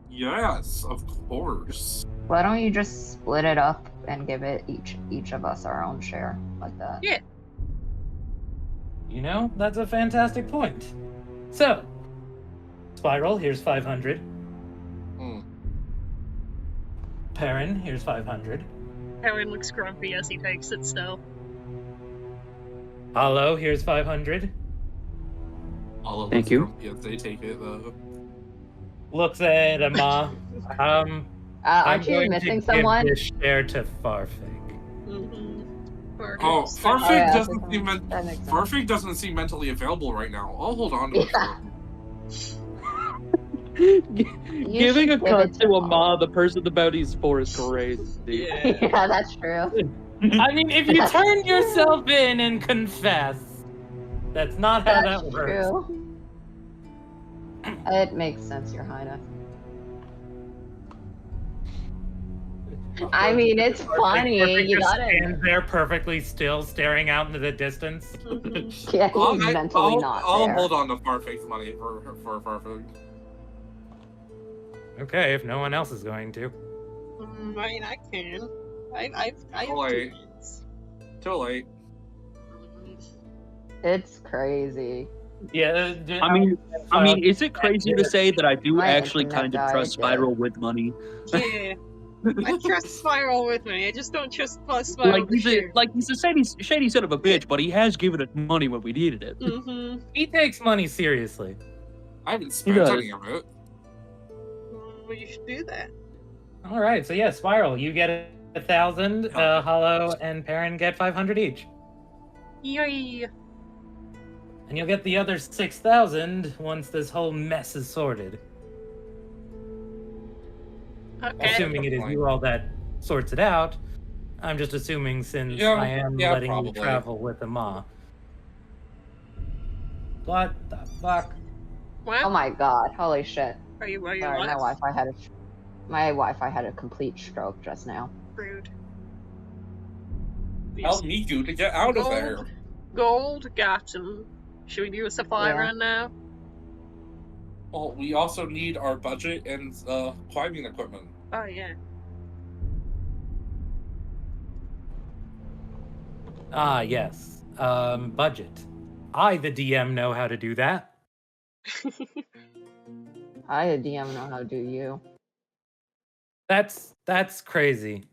Speaker 4: Yes, of course.
Speaker 5: Why don't you just split it up and give it each of us our own share like that?
Speaker 2: Yeah.
Speaker 3: You know, that's a fantastic point. So, Spiral, here's 500. Perrin, here's 500.
Speaker 2: Perrin looks grumpy as he takes it still.
Speaker 3: Hollow, here's 500.
Speaker 4: All of
Speaker 1: Thank
Speaker 4: us
Speaker 1: you.
Speaker 4: grumpy as they take it, though.
Speaker 3: Looks at Ama.
Speaker 5: Aren't you
Speaker 3: going
Speaker 5: missing
Speaker 3: to
Speaker 5: someone?
Speaker 3: Give this share to Farfig.
Speaker 4: Oh, Farfig
Speaker 5: yeah,
Speaker 4: doesn't seem
Speaker 5: that makes sense.
Speaker 4: Farfig doesn't seem mentally available right now. I'll hold on to it.
Speaker 1: Giving a
Speaker 5: should give
Speaker 1: cut
Speaker 5: it
Speaker 1: to
Speaker 5: to
Speaker 1: Ama, the person the bounty's for, is crazy.
Speaker 5: Yeah, that's true.
Speaker 3: I mean, if you turn yourself in and confess, that's not how
Speaker 5: That's
Speaker 3: that works.
Speaker 5: true. It makes sense, Your Highness. I mean, it's funny.
Speaker 3: Farfig
Speaker 5: You
Speaker 3: just
Speaker 5: gotta.
Speaker 3: stands there perfectly still, staring out into the distance.
Speaker 5: Yeah, he's mentally not
Speaker 4: I'll
Speaker 5: there.
Speaker 4: hold on to Farfig's money for Farfig.
Speaker 3: Okay, if no one else is going to.
Speaker 2: I mean, I can. I have
Speaker 4: Too late.
Speaker 2: 2 hands.
Speaker 4: Too late.
Speaker 5: It's crazy.
Speaker 3: Yeah,
Speaker 1: I mean, is it crazy to say that I do
Speaker 5: My
Speaker 1: actually
Speaker 5: internet
Speaker 1: kind of
Speaker 5: died,
Speaker 1: trust
Speaker 5: yeah.
Speaker 1: Spiral with money?
Speaker 2: Yeah. I trust Spiral with me. I just don't trust Spiral
Speaker 1: He's a shady son of a bitch, but he has given us money when we needed it.
Speaker 3: He takes money seriously.
Speaker 4: I haven't spent
Speaker 1: does.
Speaker 4: any of it.
Speaker 2: Well, you should do that.
Speaker 3: All right, so yeah, Spiral, you get 1,000. Hollow and Perrin get 500 each,
Speaker 2: Yay.
Speaker 3: and you'll get the other 6,000 once this whole mess is sorted.
Speaker 2: Okay.
Speaker 3: Assuming it is you all that sorts it out. I'm just assuming since
Speaker 4: Yeah,
Speaker 3: I am
Speaker 4: yeah,
Speaker 3: letting
Speaker 4: probably.
Speaker 3: you travel with Ama. What the fuck?
Speaker 2: What?
Speaker 5: Oh my god! Holy shit!
Speaker 2: Are you
Speaker 5: Sorry,
Speaker 2: what?
Speaker 5: my Wi-Fi had a complete stroke just now.
Speaker 2: Rude.
Speaker 4: I'll need you to get out of there.
Speaker 2: Gold, got him. Should we do a supply
Speaker 5: Yeah.
Speaker 2: run now?
Speaker 4: Well, we also need our budget and climbing equipment.
Speaker 2: Oh, yeah.
Speaker 3: Ah, yes. Budget. I, the DM, know how to do that.
Speaker 5: I, the DM, know how to do you.
Speaker 3: That's crazy.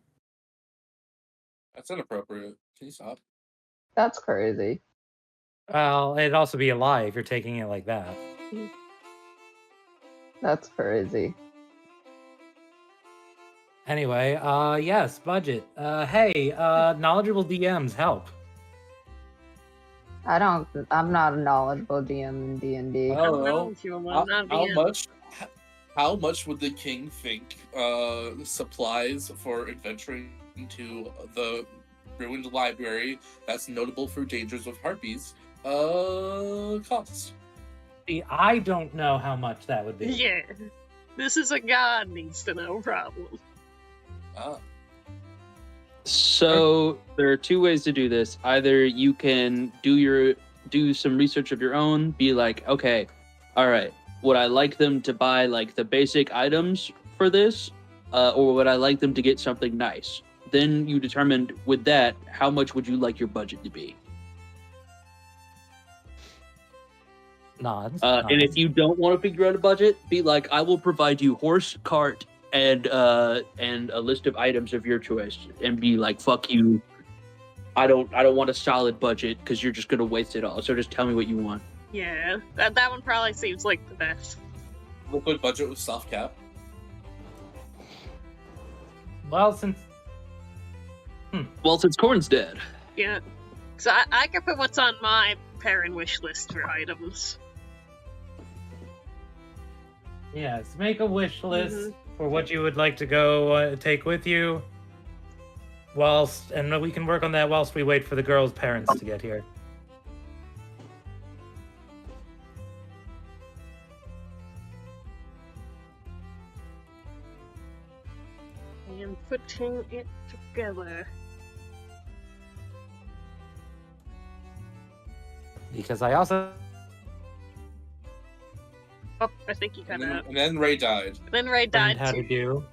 Speaker 4: That's inappropriate. Can you stop?
Speaker 5: That's crazy.
Speaker 3: Well, it'd also be a lie if you're taking it like that.
Speaker 5: That's crazy.
Speaker 3: Anyway, yes, budget. Hey, knowledgeable DMs help.
Speaker 5: I'm not a knowledgeable DM in D&D.
Speaker 4: I don't
Speaker 2: I'm
Speaker 4: know.
Speaker 2: not human,
Speaker 4: How,
Speaker 2: not
Speaker 4: how
Speaker 2: being-
Speaker 4: much? How much would the king think supplies for adventuring to the ruined library that's notable for dangers of harpies costs?
Speaker 3: See, I don't know how much that would be.
Speaker 2: Yeah. This is a god needs to know problem.
Speaker 4: Ah.
Speaker 1: So there are two ways to do this. Either you can do some research of your own, be like, okay, all right, would I like them to buy like the basic items for this, or would I like them to get something nice? Then you determine with that how much would you like your budget to be.
Speaker 3: Nods.
Speaker 1: And if you don't want to figure out a budget, be like, I will provide you horse, cart, and a list of items of your choice, and be like, fuck you. I don't want a solid budget because you're just gonna waste it all. So just tell me what you want.
Speaker 2: Yeah, that one probably seems like the best.
Speaker 4: Liquid budget with soft cap.
Speaker 3: Well, since
Speaker 1: Corn's dead.
Speaker 2: Yeah. So I can put what's on my parent wish list for items.
Speaker 3: yes, make a wish list for what you would like to go take with you. And we can work on that whilst we wait for the girl's parents to get here.
Speaker 2: I am putting it together.
Speaker 3: Because I also...
Speaker 2: Oh, I think he cut out.
Speaker 4: And then Ray died.
Speaker 2: Then Ray died
Speaker 3: How to
Speaker 2: too.
Speaker 3: do.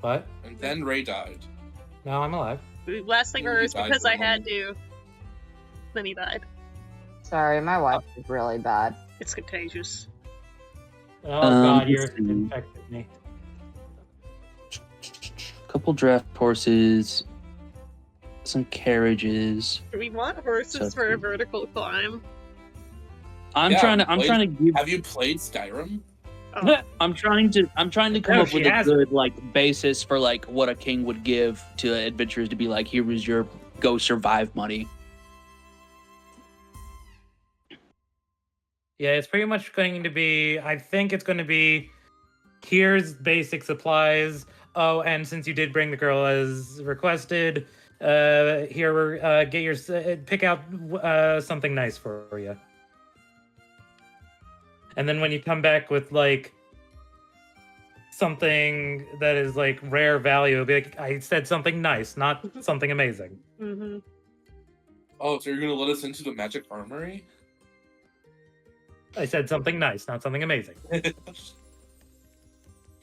Speaker 3: What?
Speaker 4: And then Ray died.
Speaker 3: No, I'm alive.
Speaker 2: The last thing was
Speaker 4: He died
Speaker 2: because
Speaker 4: for a
Speaker 2: I had
Speaker 4: moment.
Speaker 2: to. Then he died.
Speaker 5: Sorry, my wife is really bad.
Speaker 2: It's contagious.
Speaker 3: Oh god,
Speaker 1: let's
Speaker 3: you're
Speaker 1: see.
Speaker 3: infected me.
Speaker 1: Couple draft horses, some carriages.
Speaker 2: Do we want horses for a vertical climb?
Speaker 1: I'm
Speaker 4: Yeah,
Speaker 1: trying to give.
Speaker 4: Have you played Skyrim?
Speaker 2: Oh,
Speaker 1: I'm trying to come
Speaker 3: No,
Speaker 1: up
Speaker 3: she
Speaker 1: with a
Speaker 3: hasn't.
Speaker 1: good like basis for like what a king would give to adventurers to be like, here is your go survive money.
Speaker 3: Yeah, it's pretty much going to be... I think it's going to be... Here's basic supplies. Oh, and since you did bring the girl as requested, here we're get your pick out something nice for you. And then when you come back with like something that is like rare value, it'll be like, I said something nice, not something amazing.
Speaker 2: mm-hmm.
Speaker 4: Oh, so you're gonna let us into the magic armory?
Speaker 3: I said something nice, not something amazing.
Speaker 4: You're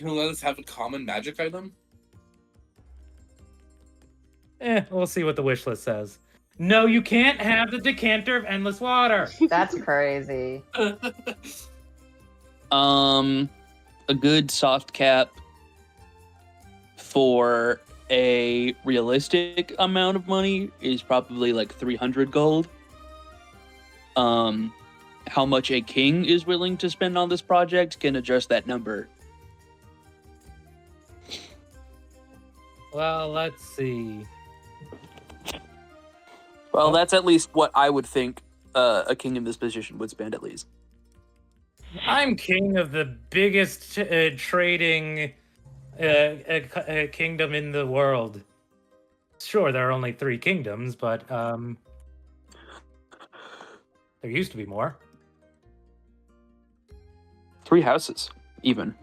Speaker 4: gonna let us have a common magic item?
Speaker 3: We'll see what the wish list says. No, you can't have the decanter of endless water.
Speaker 5: That's crazy.
Speaker 1: A good soft cap for a realistic amount of money is probably like 300 gold. How much a king is willing to spend on this project can adjust that number.
Speaker 3: Well, let's see.
Speaker 1: Well, that's at least what I would think a king in this position would spend at least.
Speaker 3: I'm king of the biggest trading kingdom in the world. Sure, there are only 3 kingdoms, but there used to be more.
Speaker 1: 3 houses, even.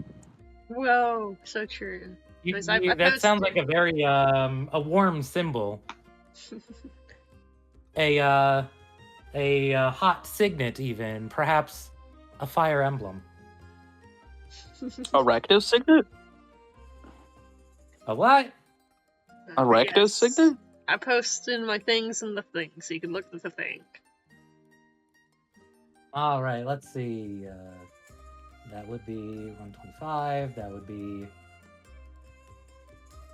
Speaker 2: Whoa, so true. Because I
Speaker 3: That sounds
Speaker 2: posted-
Speaker 3: like a very a warm symbol. A hot signet, even perhaps a fire emblem.
Speaker 1: A Rakdos signet?
Speaker 3: A what?
Speaker 1: A Rakdos
Speaker 2: Yes.
Speaker 1: signet?
Speaker 2: I posted my things in the thing, so you can look at the thing.
Speaker 3: All right, let's see. That would be 125. That would be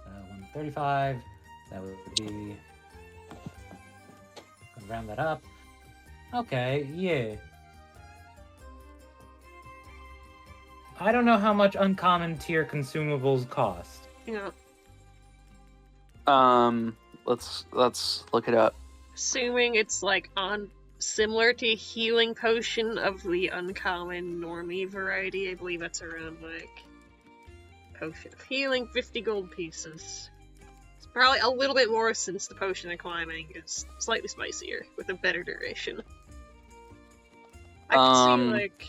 Speaker 3: 135. That would be. Round that up. Okay, yeah. I don't know how much uncommon tier consumables cost.
Speaker 2: Yeah.
Speaker 1: Let's look it up.
Speaker 2: Assuming it's like on similar to healing potion of the uncommon normie variety, I believe that's around like potion of healing, 50 gold pieces. It's probably a little bit more since the potion of climbing is slightly spicier with a better duration. I can see like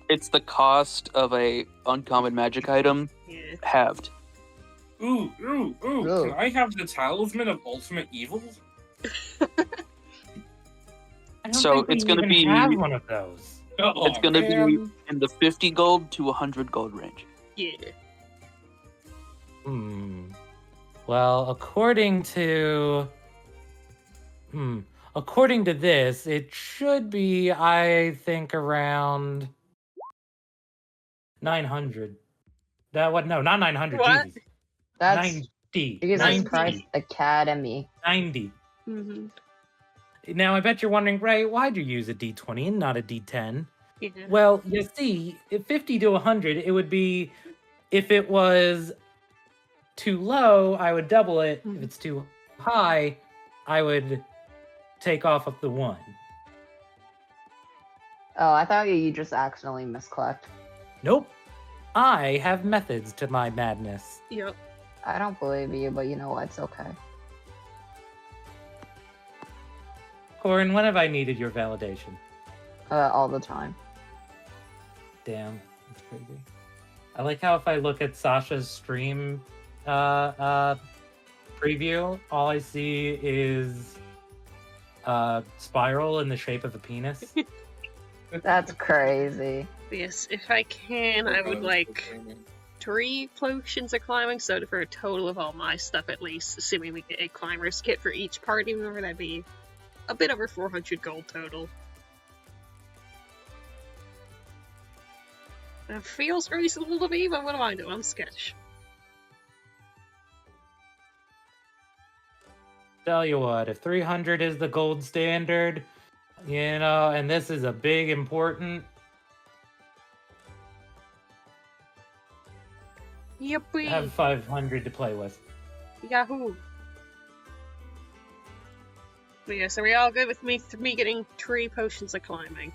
Speaker 1: it's the cost of a uncommon magic item halved.
Speaker 4: Ooh. Can I have the Talisman of Ultimate Evil?
Speaker 1: So it's going to be
Speaker 3: have one of those.
Speaker 1: It's going to be in the 50 gold to 100 gold range.
Speaker 2: Yeah.
Speaker 3: Well, according to this, it should be, I think, around 900. No, not 900.
Speaker 2: What?
Speaker 3: Jesus.
Speaker 5: That's
Speaker 3: 90.
Speaker 5: Jesus
Speaker 3: 90.
Speaker 5: Christ Academy.
Speaker 3: 90.
Speaker 2: Mm-hmm.
Speaker 3: Now, I bet you're wondering, Ray, why'd you use a D20 and not a D10?
Speaker 2: Yeah.
Speaker 3: Well, you see, if 50 to 100, it would be, if it was too low, I would double it. If it's too high, I would take off of the 1.
Speaker 5: Oh, I thought you just accidentally misclicked.
Speaker 3: Nope. I have methods to my madness.
Speaker 2: Yep.
Speaker 5: I don't believe you, but you know what? It's okay.
Speaker 3: Corin, when have I needed your validation?
Speaker 5: All the time.
Speaker 3: Damn, that's crazy. I like how if I look at Sasha's stream preview, all I see is spiral in the shape of a penis.
Speaker 5: That's crazy.
Speaker 2: Yes, if I can, I would like 3 potions of climbing, so for a total of all my stuff at least, assuming we get a climber's kit for each party member, that'd be a bit over 400 gold total. That feels reasonable to me, but what am I doing? I'm sketch.
Speaker 3: Tell you what, if 300 is the gold standard, you know, and this is a big important.
Speaker 2: Yippee!
Speaker 3: Have 500 to play with.
Speaker 2: Yahoo! But yeah, so we all good with me getting 3 potions of climbing?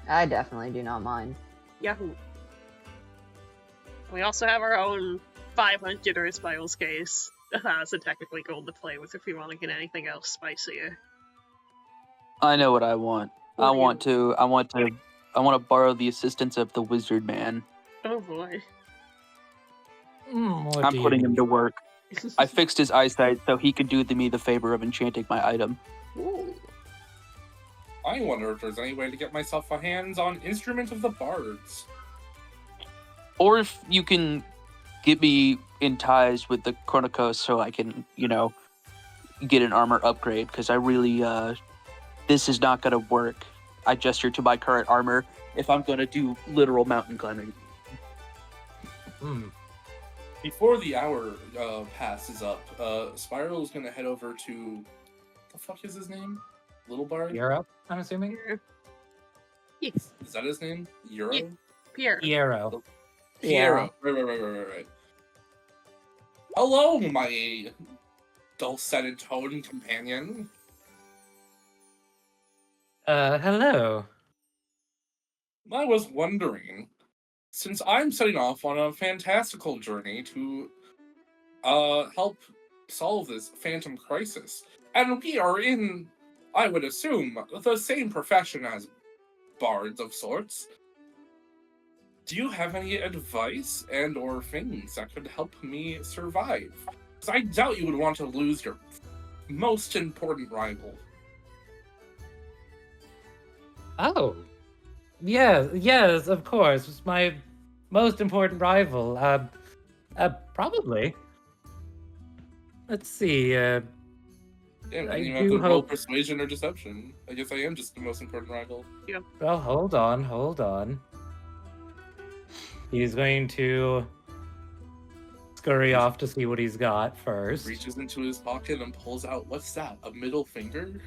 Speaker 5: I definitely do not mind.
Speaker 2: Yahoo! We also have our own 500 or Spiral's case. So technically gold to play with if we want to get anything else spicier.
Speaker 1: I know what I want. I want to borrow the assistance of the wizard man.
Speaker 2: Oh boy.
Speaker 1: I'm putting him to work. I fixed his eyesight so he could do me the favor of enchanting my item.
Speaker 2: Ooh.
Speaker 4: I wonder if there's any way to get myself a hands-on Instrument of the Bards.
Speaker 1: Or if you can get me in ties with the Chronicos so I can, get an armor upgrade, because I really, this is not going to work. I gesture to my current armor if I'm going to do literal mountain climbing.
Speaker 4: Before the hour passes up, Spiral is going to head over to... What the fuck is his name? Little Bard?
Speaker 3: Euro, I'm assuming?
Speaker 2: Yes.
Speaker 4: Is that his name? Euro?
Speaker 2: Yeah. Pierre.
Speaker 3: Piero.
Speaker 4: Piero. Right. Hello, my dulcet tone companion.
Speaker 3: Hello.
Speaker 4: I was wondering, since I'm setting off on a fantastical journey to help solve this phantom crisis, and we are in, I would assume, the same profession as bards of sorts, do you have any advice and or things that could help me survive? Because I doubt you would want to lose your most important rival.
Speaker 3: Oh. Yes, of course. It's my most important rival. Probably. Let's see,
Speaker 4: Yeah, I
Speaker 3: I
Speaker 4: didn't even have
Speaker 3: do
Speaker 4: to roll
Speaker 3: hope-
Speaker 4: persuasion or deception. I guess I am just the most important rival.
Speaker 3: Well, hold on. He's going to scurry off to see what he's got first.
Speaker 4: Reaches into his pocket and pulls out, what's that, a middle finger?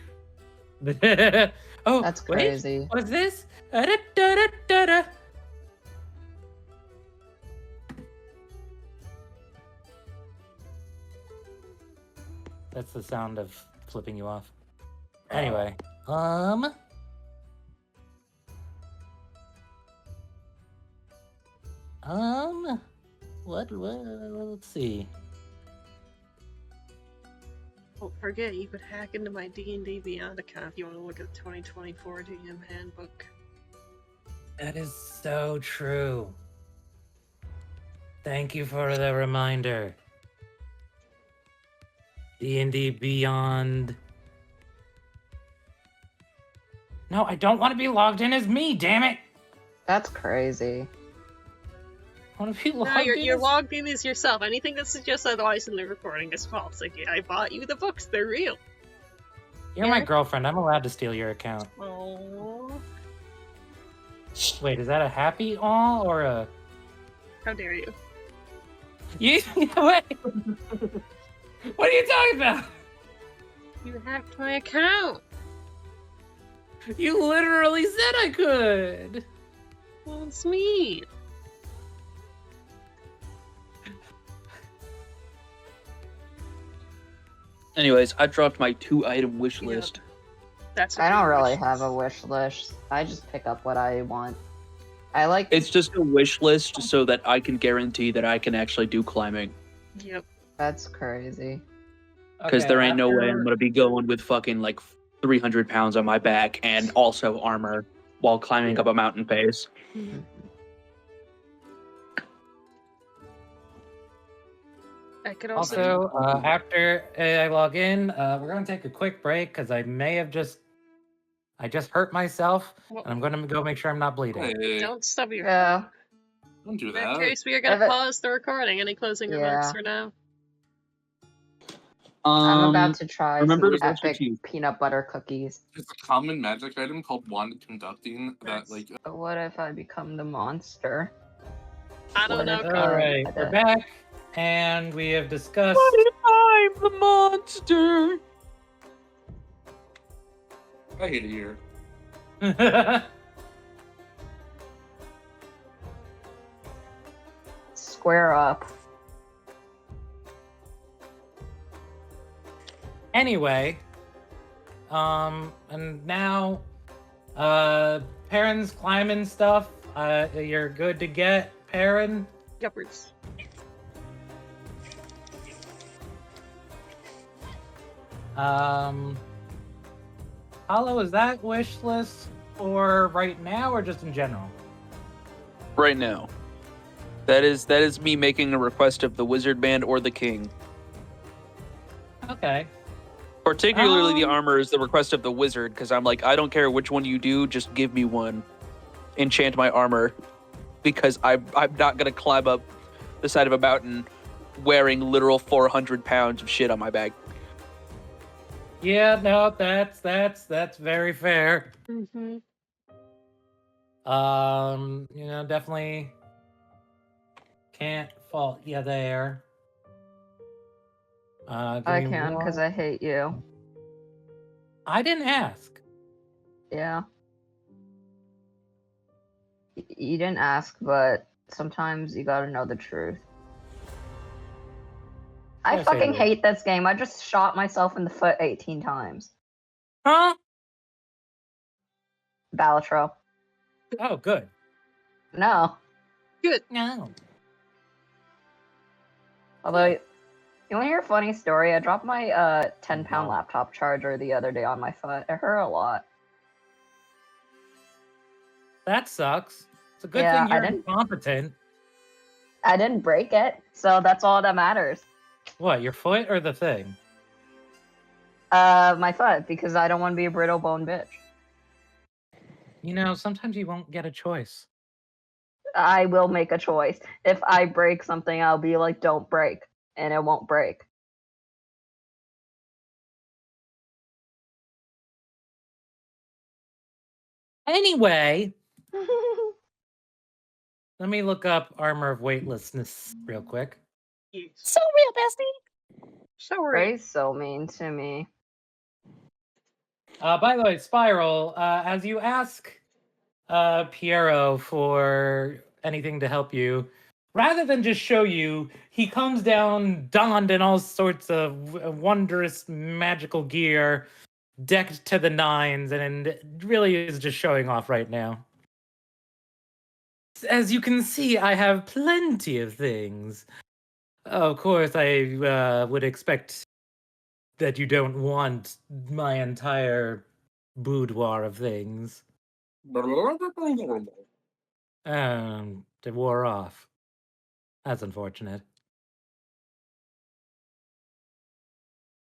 Speaker 3: Oh,
Speaker 5: That's
Speaker 3: wait,
Speaker 5: crazy.
Speaker 3: what's this? Da-da-da-da-da. That's the sound of flipping you off.
Speaker 4: Oh.
Speaker 3: Anyway, let's see.
Speaker 2: Don't forget, you could hack into my D&D Beyond account if you want to look at the 2024 DM handbook.
Speaker 3: That is so true. Thank you for the reminder. D&D Beyond. No, I don't want to be logged in as me, damn it!
Speaker 5: That's crazy.
Speaker 3: I want to be logged
Speaker 2: No, you're
Speaker 3: in
Speaker 2: logged in as yourself. Anything that suggests otherwise in the recording is false. Like, I bought you the books, they're real.
Speaker 3: You're my girlfriend. I'm allowed to steal your account.
Speaker 2: Oh,
Speaker 3: Wait, is that a happy aw or a...
Speaker 2: how dare you?
Speaker 3: You wait. What are you talking about?
Speaker 2: You hacked my account.
Speaker 3: You literally said I could.
Speaker 2: Well, it's me.
Speaker 1: Anyways, I dropped my 2-item wish list.
Speaker 2: That's
Speaker 5: I don't really have a wish list. I just pick up what I want. I like.
Speaker 1: It's just a wish list so that I can guarantee that I can actually do climbing.
Speaker 2: Yep.
Speaker 5: That's crazy.
Speaker 1: Because there ain't no way I'm gonna be going with fucking like 300 pounds on my back and also armor while climbing up a mountain face.
Speaker 2: I could also.
Speaker 3: Also, after I log in, we're gonna take a quick break because I may have I just hurt myself, and I'm gonna go make sure I'm not bleeding.
Speaker 4: Hey,
Speaker 2: Don't stub your.
Speaker 5: Yeah.
Speaker 4: don't do
Speaker 2: In that
Speaker 4: that.
Speaker 2: case, we are gonna pause the recording. Any closing remarks
Speaker 5: Yeah.
Speaker 2: for now?
Speaker 5: I'm about to try
Speaker 1: remember
Speaker 5: some
Speaker 1: to
Speaker 5: epic peanut butter cookies.
Speaker 4: It's a common magic item called Wand Conducting that, like,
Speaker 5: But what if I become the monster?
Speaker 2: I don't know.
Speaker 5: What if,
Speaker 3: All right, we're back, and we have discussed.
Speaker 1: What if I'm the monster?
Speaker 4: I hate it here.
Speaker 5: Square up.
Speaker 3: Anyway, and now, Perrin's climbing stuff. You're good to get, Perrin.
Speaker 2: Yuppers.
Speaker 3: Hollow, is that wish list for right now or just in general?
Speaker 1: Right now. That is me making a request of the wizard band or the king.
Speaker 3: Okay.
Speaker 1: Particularly the armor is the request of the wizard, because I'm like, I don't care which one you do, just give me one. Enchant my armor. Because I'm not gonna climb up the side of a mountain wearing literal 400 pounds of shit on my back.
Speaker 3: Yeah, no, that's very fair.
Speaker 2: Mm-hmm.
Speaker 3: Definitely can't fault you there.
Speaker 5: I can, because I hate you.
Speaker 3: I didn't ask.
Speaker 5: Yeah. You didn't ask, but sometimes you gotta know the truth. I
Speaker 3: Yes, I
Speaker 5: fucking
Speaker 3: do.
Speaker 5: hate this game. I just shot myself in the foot 18 times.
Speaker 3: Huh?
Speaker 5: Balatro.
Speaker 3: Oh, good.
Speaker 5: No.
Speaker 2: Good.
Speaker 3: No.
Speaker 5: Although, you want to hear a funny story? I dropped my 10-pound laptop charger the other day on my foot. It hurt a lot.
Speaker 3: That sucks. It's a good
Speaker 5: Yeah,
Speaker 3: thing
Speaker 5: I
Speaker 3: you're
Speaker 5: didn't-
Speaker 3: incompetent.
Speaker 5: I didn't break it, so that's all that matters.
Speaker 3: What, your foot or the thing?
Speaker 5: My foot, because I don't want to be a brittle bone bitch.
Speaker 3: You know, sometimes you won't get a choice.
Speaker 5: I will make a choice. If I break something, I'll be like, don't break. And it won't break.
Speaker 3: Anyway, let me look up Armor of Weightlessness real quick.
Speaker 2: So real, bestie. So real.
Speaker 5: Ray's so mean to me.
Speaker 3: By the way, Spiral, as you ask Piero for anything to help you, rather than just show you, he comes down donned in all sorts of wondrous magical gear, decked to the nines, and really is just showing off right now. As you can see, I have plenty of things. Of course, I would expect that you don't want my entire boudoir of things. They wore off. That's unfortunate.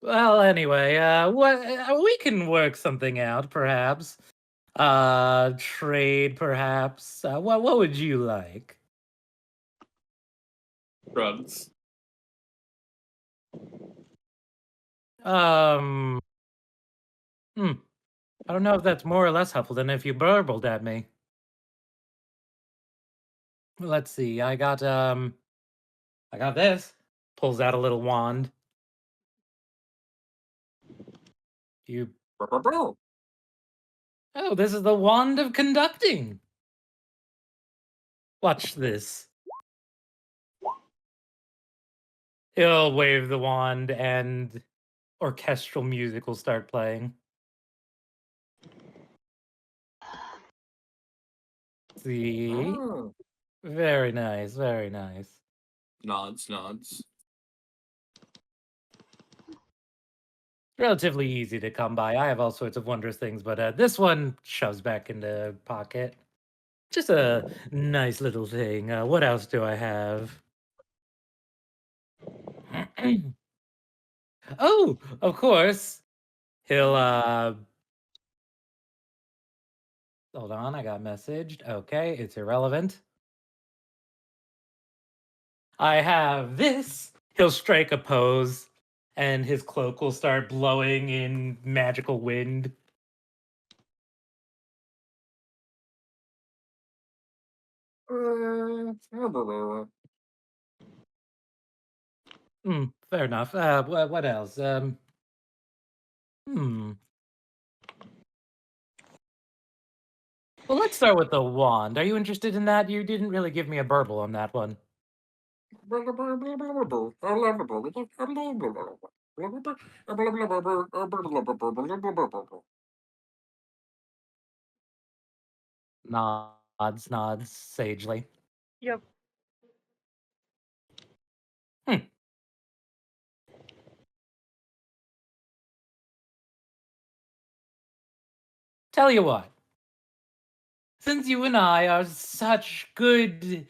Speaker 3: Well, anyway, we can work something out, perhaps. Trade, perhaps. What would you like?
Speaker 4: Drugs.
Speaker 3: I don't know if that's more or less helpful than if you burbled at me. Let's see. I got this. Pulls out a little wand. You. Oh, this is the wand of conducting. Watch this. He'll wave the wand and orchestral music will start playing. See? Very nice, very nice.
Speaker 4: Nods, nods.
Speaker 3: Relatively easy to come by. I have all sorts of wondrous things, but this one shoves back into pocket. Just a nice little thing. What else do I have? Oh, of course. He'll hold on, I got messaged. Okay, it's irrelevant. I have this. He'll strike a pose, and his cloak will start blowing in magical wind. Fair enough. What else? Well, let's start with the wand. Are you interested in that? You didn't really give me a burble on that one. Nods sagely.
Speaker 2: Yep.
Speaker 3: Tell you what. Since you and I are such good...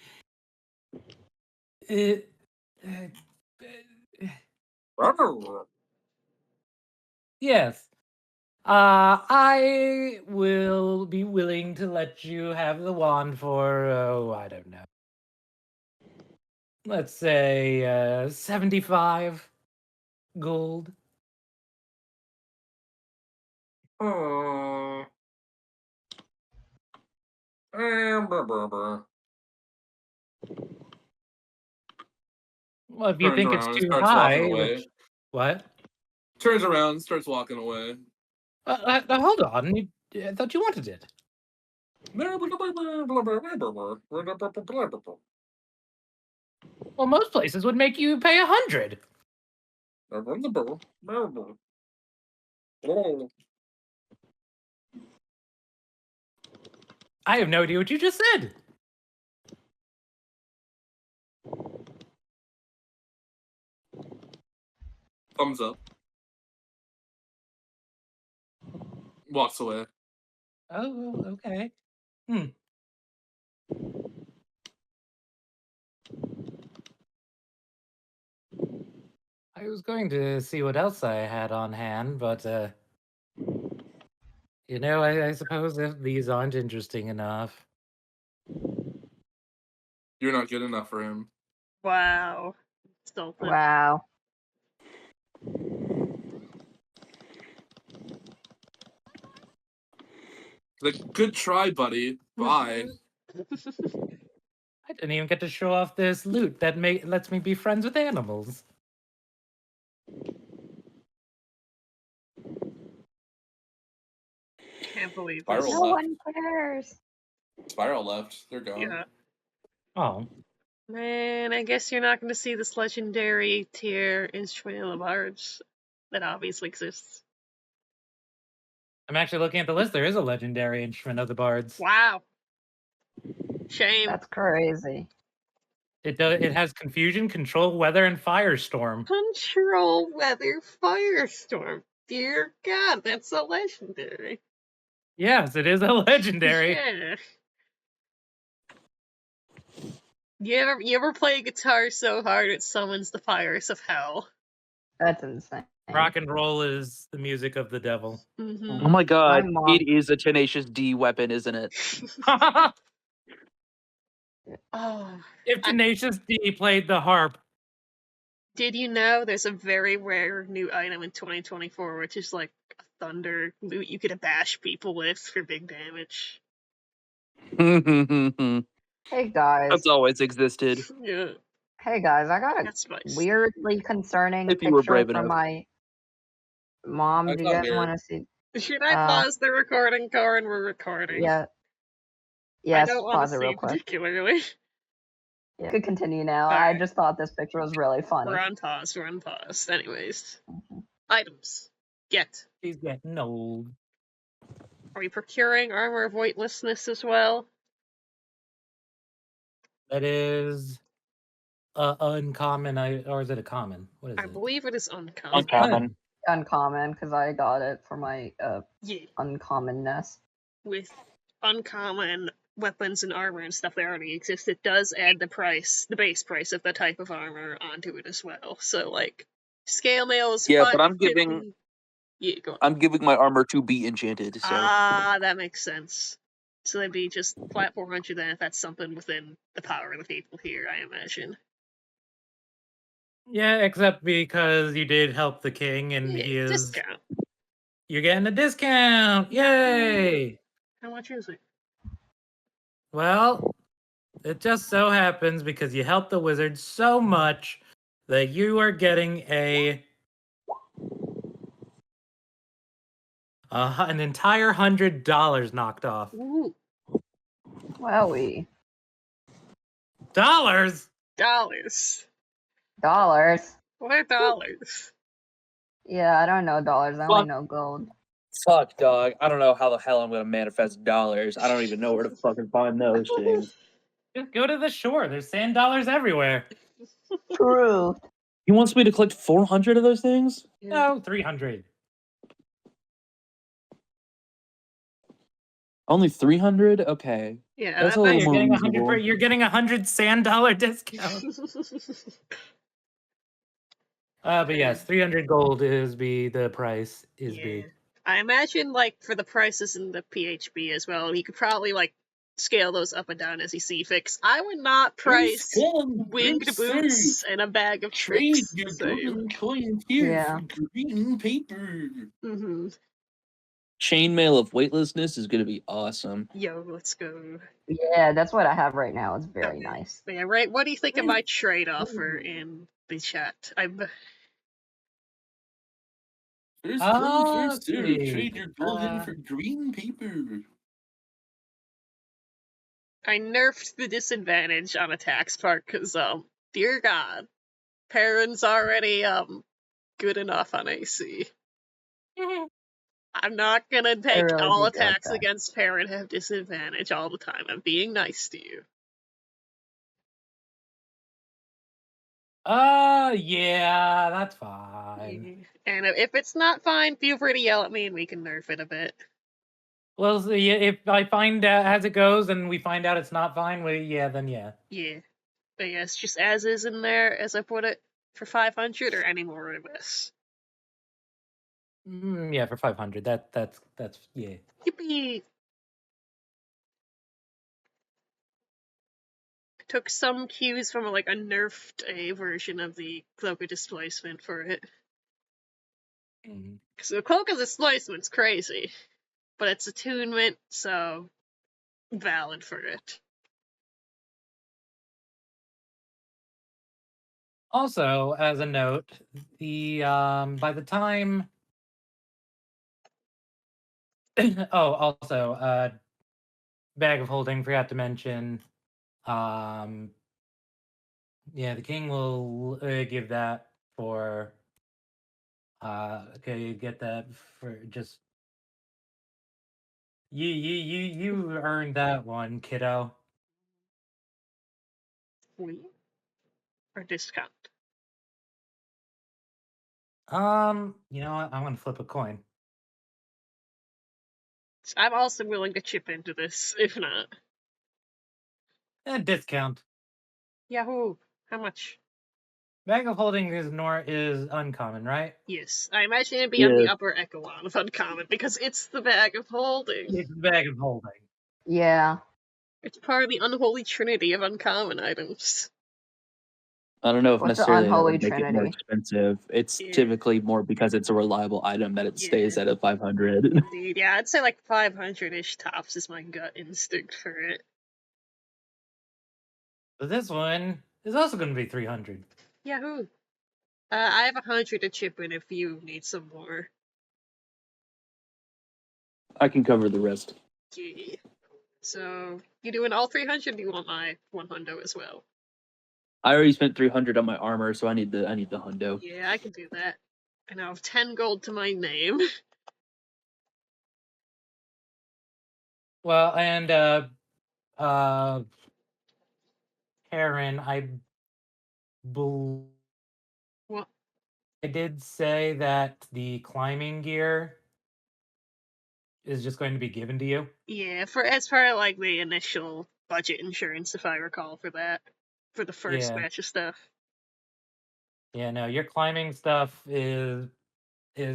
Speaker 3: yes. I will be willing to let you have the wand for, I don't know. Let's say 75 gold.
Speaker 4: Well,
Speaker 3: Well, if you
Speaker 4: Turns
Speaker 3: think it's
Speaker 4: around and
Speaker 3: too
Speaker 4: starts
Speaker 3: high,
Speaker 4: walking away.
Speaker 3: what?
Speaker 4: Turns around and starts walking away.
Speaker 3: Hold on. I thought you wanted it. Well, most places would make you pay 100. I have no idea what you just said.
Speaker 4: Thumbs up. Walks away.
Speaker 3: Oh, okay. I was going to see what else I had on hand, but, you know, I suppose if these aren't interesting enough.
Speaker 4: You're not good enough for him.
Speaker 2: Wow. Stilton.
Speaker 5: Wow.
Speaker 4: Like, good try, buddy. Bye.
Speaker 3: I didn't even get to show off this loot that lets me be friends with animals.
Speaker 2: Can't believe
Speaker 4: Spiral
Speaker 2: this.
Speaker 5: No
Speaker 4: left.
Speaker 5: one cares.
Speaker 4: Spiral left. They're gone.
Speaker 2: Yeah.
Speaker 3: Oh.
Speaker 2: Man, I guess you're not going to see this legendary tier instrument of the bards that obviously exists.
Speaker 3: I'm actually looking at the list. There is a legendary instrument of the bards.
Speaker 2: Wow. Shame.
Speaker 5: That's crazy.
Speaker 3: It has confusion, control, weather, and firestorm.
Speaker 2: Control weather firestorm. Dear God, that's a legendary.
Speaker 3: Yes, it is a legendary.
Speaker 2: Yeah. You ever play guitar so hard it summons the fires of hell?
Speaker 5: That's insane.
Speaker 3: Rock and roll is the music of the devil.
Speaker 1: Oh my god,
Speaker 5: mom-
Speaker 1: it is a Tenacious D weapon, isn't it?
Speaker 2: Oh,
Speaker 3: If Tenacious D played the harp.
Speaker 2: did you know there's a very rare new item in 2024, which is like a thunder loot you could bash people with for big damage?
Speaker 5: Hey guys.
Speaker 1: That's always existed.
Speaker 2: Yeah.
Speaker 5: Hey guys, I got a
Speaker 2: That's nice.
Speaker 5: weirdly concerning
Speaker 1: If you were
Speaker 5: picture
Speaker 1: brave
Speaker 5: from
Speaker 1: enough.
Speaker 5: my mom.
Speaker 4: That's
Speaker 5: Do you
Speaker 4: not
Speaker 5: guys
Speaker 4: weird.
Speaker 5: want to see?
Speaker 2: Should I pause the recording, Corin? We're recording.
Speaker 5: Yeah.
Speaker 2: I
Speaker 5: Yes,
Speaker 2: don't want
Speaker 5: pause
Speaker 2: to
Speaker 5: it
Speaker 2: see
Speaker 5: real quick.
Speaker 2: particularly.
Speaker 5: Yeah. You could continue now.
Speaker 2: Alright.
Speaker 5: I just thought this picture was really funny.
Speaker 2: We're on pause. We're on pause. Anyways. Items. Get.
Speaker 3: She's getting old.
Speaker 2: Are we procuring Armor of Weightlessness as well?
Speaker 3: That is uncommon, or is it a common? What is
Speaker 2: I
Speaker 3: it?
Speaker 2: believe it is uncommon.
Speaker 1: Uncommon.
Speaker 5: Uncommon, because I got it for my
Speaker 2: Yeah.
Speaker 5: uncommonness.
Speaker 2: With uncommon weapons and armor and stuff that already exist, it does add the base price of the type of armor onto it as well. So, like, scale mail is
Speaker 1: Yeah, but
Speaker 2: $5.50. Yeah, go on.
Speaker 1: I'm giving my armor to be enchanted, so
Speaker 2: Ah, that makes sense. So that'd be just flat 400 then, if that's something within the power of the people here, I imagine.
Speaker 3: Yeah, except because you did help the king, and
Speaker 2: Yeah,
Speaker 3: he is.
Speaker 2: discount.
Speaker 3: You're getting a discount! Yay!
Speaker 2: How much is it?
Speaker 3: Well, it just so happens because you helped the wizard so much that you are getting an entire $100 knocked off.
Speaker 2: Ooh.
Speaker 5: Wowie.
Speaker 3: Dollars?
Speaker 2: Dollars.
Speaker 5: Dollars?
Speaker 2: What are dollars?
Speaker 5: Yeah, I don't know dollars. I only know gold.
Speaker 1: fuck, dog. I don't know how the hell I'm gonna manifest dollars. I don't even know where to fucking find those things.
Speaker 3: Just go to the shore. There's sand dollars everywhere.
Speaker 5: True.
Speaker 1: He wants me to collect 400 of those things?
Speaker 3: No, 300.
Speaker 1: Only 300? Okay.
Speaker 2: Yeah,
Speaker 1: That's a little
Speaker 3: You're
Speaker 1: more
Speaker 3: getting
Speaker 1: reasonable.
Speaker 3: you're getting 100 sand dollar discount. But yes, 300 gold is the price is
Speaker 2: Yeah.
Speaker 3: big.
Speaker 2: I imagine, like, for the prices in the PHB as well, you could probably, like, scale those up and down as you see fit. I would not price winged boots and a bag of tricks.
Speaker 5: Yeah.
Speaker 4: Green paper.
Speaker 2: Mm-hmm.
Speaker 1: Chainmail of weightlessness is gonna be awesome.
Speaker 2: Yo, let's go.
Speaker 5: Yeah, that's what I have right now. It's very nice.
Speaker 2: Yeah, right. What do you think of my trade offer in the chat?
Speaker 4: First
Speaker 3: Ah,
Speaker 4: come, first served.
Speaker 3: see.
Speaker 4: Trade your gold in for green paper.
Speaker 2: I nerfed the disadvantage on attacks part because, dear God, Perrin's already, good enough on AC. I'm not gonna take
Speaker 5: really
Speaker 2: all
Speaker 5: do like
Speaker 2: attacks
Speaker 5: that.
Speaker 2: against Perrin have disadvantage all the time. I'm being nice to you.
Speaker 3: Yeah, that's fine.
Speaker 2: And if it's not fine, feel free to yell at me and we can nerf it a bit.
Speaker 3: Well, so yeah, if I find out as it goes and we find out it's not fine, then yeah.
Speaker 2: Yeah. But yes, just as is in there, as I put it, for 500 or any more or less.
Speaker 3: Yeah, for 500. That's yeah.
Speaker 2: Yippee! Took some cues from like a nerfed version of the Cloak of Displacement for it. Because the Cloak of Displacement's crazy, but it's attunement, so valid for it.
Speaker 3: Also, as a note, the by the time also bag of holding, forgot to mention, Yeah, the king will give that for. Okay, get that for just. You earned that one, kiddo.
Speaker 2: Sweet. Or discount.
Speaker 3: You know what? I'm gonna flip a coin.
Speaker 2: I'm also willing to chip into this, if not.
Speaker 3: And discount.
Speaker 2: Yahoo! How much?
Speaker 3: Bag of holding is uncommon, right?
Speaker 2: Yes, I imagine it'd be on
Speaker 1: Yeah.
Speaker 2: the upper echelon of uncommon because it's the bag of holding.
Speaker 3: It's the bag of holding.
Speaker 5: Yeah.
Speaker 2: It's part of the unholy trinity of uncommon items.
Speaker 1: I don't know if
Speaker 5: What's the
Speaker 1: necessarily that
Speaker 5: unholy
Speaker 1: would make it more
Speaker 5: trinity?
Speaker 1: expensive. It's
Speaker 2: Yeah.
Speaker 1: typically more because it's a reliable item that it
Speaker 2: Yeah.
Speaker 1: stays at a 500.
Speaker 2: Indeed, yeah, I'd say like 500-ish tops is my gut instinct for it.
Speaker 3: But this one is also going to be 300.
Speaker 2: Yahoo! I have 100 to chip in if you need some more.
Speaker 1: I can cover the rest.
Speaker 2: Yeah. So, you doing all 300? Do you want my 100 as well?
Speaker 1: I already spent 300 on my armor, so I need the hundo.
Speaker 2: Yeah, I can do that. And I have 10 gold to my name.
Speaker 3: Well, and Karen,
Speaker 2: What?
Speaker 3: I did say that the climbing gear is just going to be given to you.
Speaker 2: Yeah, as part of like the initial budget insurance, if I recall, for that. For the first
Speaker 3: Yeah.
Speaker 2: batch of stuff.
Speaker 3: Yeah, no, your climbing stuff is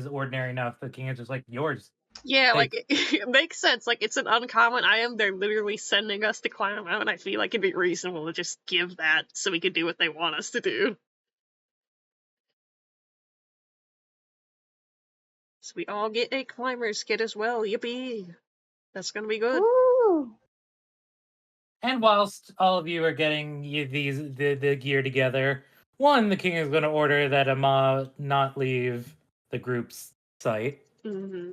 Speaker 3: ordinary enough. The king is just like yours.
Speaker 2: Yeah,
Speaker 3: Hey.
Speaker 2: like, it makes sense. Like, it's an uncommon item. They're literally sending us to climb a mountain. I feel like it'd be reasonable to just give that so we could do what they want us to do. So we all get a climber's kit as well. Yippee! That's gonna be good.
Speaker 5: Woo!
Speaker 3: And whilst all of you are getting the gear together, the king is going to order that Ama not leave the group's site,
Speaker 2: Mm-hmm.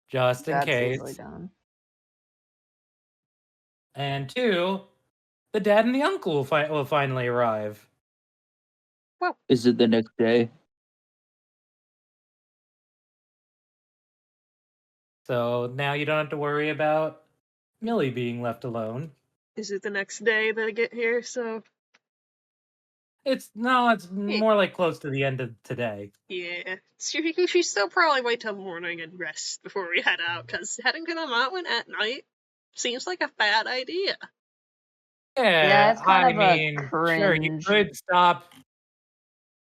Speaker 3: just in
Speaker 5: That's
Speaker 3: case.
Speaker 5: easily done.
Speaker 3: And 2, the dad and the uncle will finally arrive.
Speaker 1: Is it the next day?
Speaker 3: So now you don't have to worry about Millie being left alone.
Speaker 2: Is it the next day that I get here? So
Speaker 3: It's more like close to the end of today.
Speaker 2: yeah, she should still probably wait till morning and rest before we head out. Cause heading to the mountain at night seems like a bad idea.
Speaker 3: Yeah,
Speaker 5: it's kind
Speaker 3: I
Speaker 5: of a
Speaker 3: mean, sure, you
Speaker 5: cringe.
Speaker 3: could stop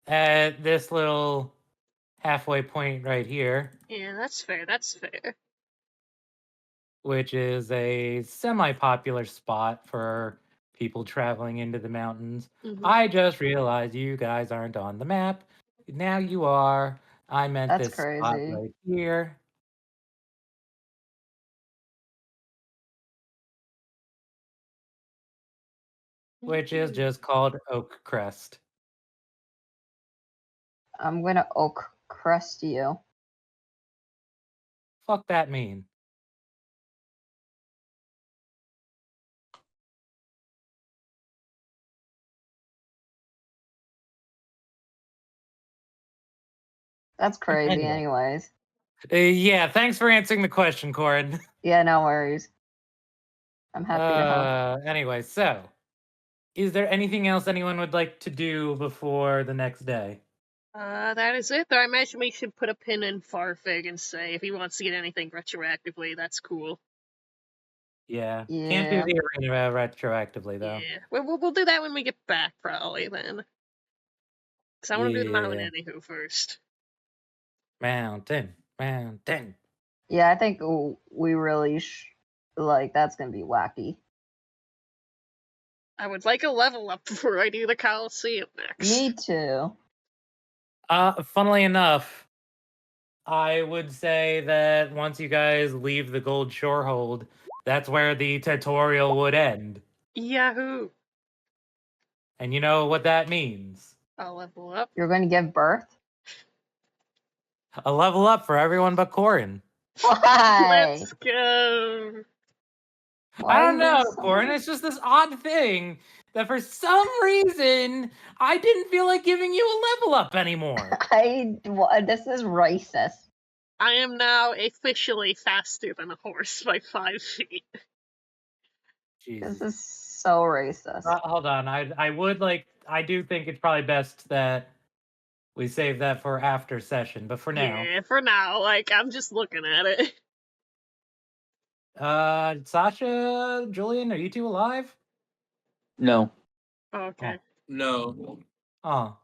Speaker 3: at this little halfway point right here,
Speaker 2: Yeah, that's fair. That's fair.
Speaker 3: which is a semi-popular spot for people traveling into the mountains.
Speaker 2: Mhm.
Speaker 3: I just realized you guys aren't on the map. Now you are. I meant
Speaker 5: That's
Speaker 3: this spot
Speaker 5: crazy.
Speaker 3: right here. Which is just called Oak Crest.
Speaker 5: I'm gonna oak crest you.
Speaker 3: Fuck that mean?
Speaker 5: That's crazy,
Speaker 3: Anyway.
Speaker 5: anyways.
Speaker 3: Yeah, thanks for answering the question, Corin.
Speaker 5: Yeah, no worries. I'm happy to help.
Speaker 3: Anyway, so is there anything else anyone would like to do before the next day?
Speaker 2: That is it. Though I imagine we should put a pin in Farfig and say if he wants to get anything retroactively, that's cool.
Speaker 3: Yeah. Can't
Speaker 5: Yeah.
Speaker 3: do the arena retroactively though.
Speaker 2: Yeah, we'll do that when we get back, probably then. Cause I want to do the mountain anywho first.
Speaker 3: Mountain.
Speaker 5: Yeah, I think we really that's gonna be wacky.
Speaker 2: I would like a level up before I do the Coliseum next.
Speaker 5: Me too.
Speaker 3: Funnily enough, I would say that once you guys leave the Gold Shorehold, that's where the tutorial would end.
Speaker 2: Yahoo!
Speaker 3: And you know what that means?
Speaker 2: I'll level up.
Speaker 5: You're going to give birth?
Speaker 3: A level up for everyone but Corin.
Speaker 5: Why?
Speaker 2: Let's go!
Speaker 3: I don't
Speaker 5: is there
Speaker 3: know,
Speaker 5: so
Speaker 3: Corin.
Speaker 5: much-
Speaker 3: It's just this odd thing that for some reason I didn't feel like giving you a level up anymore.
Speaker 5: This is racist.
Speaker 2: I am now officially faster than a horse by 5 feet.
Speaker 5: This is so racist.
Speaker 3: Hold on. I do think it's probably best that we save that for after session, but for now.
Speaker 2: Yeah, for now, like, I'm just looking at it.
Speaker 3: Sasha, Julian, are you two alive?
Speaker 1: No.
Speaker 2: Okay.
Speaker 4: No.
Speaker 3: Oh.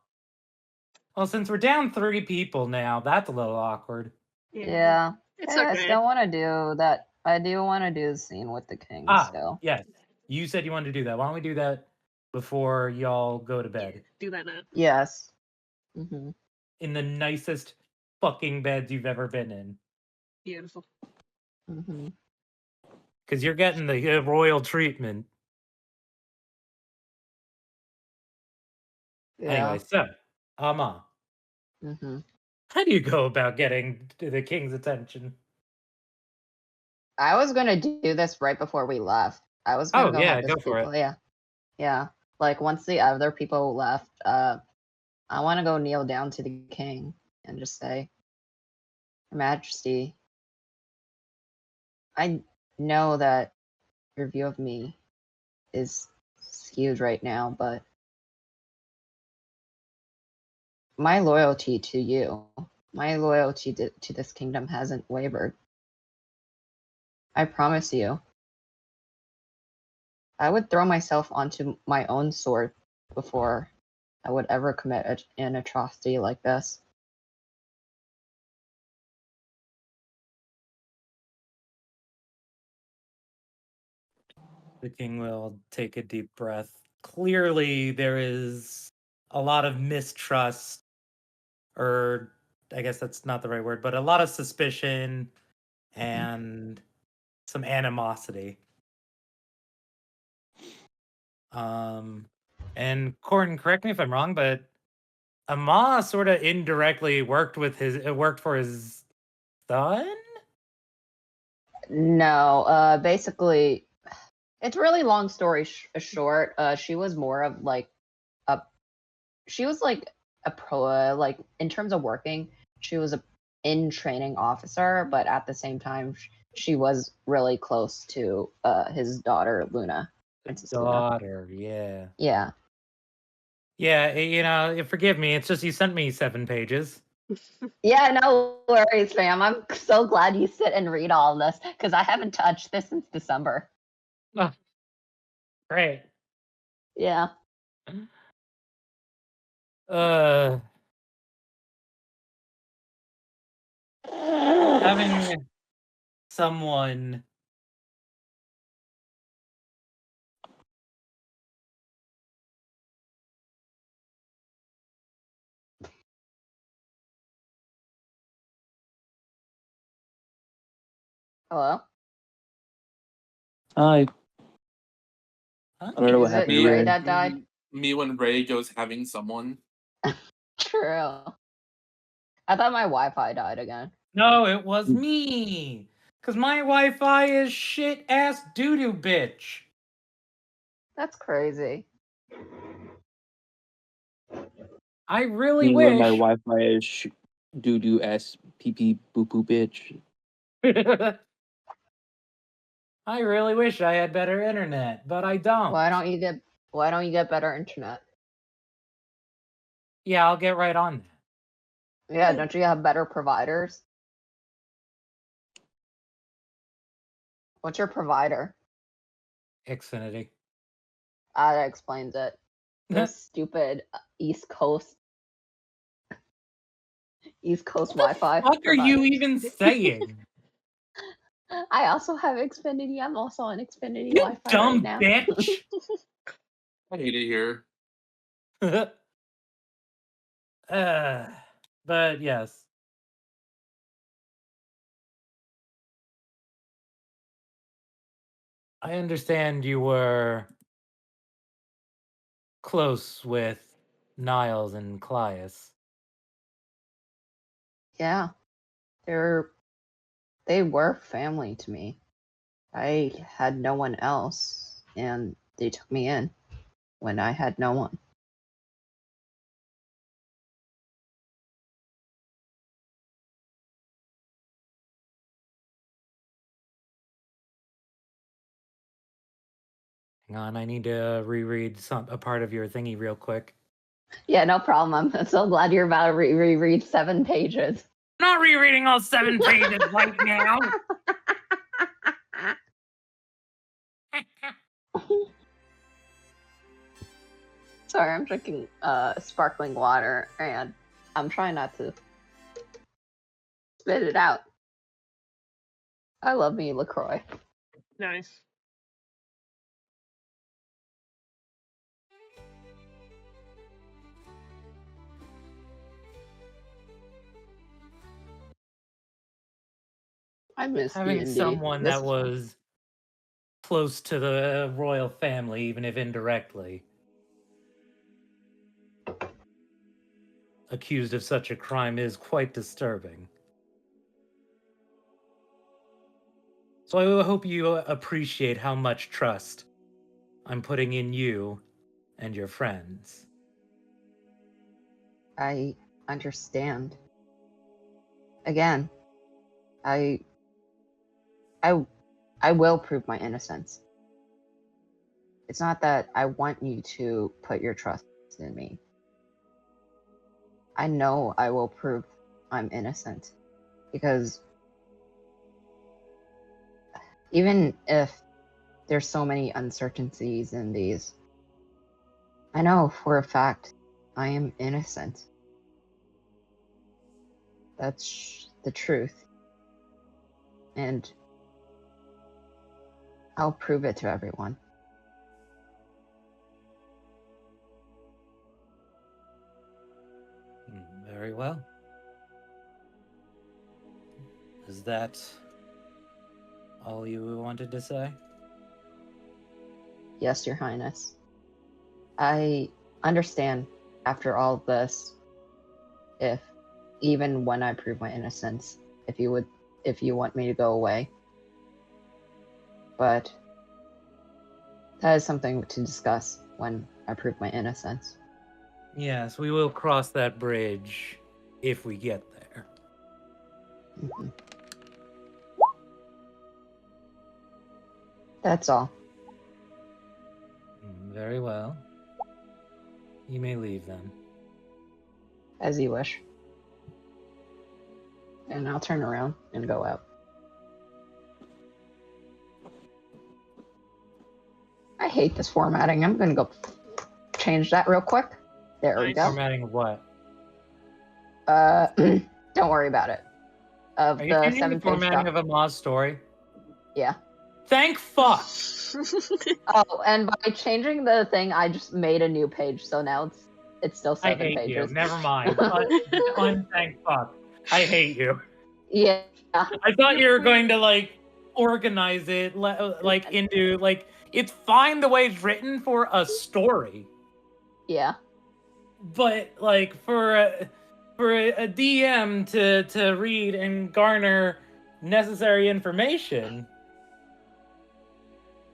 Speaker 3: Well, since we're down 3 people now, that's a little awkward.
Speaker 5: Yeah.
Speaker 2: It's
Speaker 5: Hey, I
Speaker 2: okay.
Speaker 5: still want to do that. I do want to do the scene with the king still.
Speaker 3: Yes. You said you wanted to do that. Why don't we do that before y'all go to bed?
Speaker 2: Do that now.
Speaker 5: Yes. Mm-hmm.
Speaker 3: In the nicest fucking beds you've ever been in.
Speaker 2: Beautiful.
Speaker 5: Mm-hmm.
Speaker 3: Because you're getting the royal treatment.
Speaker 5: Yeah.
Speaker 3: Anyway, so, Ama,
Speaker 5: Mm-hmm.
Speaker 3: how do you go about getting the king's attention?
Speaker 5: I was gonna do this right before we left. I was gonna have this
Speaker 3: go for
Speaker 5: people.
Speaker 3: it.
Speaker 5: Yeah. Yeah. Like once the other people left, I want to go kneel down to the king and just say, Your Majesty, I know that your view of me is skewed right now, but my loyalty to you, my loyalty to this kingdom hasn't wavered. I promise you, I would throw myself onto my own sword before I would ever commit an atrocity like this.
Speaker 3: The king will take a deep breath. Clearly, there is a lot of mistrust, or I guess that's not the right word, but a lot of suspicion and some animosity. And Corin, correct me if I'm wrong, but Ama sort of indirectly worked for his son.
Speaker 5: No, basically, it's really long story short. She was more of like she was like a pro, like in terms of working, she was a in training officer, but at the same time, she was really close to his daughter Luna. Princess Luna.
Speaker 3: Daughter, yeah.
Speaker 5: Yeah.
Speaker 3: Yeah, forgive me. It's just you sent me 7 pages.
Speaker 5: Yeah, no worries, fam. I'm so glad you sit and read all this because I haven't touched this since December.
Speaker 3: Oh, great.
Speaker 5: Yeah.
Speaker 3: Having someone
Speaker 5: Hello?
Speaker 1: Hi. I don't know what
Speaker 5: Is it
Speaker 1: happened.
Speaker 5: Ray that died?
Speaker 4: Me when Ray goes having someone.
Speaker 5: True. I thought my Wi-Fi died again.
Speaker 3: No, it was me. Cause my Wi-Fi is shit ass doo-doo bitch.
Speaker 5: That's crazy.
Speaker 3: I really
Speaker 1: Me when my
Speaker 3: wish.
Speaker 1: Wi-Fi is doo doo s pee pee boo boo bitch.
Speaker 3: I really wish I had better internet, but I don't.
Speaker 5: Why don't you get better internet?
Speaker 3: Yeah, I'll get right on that.
Speaker 5: Yeah, don't you have better providers? What's your provider?
Speaker 3: Xfinity.
Speaker 5: That explains it. The stupid East Coast Wi-Fi.
Speaker 3: What are you even saying?
Speaker 5: I also have Xfinity. I'm also on Xfinity
Speaker 3: You
Speaker 5: Wi-Fi
Speaker 3: dumb
Speaker 5: right now.
Speaker 3: bitch.
Speaker 4: I hate it here.
Speaker 3: But yes. I understand you were close with Niles and Clias.
Speaker 5: Yeah. They were family to me. I had no one else, and they took me in when I had no one.
Speaker 3: Hang on, I need to reread a part of your thingy real quick.
Speaker 5: Yeah, no problem. I'm so glad you're about to reread 7 pages.
Speaker 3: I'm not rereading all 7 pages right now.
Speaker 5: Sorry, I'm drinking sparkling water, and I'm trying not to spit it out. I love me LaCroix.
Speaker 2: Nice.
Speaker 5: I miss
Speaker 3: Having
Speaker 5: D&D.
Speaker 3: someone
Speaker 5: This
Speaker 3: that
Speaker 5: is fun.
Speaker 3: was close to the royal family, even if indirectly, accused of such a crime is quite disturbing. So I hope you appreciate how much trust I'm putting in you and your friends.
Speaker 5: I understand. Again, I will prove my innocence. It's not that I want you to put your trust in me. I know I will prove I'm innocent. Because even if there's so many uncertainties in these, I know for a fact I am innocent. That's the truth. And I'll prove it to everyone.
Speaker 3: Very well. Is that all you wanted to say?
Speaker 5: Yes, Your Highness. I understand after all this, if even when I prove my innocence, if you want me to go away. But that is something to discuss when I prove my innocence.
Speaker 3: Yes, we will cross that bridge if we get there.
Speaker 5: Mhm. That's all.
Speaker 3: Very well. You may leave then.
Speaker 5: As you wish. And I'll turn around and go out. I hate this formatting. I'm gonna go change that real quick. There we go.
Speaker 3: Formatting of what?
Speaker 5: Don't worry about it. Of
Speaker 3: Are you
Speaker 5: the
Speaker 3: changing the
Speaker 5: 7-page
Speaker 3: formatting
Speaker 5: doc.
Speaker 3: of a Moz story?
Speaker 5: Yeah.
Speaker 3: Thank fuck!
Speaker 5: Oh, and by changing the thing, I just made a new page, so now it's still 7
Speaker 3: I hate
Speaker 5: pages.
Speaker 3: you. Never mind. Thank fuck. I hate you.
Speaker 5: Yeah.
Speaker 3: I thought you were going to like organize it like into like it's fine the way it's written for a story,
Speaker 5: Yeah.
Speaker 3: but like for a DM to read and garner necessary information,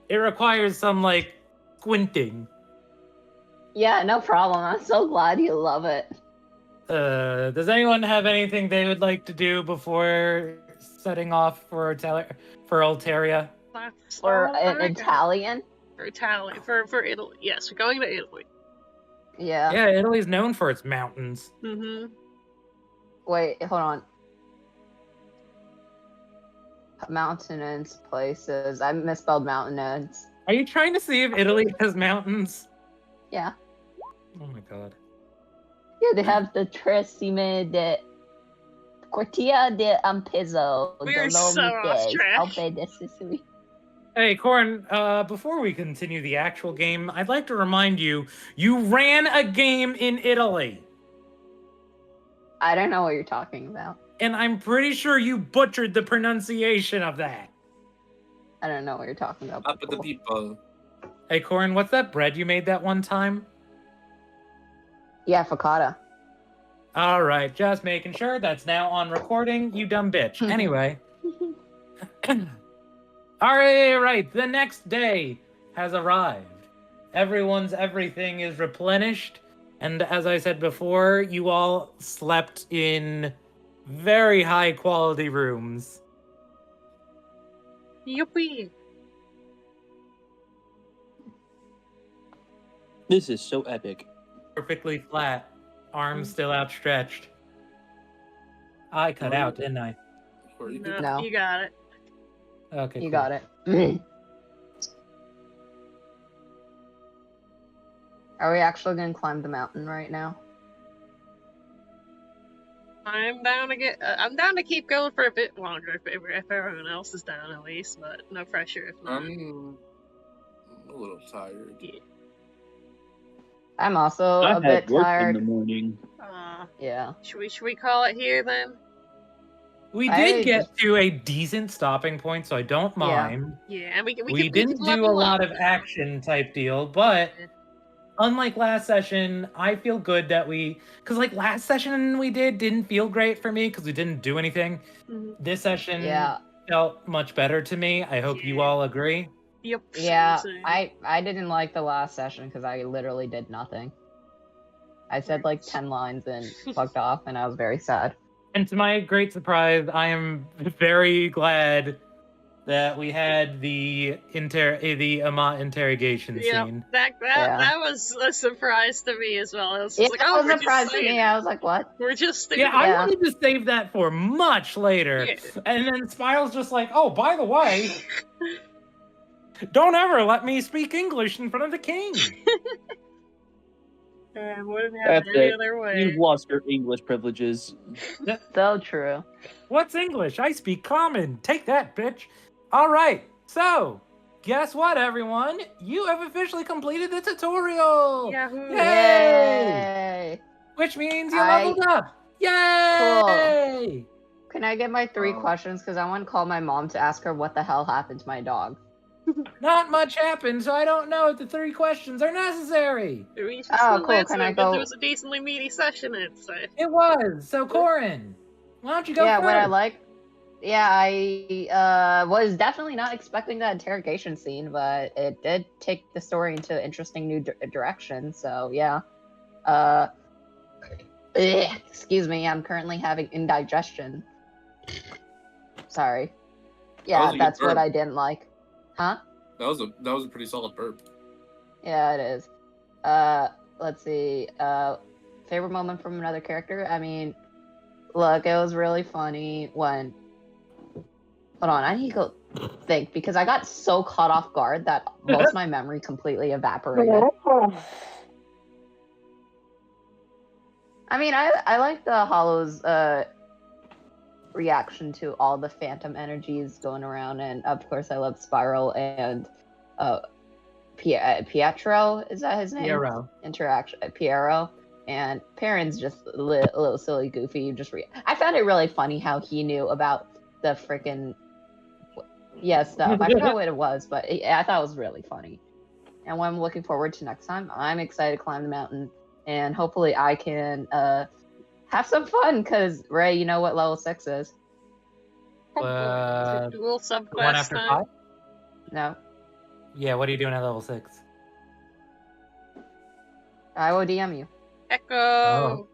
Speaker 3: it requires some like squinting.
Speaker 5: Yeah, no problem. I'm so glad you love it.
Speaker 3: Does anyone have anything they would like to do before setting off for Altaria?
Speaker 2: That's
Speaker 5: For
Speaker 2: all
Speaker 5: an
Speaker 2: I got.
Speaker 5: Italian?
Speaker 2: For Italian. For Italy. Yes, we're going to Italy.
Speaker 5: Yeah.
Speaker 3: Yeah, Italy's known for its mountains.
Speaker 2: Mm-hmm.
Speaker 5: Wait, hold on. Mountainous places. I misspelled mountainous.
Speaker 3: Are you trying to see if Italy has mountains?
Speaker 5: Yeah.
Speaker 3: Oh my god.
Speaker 5: Yeah, they have the Tresime de Cortia de Ampezzo.
Speaker 2: We're so off track.
Speaker 5: Alpe de Sicily.
Speaker 3: Hey, Corin, before we continue the actual game, I'd like to remind you, you ran a game in Italy.
Speaker 5: I don't know what you're talking about.
Speaker 3: And I'm pretty sure you butchered the pronunciation of that.
Speaker 5: I don't know what you're talking about.
Speaker 4: Up with the people.
Speaker 3: Hey, Corin, what's that bread you made that one time?
Speaker 5: Yeah, focaccia.
Speaker 3: All right, just making sure that's now on recording, you dumb bitch. Anyway. All right. The next day has arrived. Everyone's everything is replenished. And as I said before, you all slept in very high quality rooms.
Speaker 2: Yippee!
Speaker 1: This is so epic.
Speaker 3: Perfectly flat. Arms still outstretched. I cut out, didn't I?
Speaker 2: No, you got it.
Speaker 3: Okay,
Speaker 5: You
Speaker 3: cool.
Speaker 5: got it. Are we actually gonna climb the mountain right now?
Speaker 2: I'm down to keep going for a bit longer if everyone else is down at least, but no pressure if not.
Speaker 4: I'm a little tired.
Speaker 2: Yeah.
Speaker 5: I'm also
Speaker 1: I
Speaker 5: a
Speaker 1: had
Speaker 5: bit
Speaker 1: work
Speaker 5: tired.
Speaker 1: in the morning.
Speaker 5: Yeah.
Speaker 2: Should we call it here then?
Speaker 3: We
Speaker 5: I
Speaker 3: did get
Speaker 5: just-
Speaker 3: to a decent stopping point, so I don't mind.
Speaker 2: Yeah, and we
Speaker 3: We
Speaker 2: can
Speaker 3: didn't do a
Speaker 2: level
Speaker 3: lot
Speaker 2: up.
Speaker 3: of action type deal, but unlike last session, I feel good that because like last session we didn't feel great for me because we didn't do anything.
Speaker 2: Mhm.
Speaker 3: This session
Speaker 5: Yeah.
Speaker 3: felt much better to me. I hope you
Speaker 2: Yeah.
Speaker 3: all agree.
Speaker 2: Yep.
Speaker 5: Yeah.
Speaker 2: same.
Speaker 5: I didn't like the last session because I literally did nothing. I said like 10 lines and fucked off, and I was very sad.
Speaker 3: And to my great surprise, I am very glad that we had the Amat interrogation
Speaker 2: Yep,
Speaker 3: scene.
Speaker 2: that was a surprise to me as well. It was
Speaker 5: Yeah,
Speaker 2: just like,
Speaker 5: it
Speaker 2: oh,
Speaker 5: was
Speaker 2: we're
Speaker 5: a surprise
Speaker 2: just
Speaker 5: to
Speaker 2: saying
Speaker 5: me. I was like, what?
Speaker 2: We're just
Speaker 3: Yeah, I
Speaker 5: Yeah.
Speaker 3: wanted to save that for much later.
Speaker 2: Yeah.
Speaker 3: And then Spiral's just like, oh, by the way, don't ever let me speak English in front of the king.
Speaker 2: Wouldn't have
Speaker 1: That's
Speaker 2: any
Speaker 1: it.
Speaker 2: other way.
Speaker 1: You've lost your English privileges.
Speaker 5: So true.
Speaker 3: What's English? I speak common. Take that, bitch. All right. So, guess what, everyone? You have officially completed the tutorial.
Speaker 2: Yahoo!
Speaker 3: Yay!
Speaker 5: Yay!
Speaker 3: Which means you
Speaker 5: I-
Speaker 3: leveled up. Yay!
Speaker 5: Can I get my 3 questions? Because I want to call my mom to ask her what the hell happened to my dog.
Speaker 3: Not much happened, so I don't know if the 3 questions are necessary.
Speaker 5: Oh, cool. Can I go?
Speaker 2: It was a decently meaty session, I'd say.
Speaker 3: It was. So, Corin, why don't you go
Speaker 5: Yeah,
Speaker 3: first?
Speaker 5: what I like. Yeah, I was definitely not expecting that interrogation scene, but it did take the story into an interesting new direction. So yeah. Excuse me, I'm currently having indigestion. Sorry.
Speaker 4: That
Speaker 5: Yeah,
Speaker 4: was a good
Speaker 5: that's what
Speaker 4: burp.
Speaker 5: I didn't like. Huh?
Speaker 4: That was a pretty solid burp.
Speaker 5: Yeah, it is. Let's see. Favorite moment from another character? I mean, look, it was really funny when. Hold on, I need to go think because I got so caught off guard that most of my memory completely evaporated. I mean, I like the Hollow's reaction to all the phantom energies going around, and of course, I love Spiral and Pietro. Is that his name?
Speaker 3: Piero.
Speaker 5: Piero. And Perrin's just a little silly, goofy. I found it really funny how he knew about the freaking stuff. I forgot what it was, but I thought it was really funny. And what I'm looking forward to next time, I'm excited to climb the mountain, and hopefully I can have some fun. Cause Ray, you know what level 6 is?
Speaker 2: Dual
Speaker 3: The
Speaker 2: subquest
Speaker 3: one after
Speaker 2: time.
Speaker 3: 5?
Speaker 5: No,
Speaker 3: Yeah, what are you doing at level 6?
Speaker 5: I will DM you.
Speaker 2: Echo.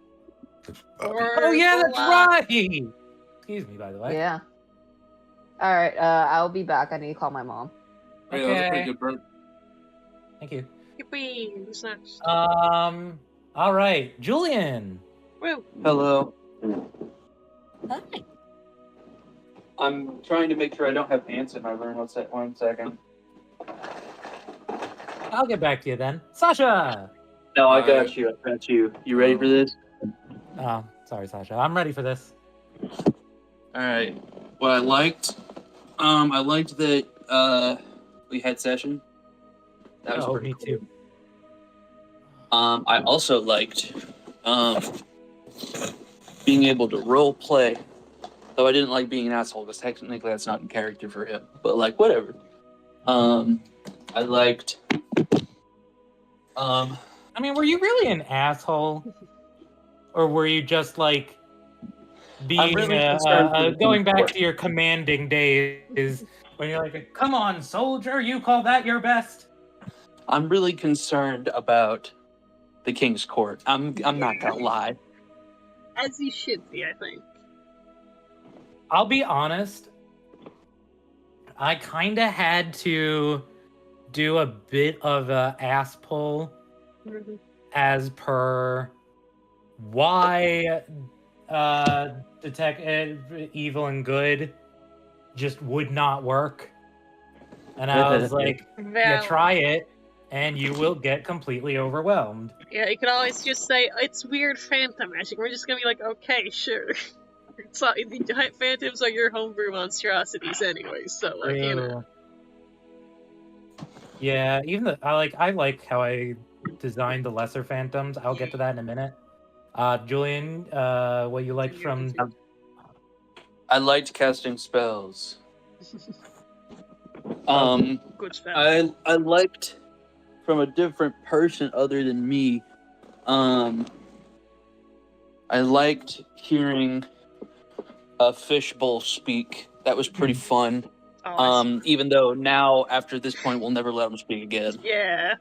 Speaker 3: Oh, yeah, that's right! Excuse me, by the way.
Speaker 5: Yeah. All right. I'll be back. I need to call my mom.
Speaker 4: Hey, that was a
Speaker 3: Okay.
Speaker 4: pretty good burp.
Speaker 3: Thank you.
Speaker 2: Yippee! Who's next?
Speaker 3: All right, Julian.
Speaker 2: Woo!
Speaker 1: Hello.
Speaker 3: Hi.
Speaker 1: I'm trying to make sure I don't have ants in my room. One second.
Speaker 3: I'll get back to you then. Sasha!
Speaker 1: No, I got you. I got you. You ready for this?
Speaker 3: Oh, sorry, Sasha. I'm ready for this.
Speaker 1: All right. What I liked that we had session. That was pretty
Speaker 3: me
Speaker 1: cool.
Speaker 3: too.
Speaker 1: I also liked being able to role play. Though I didn't like being an asshole because technically that's not in character for him. But like whatever. I liked.
Speaker 3: I mean, were you really an asshole, or were you just like being
Speaker 1: really concerned for the
Speaker 3: going back
Speaker 1: support.
Speaker 3: to your commanding days, When you're like, come on, soldier, you call that your best?
Speaker 1: I'm really concerned about the King's Court. I'm not gonna lie.
Speaker 2: As you should be, I think.
Speaker 3: I'll be honest. I kind of had to do a bit of a ass pull as per why detect evil and good just would not work. And I was like, yeah, try it, and you will get completely overwhelmed.
Speaker 2: Yeah, you can always just say, it's weird phantom magic. We're just gonna be like, okay, sure. It's not, the giant phantoms are your homebrew monstrosities anyway, so, like, you know.
Speaker 3: Yeah, even the I like how I designed the lesser phantoms. I'll get to that in a minute. Julian, what you liked from?
Speaker 1: I liked casting spells.
Speaker 2: Good spell.
Speaker 1: I liked from a different person other than me. I liked hearing a fishbowl speak. That was pretty fun. Even though now after this point we'll never let him speak again.
Speaker 2: Yeah.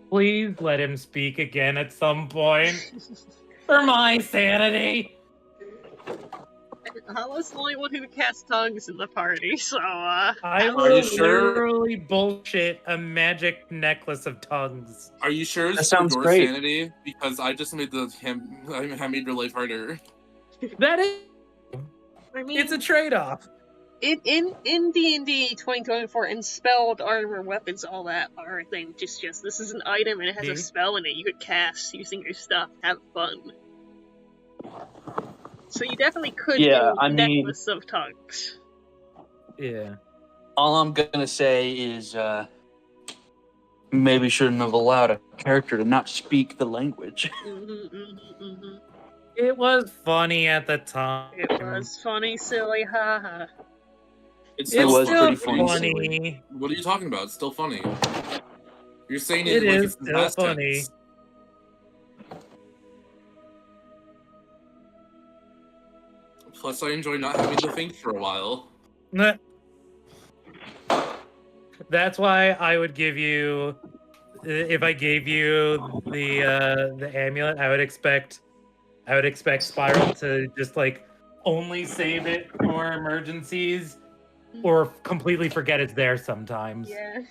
Speaker 3: Please let him speak again at some point. For my sanity.
Speaker 2: I was the only one who cast tongues in the party, so
Speaker 3: I will literally bullshit a magic necklace of tongues.
Speaker 4: Are you sure it's
Speaker 1: That
Speaker 4: for
Speaker 1: sounds
Speaker 4: your
Speaker 1: great.
Speaker 4: sanity? Because I just made I made your life harder.
Speaker 3: That is,
Speaker 2: I mean,
Speaker 3: it's a trade-off.
Speaker 2: In D&D 2024, and spelled armor, weapons, all that are a thing. Just this is an item and it has a spell in it you could cast using your stuff. Have fun. So you definitely could do a necklace of tongues.
Speaker 3: Yeah.
Speaker 1: All I'm gonna say is maybe shouldn't have allowed a character to not speak the language.
Speaker 3: It was funny at the time.
Speaker 2: It was funny, silly, haha.
Speaker 4: It
Speaker 1: was
Speaker 4: pretty
Speaker 1: funny.
Speaker 4: What are you talking about? It's still funny. You're saying
Speaker 3: It
Speaker 4: like
Speaker 3: is
Speaker 4: it's
Speaker 3: still
Speaker 4: past
Speaker 3: funny.
Speaker 4: tense. Plus, I enjoy not having to think for a while.
Speaker 3: That's why I would give you, if I gave you the amulet, I would expect Spiral to just like only save it for emergencies, or completely forget it's there sometimes.
Speaker 2: Yeah.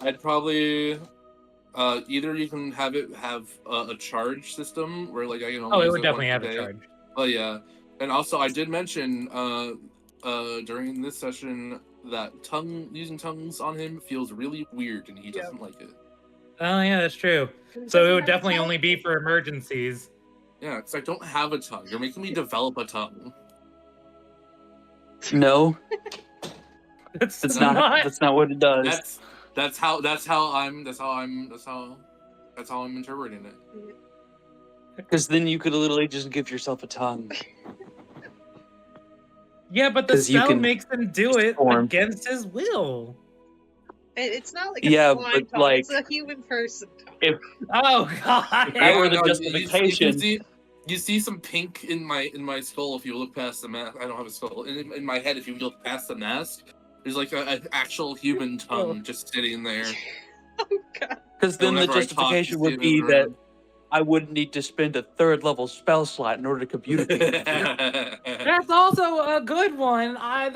Speaker 4: I'd probably either you can have it have a charge system where like I can only
Speaker 3: Oh, it
Speaker 4: use
Speaker 3: would definitely
Speaker 4: once
Speaker 3: have
Speaker 4: a
Speaker 3: a
Speaker 4: day.
Speaker 3: charge.
Speaker 4: Oh yeah, and also I did mention during this session that using tongues on him feels really weird and he doesn't like it.
Speaker 3: Oh yeah, that's true. So it would definitely only be for emergencies.
Speaker 4: Yeah, because I don't have a tongue. You're making me develop a tongue.
Speaker 1: No,
Speaker 3: that's
Speaker 1: not what it does.
Speaker 4: That's how I'm interpreting it.
Speaker 1: Because then you could literally just give yourself a tongue.
Speaker 3: Yeah, but the
Speaker 1: 'Cause you
Speaker 3: spell
Speaker 1: can
Speaker 3: makes him do it
Speaker 1: form.
Speaker 3: against his will.
Speaker 2: It's not like a
Speaker 1: Yeah,
Speaker 2: flying
Speaker 1: but,
Speaker 2: tongue,
Speaker 1: like,
Speaker 2: it's a human person tongue.
Speaker 1: If
Speaker 3: Oh god.
Speaker 1: that were the
Speaker 4: no,
Speaker 1: justification.
Speaker 4: you see some pink in my skull if you look past the mask. I don't have a skull. In my head, if you look past the mask, there's like an actual human tongue just sitting there.
Speaker 2: Oh god.
Speaker 1: Because then the
Speaker 4: Whenever I talk,
Speaker 1: justification
Speaker 4: you
Speaker 1: would
Speaker 4: see it
Speaker 1: be that
Speaker 4: around.
Speaker 1: I wouldn't need to spend a 3rd level spell slot in order to communicate.
Speaker 3: That's also a good one. I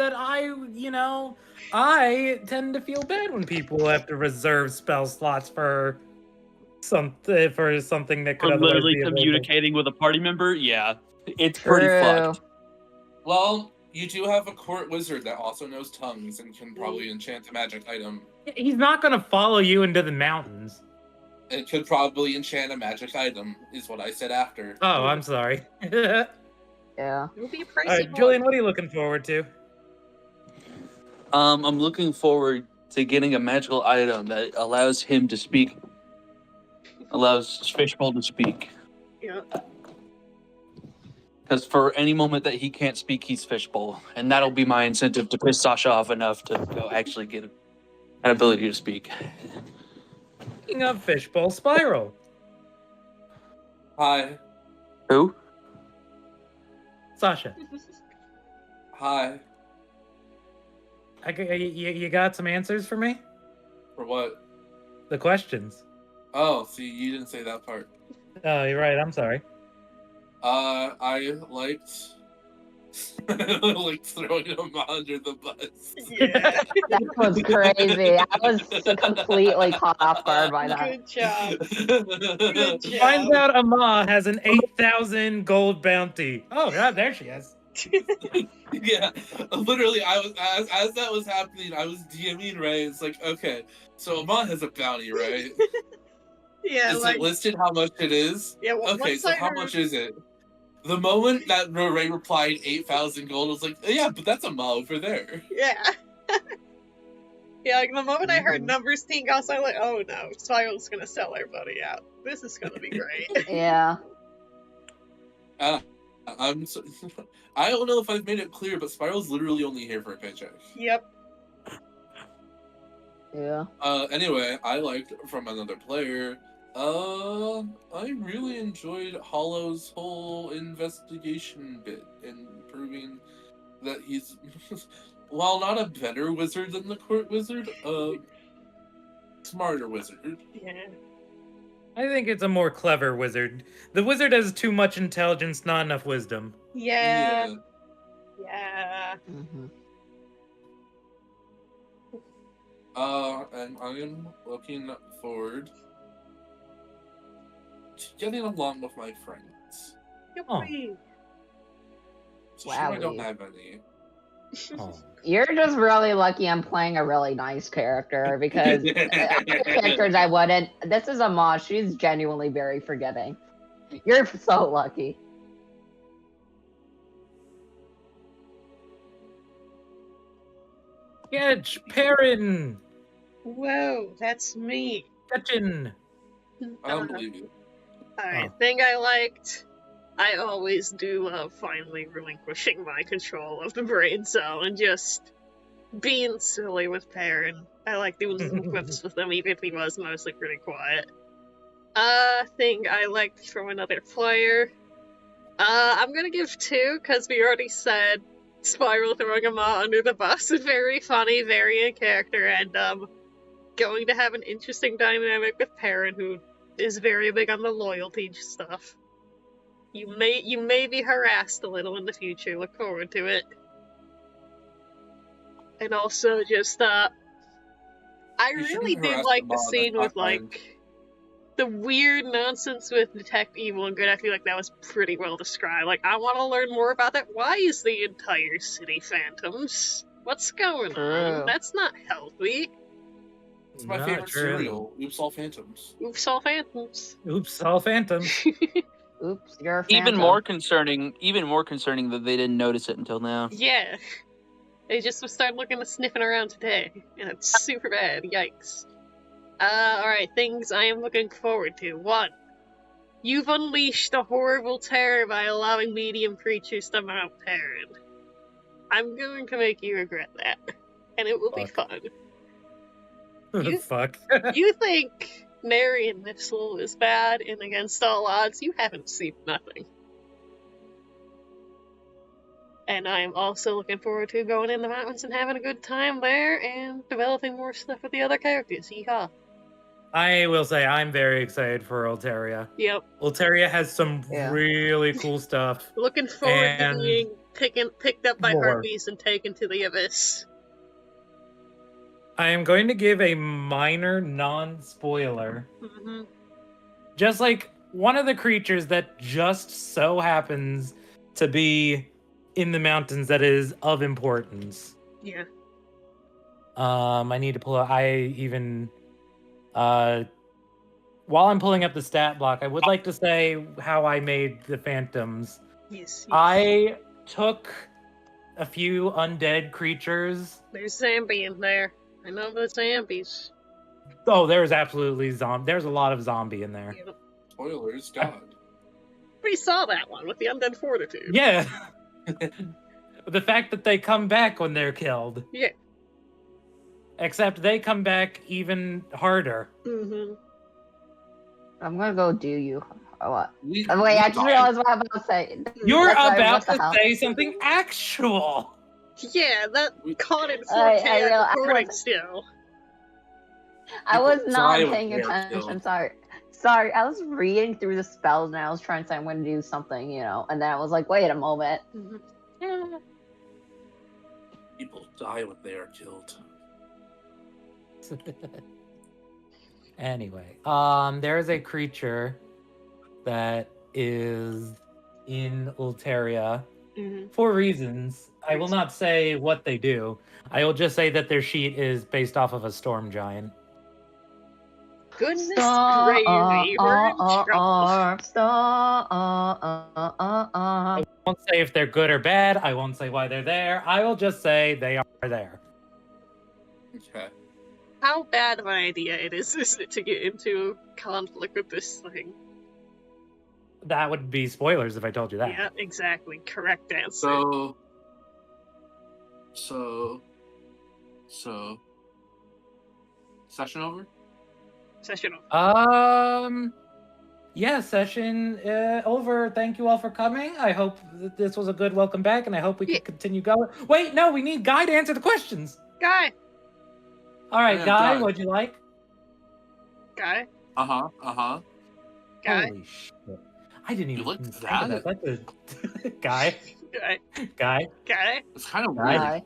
Speaker 3: tend to feel bad when people have to reserve spell slots for something that could
Speaker 1: For
Speaker 3: otherwise
Speaker 1: literally
Speaker 3: be available.
Speaker 1: communicating with a party member, yeah, it's pretty fucked.
Speaker 4: Well, you do have a court wizard that also knows tongues and can probably enchant a magic item.
Speaker 3: He's not gonna follow you into the mountains.
Speaker 4: It could probably enchant a magic item, is what I said after.
Speaker 3: Oh, I'm sorry.
Speaker 5: Yeah.
Speaker 2: It would be a pricey
Speaker 3: All right, Julian, what are you looking forward to?
Speaker 1: I'm looking forward to getting a magical item that allows him to speak, allows Fishbowl to speak.
Speaker 2: Yeah.
Speaker 1: Because for any moment that he can't speak, he's Fishbowl, and that'll be my incentive to piss Sasha off enough to go actually get an ability to speak.
Speaker 3: Speaking of Fishbowl, Spiral.
Speaker 4: Hi.
Speaker 1: Who?
Speaker 3: Sasha,
Speaker 4: Hi.
Speaker 3: you got some answers for me?
Speaker 4: For what?
Speaker 3: The questions.
Speaker 4: Oh, see, you didn't say that part.
Speaker 3: Oh, you're right. I'm sorry.
Speaker 4: I liked like throwing him under the bus.
Speaker 2: Yeah.
Speaker 5: That was crazy. I was completely caught off guard by that.
Speaker 2: Good job. Good job.
Speaker 3: Finds out Ama has an 8,000 gold bounty. Oh god, there she is.
Speaker 4: Yeah, literally, I was as that was happening, I was DMing Ray. It's like, okay, so Amon has a bounty, right?
Speaker 2: Yeah,
Speaker 4: Is
Speaker 2: like
Speaker 4: it listed how much it is?
Speaker 2: yeah.
Speaker 4: Okay,
Speaker 2: once
Speaker 4: so
Speaker 2: I
Speaker 4: how
Speaker 2: heard-
Speaker 4: much is it? The moment that Ray replied 8,000 gold, I was like, yeah, but that's a mile over there.
Speaker 2: Yeah. Yeah, like the moment I heard numbers team I was like, oh no, Spiral's gonna sell everybody out. This is gonna be great.
Speaker 5: Yeah.
Speaker 4: I'm so, I don't know if I've made it clear, but Spiral's literally only here for a paycheck.
Speaker 2: Yep.
Speaker 5: Yeah.
Speaker 4: Anyway, I liked from another player. I really enjoyed Hollow's whole investigation bit and proving that he's, while not a better wizard than the court wizard, smarter wizard.
Speaker 2: Yeah.
Speaker 3: I think it's a more clever wizard. The wizard has too much intelligence, not enough wisdom.
Speaker 2: Yeah. Yeah.
Speaker 5: Mm-hmm.
Speaker 4: And I am looking forward to getting along with my friends.
Speaker 3: Oh.
Speaker 2: Yippee.
Speaker 4: So sure I don't
Speaker 5: Wowie.
Speaker 4: have any.
Speaker 3: Oh.
Speaker 5: You're just really lucky I'm playing a really nice character because other characters I wouldn't. This is a Moss. She's genuinely very forgiving. You're so lucky.
Speaker 3: Getch, Perrin,
Speaker 2: Whoa, that's me.
Speaker 3: Getchin.
Speaker 4: I don't believe you.
Speaker 2: Alright,
Speaker 3: Oh.
Speaker 2: thing I liked. I always do love finally relinquishing my control of the brain cell and just being silly with Perrin. I like doing some quips with him, even if he was mostly pretty quiet. Thing I liked from another player. I'm gonna give 2, because we already said Spiral throwing him under the bus is very funny, very in character, and going to have an interesting dynamic with Perrin, who is very big on the loyalty stuff. You may be harassed a little in the future. Look forward to it. And also just I
Speaker 4: You
Speaker 2: really
Speaker 4: shouldn't
Speaker 2: did
Speaker 4: harass
Speaker 2: like
Speaker 4: the
Speaker 2: the
Speaker 4: mob,
Speaker 2: scene
Speaker 4: that's
Speaker 2: with
Speaker 4: not fine.
Speaker 2: like the weird nonsense with Detect Evil and Good. I feel like that was pretty well described. Like, I want to learn more about that. Why is the entire city phantoms? What's going on?
Speaker 5: True.
Speaker 2: That's not healthy.
Speaker 4: It's my
Speaker 3: Not
Speaker 4: favorite
Speaker 3: true.
Speaker 4: cereal. Oops, all phantoms.
Speaker 2: Oops, all phantoms.
Speaker 3: Oops, all phantoms.
Speaker 5: Oops, you're a
Speaker 1: Even
Speaker 5: phantom.
Speaker 1: more concerning that they didn't notice it until now.
Speaker 2: Yeah. They just started looking and sniffing around today, and it's super bad. Yikes. Alright, things I am looking forward to. 1. You've unleashed a horrible terror by allowing medium creatures to mount Perrin. I'm going to make you regret that, and it will be fun. You-
Speaker 3: Fuck.
Speaker 2: You think Marion Missile is bad and against all odds, you haven't seen nothing. And I'm also looking forward to going in the mountains and having a good time there and developing more stuff with the other characters. Yeehaw.
Speaker 3: I will say I'm very excited for Ulteria.
Speaker 2: Yep.
Speaker 3: Ulteria has some
Speaker 5: Yeah.
Speaker 3: really cool stuff.
Speaker 2: Looking forward
Speaker 3: And
Speaker 2: to being picked up by
Speaker 3: more.
Speaker 2: Harpies and taken to the abyss.
Speaker 3: I am going to give a minor non-spoiler.
Speaker 2: Mm-hmm.
Speaker 3: Just like one of the creatures that just so happens to be in the mountains that is of importance.
Speaker 2: Yeah.
Speaker 3: I need to pull up. While I'm pulling up the stat block, I would like to say how I made the phantoms.
Speaker 2: Yes.
Speaker 3: I took a few undead creatures.
Speaker 2: There's Zambi in there. I know the Zambies.
Speaker 3: Oh, there's absolutely there's a lot of zombie in there.
Speaker 2: Yep.
Speaker 4: Spoilers, God.
Speaker 2: We saw that one with the Undead Fortitude.
Speaker 3: Yeah. The fact that they come back when they're killed.
Speaker 2: Yeah.
Speaker 3: Except they come back even harder.
Speaker 2: Mm-hmm.
Speaker 5: I'm gonna go do you, What?
Speaker 4: We,
Speaker 5: Wait,
Speaker 4: we
Speaker 5: I just
Speaker 4: died.
Speaker 5: realized what I'm about to say.
Speaker 3: You're
Speaker 5: That's why,
Speaker 3: about
Speaker 5: what the
Speaker 3: to
Speaker 5: hell?
Speaker 3: say something actual.
Speaker 2: Yeah, that caught in 4K
Speaker 5: I
Speaker 2: recording still.
Speaker 5: I was
Speaker 4: People
Speaker 5: not
Speaker 4: die when
Speaker 5: paying
Speaker 4: they are
Speaker 5: attention.
Speaker 4: killed.
Speaker 5: Sorry. I was reading through the spells and I was trying to say I'm going to do something, and then I was like, wait a moment.
Speaker 4: People die when they are killed.
Speaker 3: Anyway, there is a creature that is in Ulteria for reasons. I will not say what they do. I will just say that their sheet is based off of a storm giant.
Speaker 2: Goodness gravy, we're in trouble.
Speaker 3: I won't say if they're good or bad. I won't say why they're there. I will just say they are there.
Speaker 4: Okay.
Speaker 2: How bad of an idea is it to get into conflict with this thing?
Speaker 3: That would be spoilers if I told you that.
Speaker 2: Yeah, exactly. Correct answer.
Speaker 4: So. Session over?
Speaker 2: Session over.
Speaker 3: Yeah, session over. Thank you all for coming. I hope that this was a good welcome back, and I hope we can continue going. Wait, no, we need Guy to answer the questions.
Speaker 2: Guy.
Speaker 3: All right,
Speaker 4: Yeah,
Speaker 3: Guy,
Speaker 4: Guy.
Speaker 3: what'd you like?
Speaker 2: Guy.
Speaker 4: Guy.
Speaker 3: Holy shit! I didn't even
Speaker 4: like
Speaker 3: think
Speaker 4: that?
Speaker 3: of that. That's a Guy.
Speaker 2: Guy.
Speaker 4: It's kind of
Speaker 3: Guy.
Speaker 4: weird.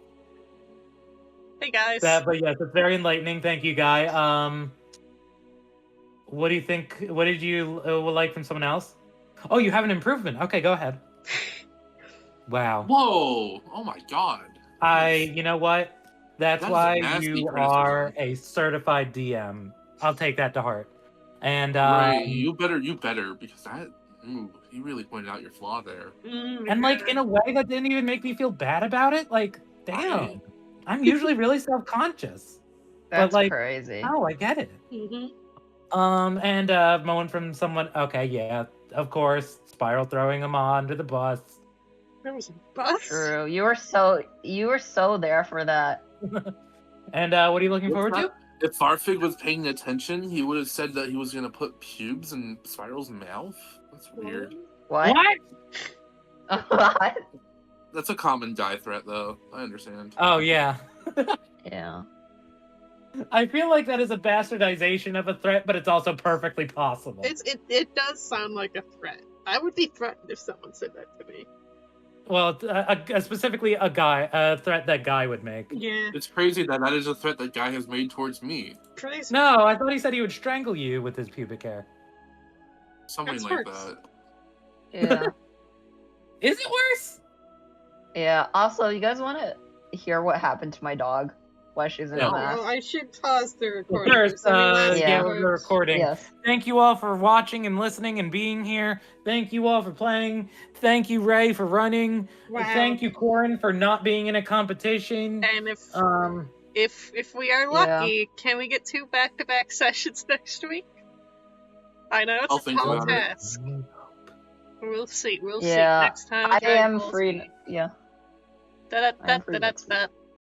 Speaker 2: Hey guys.
Speaker 3: But yes, it's very enlightening. Thank you, Guy. What do you think? What did you like from someone else? Oh, you have an improvement. Okay, go ahead. Wow.
Speaker 4: Whoa! Oh my god.
Speaker 3: You know what? That's
Speaker 4: That is a
Speaker 3: why
Speaker 4: nasty
Speaker 3: you
Speaker 4: criticism.
Speaker 3: are a certified DM. I'll take that to heart. And
Speaker 4: Ray, you better, because he really pointed out your flaw there.
Speaker 3: and like in a way that didn't even make me feel bad about it. Like, damn, I'm usually really self-conscious.
Speaker 5: That's
Speaker 3: but like,
Speaker 5: crazy.
Speaker 3: Oh, I get it. And moment from someone. Okay, yeah, of course. Spiral throwing him under the bus.
Speaker 2: There was a bus.
Speaker 5: True. You were so there for that.
Speaker 3: And what are you looking forward to?
Speaker 4: If Farfig was paying attention, he would have said that he was going to put pubes in Spiral's mouth. That's weird.
Speaker 5: What? What?
Speaker 4: That's a common Guy threat, though. I understand.
Speaker 3: Oh yeah.
Speaker 5: Yeah.
Speaker 2: I feel like that is a bastardization of a threat, but it's also perfectly possible.
Speaker 10: It does sound like a threat. I would be threatened if someone said that to me.
Speaker 2: Well, specifically a threat that Guy would make.
Speaker 10: Yeah.
Speaker 4: It's crazy that that is a threat that Guy has made towards me.
Speaker 10: Crazy.
Speaker 2: No, I thought he said he would strangle you with his pubic hair.
Speaker 4: Something
Speaker 10: That's
Speaker 4: like
Speaker 10: worse.
Speaker 4: that.
Speaker 5: Yeah.
Speaker 2: Is it worse?
Speaker 5: Yeah. Also, you guys want to hear what happened to my dog while she's in a mask?
Speaker 10: Well, I should pause the recording.
Speaker 2: First,
Speaker 5: Yeah.
Speaker 2: we're recording.
Speaker 5: Yes.
Speaker 2: Thank you all for watching and listening and being here. Thank you all for playing. Thank you, Ray, for running.
Speaker 10: Wow.
Speaker 2: Thank you, Corin, for not being in a competition.
Speaker 10: And if we are lucky, can we get 2 back-to-back sessions next week? I know
Speaker 4: I'll
Speaker 10: it's a
Speaker 4: think
Speaker 10: tall
Speaker 4: about it.
Speaker 10: task. We'll see. We'll see
Speaker 5: Yeah.
Speaker 10: next time.
Speaker 5: I
Speaker 10: Dragon
Speaker 5: am
Speaker 10: Ball
Speaker 5: free.
Speaker 10: Z.
Speaker 5: Yeah.
Speaker 10: Da da
Speaker 5: I
Speaker 10: da
Speaker 5: am free
Speaker 10: da da
Speaker 5: next week.
Speaker 10: da.